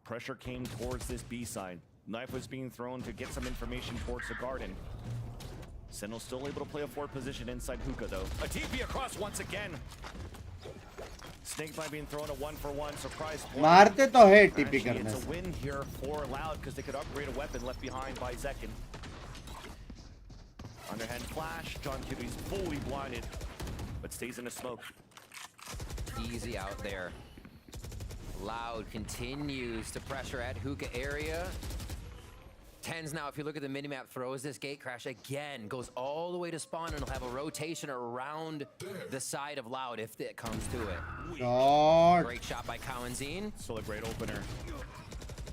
Pressure came towards this B side. Knife was being thrown to get some information towards the garden. Sentinel still able to play a 4 position inside Hookah though. A TP across once again. Snake by being thrown a 1-for-1 surprise play. मारते तो है TP Actually, करने it's से. a win here for Loud because they could upgrade a weapon left behind by Zekin. Underhand flash. John Cutie's fully blinded, but stays in the smoke. Easy out there. Loud continues to pressure at Hookah area. Tens now, if you look at the minimap, throws this gate crash again, goes all the way to spawn, and he'll have a rotation around the side of Loud if it comes to it. Shot. Great shot by Cowanzine. Still a great opener.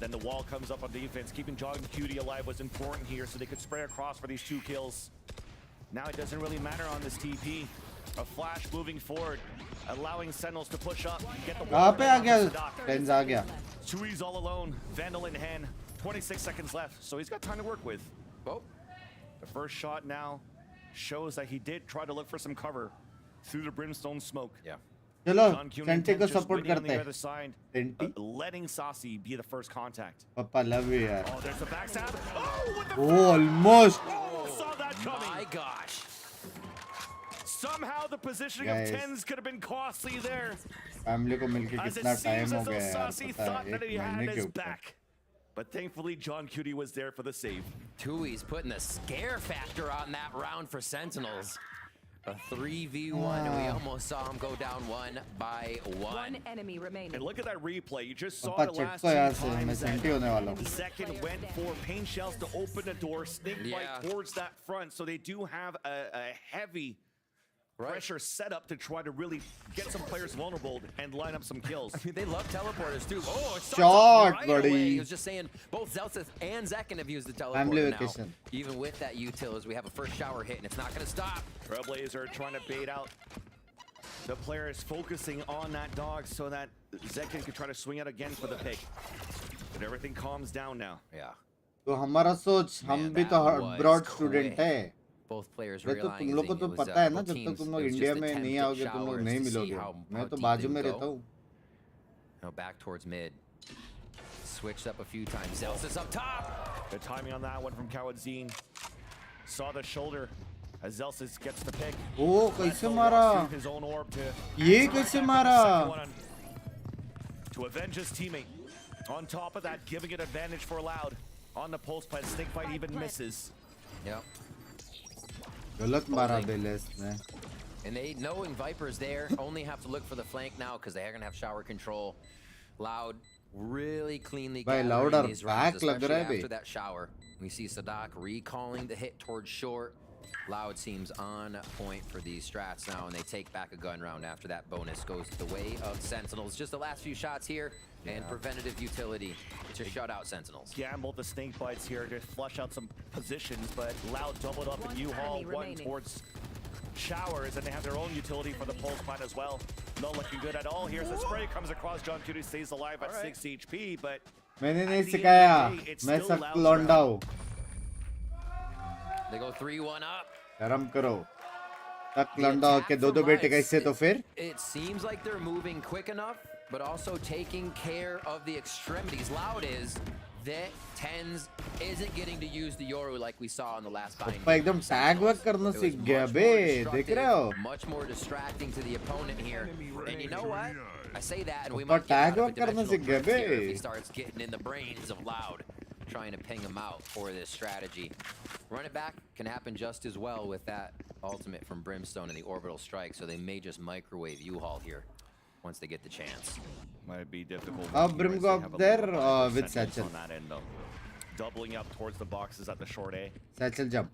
Then the wall comes up on defense. Keeping John Cutie alive was important here so they could spray across for these 2 kills. Now it doesn't really matter on this TP. A flash moving forward, allowing Sentinels to push up, get the कहाँ wall. पे आ गया? Tens आ गया. Chewy's all alone, Vandal in hand. 26 seconds left, so he's got time to work with. Oh. The first shot now shows that he did try to look for some cover through the brimstone smoke. Yeah. चलो senti को support करते हैं. Senti. Letting Saucy be the first contact. पापा love you यार. Oh, there's the backstab. Oh, with the Oh, almost. saw that coming. My gosh. Somehow the positioning Guys. of Tens could have been costly there. Family को मिलके As it कितना seems time हो as though गया यार. Saucy पता thought है that एक he had महीने के his ऊपर. back. But thankfully, John Cutie was there for the save. Tui's putting the scare factor on that round for Sentinels. A 3v1, and we almost saw him go down 1-by-1. One enemy remaining. And look at that replay. You just saw पापा the last चिटको यार 2 से मैं times senti that होने वाला हूँ. Zekin went for pain shells to open the door, snake Yeah. bite towards that front. So they do have a heavy pressure set up to try to really get some players vulnerable and line up some kills. I mean, they love teleporters too. Oh, it starts Shot, off right buddy. away. He was just saying both Zelsis and Zekin have used the Family teleporter now. vacation. Even with that util, as we have a first shower hit, and it's not going to stop. Trailblazer trying to bait out the players, focusing on that dog so that Zekin can try to swing out again for the pick. But everything calms down now. Yeah. तो हमारा सोच हम भी तो broad student है. Both players ये तो तुम realizing लोग को it तो was, पता है ना both जब तक teams, तुम it लोग was इंडिया just में नहीं attempted आओगे तुम लोग showers नहीं to see मिलोगे. how मैं तो deep बाजू they में would रहता go. हूँ. Now back towards mid. Switched up a few times. Zelsis up top. The timing on that one from Cowanzine. Saw the shoulder as Zelsis gets the pick. ओ कैसे मारा? His own orb to ये कैसे मारा? to avenge his teammate. On top of that, giving it advantage for Loud. On the pulse plant, snake bite even misses. Yep. गलत मारा बेलेस ने. And they, knowing Viper's there, only have to look for the flank now because they are going to have shower control. Loud really cleanly भाई gathering Louder these rounds, back लग रहा especially है बे. after that shower. We see Sadak recalling the hit towards short. Loud seems on point for these strats now, and they take back a gun round after that bonus goes the way of Sentinels. Just the last few shots here, and preventative utility to shut out Sentinels. Gambled the snake bites here to flush out some positions, but Loud doubled up in U-Haul, one towards Showers, and they have their own utility for the pulse plant as well. Not looking good at all. Here's the spray, comes across. John Cutie stays alive at 6 HP, but मैंने नहीं सिखाया, मैं सख्त लौंडा हूँ. They go 3-1 up. शर्म करो. तक लौंडा हो के दो बेटे कैसे तो फिर? It seems like they're moving quick enough, but also taking care of the extremities. Loud is that Tens isn't getting to use the Yoru like we saw in the last bind. एकदम tag work करना सीख गया बे, देख रहे हो? Much more distracting to the opponent here. And you know what? I say that and we पर might get tag out of work a करना dimensional सीख गया drift here बे. if he starts getting in the brains of Loud, trying to ping him out for this strategy. Run it back can happen just as well with that ultimate from Brimstone and the orbital strike, so they may just microwave U-Haul here once they get the chance. Might be difficult. Brim go up there with Satchel. On that end, though. Doubling up towards the boxes at the short A. Satchel jump.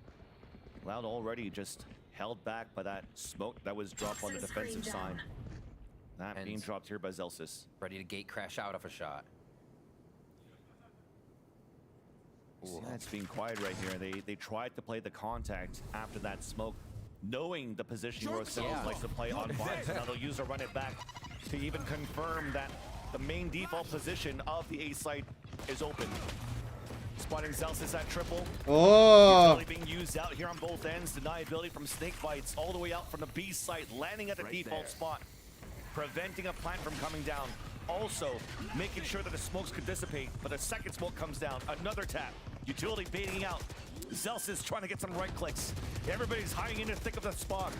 Loud already just held back by that smoke that was dropped on the defensive side. That being dropped here by Zelsis. Ready to gate crash out of a shot. Yeah, it's being quiet right here. They tried to play the contact after that smoke, knowing the position where Sentinels likes to play on box. Now they'll use a run it back to even confirm that the main default position of the A site is open. Spotting Zelsis at triple. Oh! Utility being used out here on both ends. Deniability from snake bites all the way out from the B site, landing at the default spot, preventing a plant from coming down. Also, making sure that the smokes could dissipate, but the second smoke comes down. Another tap. Utility baiting out. Zelsis trying to get some right clicks. Everybody's hiding in the thick of the spawn.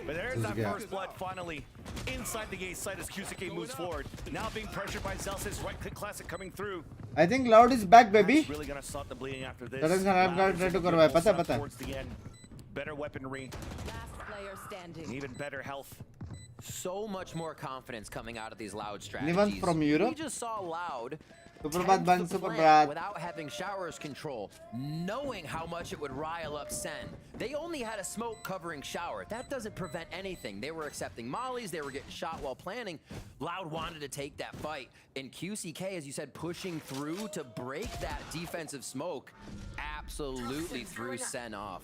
But there's that first blood finally inside the A site as QCK moves forward. Now being pressured by Zelsis. Right click classic coming through. I think Loud is back, baby. That's really gonna stop the bleeding after this. Sudden खराब guard try तो करवाया, पता. Towards the end. Better weaponry. Last player standing. Even better health. So much more confidence coming out of these Loud Anyone strategies. from Europe? We just saw Loud Superbad tend ban, to super play bad. without having Showers control, knowing how much it would rile up Sen. They only had a smoke covering Shower. That doesn't prevent anything. They were accepting mollies. They were getting shot while planning. Loud wanted to take that fight. And QCK, as you said, pushing through to break that defensive smoke, absolutely threw Sen off.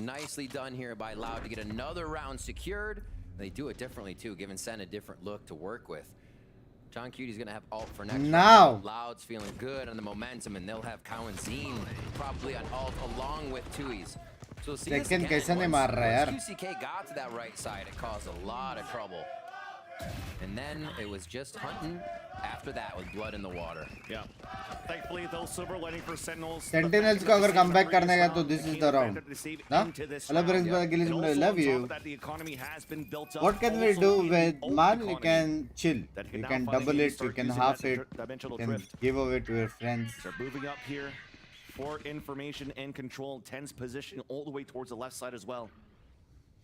Nicely done here by Loud to get another round secured. They do it differently too, giving Sen a different look to work with. John Cutie's gonna have ult for next Now. round. Loud's feeling good on the momentum, and they'll have Cow and Zine probably on ult along with Tui's. So we'll see this Second again. कैसे नहीं मार रहा है यार? Once QCK got to that right side, it caused a lot of trouble. And then it was just hunting after that with blood in the water. Yeah. Thankfully, those silver lining for Sentinels. Sentinels को अगर comeback करने का तो this is the round. ना? Hello Brings brother, Gillis, love you. What can we do with man? You can chill. You can double it. You can half it. You can give away to your friends. They're moving up here for information and control. Ten's position all the way towards the left side as well.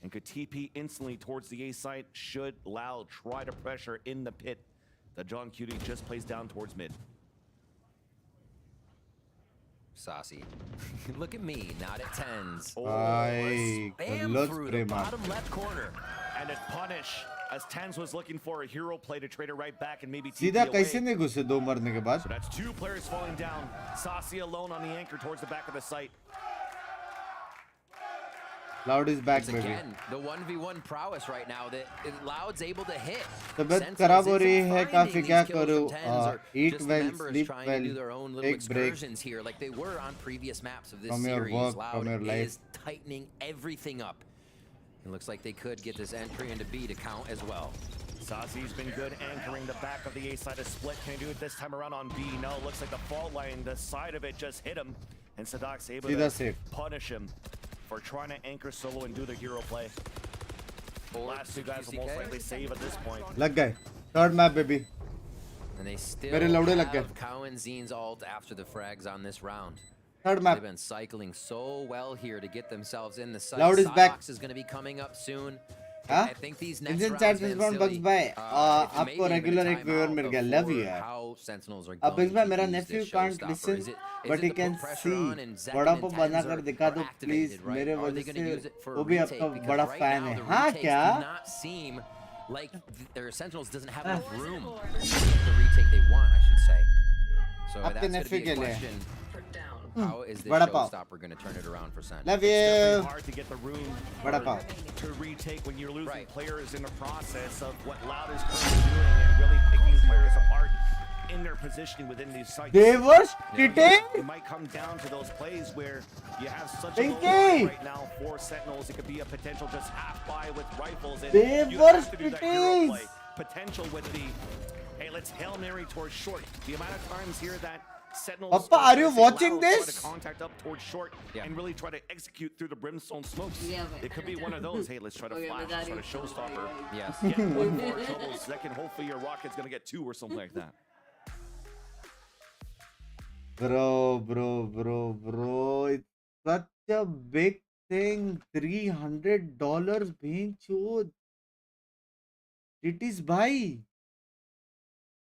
And could TP instantly towards the A site should Loud try to pressure in the pit that John Cutie just plays down towards mid. Saucy. Look at me, not at tens. Ay, Bam let's through pray, the man. bottom left corner. And it's punish as Tens was looking for a hero play to trade it right back and maybe TP सीधा away. कैसे नहीं घुसे दो मरने के बाद? So that's two players falling down. Saucy alone on the anchor towards the back of the site. Loud is back, It's baby. again the 1v1 prowess right now that Loud's able to hit. तबीयत खराब हो रही है काफी क्या करूँ? Eat Just well, members sleep trying to well, do their own little take break excursions here, like they were on previous maps of this from your series. work, Loud from your life. is tightening everything up. It looks like they could get this entry into B to count as well. Saucy's been good anchoring the back of the A side of split. Can he do it this time around on B? No, looks like the fault line, the side of it just hit him. And Sadok's able सीधा to safe. punish him for trying to anchor solo and do the hero play. The last two guys will most likely save at this point. लग गए. Third map, baby. And they still मेरे लौड़े लग गए. have Cow and Zine's ult after the frags on this round. Third map. They've been cycling so well here to get themselves in the site. Loud is back. Icebox is going to be coming up soon. हाँ? I think these next Indian rounds chat been respawn silly. bugs by. It may आपको be even a regular एक viewer timeout मिल गया. Love you before यार. how Sentinels are अब going इस बार to मेरा use nephew this can't showstopper. listen. Is it But he can see बड़ा पो बना कर दिखा दो प्लीज मेरे वजह से वो भी आपका बड़ा फैन है हाँ क्या like their Sentinels doesn't have enough room for the retake they want, I should say. So that's going to be a question. How is this showstopper going to turn it around for Sentinels? Love you. Hard to get the room to retake when you're losing players in the process of what Loud is currently doing and really picking players apart in their positioning within these sites. They were hitting. It might come down to those plays where you have such a low line right now for Sentinels. It could be a potential just half buy with rifles. And they you were have to do that hero play. Potential with the, hey, let's Hail Mary towards short. The amount of times here that Sentinels Papa, are you watching this? Try to contact up towards short and really try to execute through the brimstone smokes. It could be one of those. Hey, let's try to flash, let's try to showstopper. Yes. Get one more trouble second. Hopefully your rocket's gonna get 2 or something like that. Bro, it's such a big thing. $300 being chod. It is bhai.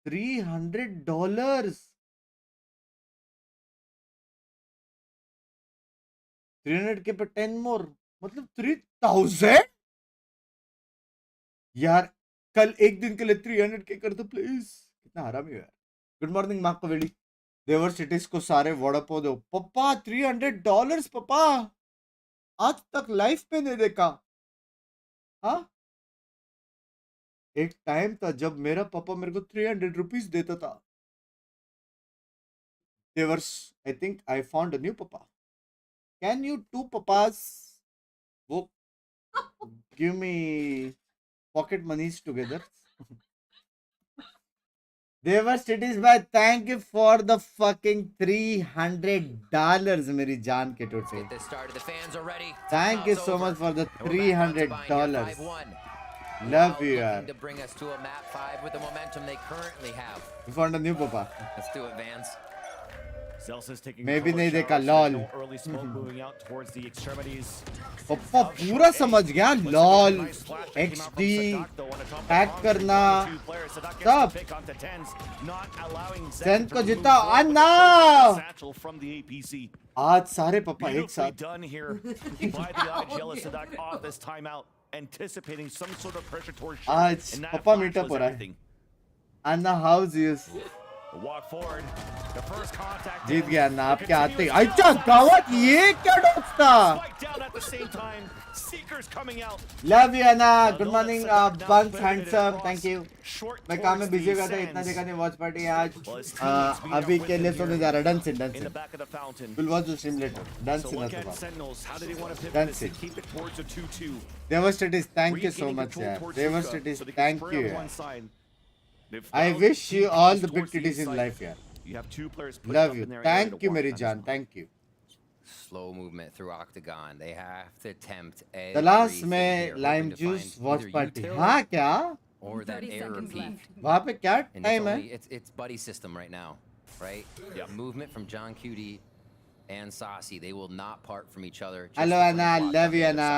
$300. 300k पे 10 more मतलब 3000 यार कल एक दिन के लिए 300k कर दो प्लीज कितना हरामी है यार गुड मॉर्निंग मार्क कवेली देवर सिटीज को सारे वड़ापो दो पापा $300 पापा आज तक लाइफ पे नहीं देखा हाँ एक टाइम था जब मेरा पापा मेरे को 300 रुपीज देता था देवर्स I think I found a new पापा Can you two papas give me pocket monies together? Devar Cities by thank you for the fucking $300 मेरी जान के टूट से. Thank you so much for the $300. Love you yaar. To bring us to a map 5 with the momentum they currently have. We found a new papa. Let's do it, Vans. Maybe नहीं देखा lol. Early smoke moving out towards the extremities. पप्पा पूरा समझ गया lol XD pack करना सब सेन को जीता अन्ना आज सारे पप्पा एक साथ आज पप्पा मीटअप हो रहा है अन्ना हाउस यूज जीत गया ना आपके आते अच्छा गावत ये क्या डॉक्स था love you Anna good morning bunks handsome thank you मैं काम में बिजी हो गया था इतना देखा नहीं वॉच पार्टी आज अभी के लिए तो नहीं जा रहा डन से will watch the stream later डन से डन से देवस्टेटिस थैंक यू सो मच यार देवस्टेटिस thank you I wish you all the big titties in life, yaar. You have 2 players. Love you. Thank you, Mary Jaan. Thank you. Slow movement through octagon. They have to tempt a. The last में lime juice watch party. हाँ क्या? Or that air repeat. वहाँ पे क्या time है? It's buddy system right now, right? Yeah. Movement from John Cutie and Saucy. They will not part from each other. Hello Anna, love you Anna.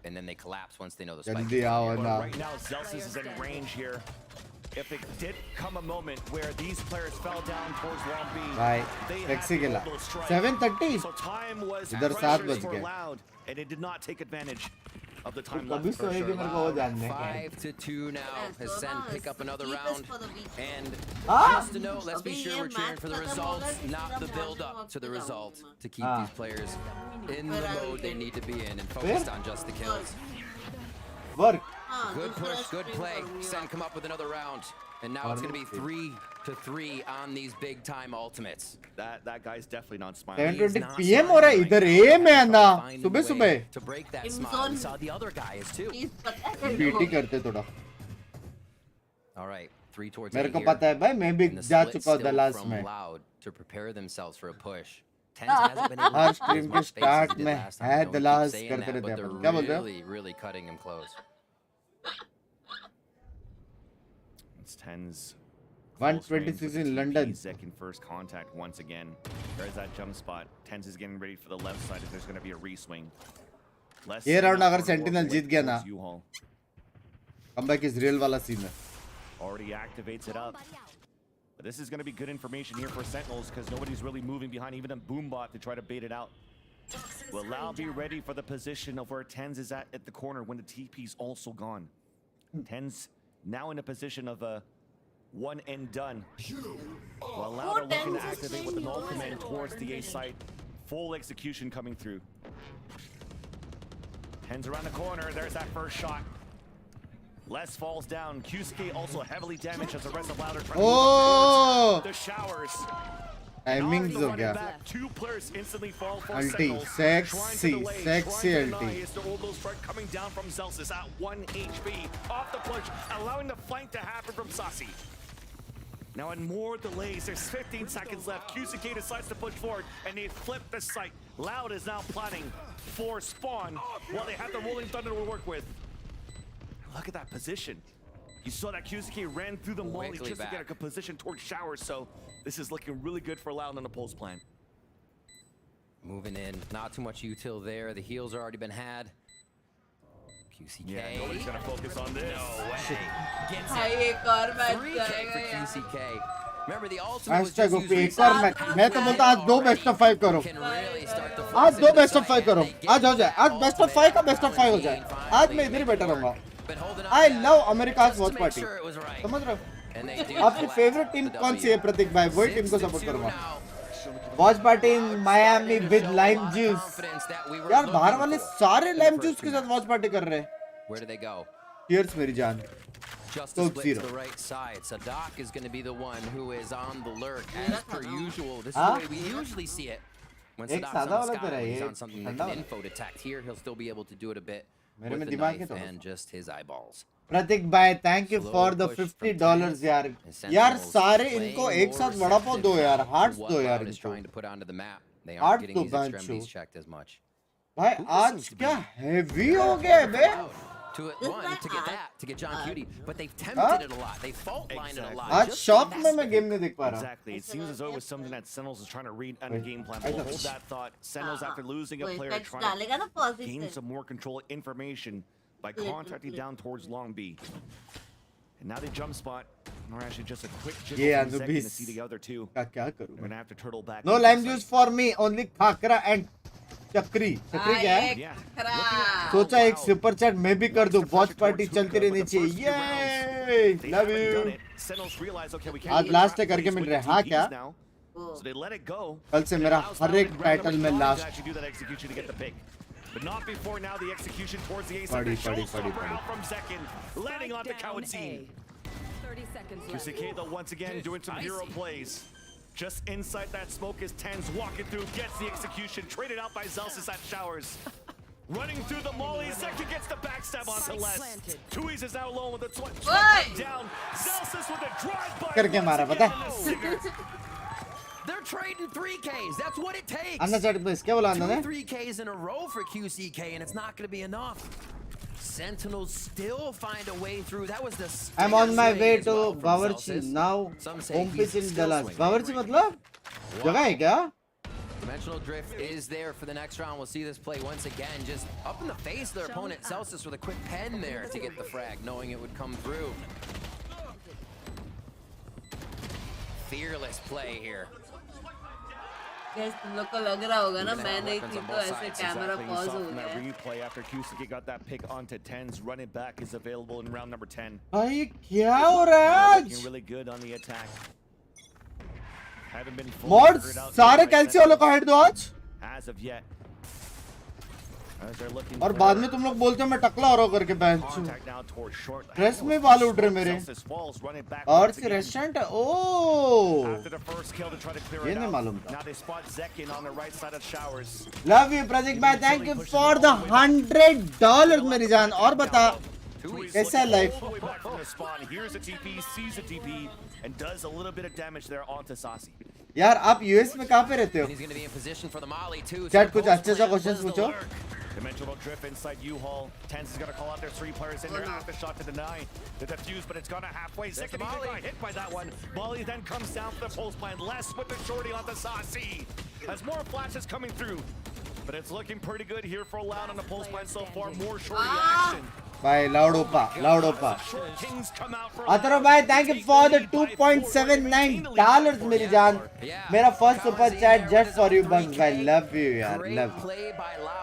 And then they collapse once they know the spike. जल्दी आओ Anna. Right now, Zelsis is in range here. If it did come a moment where these players fell down towards Long B, right, sexy killa. 7:30. So time was इधर 7 बज गए. Loud, and it did not take advantage of the time कभी left. सोएगी मेरे को वो जानने. 5-2 now. Has Sen pick up another round? And just to know, let's be sure we're cheering for the results, not the build-up to the result, to keep these players in the mode they need to be in and focused on just the kills. Work. Good push, good play. Sen come up with another round. And now it's going to be 3-3 on these big time ultimates. That guy's definitely not smiling. 7:20 PM हो रहा है इधर ए में अन्ना सुबह to break that smile. We saw the other guys too. BT करते थोड़ा. All right, 3 towards मेरे को पता है भाई मैं भी जा चुका हूँ दलास में. To prepare themselves for a push. Hasn't been able her to stream के स्टार्ट में है दलास करते रहते हैं. क्या बोलते हैं? Really cutting him close. It's 10's 126 in London. Second first contact once again. There's that jump spot. 10's is getting ready for the left side if there's going to be a reswing. ये round अगर sentinel जीत गया ना comeback is real वाला scene है. Already activates it up. But this is going to be good information here for Sentinels because nobody's really moving behind even a Boombot to try to bait it out. Will Lau be ready for the position of where Tens is at the corner when the TP's also gone? Tens now in a position of a one and done. Well, Lau are looking to activate with the null command towards the A site. Full execution coming through. Tens around the corner. There's that first shot. Les falls down. Kyusuke also heavily damaged as the rest of Louder trying to the showers. Timings हो गया. Two players instantly fall for Ulti, sexy ulti. Is the Orbital Strike coming down from Celsius at 1 HP off the push, allowing the flank to happen from Sasi. Now in more delays, there's 15 seconds left. Kyusuke decides to push forward and they flip the site. Loud is now planning for spawn while they have the Rolling Thunder to work with. Look at that position. You saw that Kyusuke ran through the molly just to get a good position towards showers, so this is looking really good for Loud on the pulse plan. Moving in, not too much util there. The heals already been had. QCK. Yeah, nobody's gonna focus on this. No way. Gets भाई it. एक और match 3K for करेंगे यार. QCK. Remember the ultimate was Hashtag just OP used एक और match. मैं तो बोलता आज 2 best of 5 करो. आज 2 best of 5 करो. आज हो जाए. आज best of 5 का best of 5 हो जाए. आज मैं इधर ही बैठा रहूँगा. I love America's watch party. समझ रहे हो? आपकी favorite team कौन सी है प्रतीक भाई? वही टीम को सपोर्ट करूँगा. Watch party in Miami with lime juice. यार बाहर वाले सारे lime juice के साथ watch party कर रहे हैं. Where do they go? Cheers मेरी जान. Just a split to the right side. Sadak is going to be the one who is on the lurk as per usual. This is the way we usually see it. When Sadak's on the sky, he's on something like an info detect. Here, he'll still be able to do it a bit with the knife and just his eyeballs. प्रतीक भाई thank you for the $50 यार. यार सारे इनको एक साथ वड़ा पाव दो यार. Hearts दो यार इनको. Heart तो गांचो. भाई आज क्या heavy हो गया बे? To get John Cutie, but they've tempted it a lot. They fault line it a lot. आज शॉक में मैं गेम नहीं देख पा रहा. Exactly. It seems as though it was something that Sentinels is trying to read on the game plan. But hold that thought. Sentinels, after losing a player, trying to gain some more control information by contacting down towards Long B. And now they jump spot. Or actually just a quick jiggle from Zek to see the other two. क्या करूँ? We're gonna have to turtle back. No lime juice for me. Only khakhra and चक्री. चक्री क्या है? सोचा एक super chat मैं भी कर दूं. वॉच पार्टी चलती रहनी चाहिए. ये लव यू. आज लास्ट है करके मिल रहे. हाँ क्या? कल से मेरा हर एक टाइटल में last. But not before now. The execution towards the A side. Out from Zekin, landing onto Kawadzin. 30 seconds left. Kusakeda once again doing some hero plays. Just inside that smoke is Tens walking through, gets the execution, traded out by Zelsis at showers. Running through the molly, Zekin gets the backstab onto Les. Tuiz is now alone with the down. Zelsis with a drive-by. करके मारा पता? They're trading 3Ks. That's what it takes. Anna chat please क्या बोला अन्ना ने? 3Ks in a row for QCK, and it's not going to be enough. Sentinels still find a way through. That was the. I'm on my way to Bawarchi now. Home pitch in Dallas. Bawarchi मतलब जगह है क्या? Dimensional drift is there for the next round. We'll see this play once again. Just up in the face of their opponent. Celsius with a quick pen there to get the frag, knowing it would come through. Fearless play here. Guys, तुम लोग को लग रहा होगा ना मैंने की तो ऐसे कैमरा पॉज हो गया. Replay after Kyusuke got that pick onto Tens. Running back is available in round number 10. भाई क्या हो रहा है आज? Looking really good on the attack. Haven't been Mods सारे कैल्सी वालों को हेड दो आज. As of yet. और बाद में तुम लोग बोलते हो मैं टकला हो रहा हूँ करके बेंच. ड्रेस में बाल उठ रहे मेरे. और सी रेस्टोरेंट है. ओह. ये नहीं मालूम था. लव यू प्रतीक भाई. थैंक यू फॉर द $100 मेरी जान. और बता कैसा है लाइफ? यार आप यूएस में कहाँ पे रहते हो? चैट कुछ अच्छे सा क्वेश्चन पूछो. Dimensional drift inside U-Haul. Tens is going to call out their 3 players in there. After shot to deny the defuse, but it's gone a halfway. Zekin got hit by that one. Molly then comes down for the pulse plan. Less with the shorty on the Sasi. As more flashes coming through. But it's looking pretty good here for Loud on the pulse plan so far. More shorty action. Bye, loud opa. Atharo bhai, thank you for the $2.79 मेरी जान. मेरा first super chat just for you, Binks bhai. Love you, yaar.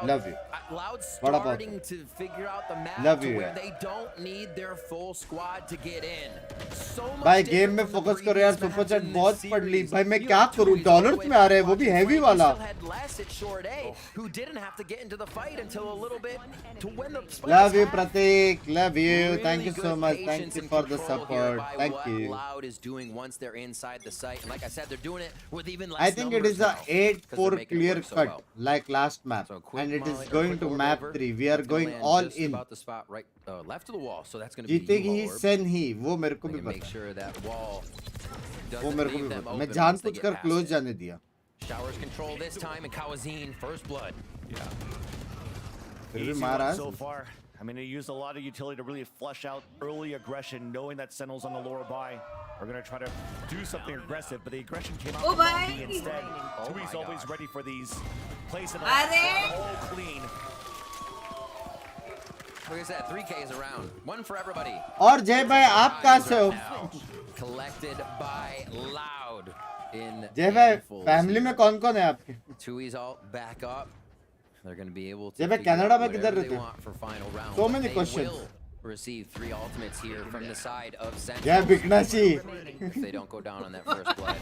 Love you. Loud What about starting to figure out the map Love to you, where yaar. they don't need their full squad to get in. So much भाई different game में from the focus करो previous यार. Super maps chat in बहुत this पढ़ ली series. भाई. मैं You क्या have करूं? Chewy's डॉलर्स all में आ रहे हैं the वो way भी back हेवी to वाला. Frankie still had less at short A, who didn't have to get into the fight until a little bit to win the split. Love you, Pratik. Love you. Really Thank you so good much. patience Thank you and for the control here support. by Thank what you. Loud is doing once they're inside the site. And like I said, they're doing it with even less I think it is a numbers now, 'cause they're 8-4 making it clear work so cut well. like last map, Quick and it is molly- or going quick to orb map over. 3. We are That's gonna going land all just in. about the spot right left of the wall, so that's going to be जीतेगी ही orb. Sen ही. वो मेरे को They भी can make पता. sure that wall वो doesn't मेरे को leave भी them पता. मैं open once they जानबूझ get कर past क्लोज it. जाने दिया. Showers control this time, and Kawazine first blood. Yeah. फिर भी Easy मारा. one so far. I mean, they used a lot of utility to really flush out early aggression, knowing that Sentinels on the lower buy are going to try to do something aggressive, but the aggression came out Oh, from bye. B instead. Oh Tui's my always gosh. ready for these. Place it Arre! all clean. Like I said, 3K is around. One for everybody. और जय भाई आप कहाँ से हो? Now, collected by Loud in जय भाई handfuls. Family में कौन कौन है आपके? Tui's all back up. They're going to be able to जय भाई figure कनाडा out में किधर whatever रहते they हो? want for final round. So but many they questions. will receive 3 ultimates here from the side of जय Sentinels बिकनाशी. if they don't go down on that first blood.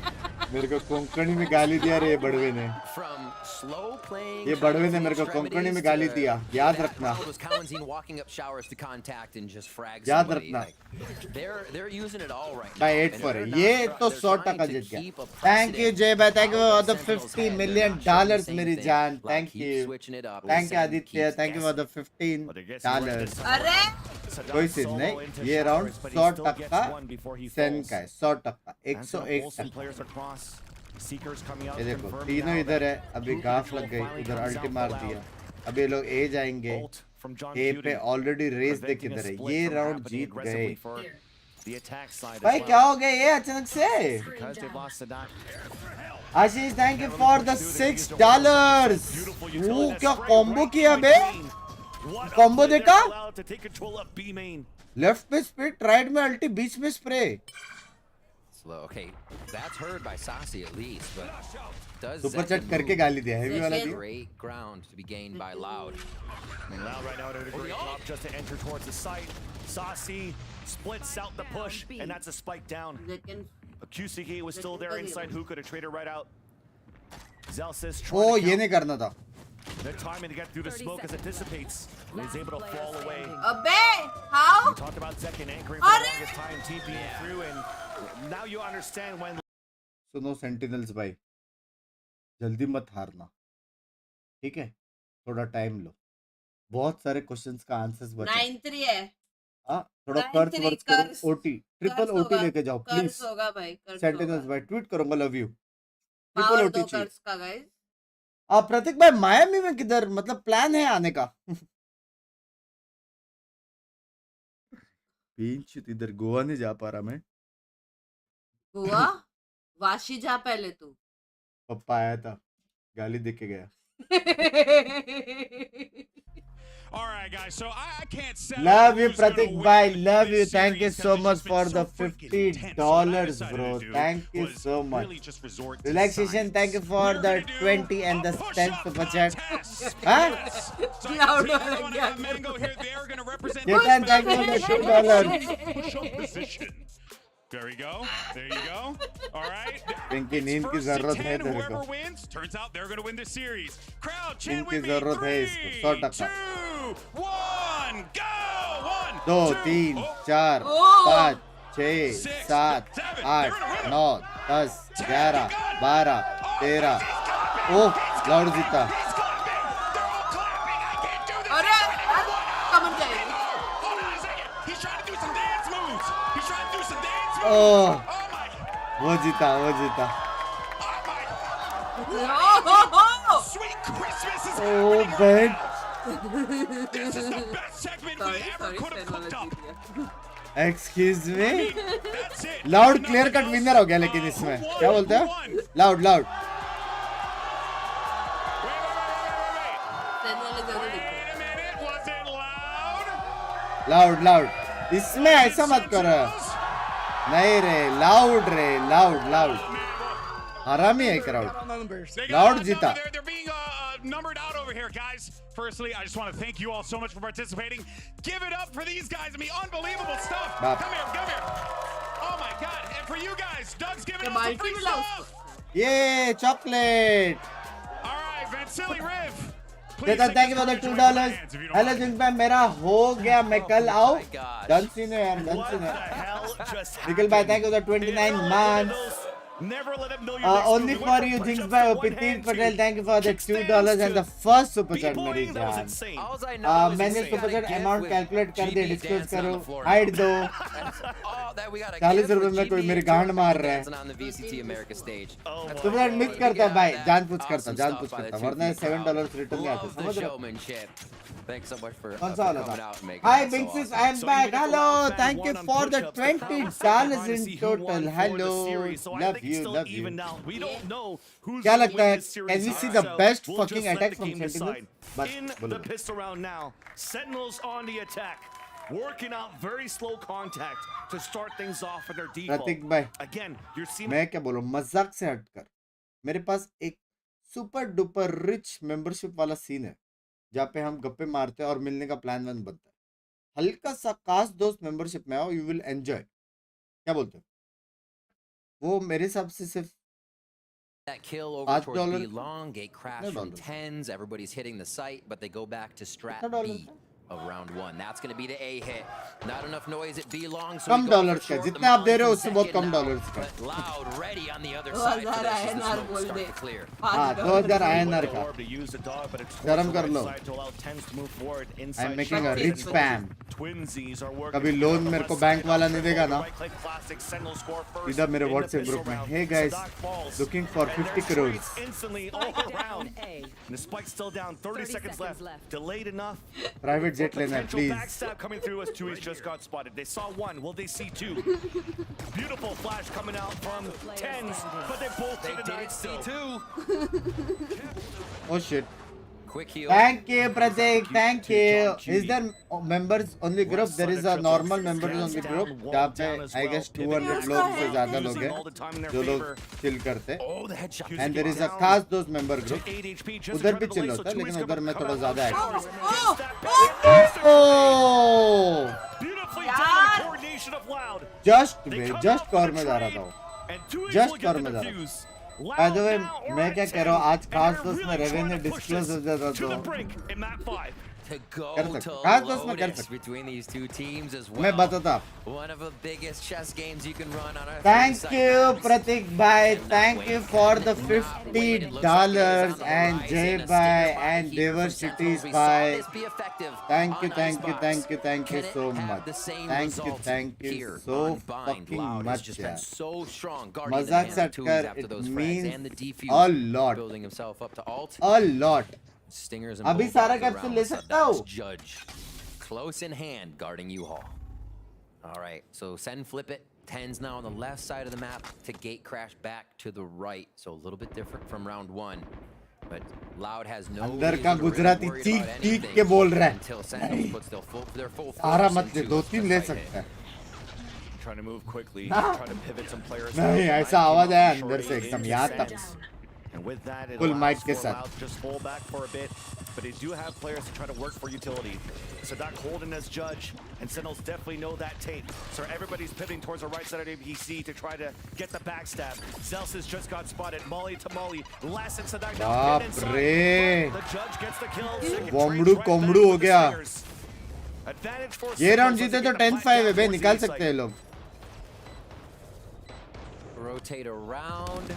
मेरे को कोंकणी में गाली दिया रे ये बड़वे ने. From slow playing ये बड़वे ने मेरे को कोंकणी में गाली दिया. याद रखना. was Kawazine walking up showers to contact and just frag याद somebody. रखना. Like, they're using it all right By now. 8 and for they're it. not ये try- तो they're 100 trying टका to जीत गया. keep a Thank you precedent जय भाई. Thank you out for of the Sentinels' $50 head. million They're not showing the same मेरी thing. जान. Like, Thank keep you. switching it up. Thank you Sen Aditya. keeps Thank you for the $15. कोई scene नहीं. ये round 100 टका सेन का है. 100 टका. 101 टका. ये देखो तीनों इधर है. अभी गाफ लग गई. उधर अल्टी मार दिया. अब ये लोग ए जाएंगे. ए पे ऑलरेडी रेस देख इधर है. ये राउंड जीत गए. भाई क्या हो गया ये अचानक से? आशीष थैंक यू फॉर द $6. वो क्या कॉम्बो किया बे? कॉम्बो देखा? लेफ्ट पे स्प्लिट, राइट में अल्टी, बीच में spray. Slow. Okay, that's heard by Sasi at least, but does super chat करके गाली दिया. हेवी वाला दिया. great ground to be gained by Loud. I mean, Loud right now did a great job just to enter towards the site. Sasi splits out the push, and that's a spike down. QCK was still there inside Hookah to trade her right out. Zelsis O trying to ये count. नहीं करना था. They're timing to get through the smoke as it dissipates. And he's able to fall away. अबे how? We talked about Zekin anchoring for the longest time, TPing through, and now you understand when. सुनो sentinels भाई, जल्दी मत हारना, ठीक है? थोड़ा time लो. बहुत सारे क्वेश्चंस का आंसर्स बचे. 9-3 है. हाँ थोड़ा 9-3 कर्स वर्स करो. कर्स. ओटी ट्रिपल कर्स ओटी होगा. लेके जाओ प्लीज. कर्स होगा भाई. कर्स सेंटिनल्स होगा. भाई ट्वीट करूंगा love you. Triple power OT दो चाहिए. कर्स का गाइस. प्रतीक भाई मायामी में किधर, मतलब प्लान है आने का? बीच इधर गोवा नहीं जा पा रहा मैं. गोवा वाशी जा पहले तू. पप्पा आया था, गाली दे के गया. All right, guys. So I can't say. Love you, Pratik bhai. Love you. Thank you so much for the $50, bro. Thank you so much. Relaxation. Thank you for the 20 and the 10 super chat. Huh? Loud वाला क्या? Chetan, thank you for the $2. Push-up position. There you go. There you go. All right. इनकी नींद की First जरूरत to है 10, तेरे whoever को. wins, turns out they're going to win the series. Crowd, chant इनकी with me. जरूरत है इसको. 100 टका. 3, 2, 1, go! 1, 2 3 4 5 6 7 8 9 10 11 12 13. ओह लाउड जीता. अरे कमर जाएगी. He's trying to do some dance moves. He's trying to do some dance moves. ओह वो जीता, वो जीता. Sweet Christmas is ओह बहन. This is the best segment we ever could have cooked up. Excuse me. Loud clear cut winner हो गया लेकिन इसमें क्या बोलते हैं? Loud loud. लाउड इसमें ऐसा मत करो नहीं रे लाउड हरामी है क्राउड लाउड जीता They're being numbered out over here, guys. Firstly, I just want to thank you all so much for participating. Give it up for these guys. I mean, unbelievable stuff. Come here. Oh my God. And for you guys, Doug's giving us some free stuff. ये chocolate All right, Vansili Riv. Thank you for the $2. Hello zinc भाई मेरा हो गया मैं कल आऊं done scene है यार डन सीन है निखिल भाई thank you for the 29 months only for you Jinx by Pitir Patel thank you for the $2 and the first super chat मेरी जान मैंने super chat amount calculate कर दिया disclose करो hide दो 40 रुपए में कोई मेरी गांड मार रहा है super chat मिस करता है भाई जान पूछ करता वरना $7 रिटर्न नहीं आते समझ रहे हो Thanks so much for coming out and making Hi it. Binks, I am back. Hello, thank you for the $20 in total. Hello, love you. We don't know who's क्या going लगता to है? win this series. Can we see the So best we'll fucking just let attack the from game Sentinels? decide. In the pistol round now, Sentinels on the attack, working out very slow contact to start things off for their default. प्रतीक भाई Again, you're seeing मैं क्या बोलूं मजाक से हटकर मेरे पास एक super duper rich membership वाला सीन है जहाँ पे हम गप्पे मारते हैं और मिलने का प्लान वन बनता है हल्का सा खास दोस्त मेंबरशिप में आओ यू विल एंजॉय क्या बोलते हो वो मेरे हिसाब से सिर्फ That kill over towards B long, gate crash from tens. Everybody's hitting the site, but they go back to strat B of round one. That's going to be the A hit. Not enough noise at B long. So come dollars का जितने आप दे रहे हो उससे बहुत कम dollars का Loud ready on the other side. 2000 INR बोल दे हाँ 2000 INR का गरम कर लो I'm making a rich spam कभी लोन मेरे को बैंक वाला नहीं देगा ना इधर मेरे व्हाट्सएप ग्रुप में hey guys looking for 50 crores the spike still down 30 seconds left delayed enough private jet लेना है please backstab coming through as Tui's just got spotted they saw one will they see two beautiful flash coming out from tens but they both didn't see two oh shit quick heal thank you Pratik thank you is there members only group there is a normal members only group जहाँ पे I guess 200 लोग से ज़्यादा लोग हैं जो लोग chill करते and there is a खास दोस्त member group उधर भी chill होता है लेकिन उधर मैं थोड़ा ज़्यादा active just core में जा रहा था just core में जा रहा था By the way, मैं क्या कह रहा हूँ आज खास दोस्त में रेवेन्यू डिस्क्लोज हो जाता तो to go to Lotus between these two teams as well. मैं बताता One of the biggest chess games you can run on a Thank you Pratik bhai thank you for the $50 and Jay bhai and Diversities bhai thank you so much thank you so fucking much yaar मजाक से हटकर it means a lot Stingers and अभी सारा capsule ले सकता हूँ Judge close in hand guarding U-Haul. All right, so send flip it. Tens now on the left side of the map to gate crash back to the right. So a little bit different from round one. But Loud has no अंदर का गुजराती चीख के बोल रहा है सारा मत ले 2-3 ले सकता है trying to move quickly trying to pivot some players नहीं ऐसा आवाज आया अंदर से एकदम यहाँ तक And with that, it Full mic allows के for साथ Loud to just hold back for a bit, but they do have players to try to work for utility. Sadak holding as judge, and Sentinels definitely know that tape. So everybody's pivoting towards the right side of APC to try to get the backstab. Zels has just got spotted. Molly to Molly. Lass and Sadak now get inside. The judge gets the kill. कोमड़ू कोमड़ू हो गया Advantage for ये round जीते तो 10-5 है बे निकाल सकते हैं लोग Rotate around.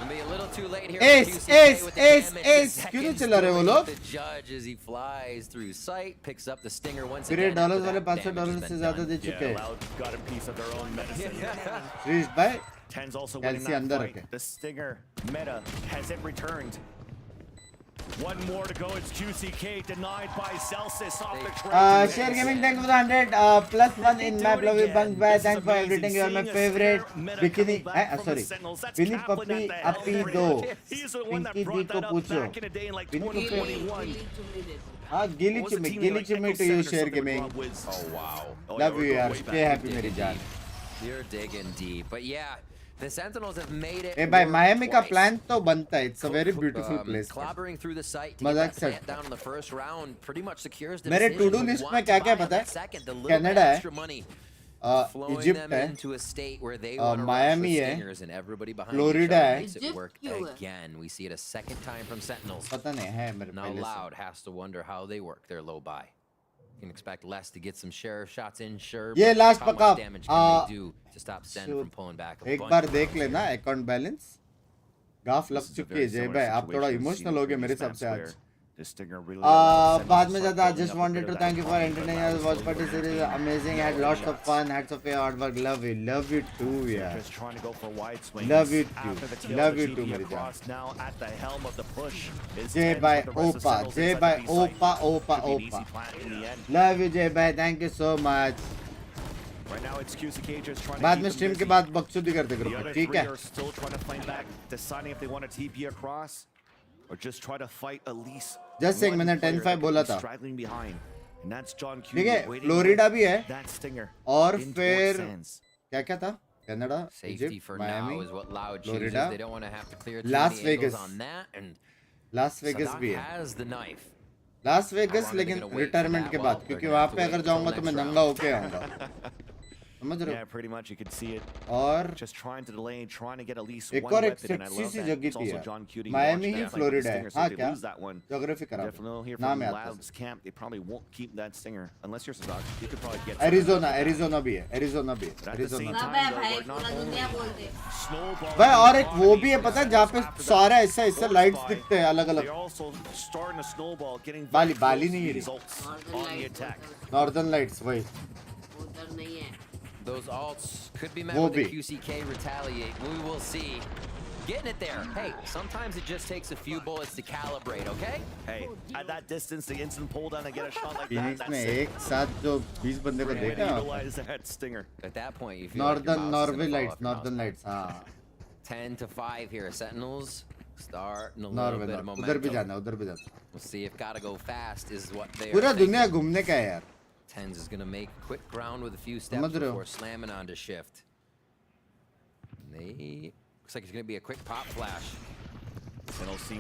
Be a little too late here. Ace क्यों नहीं चला रहे वो लोग The judge as he flies through sight picks up the stinger once फिर again. डॉलर्स वाले $500 से ज़्यादा दे चुके हैं got a piece of their own medicine. Shrish भाई Tens also winning कैल्सी that अंदर fight. रखे The stinger meta has it returned. One more to go. It's QCK denied by Celsius off the track. Share Gaming, thank you for the 100 +1 in map. Love you, Binks. Bye. Thanks for everything. You are my favorite. Bikini. Sorry. Bini Papi Api Do. Pinky D ko pucho. Bini Papi. Gili Chumi to you, Share Gaming. Oh wow. Love you, yaar. Stay happy, meri jaan. You're digging deep, but yeah. The Sentinels have made it. Hey, bhai, Miami ka plan to banta hai. It's a very beautiful place. Clobbering through the site to get that plant down in the first round pretty much secures the decision. मेरे to do list में क्या क्या पता है? Canada है, Egypt है, Miami है, Florida है, again. We see it a second time from Sentinels. पता नहीं है मेरे Now Loud has to wonder how they work their low buy. You can expect less to get some sheriff shots in, sure. ये last how much damage can they do to stop Sen from pulling back a bunch? एक बार देख लेना account balance गाफ लग चुकी है जय भाई आप थोड़ा इमोशनल हो गए मेरे हिसाब से आज बाद में ज्यादा just wanted to thank you for entertaining us. Watch party series amazing, had lots of fun, hats off your hard work. Love you too yeah. Just trying to go for wide swings. Love you too मेरी जान. Now at the helm of the push is जय भाई ओपा love you जय भाई, thank you so much. Right now it's QCK just trying to बाद में stream के बाद बकचोदी करते करो ठीक है. Still trying to fight back, deciding if they want to TP across or just try to fight Elise. Just saying मैंने 10-5 बोला था. Straggling behind. And that's John Q. ठीक है, फ्लोरिडा भी है. That stinger. और फिर क्या था? Canada, Safety for now is what Loud chooses. They don't want to have to clear too Las many angles Vegas. on that, and Las Vegas भी है. has the knife. Las Vegas लेकिन retirement के बाद क्योंकि वहाँ पे अगर जाऊंगा तो मैं नंगा होके आऊंगा. समझ रहे हो? Yeah, pretty much you could see it. और just trying to delay, trying to get at least एक one और एक weapon, and I sexy love सी that. जगह It's थी also यार. John Cutie मायामी watching ही that, like, फ्लोरिडा है. stinger, so हाँ if they क्या? lose that one, ज्योग्राफी करा. definitely know here नाम from याद था. Loud's camp, they probably won't keep that stinger unless you're Sadak. You could probably get Arizona भी है. Arizona भी है. But at the same Arizona. time, though, we're not only snowballing. भाई और एक वो भी है पता है जहाँ पे सारा ऐसा लाइट्स दिखते हैं अलग अलग. They're also starting to snowball, getting बाली नहीं है. results on the attack. Northern lights वही. उधर नहीं है. Those alts could be met with a QCK retaliate. We will see. Getting it there. Hey, sometimes it just takes a few bullets to calibrate, okay? Hey, at that distance, the instant pull down and get a shot like that, Binks that's ने it. एक साथ जो 20 बंदे को देखा. Utilize that stinger. At that point, you feel Northern like Norway lights, Northern lights. हाँ. 10 to 5 here. Sentinels starting a little Norway, bit of momentum. उधर भी जाना. We'll see if gotta go fast is what they पूरा are दुनिया घूमने का है यार. Tens is gonna make quick ground with a few steps before slamming onto shift. Looks like it's gonna be a quick pop flash.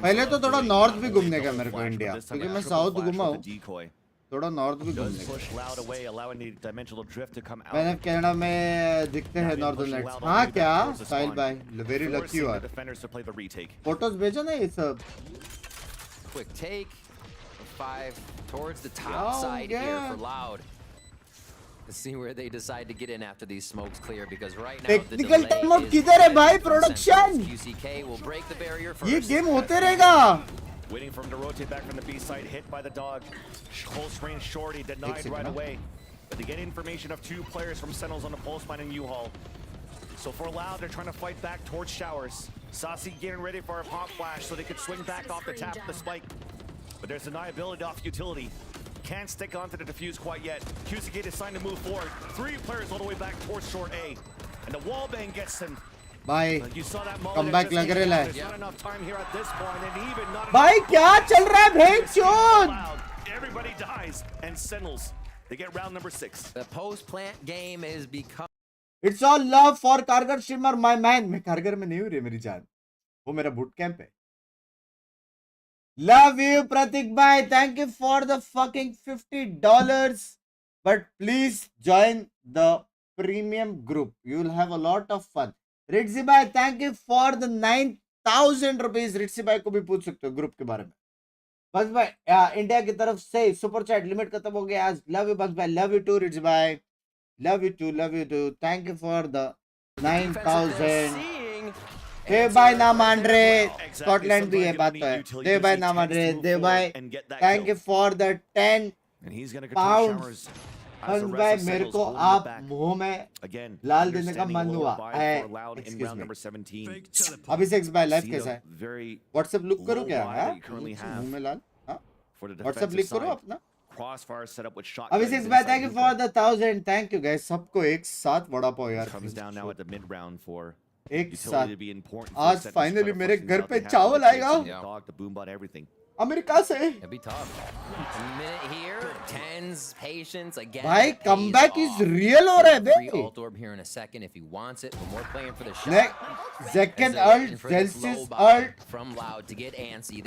पहले तो थोड़ा north भी घूमने का मेरे को इंडिया क्योंकि मैं साउथ घूमा हूँ. थोड़ा नॉर्थ भी घूमने का. मैंने कनाडा में दिखते हैं नॉर्दर्न लाइट्स. हाँ क्या साहिल भाई very lucky you are. Photos भेजो ना ये सब. Quick take. 5 towards the top side here for Loud. Let's see where they decide to get in after these smokes clear because right now the delay is किधर है भाई production. QCK will break the barrier first. ये game होते रहेगा. Waiting for him to rotate back from the B side, hit by the dog. Close range shorty denied right away. But they get information of 2 players from Sentinels on the pulse line in U-Haul. So for Loud, they're trying to fight back towards Showers. Saucy getting ready for a pop flash so they could swing back off the tap of the spike. But there's deniability off utility. Can't stick onto the defuse quite yet. QCK deciding to move forward. 3 players all the way back towards short A. And the wall bang gets them. भाई comeback लग रहा है. भाई क्या चल रहा है भेंचोद. Everybody dies and Sentinels they get round number 6. The post plant game is become. It's all love for कारगर स्ट्रीमर my man. मैं कारगर में नहीं हूँ रे मेरी जान. वो मेरा बूट कैंप है. Love you Pratik bhai. Thank you for the fucking $50. But please join the premium group. You will have a lot of fun. Ritzy bhai, thank you for the 9,000 rupees. Ritzy bhai को भी पूछ सकते हो group के बारे में. बस भाई इंडिया की तरफ से सुपर चैट लिमिट खत्म हो गया आज. Love you बस भाई. Love you too Ritzy bhai. Love you too. Thank you for the 9,000. देव भाई नाम आंड्रे स्कॉटलैंड भी है बात तो है. देव भाई नाम आंड्रे. देव भाई thank you for the 10 pounds. हंस भाई मेरे को आप मुंह में लाल देने का मन हुआ अभिषेक भाई लाइफ कैसा है व्हाट्सएप लुक करूं क्या मुंह में लाल व्हाट्सएप लिख करो अपना अभिषेक भाई thank you for the 1000 thank you guys सबको एक साथ बड़ा पाओ यार एक साथ आज फाइनली मेरे घर पे चावल आएगा अमेरिका से भाई कमबैक इज रियल हो रहा है सेकंड अल्ट जेल्सिस अल्ट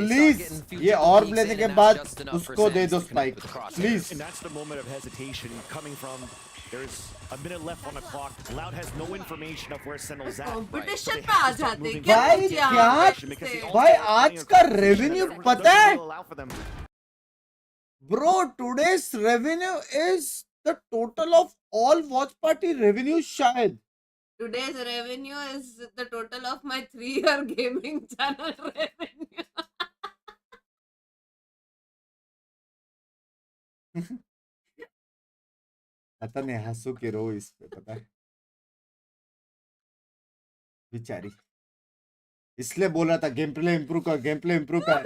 प्लीज ये ऑर्ब लेने के बाद उसको दे दो spike please There is a minute left on the clock. Loud has no information of where Sentinel's at. Competition पे आ जाते हैं भाई क्या भाई आज का रेवेन्यू पता है bro today's revenue is the total of all watch party revenue शायद Today's revenue is the total of my 3-year gaming channel revenue. पता नहीं हंसू के रो इस पे पता है बेचारी इसलिए बोला था गेम प्ले इम्प्रूव कर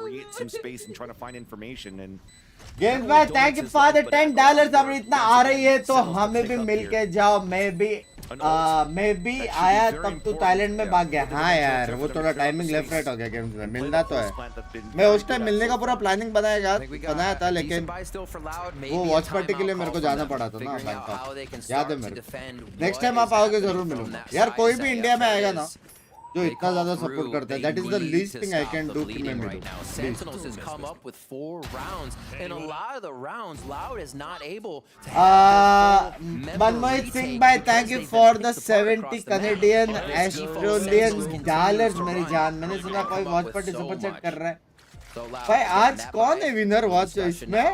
Create some space and trying to find information and games भाई थैंक यू फॉर द $10 अब इतना आ रही है तो हमें भी मिल के जाओ मैं भी आया तब तो थाईलैंड में भाग गया हाँ यार वो थोड़ा टाइमिंग लेफ्ट राइट हो गया गेम्स में मिलना तो है मैं उस टाइम मिलने का पूरा प्लानिंग बनाया था लेकिन वो वॉच पार्टी के लिए मेरे को जाना पड़ा था ना बैंकॉक याद है मेरे को नेक्स्ट टाइम आप आओगे जरूर मिलूंगा यार कोई भी इंडिया में आएगा ना जो इतना ज्यादा सपोर्ट करता है that is the least thing I can do कि मैं मिलूं Sentinels has come up with 4 rounds and a lot of the rounds Loud is not able to Manmohit Singh bhai thank you for the 70 Canadian Australian dollars मेरी जान मैंने सुना कोई watch party super chat कर रहा है भाई आज कौन है विनर वॉच इसमें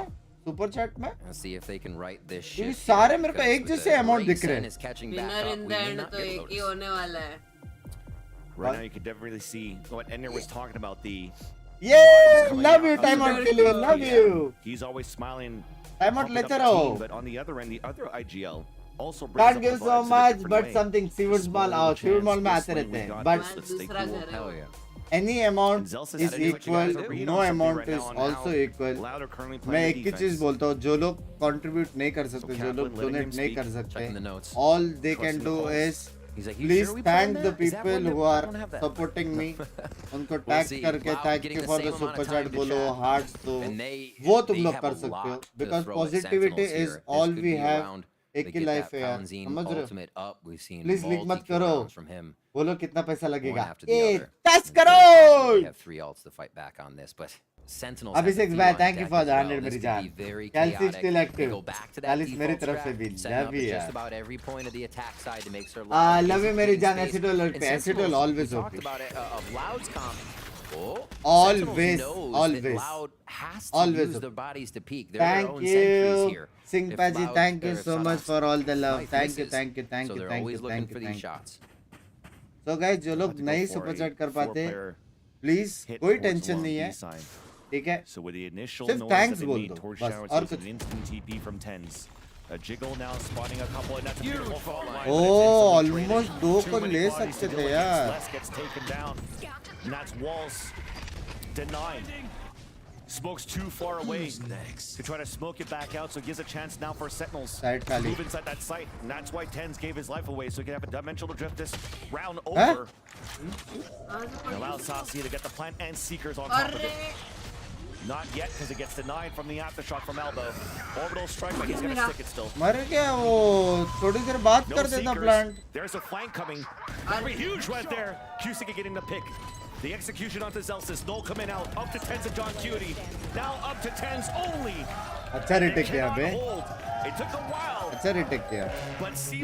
सुपर चैट में see if they can write this ये shit सारे मेरे को एक जैसे अमाउंट दिख रहे हैं विनर इन द एंड तो एक ही होने वाला है right now you can definitely see what Ender was talking about the love you time out के लिए love you he's always smiling time out लेते रहो but on the other IGL also can't give so much but something Seawood Mall आओ Seawood Mall में आते रहते हैं but any amount is equal no amount is also equal मैं एक ही चीज बोलता हूँ जो लोग contribute नहीं कर सकते जो लोग donate नहीं कर सकते all they can do is Please thank the people who are supporting me. उनको टैग करके thank you for the super chat बोलो hearts दो वो तुम लोग कर सकते हो because positivity is all we have एक ही लाइफ है यार समझ रहे हो प्लीज लीक मत करो बोलो कितना पैसा लगेगा 10 करोड़ अभिषेक भाई थैंक यू फॉर द 100 मेरी जान कैल्सी स्टिल एक्टिव कैल्सी मेरी तरफ से भी लव यू लव यू मेरी जान एसिडोल पे एसिडोल always okay always thank you Singh Paji thank you so much for all the love thank you so guys जो लोग नहीं सुपर चैट कर पाते प्लीज कोई टेंशन नहीं है ठीक है सिर्फ थैंक्स बोल दो बस और कुछ A jiggle now spotting a couple and that's a beautiful fall line. Oh, almost दो को ले सकते थे यार. Gets taken down. And that's Walls denied. Smoke's too far away to try to smoke it back out, so it gives a chance now for Sentinels to move inside that site. And that's why Tens gave his life away, so he can have a dimensional drift this round over. And allow Sasi to get the plant and Seekers on top of it. Not yet, because it gets denied from the aftershock from elbow. Orbital strike, but he's going to stick it still. मर गया वो थोड़ी देर बात कर देता plant. There's a flank coming. That'll be huge right there. Cusick getting the pick. The execution onto Zelsis. Null coming out. Up to Tens and John Cutie. Now up to Tens only. अच्छा retake किया बे. It took a while. अच्छा retake किया.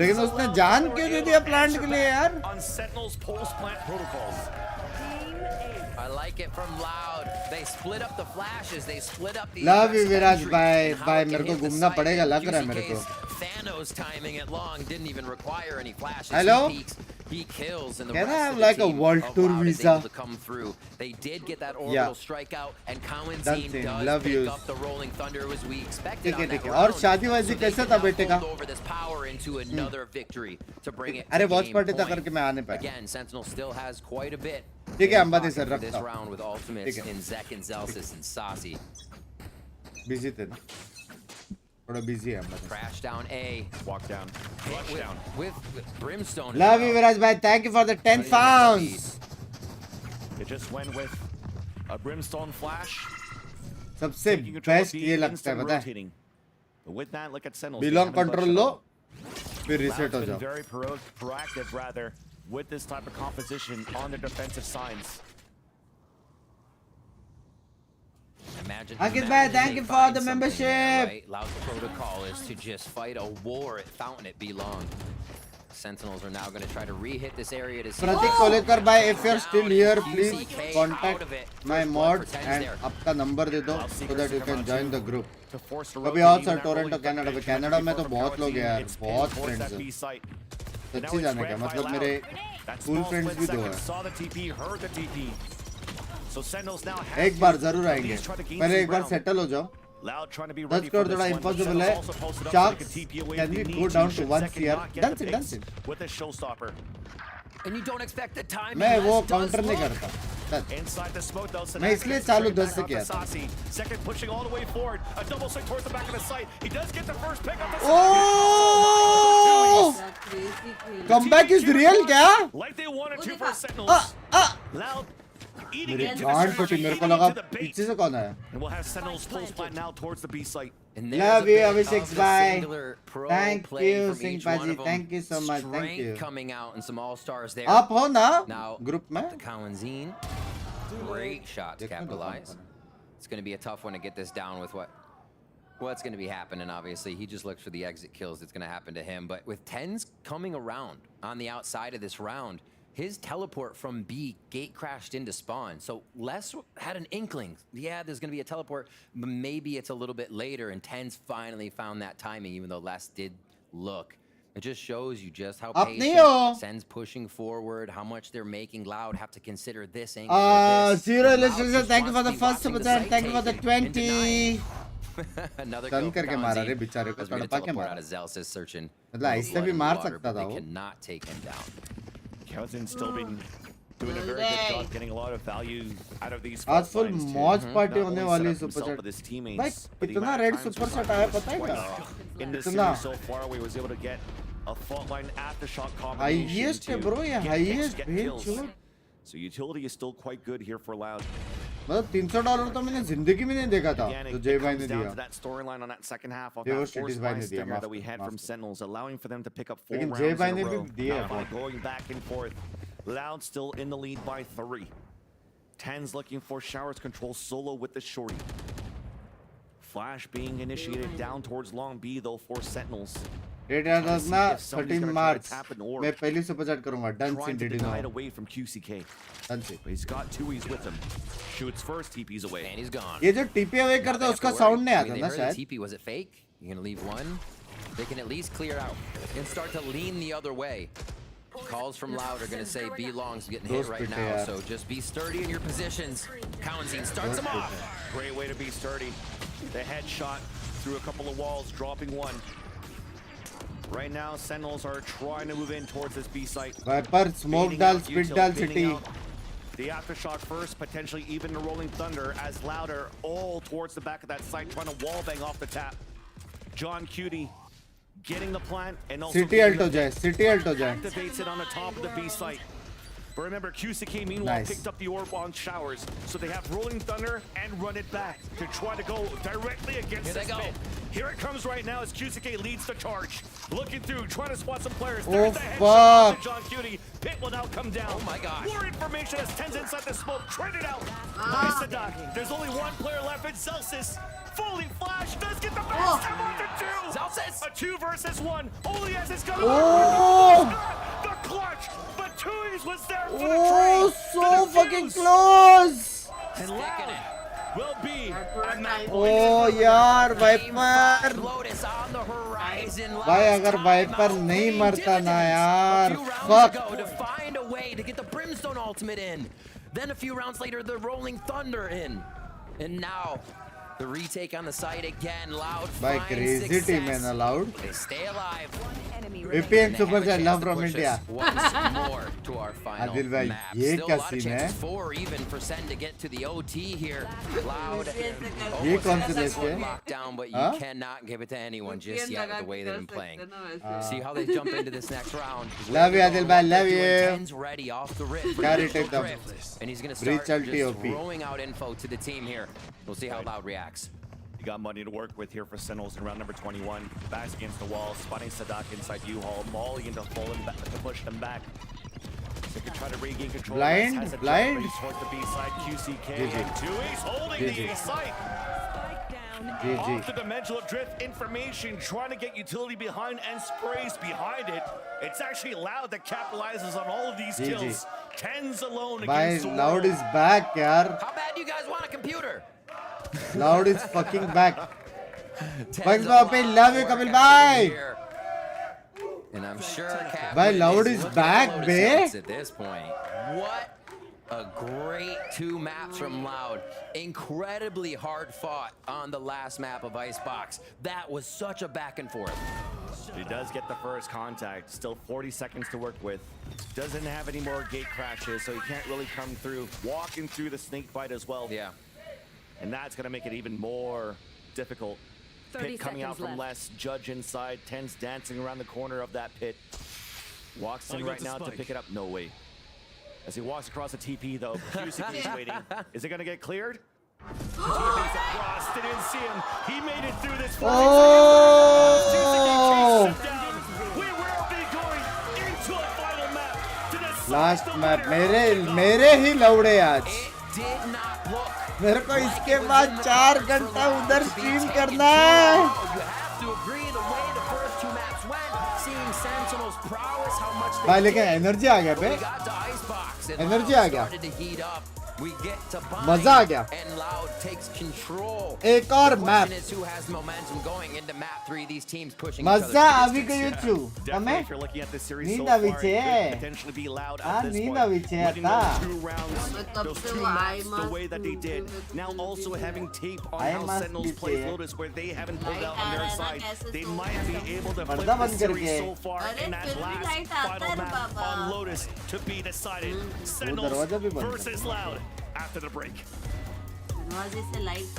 लेकिन उसने जान क्यों दे दिया plant के लिए यार? On Sentinel's post plant protocols. I like it from Loud. They split up the flashes. They split up the. Love you, Viraj. Bye. Bye. मेरे को घूमना पड़ेगा लग रहा है मेरे को. Thanos timing it long, didn't even require any flashes. Hello? He peeks, he kills, and the Can rest I have of the like a team world of tour Loud is visa? able to come through. They did get that orbital strikeout, and Cowanzine Done, does love pick you. up the rolling thunder as we expected on that ठीक है round. और शादी वादी कैसा था बेटे का Over this power into another victory to bring it अरे to वॉच game पार्टी तक point. करके मैं आने पाया Again, Sentinel still has quite a bit. ठीक है in Ambati pocket sir for रखता this हूँ round with ultimates ठीक है। in Zek and Zelsis and Saucy. Busy थे ना थोड़ा बिजी है Ambati Crash down A. Walk down. Flush down. With Brimstone. love you Viraj bhai thank you for the 10 pounds It just went with a Brimstone flash. सबसे best ये लगता है पता है rotating. But with that, look at Sentinels. B long control लो फिर Loud's reset हो been जाओ very proactive rather with this type of composition on the defensive sides. Ankit bhai thank you for the membership Right? Loud's protocol is to just fight a war at Fountain at B-Long. Sentinels are now going to try to re-hit this area to see. Pratik Kolekar bhai if you're still here please contact my mods and आपका number दे दो so that you can join the group कभी और sir Toronto Canada में Canada में तो बहुत लोग हैं यार बहुत फ्रेंड्स हैं सच्ची जाने का मतलब मेरे स्कूल फ्रेंड्स भी दो हैं एक बार जरूर आएंगे पहले एक बार सेटल हो जाओ Loud trying to be 10 ready crore for this थोड़ा one, but impossible है Sentinels also posted up Sharks so they can TP away can if we they go need down to. to 1 Zek CR cannot get dance the it Binks dance it with a showstopper. And you don't expect the timing. मैं वो Les does counter नहीं look. करता Inside the smoke though, मैं इसलिए चालू 10 से किया था Second pushing all the way forward. A double swing towards the back of the site. He does get the first pick up the Oh! Comeback is real क्या? Like they wanted to for Sentinels. Loud eating मेरी into गांड the फटी मेरे को eating लगा into the bait. पीछे से कौन आया? And we'll have Sentinels full spot now towards the B site. Love you Abhishek bhai. Thank you Singh Paji. Thank you so much. Thank you. Coming out and some all-stars there. आप हो ना Now, group में? the Cowanzine. Great shot to capitalize. It's going to be a tough one to get this down with what's going to be happening, obviously. He just looks for the exit kills that's going to happen to him. But with 10s coming around on the outside of this round, his teleport from B gate crashed into spawn. So Les had an inkling. Yeah, there's going to be a teleport, but maybe it's a little bit later. And 10s finally found that timing, even though Les did look. It just shows you just how patient Sen's pushing forward, how much they're making. Loud have to consider this angle. Zero illustration. Thank you for the first super chat. Thank you for the 20. Another turn करके मारा रे बेचारे को तड़पा के मारा मतलब ऐसे भी मार सकता था वो cannot take him down. Cowanzine's still been doing a very good job getting a lot of value out of these. आज फुल मौज पार्टी होने वाली सुपर चैट भाई कितना रेड सुपर चैट आया पता है क्या In this कितना series so far, we was able to get a fault line aftershock combination. Highest है ब्रो ये हाईएस्ट भेज छोड़ So utility is still quite good here for Loud. मतलब $300 तो मैंने जिंदगी में नहीं देखा था जो जय भाई ने Down दिया to that storyline on that second half of Devo that Cities force भाई line ने दिया stinger that we had from Sentinels, allowing for them to pick up 4 लेकिन rounds जय in भाई a ने भी row. दिया Now by going back and forth, Loud still in the lead by 3. 10's looking for Showers control solo with the shorty. Flash being initiated down towards long B though for Sentinels. ना 13 मार्च मैं पहली super chat करूंगा done Trying सिन to डिडी deny नो it away from QCK. Done सिन But he's got 2Es with him. Shoots first, TP's away. And he's gone. ये जो टीपी अवे करता है उसका साउंड नहीं आता ना शायद TP was it fake? You're gonna leave one. They can at least clear out and start to lean the other way. Calls from Loud are gonna say B Long's getting hit right now, so just be sturdy in your positions. Cowanzine starts him off. Great way to be sturdy. The headshot through a couple of walls, dropping one. Right now, Sentinels are trying to move in towards this B site. Viper, smoke dal, spit dal, city. The aftershock first, potentially even the rolling thunder as Louder all towards the back of that site, trying to wall bang off the tap. John Cutie getting the plant and also City alto jai, city alto jai. activates it on the top of the B site. But remember, QCK meanwhile picked up the orb on Showers, so they have Rolling Thunder and run it back to try to go directly against this pit. Here it comes right now as QCK leads the charge. Looking through, trying to spot some players. There's the headshot to John Cutie. Pit will now come down. Oh my gosh. More information as 10's inside the smoke. Traded out by Sadak. There's only one player left. It's Celsius. Fully flash. Does get the best. Step on the 2. Celsius. A 2 versus 1. Only as it's going the clutch. But 2's was there for the trade. Oh, so fucking close. And Loud will be at that Oh, yaar, Viper. Lotus on the horizon. भाई अगर wiper नहीं मरता ना यार, fuck. To find a way to get the Brimstone ultimate in. Then a few rounds later, the Rolling Thunder in. And now, the retake on the site again. Loud भाई finds crazy success. team है ना Loud. They stay alive. VPN super chat love from India. Once more to our final Adil भाई map. ये Still क्या a lot of scene है? chances for even for Sen to get to the OT here. Loud. ये कौन सी देश है? Lockdown, but you हाँ? cannot give it to anyone just yet with the way they've been playing. हाँ. See how they jump into this next round. Love you Adil bhai, love you. Ten's ready off the rip. Carry take them. And he's going to Breach start ulti just OP. throwing out info to the team here. We'll see how Loud reacts. You got money to work with here for Sentinels in round number 21. Backs against the wall, spotting Sadak inside U-Haul, mauling into full and back to push them back. They can try to regain control. Blind, Has a blind. jump towards the B side. QCK GG. and 2A's holding GG. the A site. GG. Off the dimensional drift information, trying to get utility behind and sprays behind it. It's actually Loud that capitalizes on all of these GG. kills. Tens alone भाई against the Loud world. is back यार. How bad do you guys want a computer? Loud is fucking back. Bugs Poppy, love you Kapil bhai. And I'm sure Cap Bhai, Loud is looking back, at Lotus be. Heads at this point. What a great two maps from Loud. Incredibly hard fought on the last map of Icebox. That was such a back and forth. He does get the first contact. Still 40 seconds to work with. Doesn't have any more gate crashes, so he can't really come through. Walking through the snake bite as well. Yeah. And that's going to make it even more difficult. 30 Pit coming out seconds from left. less. Judge inside. Tens dancing around the corner of that pit. Walks in right now to pick it up. No way. As he walks across the TP though. QCK is waiting. Is it going to get cleared? Across. Didn't see him. He made it through this. Oh! We will be going into a final map to decide Last the map winner. मेरे ही लौड़े आज. Did not look. मेरे को इसके बाद 4 घंटा उधर stream करना है. You have to agree the way the first two maps went. Seeing Sentinel's prowess, how much they भाई लेकिन did. एनर्जी आ गया बे. We got to Icebox and Energy Loud आ गया. started to heat up. We get to Binks मजा आ गया. and Loud takes control. एक और The map. question is who has momentum going into map 3. These teams pushing मजा each other to अभी distance. गयो छु. Definitely, हमें if you're looking at this series नींद so अभी far, छे. it could potentially be Loud हाँ at this नींद point. अभी छे Winning था. those 2 rounds, those 2 maps the way that they did. Now also having tape on I how must Sentinels be play there. Lotus, where they haven't pulled out on their side. They might be able to flip पर्दा the बंद series करके. so far in that last final map on Lotus to be decided. दरवाजा भी Sentinels बंद versus Loud after the break. दरवाजे से light.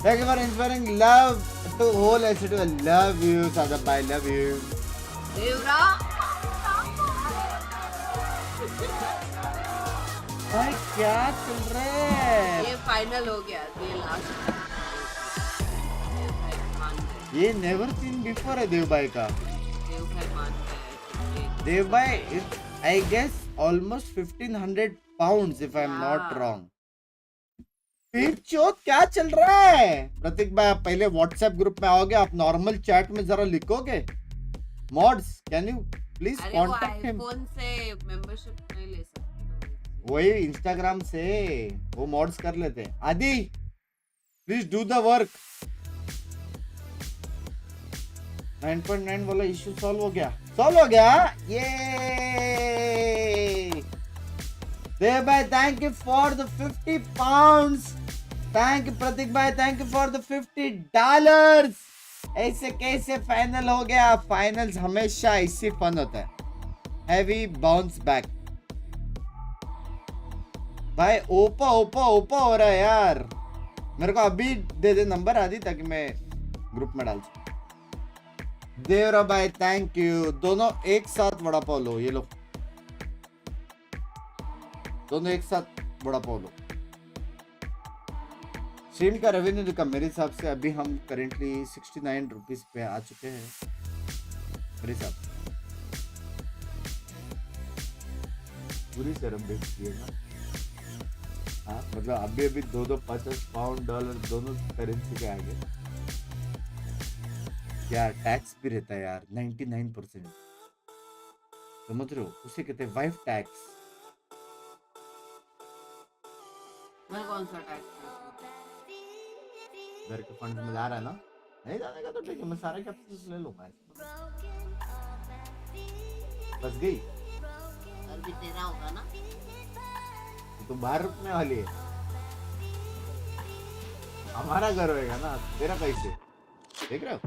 Thank you for inspiring love to whole SEN. I love you, Sadap bhai, love you. देवरा. भाई क्या चल रहा है? ये फाइनल हो गया. ये लास्ट. ये never seen before है देव भाई का. देव भाई मान गए. देव भाई, I guess almost 1500 pounds if I'm not wrong. फिर चोट क्या चल रहा है? प्रतीक भाई आप पहले व्हाट्सएप ग्रुप में आओगे, आप नॉर्मल चैट में जरा लिखोगे. मॉड्स कैन यू प्लीज अरे वो कांटेक्ट हिम. आईफोन से मेंबरशिप नहीं ले सकते. वही इंस्टाग्राम से वो मॉड्स कर लेते हैं. आदि प्लीज डू द वर्क. 9.9 वाला इश्यू सॉल्व हो गया. सॉल्व हो गया. ये देव भाई thank you for the 50 pounds. Thank you Prateek भाई, थैंक यू फॉर द $50. ऐसे कैसे फाइनल हो गया? फाइनल्स हमेशा इसी फन होता है. Heavy bounce back. भाई ओपा ओपा ओपा हो रहा है यार. मेरे को अभी दे दे नंबर आदि ताकि मैं ग्रुप में डाल सकूं. देवरा भाई थैंक यू. दोनों एक साथ वड़ा पाव लो. ये लो, दोनों एक साथ वड़ा पाव लो. स्ट्रीम का रेवेन्यू देखा मेरे हिसाब से अभी हम करेंटली 69 रुपीज पे आ चुके हैं मेरे हिसाब से. पूरी शर्म बेचती है ना. हाँ मतलब अभी अभी 2 50 पाउंड डॉलर दोनों करेंसी के आगे. यार टैक्स भी रहता है यार 99%. समझ रहे हो? उसे कहते हैं वाइफ टैक्स. मैं कौन सा टैक्स? घर के फंड में ला रहा है ना, नहीं जाने का तो ठीक है, मैं सारे कैप्टन ले लूंगा। बस गई। घर भी तेरा होगा ना? तू बाहर रुकने वाली है, हमारा घर होएगा ना, तेरा कैसे? देख रहे हो,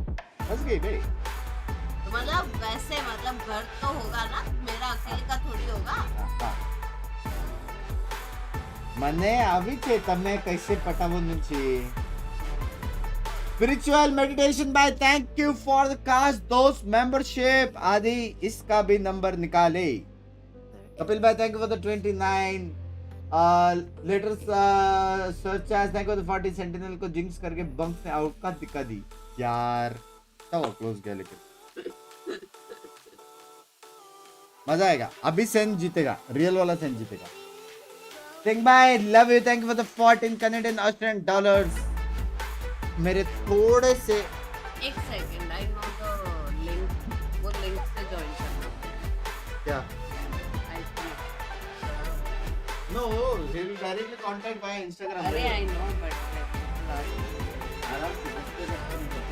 बस गई भाई। तो मतलब वैसे मतलब घर तो होगा ना, मेरा अकेले का थोड़ी होगा। मने अभी चे तमे कैसे पटावो नुची। Spiritual meditation by thank you for the cast those membership आदि इसका भी नंबर निकाले। कपिल भाई thank you for the 29 लेटर सर्च as thank you for the 40 Sentinel को जिंक्स करके बंक्स ने आउट का दिक्कत दी यार, तब क्लोज गया लेकिन मजा आएगा। अभी सेन जीतेगा, रियल वाला सेन जीतेगा। Think by love you, thank you for the 14 Canadian Australian dollars। मेरे थोड़े से एक second, I know the link, वो लिंक से ज्वाइन करना क्या? I think no, he will directly contact via Instagram। अरे आई नो बट आराम से बचते रहते हैं।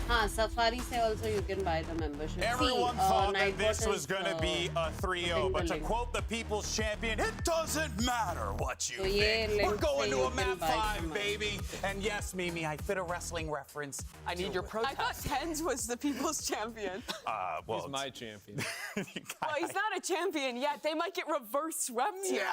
हाँ, Safari से also you can buy the membership. Everyone thought that this Nightbot was going to be a 3-0, but to link. quote the people's champion, it doesn't matter what you So ये think. We're link going से to a you can map buy 5, some baby. And yes, Mimi, I fit a wrestling reference. I need your I protest. thought Tens was the people's champion. Well, He's my champion. Well, he's not a champion yet. They might get reverse swept here.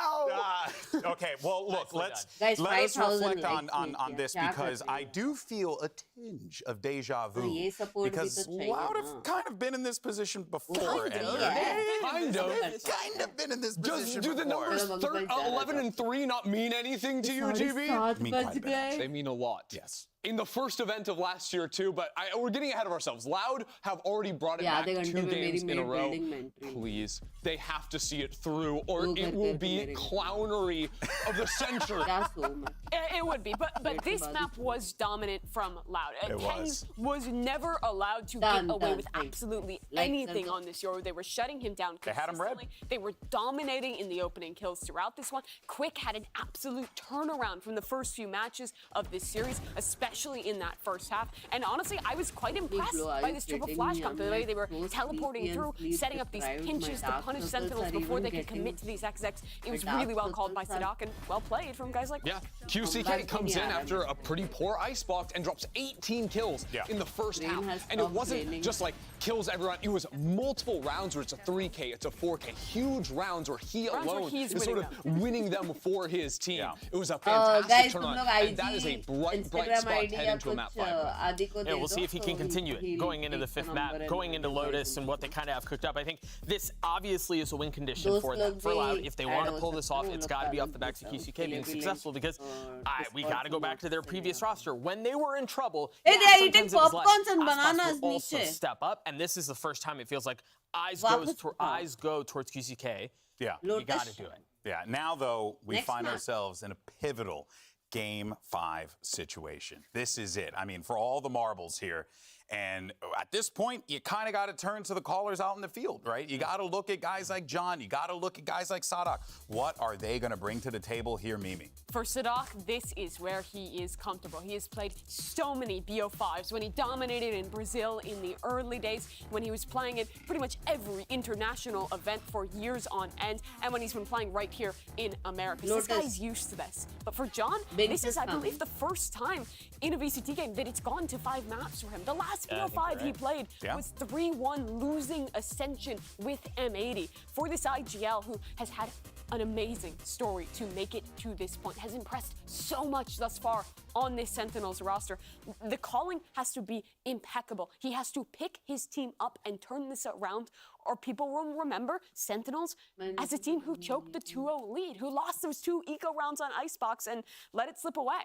Okay, well, look, let's Guys, let us 5,000 reflect likes on नीचे, this क्या because करते I हो? do feel a tinge of deja vu ये support भी because तो चाहिए Loud have ना। kind of been in this position before. Kind and of, they're- yeah. Kind of. Kind of been in this Does position do the before. numbers 11 and 3 not mean anything to you, GB? Mean quite a bit. They mean a lot. Yes. In the first event of last year too, but we're getting ahead of ourselves. Loud have already brought it Yeah, back they 2 घंटे में games मेरी in a main row. building में entry। Please, they have to see it through, or दो it घर will के be मेरे clownery of the century. क्या सो मैं It would be, but this map was dominant from Loud. It Tens was never allowed to Done, get away done, with right. absolutely Like anything them. on this Euro. They were shutting him down They had him red. consistently. They were dominating in the opening kills throughout this one. Quick had an absolute turnaround from the first few matches of this series, especially in that first half. And honestly, I was quite impressed Bro, are by you this triple kidding flash me? camp. The I'm way like they were so teleporting sleepy and through, sleep setting up these deprived. pinches My to dark punish circles Sentinels are before they even could commit to getting- these XX. It was dark really well called by circles are- Sadak and well played from guys like Yeah, QCK comes in after a pretty poor Icebox and drops 18 kills in the first Brain has half. And it stopped wasn't training. just like kills everyone. It was multiple rounds where it's a 3K, it's a 4K, huge rounds where he Rounds where alone he's is sort of winning winning them for his team. Yeah. It was a fantastic guys, तुम turnaround. लोग And that is a IG, bright Instagram spot ID to head या into a map कुछ 5. आदि को Yeah, दे we'll see दो, if he so can continue it he'll going into the take fifth the map, number going and into invite Lotus him. and what they kind of have cooked up. I think this obviously is a win condition Those for them. लोग For Loud, भी if they add want to हो pull this सकते off, हैं, it's उन got to be लोग off the back का of उसके QCK लिए being भी successful link because और we got to go back to their previous roster. When they were in trouble, Hey, yeah, they are eating sometimes it was less. popcorns and Icebox bananas would also नीचे। step up, and this is the first time it feels like eyes वापस उठाओ। go towards QCK. Yeah. You got to do it. Yeah. Now, though, we Next find map. ourselves in a pivotal Game 5 situation. This is it. I mean, for all the marbles here. And at this point, you kind of got to turn to the callers out in the field, right? You got to look at guys like John. You got to look at guys like Sadak. What are they going to bring to the table here, Mimi? For Sadak, this is where he is comfortable. He has played so many BO5s when he dominated in Brazil in the early days, when he was playing at pretty much every international event for years on end, and when he's been playing right here in America. So this Lotus. guy's used to this. But for John, Binks this is, is I believe, coming. the first time in a VCT game that it's gone to 5 maps for him. The last Yeah, I think BO5 you're he right. played was 3-1, losing Ascension with M80. For this IGL, who has had an amazing story to make it to this point, has impressed so much thus far on this Sentinels roster. The calling has to be impeccable. He has to pick his team up and turn this around, or people will remember Sentinels as a team who choked the 2-0 lead, who lost those 2 eco rounds on Icebox and let it slip away.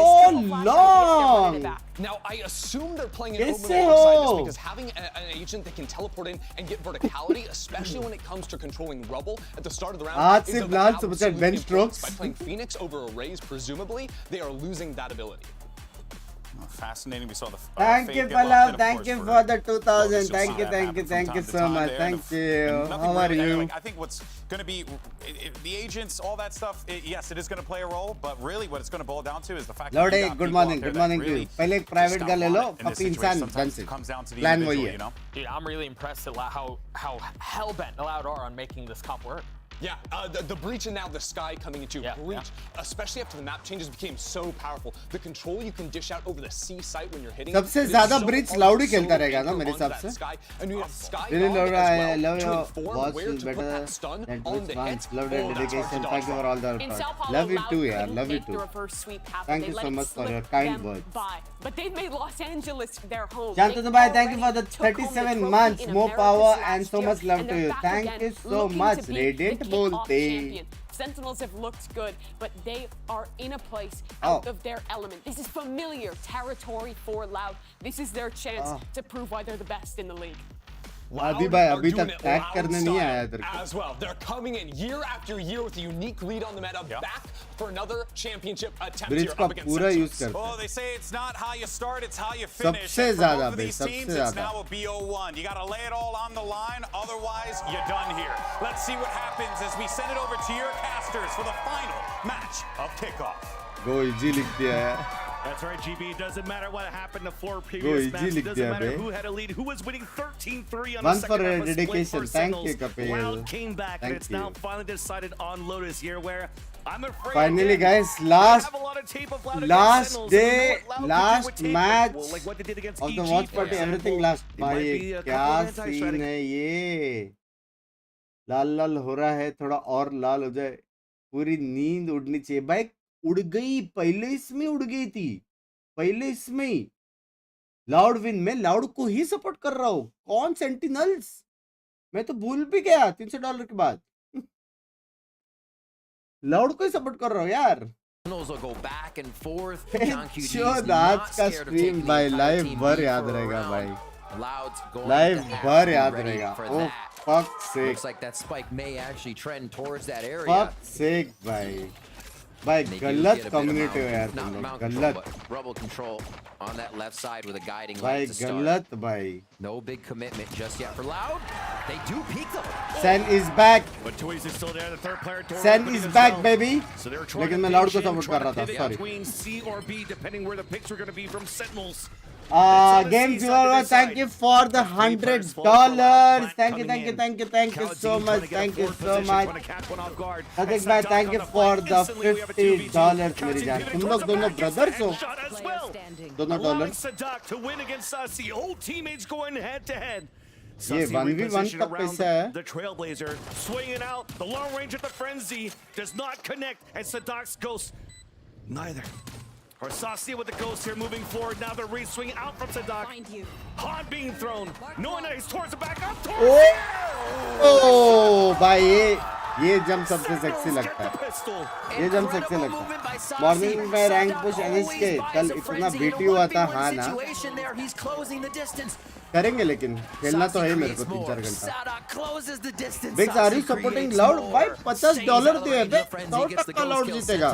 so long. Now, I assume they're playing an Kaise open alongside ho? this because having an agent that can teleport in and get verticality, especially when it comes to controlling rubble at the start of the round, आज is से of Bilal absolute सुबह bench importance. strokes. By playing Phoenix over Arrays, presumably, they are losing that ability. Fascinating. We saw the Thank you, fake Pallav. and of Thank course you for for the 2000. Lotus, you'll Thank see you, that thank happen you, from thank you time to so time much. there. Thank you. Nothing How are really- you? like, I think what's going to be the agents, all that stuff. Yes, it is going to play a role, but really, what it's going to boil down to is the fact. Lord, that you got good people out morning. there Good that morning to you. really पहले एक just private don't का ले want low, it in this काफी situation. इंसान Sometimes done it comes down to the Plan individual, वही है. you know. Dude, I'm really impressed at how hell bent Loud are on making this comp work. Yeah, the breach and now the sky coming into breach, especially after the map changes, became so powerful. The control you can dish out over the C site when you're hitting. सबसे ज़्यादा breach Loud ही खेलता रहेगा ना मेरे हिसाब से. And you have sky Really love as well love to your inform boss where is to put better that stun than on which the ones. hit. Love your Oh, that's hard dedication. to Thank you for all the In Sao effort. Paulo, Love you Loud too, yeah. couldn't Love you make the too. reverse sweep happen. Thank They you let so it much for slip your kind them words. by. But they've made Los Angeles their home. Shantanu They Bhai, thank you for already the took home the 37 trophy months. in More Americas power last and so year, much love and to they're you. back Thank again, you so looking much. to be Radiant the Kickoff bolte. champion. Sentinels have looked good, but they are in a place out of their element. This is familiar territory for Loud. This is their chance to prove why they're the best in the league. अभी भाई अभी तक tag करने नहीं आया इधर as well. They're coming in year after year with a unique lead on the meta, back for another championship attempt Bridge here का up against पूरा use Sentinels. करते Well, they say it's not how you start, it's how you finish. सबसे And for ज़्यादा both of भाई, these सबसे teams, it's ज़्यादा. now a BO1. You got to lay it all on the line, otherwise you're done here. Let's see what happens as we send it over to your casters for the final match of Kickoff. Go easy लिख दिया है. That's right, GB. It doesn't matter what happened the four Go previous easy matches. It लिख doesn't दिया matter बे. who had a lead, who was winning 13-3 on One the for second half. A split dedication. for Thank you, Sentinels. Kapil. Loud came back, Thank and it's you. now finally decided on Lotus here, where I'm afraid. Finally, again, guys, we last have a lot of tape of Loud last against Sentinels, and we day, know what Loud can do last with tape. match Well, like what they did against of the EG, watch for party, example. everything last. It might भाई be a क्या couple of scene anti-strategy. है ये? लाल लाल हो रहा है, थोड़ा और लाल हो जाए. पूरी नींद उड़नी चाहिए. भाई उड़ गई, पहले इसमें उड़ गई थी. पहले इसमें ही लाउड विन में लाउड को ही सपोर्ट कर रहा हूँ. कौन सेंटिनल्स? मैं तो भूल भी गया $300 के बाद. लाउड को ही सपोर्ट कर रहा हूँ यार. Will go back and forth. Sure, आज का स्ट्रीम भाई लाइव भर याद रहेगा भाई. लाइव भर याद रहेगा. Oh fuck sake. Looks like that spike may actually trend towards that area. Fuck sake भाई. भाई गलत कम्युनिटी है यार तुम लोग. गलत. Rubble control on that left side with a guiding भाई light to start. गलत भाई. No big commitment just yet for Loud. They do peek though. Sen is back. But Toys is still there, the third player. Sen is back baby. So they're trying लेकिन to मैं loud को pitch in, support कर trying रहा to था. pivot Sorry. between C or B, depending where the picks are going to be from Sentinels. Games over. Thank you for the $100. Thank you so much. Thank you so much. Pratik bhai, thank you for the $50 मेरी जान. तुम लोग दोनों brothers हो. दोनों dollars. Sadak to win against Sasi. Old teammates going head to head. ये 1v1 का पैसा है. The Trailblazer swinging out. The long range of the frenzy does not connect, and Sadak's ghost neither. Or Sasi with the ghost here moving forward. Now they're re-swinging out from Sadak. Han being thrown. Knowing that he's towards the back up. Oh भाई ये jump सबसे sexy लगता है. ये jump sexy लगता है. Morning में rank push NS के कल इतना बीटी हुआ था. हाँ ना करेंगे लेकिन खेलना तो है मेरे को 3-4 घंटा. बिग्स आर यू सपोर्टिंग लाउड? भाई $50 दिए बे. 100% लाउड जीतेगा.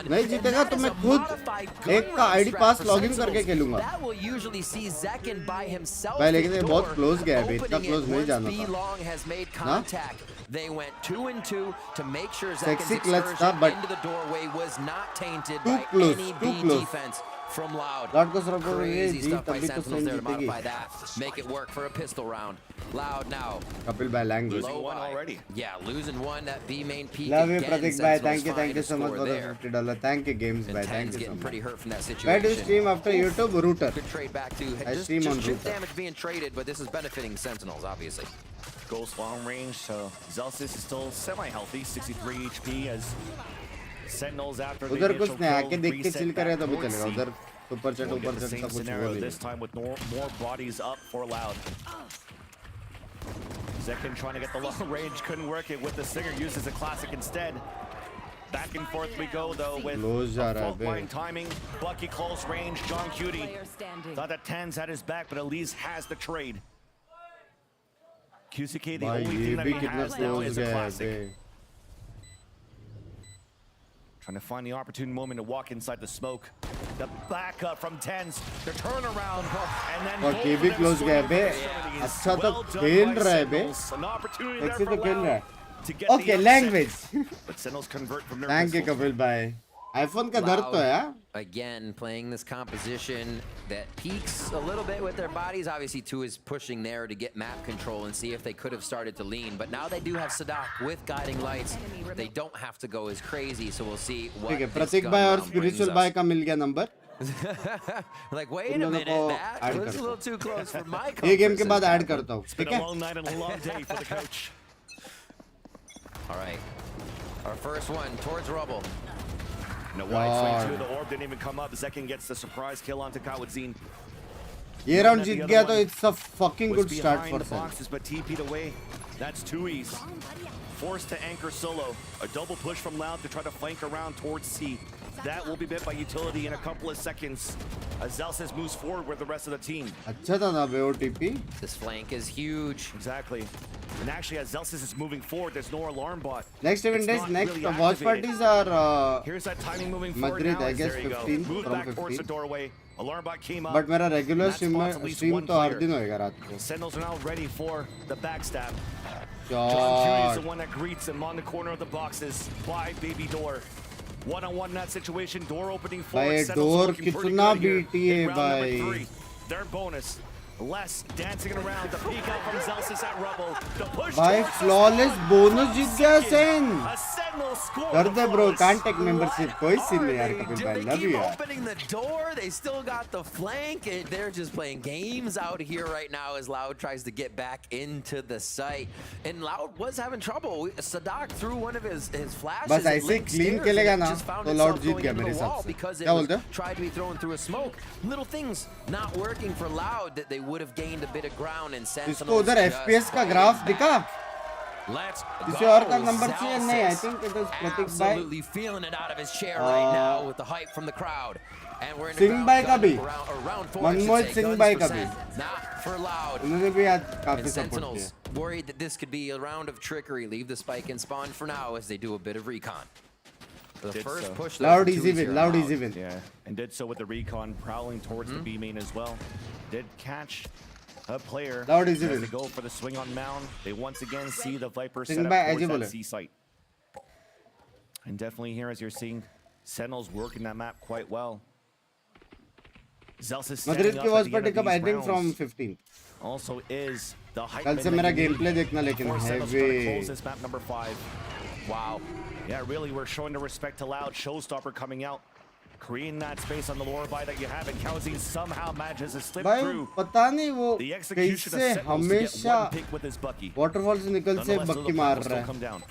नहीं जीतेगा तो मैं खुद एक का आईडी पास लॉगिन करके खेलूंगा. भाई लेकिन ये बहुत क्लोज गया है. इतना क्लोज नहीं जाना था. They went 2-2 to make sure Sexy Zekin's clutch था, excursion but into the doorway was not tainted too by close, any too B close. defense from Loud. Loud को सपोर्ट करेंगे. Crazy जी stuff by तभी तो Sentinels Sen there to जीतेगी. modify that. Make it work for a pistol round. Loud now. Kapil भाई language. Low one already. Yeah, losing one. That B main peak Love you again. Pratik bhai. Sentinels Thank you find a so much score for the there. $50. Thank you Games bhai. And Thank Ten's you so getting pretty much. hurt from that situation. Where do you stream after YouTube? Router. Good trade back to I stream just on chip Router. damage being traded, but this is benefiting Sentinels obviously. Ghost long range, so Zelsis is still semi-healthy, 63 HP as Sentinels after the उधर initial कुछ नहीं आके kill, देख के reset chill करे back तो भी towards चलेगा. C. उधर ऊपर चढ़ We'll get ऊपर the चढ़ same सब कुछ scenario हुआ this time with more bodies up for Loud. Zekin trying to get the long range, couldn't work it with the Singer, uses a classic instead. Back and forth we go though with fault line timing, Bucky close range, John Cutie. Thought that Tans had his back, but Elise has the trade. QCK, the भाई only ये thing that भी he कितना has now close is a गया है classic. Bay. Trying to find the opportune moment to walk inside the smoke. The backup from Tens. The turnaround. And then और ये भी close गया बे. अच्छा तो खेल रहा है बे. ऐसे तो खेल रहा है. Okay, language. But Sentinels convert from their Thank you Kapil bhai. iPhone का दर्द तो है. Again, playing this composition that peaks a little bit with their bodies. Obviously, two is pushing there to get map control and see if they could have started to lean. But now they do have Sadak with guiding lights. They don't have to go as crazy, so we'll see what. ठीक है, प्रतीक भाई और spiritual भाई का मिल गया number. Like, wait a minute, that was a little too close for my comfort. ये game के बाद ऐड करता हूँ. ठीक है. All right, our first one towards rubble. No wide swing too. The orb didn't even come up. Zekin gets the surprise kill onto Kawadzin. ये round जीत गया तो it's a fucking good start for Boxes, but TP'd away. That's Tui's. Forced to anchor solo. A double push from Loud to try to flank around towards C. That will be bit by utility in a couple of seconds. As Zelsis moves forward with the rest of the team. अच्छा था ना बे OTP. This flank is huge. Exactly. And actually, as Zelsis is moving forward, there's no alarm bot. Next event is next really watch parties are here's that timing moving forward Madrid, now, I guess 15 Move from back 15. towards the doorway. Alarm bot came up. But मेरा regular stream तो हर दिन होएगा रात को. Sentinels are now ready for the backstab. God. John Judy is the one that greets him on the corner of the boxes by Baby Door. One-on-one in that situation. Door opening forward. भाई door कितना BT है भाई. Their bonus. Less dancing around the peek out from Zelsis at Rubble. The push. भाई flawless bonus जीत गया SEN. A Sentinel score. कर दे bro, can't take membership. कोई scene नहीं यार कपिल भाई. Love you यार. Opening the door, they still got the flank. They're just playing games out here right now as Loud tries to get back into the site. And Loud was having trouble. Sadak threw one of his flashes. बस ऐसे clean खेलेगा ना तो Loud जीत गया मेरे हिसाब से. क्या बोलते हो? Tried to be thrown through a smoke. Little things not working for Loud that they would have gained a bit of ground and Sentinels. इसको उधर FPS का ग्राफ दिखा. किसी और का नंबर चाहिए नहीं. I think it is Pratik bhai. Absolutely feeling it out of his chair right now with the hype from the crowd. And we're in Singh bhai का भी. around 4. मनमोहन सिंह भाई का भी. Not for Loud. उन्होंने भी आज काफी support Sentinels worried that this could be a round of trickery. Leave the spike and spawn for now as they do a bit of recon. The first push. Loud easy win. Loud easy win. Yeah, and did so with the recon prowling towards the B main as well. Did catch a player. Loud easy win. They go for the swing on mound. They once again see the Viper Singh set up bhai towards aje that C site. And definitely here, as you're seeing, Sentinels working that map quite well. Zelsis Madrid standing की up watch at the party end of कब? I these think from rounds. 15th. Also is the hype. कल से मेरा gameplay देखना लेकिन heavy. Close this map number 5. Wow. Yeah, really, we're showing the respect to Loud. Showstopper coming out. Creating that space on the lower by that you have, and Kawazin somehow manages to slip भाई through. पता नहीं वो The execution of कैसे Sentinels to get हमेशा one pick with his Bucky. waterfall से निकल से Nonetheless, बक्की the मार will रहा still है. come down.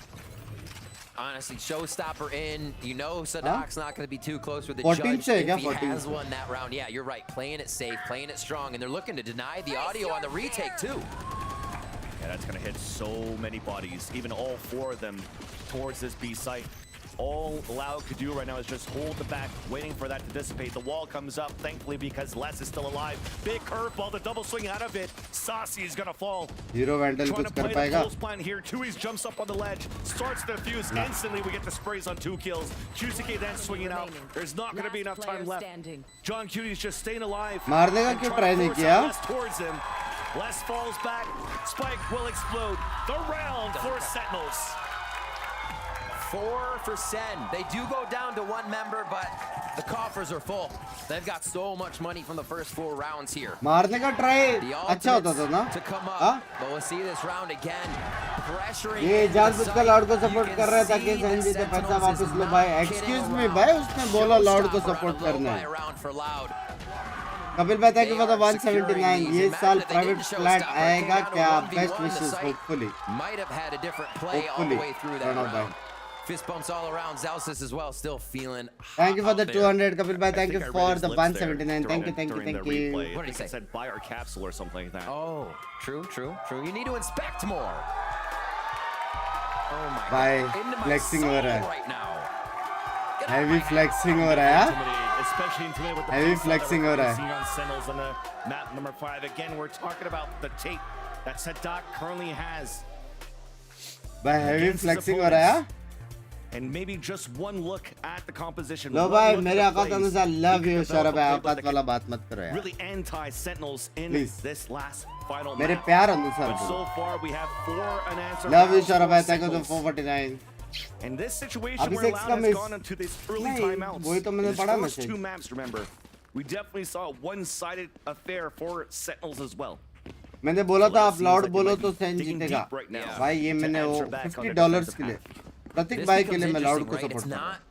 Honestly, showstopper in. You know Sadak's not going to be too close with the 14 judge से if क्या he 14 has one that round. Yeah, you're right. Playing it safe, playing it strong, and they're looking to deny the audio on the retake too. Yeah, that's going to hit so many bodies, even all 4 of them towards this B site. All Loud could do right now is just hold the back, waiting for that to dissipate. The wall comes up, thankfully, because Les is still alive. Big curveball, the double swing out of it. Saucy is gonna fall. Hero Vandal Trying कुछ to कर play the पाएगा? pulse plan here. Tui's jumps up on the ledge, starts the fuse. Instantly, we get the sprays on 2 kills. Chusuke then swinging out. There's not gonna be enough time left. John Cuty's just staying alive. मारने का क्यों try नहीं किया? Les towards him. Les falls back. Spike will explode. The round for Sentinels. 4 for SEN. They do go down to 1 member, but the coffers are full. They've got so much money from the first 4 rounds here. मारने का try अच्छा होता था ना? To come up, हाँ? but we'll see this round again. Pressuring. ये जानबूझकर Loud को support कर रहा है ताकि SEN जीते पैसा वापस लो भाई. Excuse me भाई, उसने बोला Loud को support करना है. कपिल भाई thank you for the 179. ये साल private flat आएगा क्या? Best wishes hopefully. Might have had a different play all the way through that Hopefully. round. Fist bumps all around. Zelsis as well, still feeling. Thank you for the 200, Kapil bhai. Thank you I read for his the lips 179. there Thank you, thank you, during thank the you. replay. What did he I think say? it said buy our capsule or something like that. Oh, true. You need to inspect more. Oh my Bye. God. Into my Flexing soul हो रहा है. right now. Heavy flexing हो रहा है. Especially intimidated with the Heavy pulse flexing that हो we're रहा है. seeing on Sentinels on the map number 5. Again, we're talking about the tape that Sadak currently has. Bhai heavy against his flexing हो रहा है. opponents. And maybe just one look at the composition. लो भाई मेरे औकात अनुसार love you Saurabh भाई औकात वाला बात मत करो यार Really anti-Sentinels in this last final मेरे map. प्यार अनुसार But so far we have 4 unanswered love you rounds Saurabh for भाई thank you to Sentinels. 449 In this situation अभी where 6 Loud का has miss gone into this early नहीं timeouts, वही तो मैंने in his पढ़ा first message 2 maps, remember, we definitely saw a one-sided affair for Sentinels as well. मैंने बोला था आप लाउड बोलो तो सेन जीतेगा भाई ये मैंने वो $50 के लिए प्रतीक भाई के लिए मैं लाउड को सपोर्ट करता हूं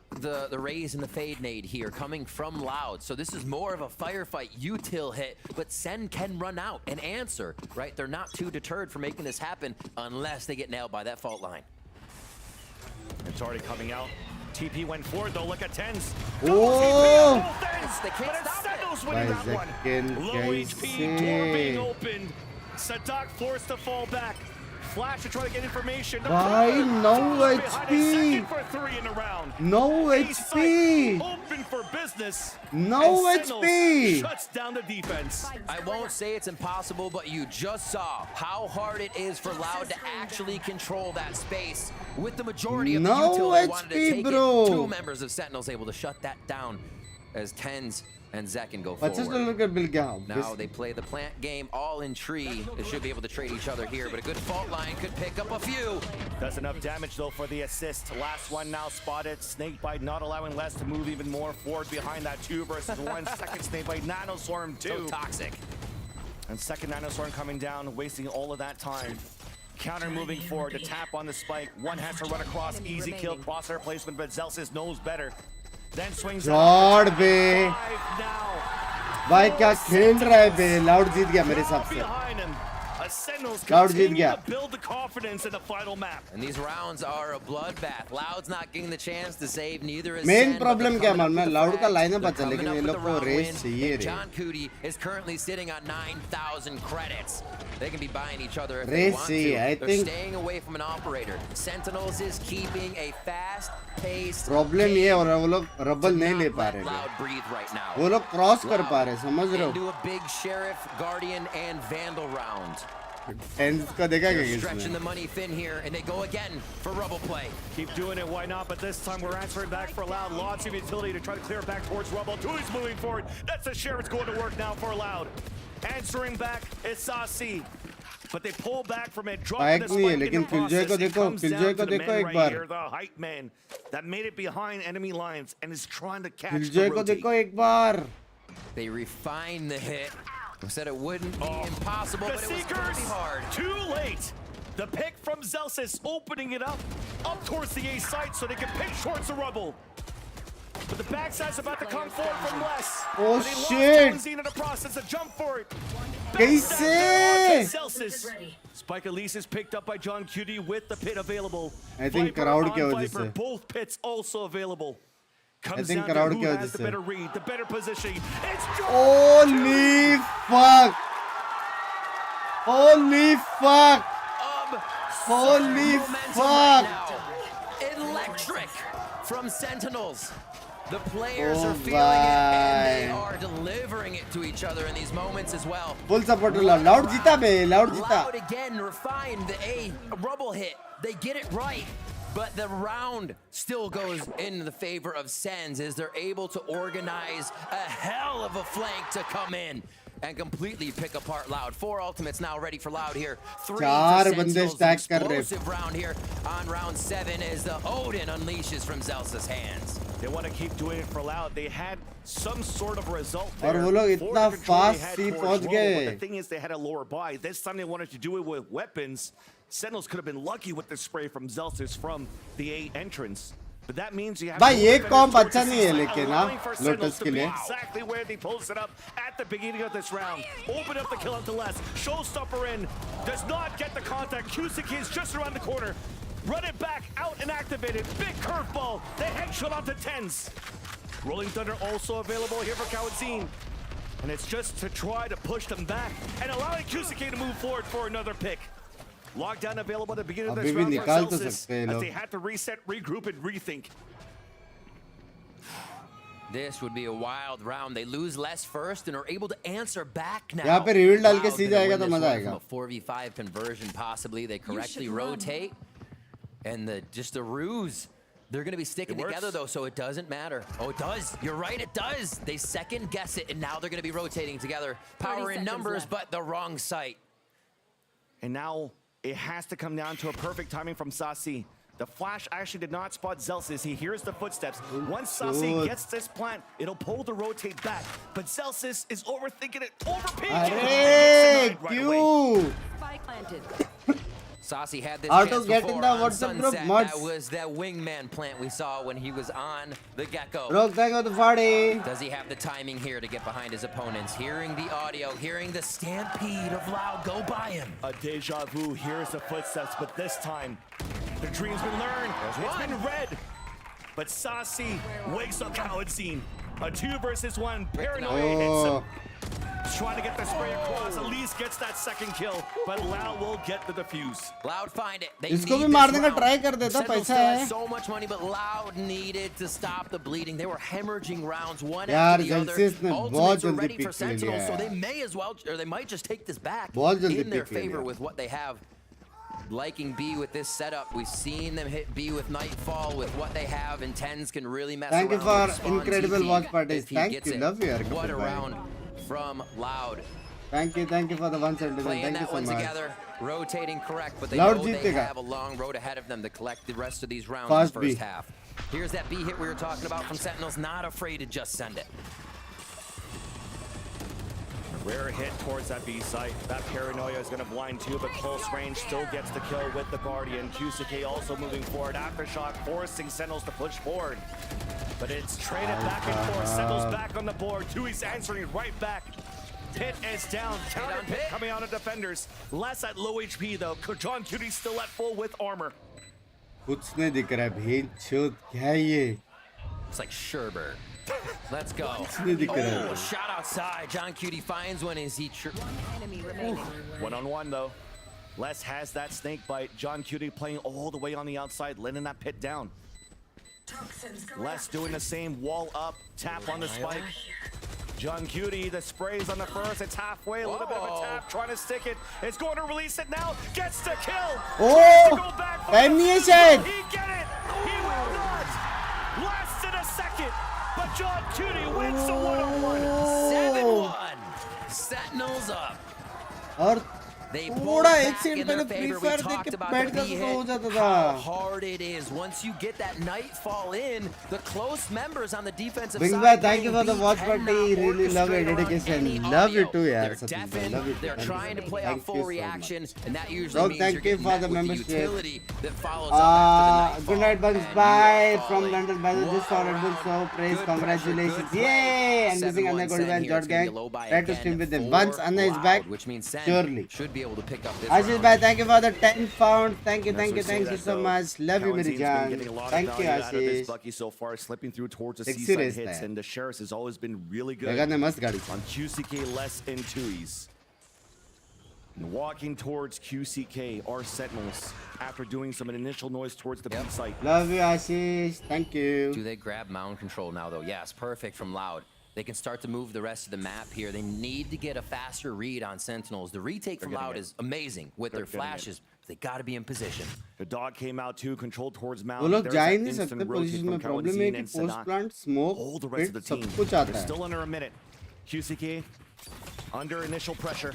The raise and the fade nade here coming from Loud. So this is more of a firefight util hit, but Sen can run out and answer, right? They're not too deterred from making this happen unless they get nailed by that fault line. It's already coming out. TP went forward though. Look at Tens. Oh! They can't stop Sentinels winning that one. Low HP, door being opened. Sadak forced to fall back. Flash to try to get information. Bhai, no HP. For 3 in a round. No HP. Open for business. No HP. Shuts down the defense. I won't say it's impossible, but you just saw how hard it is for Loud to actually control that space. With the majority of the util they wanted to take it, 2 members of Sentinels able to shut that down as Tens and Zekin go forward. Now they play the plant game all in tree. They should be able to trade each other here, but a good fault line could pick up a few. Does enough damage though for the assist. Last one now spotted. Snakebite not allowing Les to move even more forward behind that 2 versus 1. Second Snakebite, Nanoswarm 2. So toxic. And second Nanoswarm coming down, wasting all of that time. Counter moving forward to tap on the spike. One has to run across, easy kill, crosshair placement, but Zelsis knows better. Then swings God बे भाई क्या खेल रहा है बे loud जीत गया मेरे हिसाब से loud जीत गया build the confidence in the final map. And these rounds are a bloodbath. Loud's not getting the chance to save, neither is main Sen, problem क्या मालूम है लाउड का लाइनअप अच्छा They're लेकिन coming ये up लोग with को the race round चाहिए win. रे John Cootie is currently sitting on 9,000 credits. They can be buying each other if they Race want चाहिए, I to. They're think staying away from an operator. Sentinels is keeping a fast-paced problem ये है और वो लोग rubble नहीं ले पा रहे Loud breathe right now. वो लोग क्रॉस कर पा रहे समझ रहे हो Into a big Sheriff, Guardian, and Vandal round. Tenz का देखा क्या They're stretching इसमें the money thin here, and they go again for rubble play. Keep doing it, why not? But this time we're answering back for Loud. Lots of utility to try to clear back towards Rubble. Tui's moving forward. That's the Sheriff's going to work now for Loud. Answering back is Sasi. But they pull back from it. Drop the नहीं है spike लेकिन in the killjoy को process. It देखो comes killjoy down को to the देखो man एक right bar here, the hype man that made it behind enemy lines and is trying to catch killjoy the को rotate. देखो एक बार They refine the hit. We said it wouldn't be impossible, The but it was going to Seekers, be hard. too late. The pick from Zelsis opening it up towards the A site so they can pick towards the Rubble. But the backside's about to come forward from Les. Oh, but he shit. lost in the process to jump for it. कैसे Zelsis. Spike Elise is picked up by John Cutie with the pit available. I think Viper crowd on की वजह Viper, से both pits also available. I Comes think down crowd to की who वजह has the से better read, the better positioning. It's Holy fuck Holy fuck Holy fuck Electric from Sentinels. The players Oh, are feeling it, and they bye. are delivering it to each other in these moments as well. full support loud जीता बे loud जीता Loud again refined the A rubble hit. They get it right. But the round still goes in the favor of Sens as they're able to organize a hell of a flank to come in and completely pick apart Loud. 4 ultimates now ready for Loud here. 3 चार for बंदे Sentinels. stack कर रहे Explosive round here on round 7 as the Odin unleashes from Zelsa's hands. They want to keep doing it for Loud. They had some sort of result और there. वो लोग For इतना the control fast they had C towards पहुंच Rubble, गए but the thing is they had a lower buy. This time they wanted to do it with weapons. Sentinels could have been lucky with the spray from Zelsis from the A entrance. But that means you have भाई ये to comp towards अच्छा the नहीं है side, लेकिन allowing ना for Sentinels lotus to के be लिए exactly where they posted up at the beginning of this round. Open up the kill up to less. Showstopper in. Does not get the contact. Cusick is just around the corner. Run it back, out and activated. Big curveball. The headshot onto Tens. Rolling Thunder also available here for Kawadzin. And it's just to try to push them back and allowing Cusick to move forward for another pick. Lockdown available at the beginning of this अभी भी round for निकाल तो Celsius सकते हैं as लोग they had to reset, regroup, and rethink. This would be a wild round. They lose less first and are able to answer back now. यहाँ पे reveal डाल के Loud सीधा gonna आएगा win तो this मजा one आएगा from a 4v5 conversion possibly. They correctly rotate. And just the ruse They're going to be sticking together, though, so it doesn't matter. Oh, it does. You're right, it does. They second guess it, and now they're going to be rotating together. Power in numbers, but the wrong site. And now it has to come down to a perfect timing from Saci. The flash actually did not spot Zelsis. He hears the footsteps. Once Saci gets this plant, it'll pull the rotate back. But Zelsis is overthinking it. Arey, क्यों? Spike planted. Saucy had this Auto chance get before in the on WhatsApp group, Sunset. mods. That was that wingman plant we saw when he was on the Gecko. Rock back of the party. Does he have the timing here to get behind his opponents? Hearing the audio, hearing the stampede of Loud go by him. A deja vu, here's the footsteps, but this time, the dream's been learned. It's been read. But Saci wakes up how it's seen. A 2 versus 1, paranoia hits him. Trying to get the spray across, at least gets that second kill, but Loud will get the defuse. Loud find it. They इसको भी need मारने this का try round. कर देता, Sentinel पैसा still है. has so much money, but Loud needed to stop the bleeding. They were hemorrhaging rounds one यार, after the other. Zelsis ने बहुत Ultimates are जल्दी ready pick for ले Sentinel, लिया so है. they may as well, or they might just take this back बहुत जल्दी in their pick ले favor लिया. with what they have. Liking B with this setup. We've seen them hit B with Nightfall with what they have, and Tens can really mess Thank you around with for Spawn incredible TP watch parties. if he Thank gets you. it. Love you, Arka What a bhai. round from Loud. Thank you for the 177. Playing Thank you that so one much. together, rotating correct, but they Loud know they जीतेगा. have a long road ahead of them to collect the rest of these rounds Fast in the first B. half. Here's that B hit we were talking about from Sentinels, not afraid to just send it. Rare hit towards that B site. That paranoia is going to blind too, but close range still gets the kill with the Guardian. QCK also moving forward. Aftershock forcing Sentinels to push forward. But it's traded back and forth. Sentinels back on the board. Tui's answering right back. Pit is down. Counter Pit coming out of defenders. Less at low HP though. John Cutie still at full with armor. कुछ नहीं दिख रहा है भेद चोद क्या है ये? It's like Sherbert. Let's go. नहीं दिख रहा है. Oh, shot outside. John Cutie finds one. Is he? Enemy remaining. One-on-one though. Les has that snake bite. John Cutie playing all the way on the outside, letting that pit down. Les doing the same, wall up, tap on the spike. John Cutie, the sprays on the first, it's halfway, a little bit of a tap, trying to stick it. It's going to release it now, gets the kill. Oh, time नहीं है शायद. He get it, he will not. Lasted a second, but John Cutie wins the one-on-one. 7-1. Sentinels up. और They थोड़ा pulled एक back second in their पहले free favor. We fire देख talked के about बैठ the जाता B तो हो hit, जाता how था. hard it is. Once you get that Nightfall in, the close members on the defensive Binks side. bhai, thank you playing for the B watch cannot party. Really love your orchestrate around dedication. any Love you audio. too, yaar. They're Sachin bhai, deafened. love you too. They're Thank trying you. to play Thank off full you so reaction, much. and that usually Bro, means thank you're you getting for met the with the membership. utility that follows up after the Good night, Nightfall. Bunks. And Bye you're from falling. London. By the way, just saw Red Bull, so praise, Good congratulations. pressure, good Yay! And play. missing Anna 7-1 Goldman, Sen here. Jot It's gonna be Gang. a low buy Try to again stream with them. for Bunks, Anna is Loud, back. which means Sen Surely. should be able to pick up this Ashish round. bhai, thank you for the 10 pounds. Thank you That's what so say that, much. Love you, Meri Kalenzin's been getting a Jaan. lot of Thank you, value out of this Ashish. Bucky so far, slipping through towards the Sexy seaside race hits, है. and the Sheriff has always been really good जगह ने मस्त गाड़ी. on QCK less and Tui's. And walking towards QCK are Sentinels after doing some initial noise towards the B site. Love you, Ashish. Thank you. Do they grab mound control now, though? Yes, perfect from Loud. They can start to move the rest of the map here. They need to get a faster read on Sentinels. The retake from Loud is amazing with their flashes. They got to be in position. The dog came out too, controlled towards वो Mound. लोग There's जा that ही नहीं instant सकते rotate position में. from problem है Kalensin कि and post Sadat. Plant smoke All the rest of पिट the सब team. कुछ They're आता है. still under a minute. QCK under initial pressure.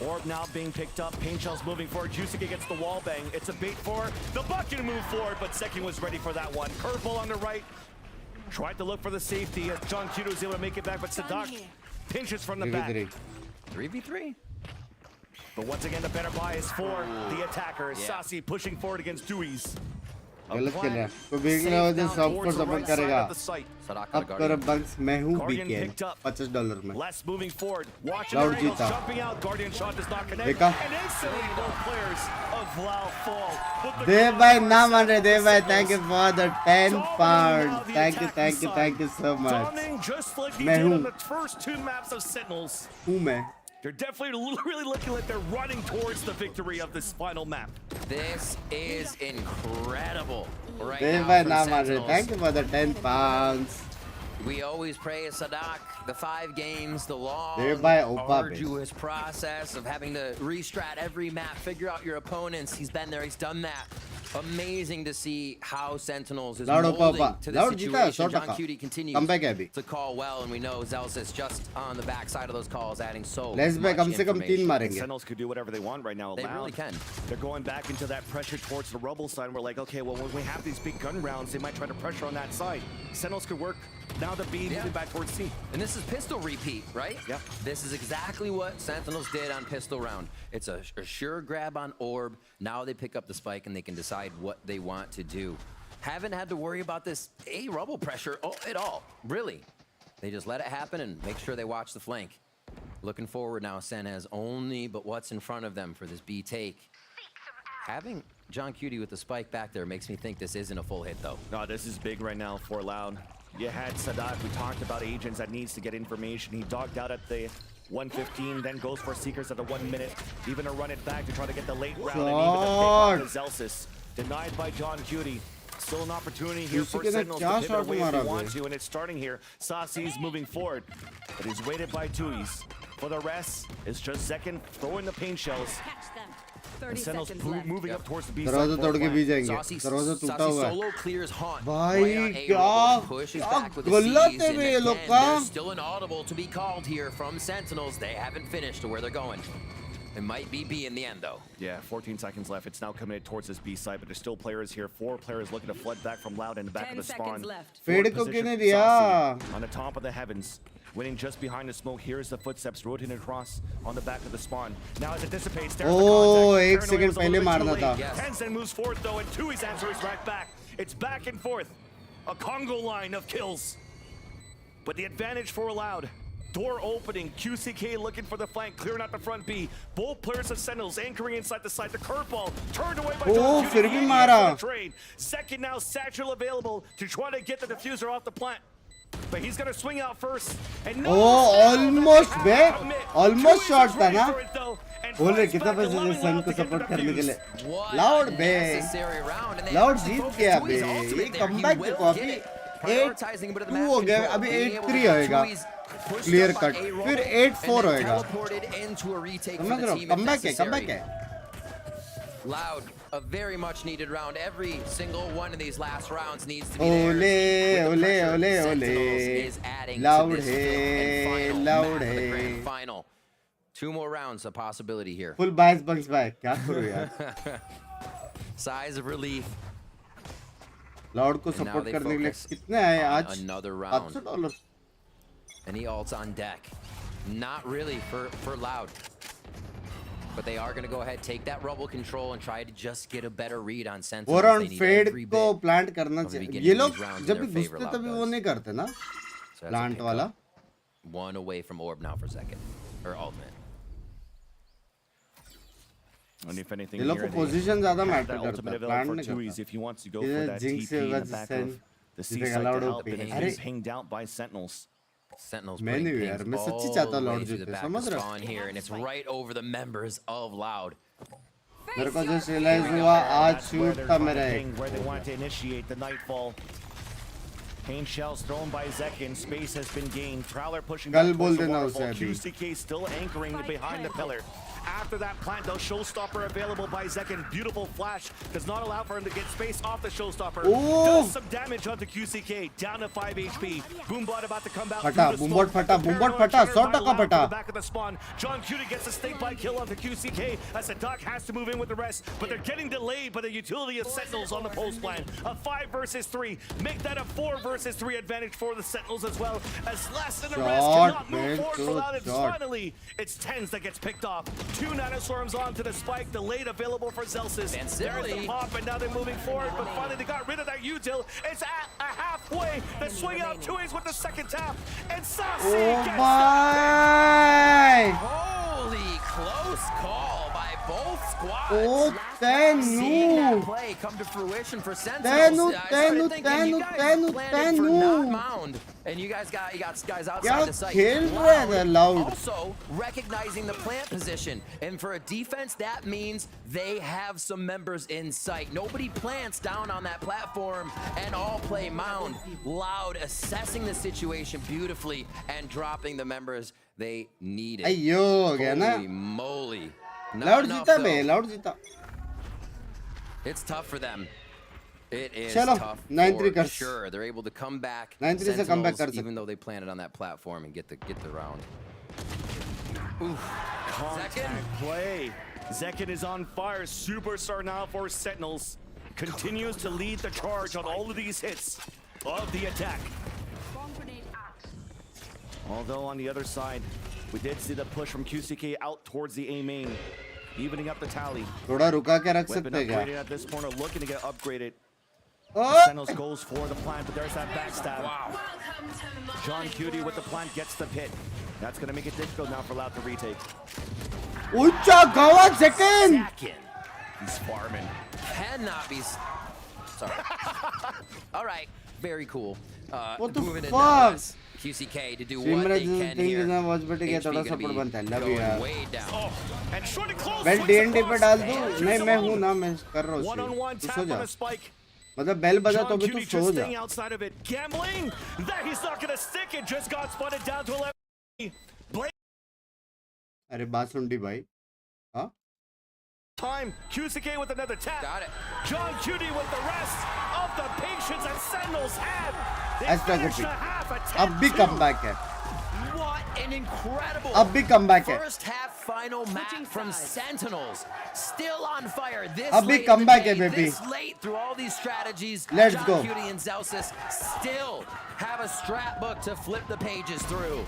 Orb now being picked up. Paint Shell's moving forward. QCK gets the wall bang. It's a bait for the bucket to move forward, but Sekin was ready for that one. Curveball on the right. Tried to look for the safety as John Cutie was able to make it back, but Sadak pinches from the back. 3v3. But once again, the better buy is for the attackers. Sasi pushing forward against Tui's. गलत खेल रहा है. तो big ने वो जो सब को सपोर्ट करेगा. अब करो बंक्स मैं हूँ बीकेन $50 में. Less moving forward. Watching Loud their angles, जीता. jumping out. Guardian shot does not connect. देखा? And instantly both players of Vlau fall. But the देव भाई ना मान रहे. देव भाई, thank you for the 10 pounds. Thank you so much. Dominating just like he मैं did on हूँ. the first 2 maps of Sentinels. हूँ मैं. They're definitely really looking like they're running towards the victory of this final map. This is incredible right Dev now भाई for ना the मान रहे. Sentinels. Thank you for the 10 pounds. We always praise Sadak, the 5 games, the long, Thereby Opa arduous process of having to restrat every map, figure out your opponents. He's been there, he's done that. Amazing to see how Sentinels is molding to the situation. John Cutie continues to call well, and we know Zelsis just on the backside of those calls, adding so much information. Sentinels could do whatever they want right now. They really can. They're going back into that pressure towards the Rebel side. We're like, okay, well, when we have these big gun rounds, they might try to pressure on that side. Sentinels could work. Now the B moving back towards C. And this is pistol repeat, right? Yeah. This is exactly what Sentinels did on pistol round. It's a sure grab on orb. Now they pick up the spike and they can decide what they want to do. Haven't had to worry about this A rubble pressure at all, really. They just let it happen and make sure they watch the flank. Looking forward now, Sen has only but what's in front of them for this B take. Having John Cutie with the spike back there makes me think this isn't a full hit, though. No, this is big right now for Loud. You had Sadat, we talked about agents that needs to get information. He dogged out at the 1:15, then goes for Seekers at the 1 minute. Even to run it back to try to get the late round and even to pick off the Zelsis. Denied by John Cutie. Still an opportunity here for Sentinels to pivot away if they want to, and it's starting here. Saucy's moving forward, but he's weighted by Tuis. For the rest, it's just Zekin throwing the pain shells. And Sentinels moving up towards the B side. Saucy solo clears haunt. भाई क्या गलत है ये लोग का. Still an audible to be called here from Sentinels. They haven't finished to where they're going. It might be B in the end, though. Yeah, 14 seconds left. It's now coming towards this B side, but there's still players here. 4 players looking to flood back from Loud in the back of the spawn. Fade को किने दिया? On the top of the heavens, winning just behind the smoke. Here's the footsteps rotating across on the back of the spawn. Now as it dissipates, there's the contact. 1 second पहले मारना था. Tencent moves forward though, and Tui's answer is right back. It's back and forth. A Congo line of kills. But the advantage for Loud. Door opening, QCK looking for the flank, clearing out the front B. Both players of Sentinels anchoring inside the side. The curveball turned away by John फिर भी मारा. Second now, Satchel available to try to get the diffuser off the plant. But he's gonna swing out first. And no, almost almost shot था ना. बोल रहे कितना पैसे दे सन को सपोर्ट करने के लिए. Loud बे. Loud जीत गया बे. ये कमबैक देखो अभी 8-2 हो गया. अभी 8-3 होएगा. क्लियर कट फिर 8-4 होएगा. समझ रहे हो? कमबैक है. Loud, a very much needed round. Every single one of these last rounds needs to be there. Ole. Is adding Loud to this है, loud the है. grand final. 2 more rounds, a possibility here. Full bias Binks भाई, क्या करूँ यार? Sighs of relief. Loud को support करने के लिए कितने आए आज? Another round. $800. Any ults on deck? Not really for Loud. But they are going to go ahead, take that rubble control, and try to just get a better read on Sentinels. और on fade को plant करना चाहिए. ये लोग जब भी घुसते तभी वो नहीं करते ना? Plant वाला. 1 away from orb now for second or ultimate. And if anything, ये लोग को position ज़्यादा matter करता है. Plant नहीं करता. If he wants to go ये for that Jinx TP in the से back of the C side to help, and he's pinged out by Sentinels. Sentinels मैं नहीं यार, मैं सच्ची चाहता हूँ Loud जीते. समझ रहे हो? Here and it's right over the members of Loud. मेरे को just realize हुआ आज shoot था मेरा एक. Where they want to initiate the nightfall. Pain shells thrown by Zekin. Space has been gained. Prowler pushing back towards the waterfall. QCK still anchoring behind the pillar. After that plant, though, Showstopper available by Zekin. Beautiful flash. Does not allow for him to get space off the Showstopper. Does some damage onto QCK. Down to 5 HP. Boombot about to come out. फटा, Boombot फटा. 100% फटा. Back of the spawn. John Cutie gets a snake bite kill onto QCK as the Duck has to move in with the rest. But they're getting delayed by the utility of Sentinels on the post plan. A 5 versus 3. Make that a 4 versus 3 advantage for the Sentinels as well. As less than the rest cannot move forward for Loud. And finally, it's Tens that gets picked off. 2 Nanoswarms onto the spike, delayed available for Zelsis. There's the pop, and now they're moving forward, but finally they got rid of that util. It's at a halfway. They swing out 2A's with the second tap, and Saucy gets that. Holy close call by both squads. Oh, Seeing that play come to fruition for Sentinels. Tenu. Mound. And you got guys outside Yeah, the site. खेल रहे हैं loud. Also recognizing the plant position, and for a defense, that means they have some members in sight. Nobody plants down on that platform, and all play mound. Loud assessing the situation beautifully and dropping the members they needed. अयो हो गया ना. Holy moly! Loud जीता बे, loud जीता. It's tough for them. It is चलो, tough 9-3 for कर. sure. They're able to come back. 9-3 से come back कर Sentinels, सकते. even though they planted on that platform and get the round. Contact play. Zekin is on fire. Superstar now for Sentinels. Continues to lead the charge on all of these hits of the attack. Although on the other side, we did see the push from QCK out towards the A main, evening up the tally. थोड़ा रुका के रख Weapon सकते हैं क्या? upgraded at this point, or looking to get upgraded. Oh! Sentinels goes for the plant, but there's that backstab. Wow. John Cutie with the plant gets the pit. That's going to make it difficult now for Loud to retake. Ucha Gawa second! He's farming. Cannot be. Sorry. All right. Very cool. What the moving fuck? into QCK to do what they can here. watch बटे क्या थोड़ा support बनता है. Love you यार. Way down. Oh, and short and close. Bell D&D पे डाल दूँ. नहीं मैं हूँ ना, मैं कर रहा हूँ. One-on-one तू tap सो on जा. the spike. मतलब बेल बजा तो भी John तू Cutie सो just जा. staying outside of it. Gambling. That he's not going to stick it. Just got spotted down to 11. Blake. अरे बात सुन डी भाई. हाँ? Time. QCK with another tap. Got it. John Cutie with the rest of the patience that Sentinels had. They Extra finished good the half at अब भी 10-2. comeback है. What an incredible अब भी comeback है. first half final map from Sentinels. Still on fire. This अब भी late in the comeback day, है, baby. This late through all these strategies. Let's John go. Cutie and Zelsis still have a scrapbook to flip the pages through.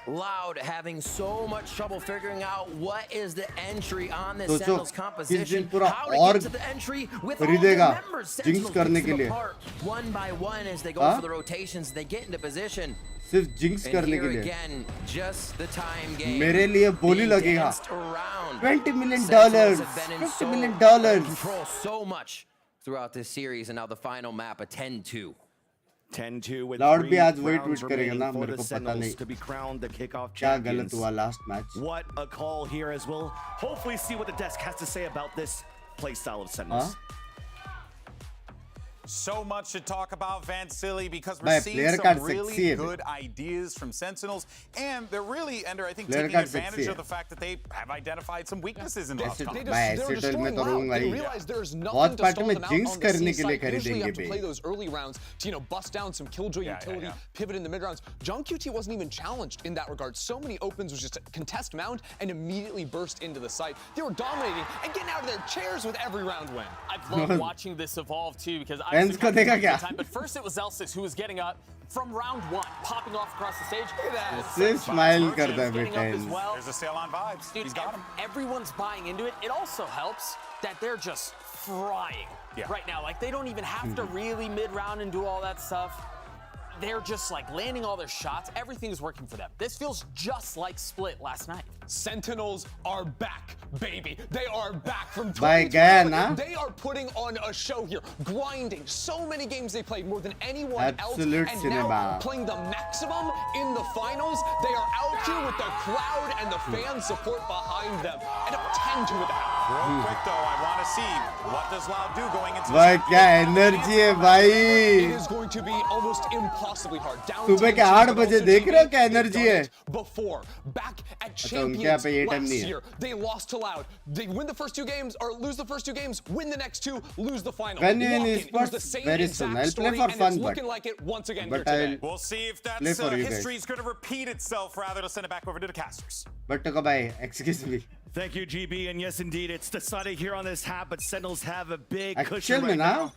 Loud having so much trouble figuring out what is the entry on this सोचो Sentinels किस composition. दिन पूरा How to और get to the entry with all खरीदेगा the members. jinx Sentinels करने picks के them लिए. apart one by one as they go हाँ? for the rotations. They get into position. सिर्फ jinx And करने here के लिए. again, just the time game. मेरे लिए बोली Being लगेगा. danced around. $20 million. Sentinels have been in $50 million. control so much throughout this series, and now the final map a 10-2. 10-2 with Loud 3 भी आज वही rounds tweet करेगा remaining ना, for मेरे the को पता Sentinels नहीं. to be crowned the kickoff क्या गलत champions. हुआ last match? What a call here as well. Hopefully see what the desk has to say about this playstyle of Sentinels. So much to talk about, Vansili, because we're Bhai, seeing player some card really sexy है good ideas from Sentinels, and they're really, Ender, I think, Player taking card advantage sexy of the fact that they have identified some weaknesses in lost Acid- combat. भाई Acid में तो रहूंगा ही. बहुत party में jinx करने के लिए खरीदेंगे to bay. play those early rounds to, bust down some killjoy utility, pivot in the mid rounds. John QT wasn't even challenged in that regard. So many opens was just a contest mound and immediately burst into the site. They were dominating and getting out of their chairs with every round win. I've loved watching this evolve too because I Fans को देखा क्या? time, but first it was Zelsis who was getting up from round one, popping off across the stage. सिर्फ smile करता है Getting up बेटा. as well. There's a sale on vibes. Dude, He's got him. everyone's buying into it. It also helps that they're just frying right now. Like they don't even have to really mid-round and do all that stuff. They're just like landing all their shots. Everything's working for them. This feels just like Split last night. Sentinels are back, baby. They are back from भाई गया ना? They are putting on a show here, grinding. So many games they played, more than anyone Absolute else. And cinema. now playing the maximum in the finals. They are out here with the crowd and the fan support behind them. And up 10-2 with the half. Real quick though, I want to see what does Loud do going into भाई क्या energy है It भाई. is going to be almost impossibly hard. Down सुबह के 8 बजे देख रहे हो क्या energy है? Before, back at अच्छा उनके यहाँ Champions पे ये time last नहीं है. year, they lost to Loud. They win the first 2 games, or lose the first 2 games, win the next 2, lose the final. When you in Walk it was the esports, same very soon. exact I'll play story, for and fun, it's but- looking like it once again but here today. We'll see if play that's for you guys. history is going to repeat itself. Rather, to send it back over to the casters. But भाई, excuse me. Thank you, GB. And yes, indeed, it's decided here on this half, but Sentinels have a big Actual cushion में right ना? now.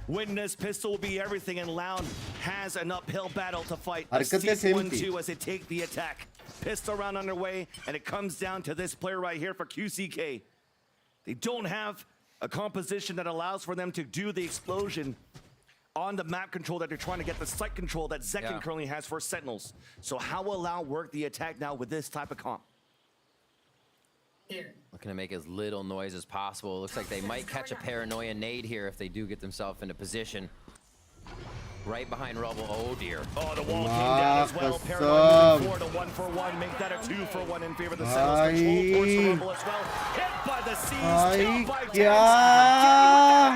Win this pistol will be everything, and Loud has an uphill battle to fight. A हरकतें steep same थी. 1-2 as they take the attack. Pistol round underway, and it comes down to this player right here for QCK. They don't have a composition that allows for them to do the explosion on the map control that they're trying to get, the site control that Zekin currently has for Sentinels. So how will Loud work the attack now with this type of comp? Looking to make as little noise as possible. Looks like they might catch a paranoia nade here if they do get themselves into position. right behind Rubble. Oh dear. Oh, the wall came down as well. Paranoid moving forward, a 1-for-1. Make that a 2-for-1 in favor of the Sentinels. Control towards the Rubble as well. Hit by the Seas, killed by Tens.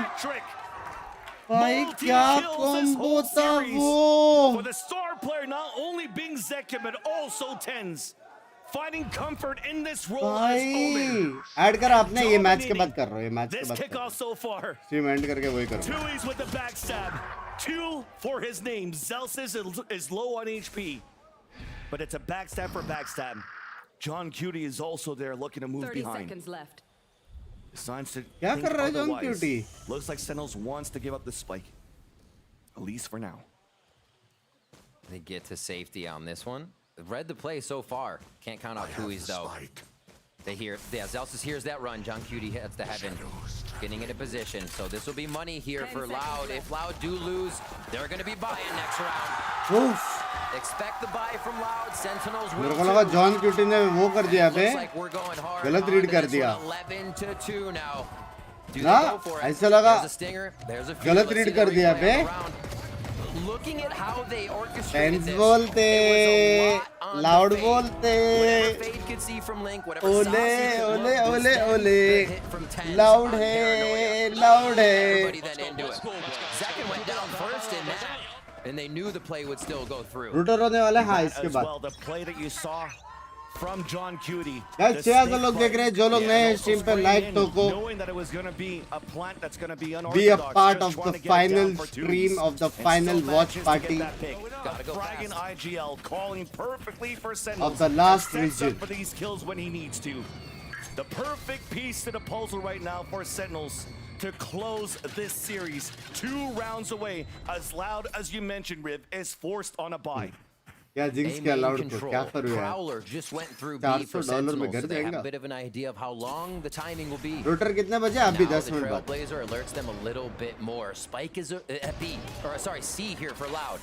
Hat trick. भाई क्या combo था For the star player, not only Binks Zekin, but also Tens. Finding comfort in this role as Omen. Add कर आपने ये match के बाद कर रहे हो ये मैच के This बाद kickoff so far. Stream and करके वही करो Tui's with the backstab. 2 for his name. Zelsis is low on HP. But it's a backstab for backstab. John Cutie is also there looking to move 30 behind. seconds left. Signs to क्या think कर रहा है John otherwise. Cutie? Looks like Sentinels wants to give up the spike. At least for now. They get to safety on this one. Read the play so far. Can't count out Tui's though. They hear, yeah, Zelsis hears that run. John Cutie heads to heaven, getting into position. So this will be money here for Loud. If Loud do lose, they're going to be buying next round. Oof. Expect the buy from Loud. Sentinels will. मेरे को लगा John cutie ने वो कर दिया बे गलत read कर दिया 11-2 now. ना ऐसा लगा गलत रीड कर दिया बे Looking at how they orchestrated Tens this, बोलते loud बोलते ओले ओले ओले ओले loud है loud है Zekin went down first in that, and they knew the play would still go through. Router होने वाला है हाँ इसके बाद Well, the play that you saw from John Cutie. Guys, 6,000 लोग देख रहे हैं जो लोग नए हैं स्ट्रीम पे like ठोको Knowing that it was going to be a plant that's going to be be a unorthodox. part of the final stream of the final watch party Dragon IGL calling perfectly for Sentinels. of the last Sets up region. for these kills when he needs to. The perfect piece to the puzzle right now for Sentinels to close this series. 2 rounds away. As Loud as you mentioned, Riv, is forced on a bye. क्या jinx क्या loud को क्या करूँ यार Prowler just went through B for $400 में Sentinels, घर so they have जाएगा a bit of an idea of how long the timing will be. Router कितने बजे अभी Now 10 the मिनट बाद Trailblazer alerts them a little bit more. Spike is at B, or sorry, C here for Loud.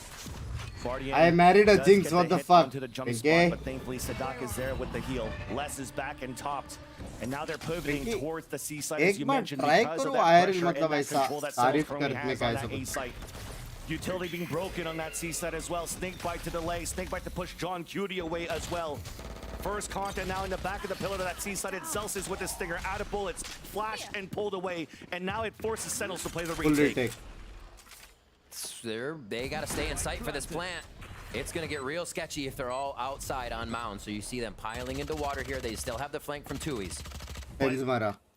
I married a jinx, what the fuck? Okay. But thankfully Sadak is there with the heal. Les is back and topped. And now they're pivoting towards the C side as you mentioned because of that pressure and that control that Sentinels currently has on that A site. Utility being broken on that C side as well. Snake bite to delay. Snake bite to push John Cutie away as well. First contact now in the back of the pillar to that C side. It's Zelsis with the stinger out of bullets, flashed and pulled away, and now it forces Sentinels to play the retake. They got to stay in sight for this plant. It's going to get real sketchy if they're all outside on mound. So you see them piling into water here. They still have the flank from Tui's.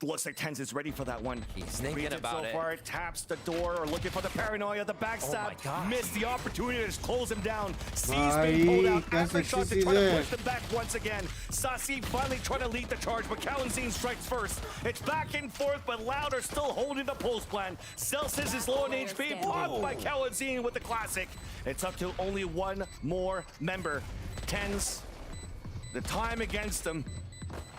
Looks like Tens is ready for that one. He's thinking about so far, taps the door or looking for the paranoia, the backstab. Missed the opportunity to just close him down. C's being pulled out. After shot to try to push them back once again. Sasi finally trying to lead the charge, but Kalanzine strikes first. It's back and forth, but Loud are still holding the post plan. Celsius is low in HP, blocked by Kalanzine with the classic. It's up to only one more member. Tens, the time against them.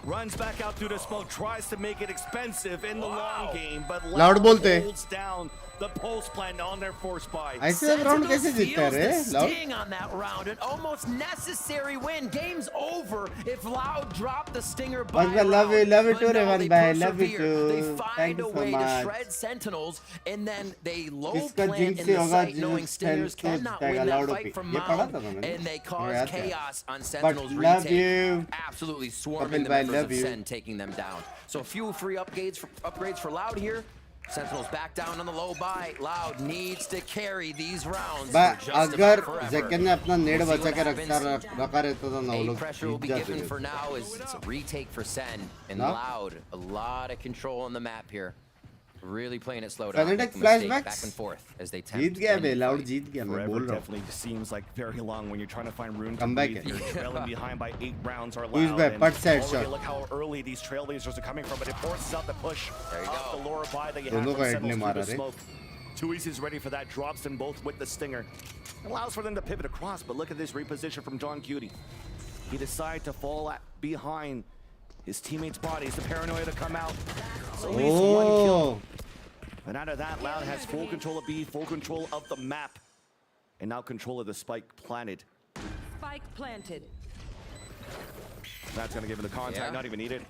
Runs back out through the smoke, tries to make it expensive in the long game, but Loud holds down the post plan on their force buy. ऐसे round कैसे जीतता है रे Sting on that round, an almost necessary win. Game's over if Loud dropped the stinger by I love you too, Revan bhai, love you too. They Thank find you a so way to much. shred Sentinels, and then they low इसका plant jinx in he the होगा site, knowing Stingers cannot win that fight from Mound, and they cause chaos on Sentinels retake. Absolutely swarming the members of SEN, taking them down. So a few free upgrades for Loud here. Sentinels back down on the low buy. Loud needs to carry these rounds for just अगर about forever. जैकन ने अपना नेड बचा के रखा रहता तो नौ लोग Pressure will be given for now is it's a retake for Sen and Loud. A lot of control on the map here. Really playing it slow down. Fnatic flashbacks back and forth as they tempt. जीत गया बे Loud जीत गया मैं बोल रहा हूँ Definitely seems like very long when you're trying to find room to Comeback breathe. You're trailing behind by 8 rounds or Who's Loud. back? And Put side already shot. look how early these trailblazers are coming from, but it forces out the push off the lower buy that you have दोनों from का head ने Sentinels मारा through the रे smoke. Tui's is ready for that, drops them both with the stinger. Allows for them to pivot across, but look at this reposition from John Cutie. He decided to fall behind his teammates' bodies, the paranoia to come out. So at least one kill. And out of that, Loud has full control of B, full control of the map. And now control of the spike planted. Spike planted. That's going to give him the contact, not even needed.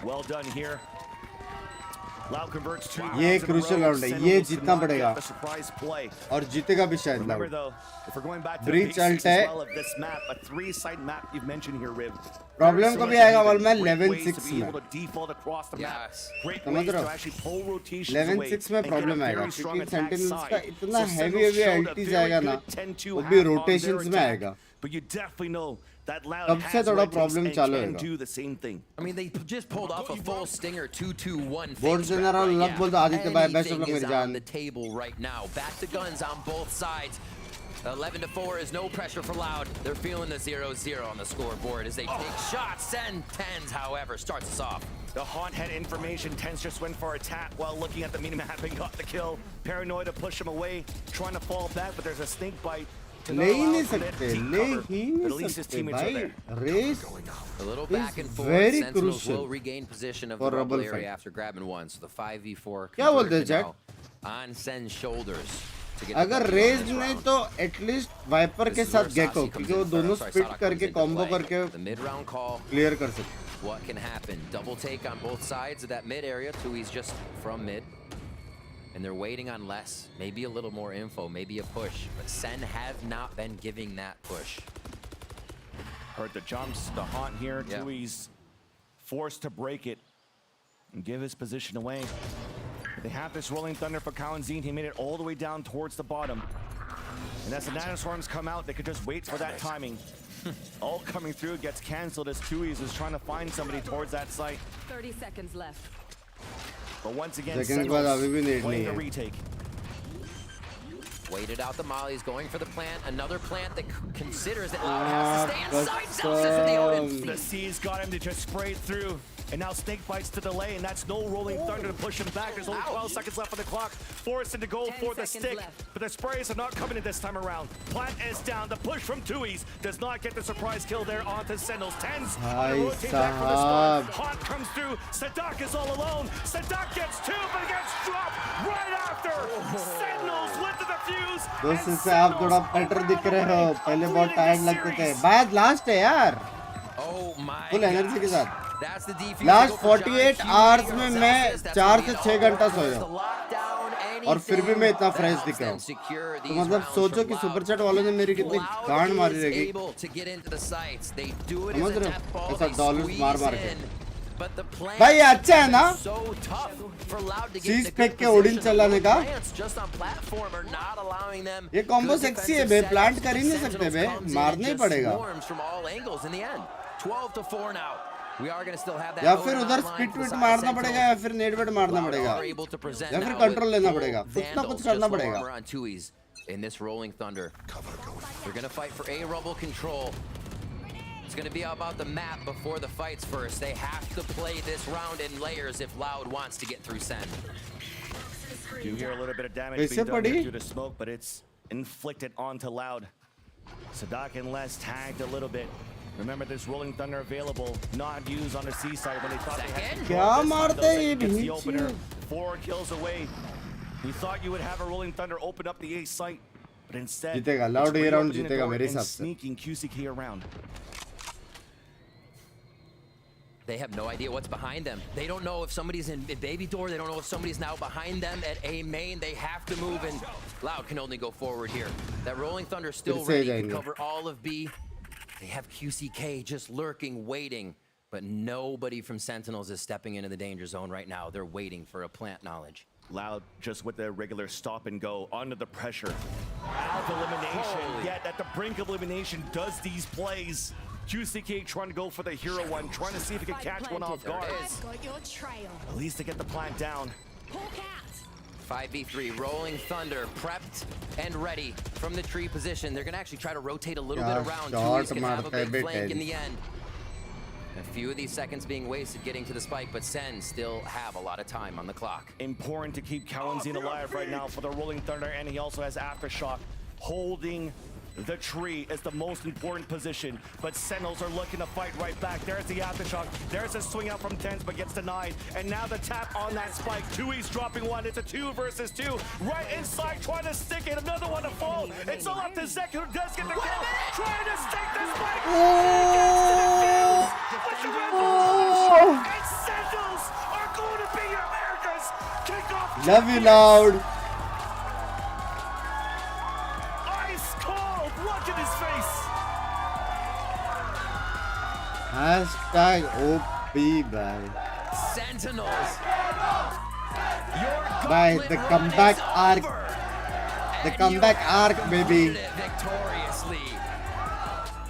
Well done here. Loud converts two ये rounds in a crucial row. round है, Sentinels ये cannot जीतना get पड़ेगा the surprise play. और जीतेगा भी शायद Remember Loud. though, if we're going back to the Breach basics ult है. as well of this map, a three-side map you've mentioned here, Rib. Problem कभी आएगा वाल में Great 11-6 ways to be में. able to default across the map. Great समझ ways रहे to हो? actually pull rotations 11-6 में away and get a problem आएगा very strong क्योंकि attack Sentinels का side. इतना So heavy Sentinels showed a LT very जाएगा ना good 10-2 वो भी half on their rotations में attack. आएगा But you definitely know that Loud तब से has थोड़ा what it takes problem and चालू can होगा do the same thing. I mean, they just pulled off a full stinger 2-2-1 Board general luck बोलता आदित्य भाई best of luck Anything मेरी is जान on the table right now. Back to guns on both sides. 11-4 is no pressure for Loud. They're feeling the 0-0 on the scoreboard as they take shots. Send Tens, however, starts us off. The Haunt had information. Tens just went for a tap while looking at the minimap and got the kill. Paranoid to push him away, trying to fall back, but there's a snake bite. ले ही नहीं सकते ले ही नहीं सकते भाई race A little back and forth. very Sentinels crucial will regain position of for the rubble rubble area fight. after grabbing one. So the 5v4 क्या बोलते हैं conversion Jack? now on Sen's shoulders. to get अगर the W Raze on this नहीं round. तो at least Viper के This is where साथ Gekko Sasi comes क्योंकि वो in. दोनों Sorry, स्पिट Sada करके comes into कॉम्बो play. करके The mid-round call. क्लियर कर सकते What can happen? Double take on both sides of that mid area. Tui's just from mid. And they're waiting on less. Maybe a little more info, maybe a push. But Sen have not been giving that push. Heard the jumps, the Haunt here. Yeah. Tui's forced to break it and give his position away. They have this rolling thunder for Kalanzine. He made it all the way down towards the bottom. And as the Nanoswarms come out, they could just wait for that timing. All coming through gets canceled as Tui's is trying to find somebody towards that site. 30 seconds left. But once again, second के बाद अभी भी need नहीं playing the है retake. Waited out the mollies, going for the plant. Another plant that considers that Loud has to stay inside Celsius with the Odin. The C's got him to just spray through. And now Snake bites to delay, and that's no rolling thunder to push him back. There's only 12 seconds left on the clock. Forced to go for the stick, but the sprays are not coming in this time around. Plant is down. The push from Tui's does not get the surprise kill there onto Sentinels. Tens on the rotate back for the start. Haunt comes through. Sadak is all alone. Sadak gets two, but he gets dropped right after. Sentinels went to the fuse. दोस्तों से आप थोड़ा better दिख रहे हो पहले बहुत tired लगते थे बाद लास्ट है यार फुल एनर्जी के साथ लास्ट 48 आवर्स में मैं 4 से 6 घंटा सोया और फिर भी मैं इतना फ्रेश दिख रहा हूँ तो मतलब सोचो कि सुपर चैट वालों ने मेरी कितनी गांड मारी रहेगी समझ रहे हो ऐसा डॉलर्स मार मार के भाई अच्छा है ना चीज फेंक के ओडिन चलाने का ये कॉम्बो सेक्सी है बे प्लांट कर ही नहीं सकते बे मारना ही पड़ेगा या फिर उधर स्पिट विट मारना पड़ेगा या फिर नेट वेट मारना पड़ेगा या फिर कंट्रोल लेना पड़ेगा कुछ ना कुछ करना पड़ेगा In this rolling thunder, they're gonna fight for A rubble control. It's gonna be about the map before the fights first. They have to play this round in layers if Loud wants to get through Sen. You hear a little bit of damage being done here through the smoke, but it's inflicted onto Loud. Sadak and Les tagged a little bit. Remember this rolling thunder available, not used on the C side when they thought they had क्या मारते हैं ये the opener. 4 kills away. We thought you would have a rolling thunder open up the A site, but instead जीतेगा Loud ये round जीतेगा मेरे हिसाब से sneaking QCK around. They have no idea what's behind them. They don't know if somebody's in baby door. They don't know if somebody's now behind them at A main. They have to move, and Loud can only go forward here. That rolling thunder still ready to cover all of B. They have QCK just lurking, waiting, but nobody from Sentinels is stepping into the danger zone right now. They're waiting for a plant knowledge. Loud just with the regular stop and go under the pressure. Out of elimination, yet at the brink of elimination does these plays. QCK trying to go for the hero one, trying to see if he can catch one off guard. At least to get the plant down. 5v3, rolling thunder, prepped and ready from the tree position. They're going to actually try to rotate a little bit around. Tui's going to have a big flank in the end. A few of these seconds being wasted getting to the spike, but Sen still have a lot of time on the clock. Important to keep Kalanzine alive right now for the rolling thunder, and he also has aftershock. Holding the tree is the most important position, but Sentinels are looking to fight right back. There's the aftershock. There's a swing out from Tens, but gets denied. And now the tap on that spike. Tui's dropping one. It's a 2 versus 2. Right inside, trying to stick it. Another one to fall. It's all up to Zek, who does get the kill. Trying to stick the spike. He gets to the field with the red ball. And Sentinels are going to be America's Love you, Loud. Ice cold. Look at his face. Hashtag OP, bhai. Sentinels. Bhai, the comeback arc. The comeback arc, baby. Victoriously.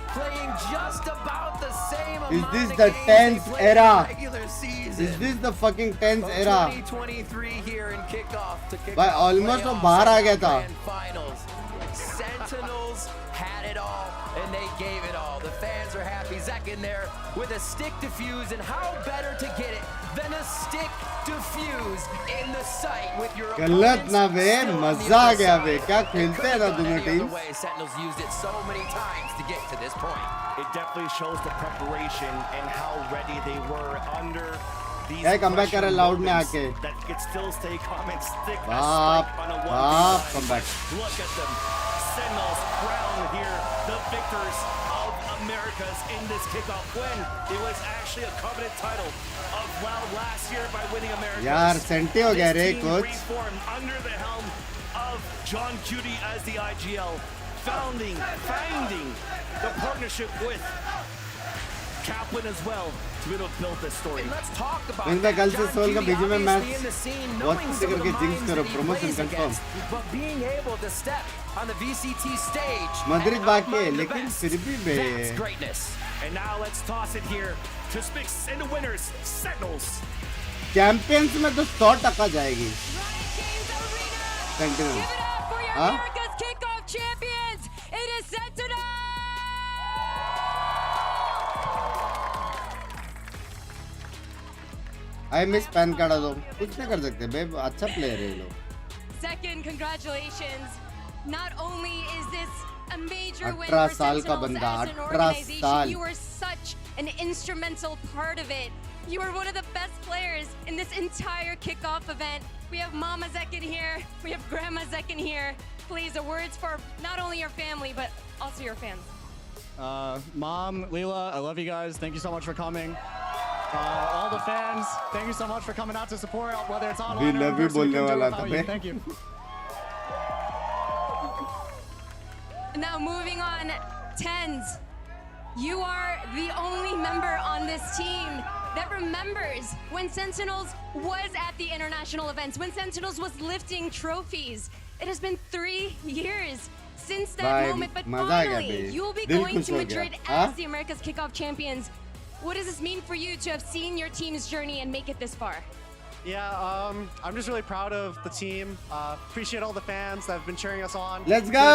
Playing just about the same Is amount this of the games 10th they played in era? the regular season. Is this the fucking 10th era? 2023 here in kickoff to kick Bhai, off almost वो playoffs बाहर आ and गया था. grand finals. Sentinels had it all and they gave it all. The fans are happy. Zach in there with a stick to fuse, and how better to get it than a stick to fuse in the sight with your गलत ना बे, still on the मजा आ other गया side. बे. क्या It खेलते couldn't हैं have ना gone दोनों any other teams. way. Sentinels used it so many times to get to this point. It definitely shows the preparation and how ready they were under these क्या comeback कर रहा है Loud ने moments आके. that could still stay calm and stick a Baap, spike on a baap, 1v9. comeback. Look at them. Sentinels crown here the victors of Americas in this kickoff win. It was actually a coveted title of Loud last year by winning Americas. यार senti हो गया रे This team coach. reformed under the helm of John Cutie as the IGL, finding the partnership with Kaplan as well to be able to build this story. Let's talk about इनका कल से John soul का Cutie बीच में obviously match in the scene, बहुत knowing से some of करके the jinx minds करो that he promotion plays confirm. against, but being able to step on the VCT stage Madrid and बाकी है outmine the लेकिन best, फिर भी बे. That's greatness. And now let's toss it here to Spix and the winners, Sentinels. Champions में तो 100% जाएगी. Continue. हाँ? America's Kickoff champions. It is Sentinel. I miss pan card दो. कुछ नहीं कर सकते बे. अच्छा प्लेयर है ये लोग. Second, congratulations. Not only is this a major win 18 for साल का Sentinels बंदा, as an 18 organization, साल. you were such an instrumental part of it. You were one of the best players in this entire kickoff event. We have Mama Zekin here. We have Grandma Zekin here. Please, the words for not only your family, but also your fans. Mom, Leela, I love you guys. Thank you so much for coming. All the fans, thank you so much for coming out to support, whether it's online We or love you in person. We बोलने couldn't do वाला it था without you. Bay. Thank you. Now moving on, Tens. You are the only member on this team that remembers when Sentinels was at the international events, when Sentinels was lifting trophies. It has been 3 years since that Bhai, moment, but मजा आ गया finally bay. you will be दिल going खुश to हो गया. Madrid हाँ? as the America's Kickoff champions. What does this mean for you to have seen your team's journey and make it this far? Yeah, I'm just really proud of the team. Appreciate all the fans that have been cheering us on. Let's It's go!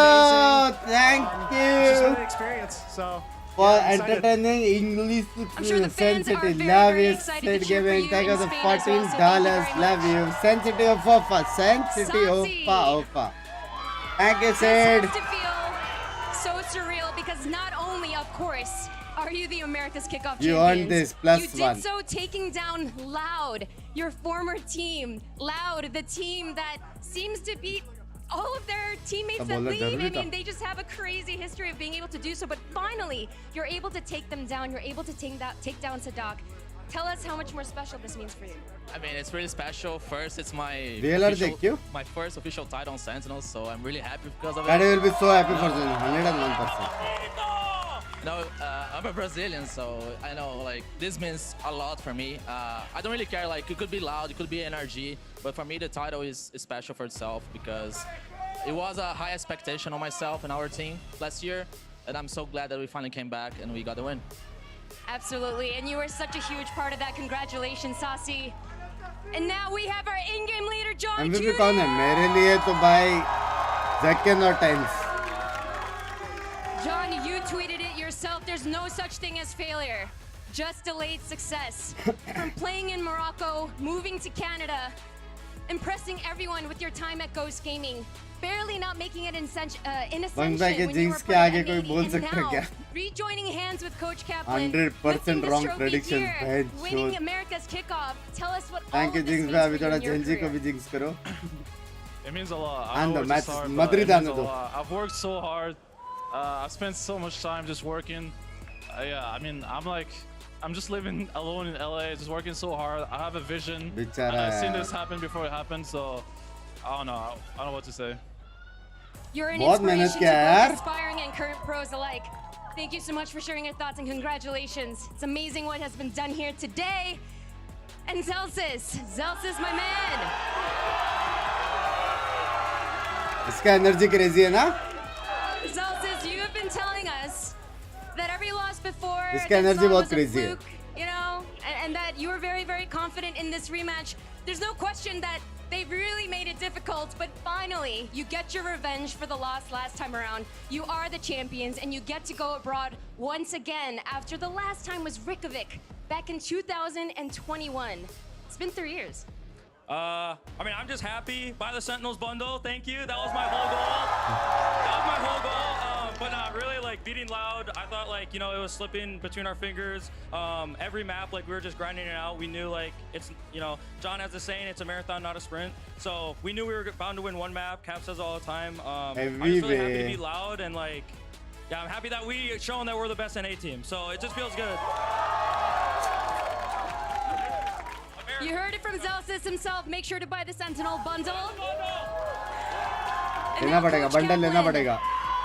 been amazing. Thank It's just you been an experience. So for yeah, I'm excited. entertaining English I'm sure the fans are sensitive. very, Love very you, excited Sid to cheer for Giving. you Thank you in for Spain as well, so thank you $14. very Love much. you. Sensitive offer. Sensitive offer. Thank you, This Sid. has to feel so surreal because not only, of course, are you the America's Kickoff You champions, earned this, plus you did one. so taking down Loud, your former team. Loud, the team that seems to beat all of their teammates अब that बोलना leave. I जरूरी था. mean, they just have a crazy history of being able to do so, but finally, you're able to take them down. You're able to take down Sadak. Tell us how much more special this means for you. I mean, it's really special. First, it's my VLR देख क्यों? my first official title on Sentinels, so I'm really happy because of Daddy it. will be so happy for you. 101%. No, I'm a Brazilian, so I know like this means a lot for me. I don't really care. Like it could be Loud, it could be NRG, but for me the title is special for itself because it was a high expectation on myself and our team last year, and I'm so glad that we finally came back and we got the win. Absolutely, and you were such a huge part of that. Congratulations, Sasi. And now we have our in-game leader, John MVP Judy. कौन है? मेरे लिए तो भाई Zekin और Tens. John, you tweeted it yourself. There's no such thing as failure, just delayed success. From playing in Morocco, moving to Canada, impressing everyone with your time at Ghost Gaming, barely not making it in Ascension बंदा के when you were jinx के part of आगे कोई M80, बोल and सकता है now क्या? rejoining hands with Coach Kaplan, 100% lifting this wrong trophy predictions, here, bad winning shows. America's Kickoff. Tell us what all Thank you of this jinx means भाई. for अभी you थोड़ा in your झंझी को career. भी jinx करो. It means a lot. And the I know match it's hard, but Madrid it means आने a दो. lot. I've worked so hard. I've spent so much time just working. Yeah, I mean, I'm like I'm just living alone in LA, just working so hard. I have a vision. And बेचारा I've seen यार this happen before it happened, so I don't know. I don't know what to say. You're an बहुत मेहनत inspiration to किया है both यार aspiring and current pros alike. Thank you so much for sharing your thoughts and congratulations. It's amazing what has been done here today. And Zelsis, my man. इसका energy crazy है ना Zelsis, you have been telling us that every loss before इसका this energy song बहुत was a crazy है fluke, you know, and that you were very, very confident in this rematch. There's no question that they really made it difficult, but finally, you get your revenge for the loss last time around. You are the champions, and you get to go abroad once again after the last time was Reykjavik back in 2021. It's been 3 years. I mean, I'm just happy by the Sentinels bundle. Thank you. That was my whole goal. That was my whole goal. But not really, like, beating Loud, I thought, like, you know, it was slipping between our fingers. Every map, like, we were just grinding it out. We knew, like, it's, you know, John has a saying, it's a marathon, not a sprint. So we knew we were bound to win one map. Cap says all the time. I'm just really happy to beat Loud. And, like, yeah, I'm happy that we shown that we're the best NA team. So it just feels good. You heard it from Zelsis himself. Make sure to buy the Sentinel bundle. लेना पड़ेगा bundle लेना पड़ेगा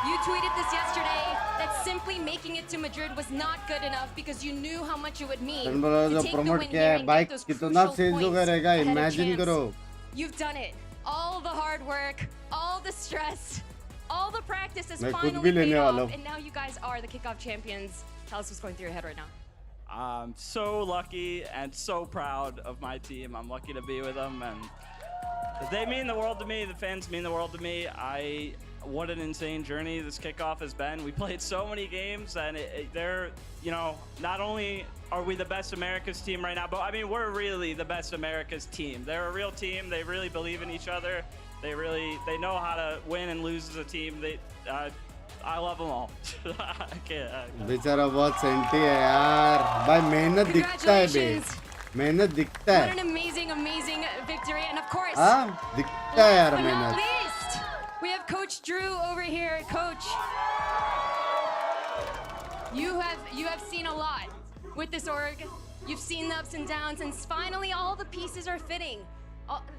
You tweeted this yesterday that simply making it to Madrid was not good enough because you knew how much it would mean तन बोला to जो take the promote win किया here है and bike get those कितना crucial sales points रहेगा ahead of imagine champs. करो You've done it. All the hard work, all the stress, all the practice has मैं खुद finally भी लेने paid वाला off, हूँ and now you guys are the Kickoff champions. Tell us what's going through your head right now. I'm so lucky and so proud of my team. I'm lucky to be with them, and they mean the world to me. The fans mean the world to me. What an insane journey this Kickoff has been. We played so many games, and they're, you know, not only are we the best America's team right now, but I mean, we're really the best America's team. They're a real team. They really believe in each other. They know how to win and lose as a team. I love them all. I can't. बेचारा बहुत senti है यार भाई मेहनत दिखता है बे मेहनत दिखता What है an amazing victory, and of course, हाँ दिखता है यार but not मेहनत least, we have Coach Drew over here. Coach, you have seen a lot with this org. You've seen the ups and downs, and finally all the pieces are fitting.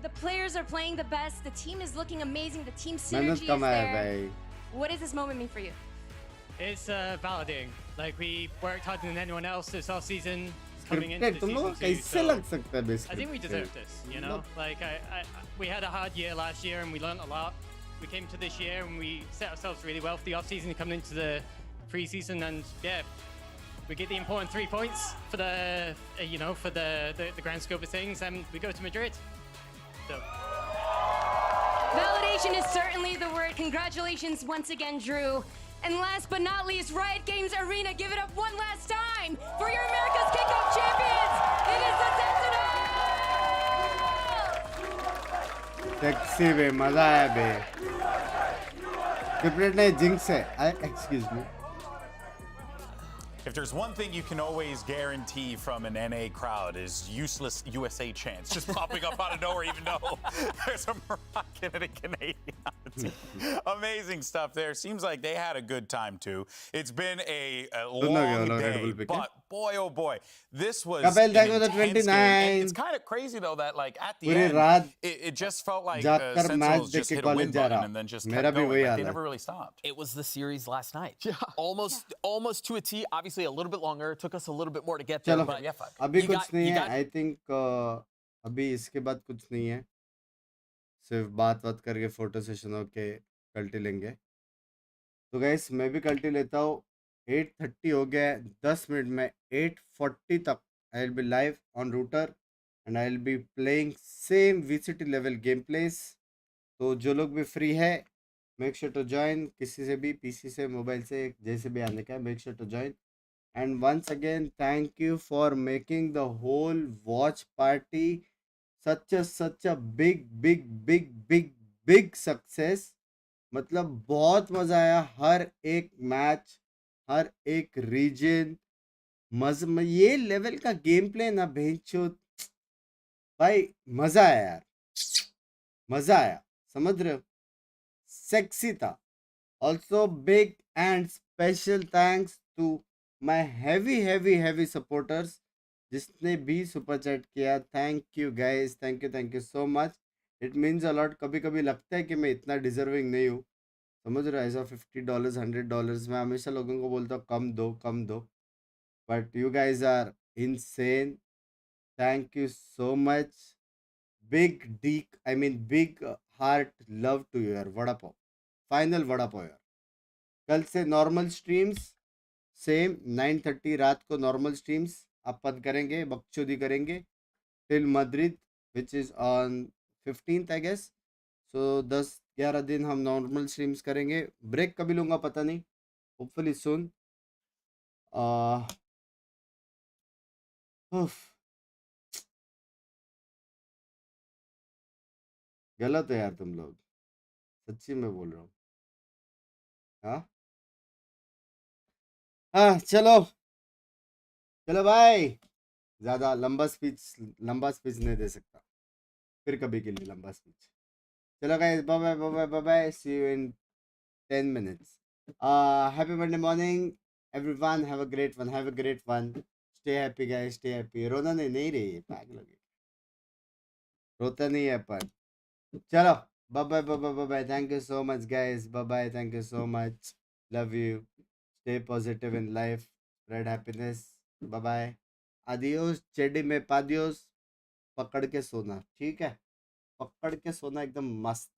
The players are playing the best. The team is looking amazing. The team मेहनत synergy is कम है there. भाई What does this moment mean for you? It's validating. Like, we worked harder than anyone else this off season. Coming into scripted the तुम लोगों season को two, कैसे so लग सकता है बे I think we deserve this, you know? Like, we had a hard year last year and we learned a lot. We came to this year and we set ourselves really well for the off-season coming into the pre-season, and yeah, we get the important 3 points for the, you know, for the grand scope of things, and we go to Madrid. So. Validation is certainly the word. Congratulations once again, Drew. And last but not least, Riot Games Arena, give it up one last time for your America's Kickoff champions. It is the Sentinels! Taxi बे मजा आया बे scripted नहीं jinx है excuse me If there's one thing you can always guarantee from an NA crowd is useless USA chants just popping up out of nowhere, even though there's a Moroccan and a Canadian on the team. Amazing stuff there. Seems like they had a good time too. It's been a long day, but boy, oh boy, this was an intense game. And it's kind of crazy though that like at the end, it just felt like Sentinels just hit a win button and then just kept going. Like, they never really stopped. It was the series last night. Yeah. Almost to a T. Obviously, a little bit longer. It took us a little bit more to get there. चलो But अभी कुछ नहीं है I think अभी इसके बाद कुछ नहीं है सिर्फ बात करके फोटो सेशन होके कल्टी लेंगे तो गाइस मैं भी कल्टी लेता हूँ 8:30 हो गया है 10 मिनट में 8:40 तक I will be live on router and I will be playing same VCT level game place तो जो लोग भी फ्री है मेक श्योर टू ज्वाइन किसी से भी पीसी से मोबाइल से जैसे भी आने का है make sure to join and once again thank you for making the whole watch party such a big success मतलब बहुत मजा आया हर एक मैच हर एक रीजन ये लेवल का गेम प्ले ना भेंचो भाई मजा आया यार मजा आया समझ रहे हो सेक्सी था also big and special thanks to my heavy supporters, जिसने भी सुपर चैट किया, thank you guys, thank you so much. It means a lot. कभी कभी लगता है कि मैं इतना डिजर्विंग नहीं हूँ, समझ रहे हो, ऐसा $50 $100 मैं हमेशा लोगों को बोलता हूँ कम दो, but you guys are insane. Thank you so much. Big dick, I mean big heart love to your vada pav, final vada pav यार। कल से नॉर्मल स्ट्रीम्स सेम 9:30 रात को नॉर्मल स्ट्रीम्स अपन करेंगे, बकचोदी करेंगे till Madrid which is on 15th I guess. So 10-11 दिन हम नॉर्मल स्ट्रीम्स करेंगे। ब्रेक कभी लूँगा पता नहीं, होपफुली सुन। गलत है यार तुम लोग, सच्ची में बोल रहा हूँ। हाँ हाँ, चलो चलो भाई, ज़्यादा लंबा स्पीच नहीं दे सकता, फिर कभी के लिए लंबा स्पीच। चलो guys, bye bye bye bye, see you in 10 minutes. Happy Monday morning everyone, have a great one, stay happy guys, stay happy। रोना नहीं रही है पागल हो गए, रोता नहीं है पर। चलो bye bye, thank you so much guys, bye bye, thank you so much, love you, stay positive in life, spread happiness, bye bye, adios, चेडी में पादियोस, पकड़ के सोना, ठीक है, पकड़ के सोना एकदम मस्त।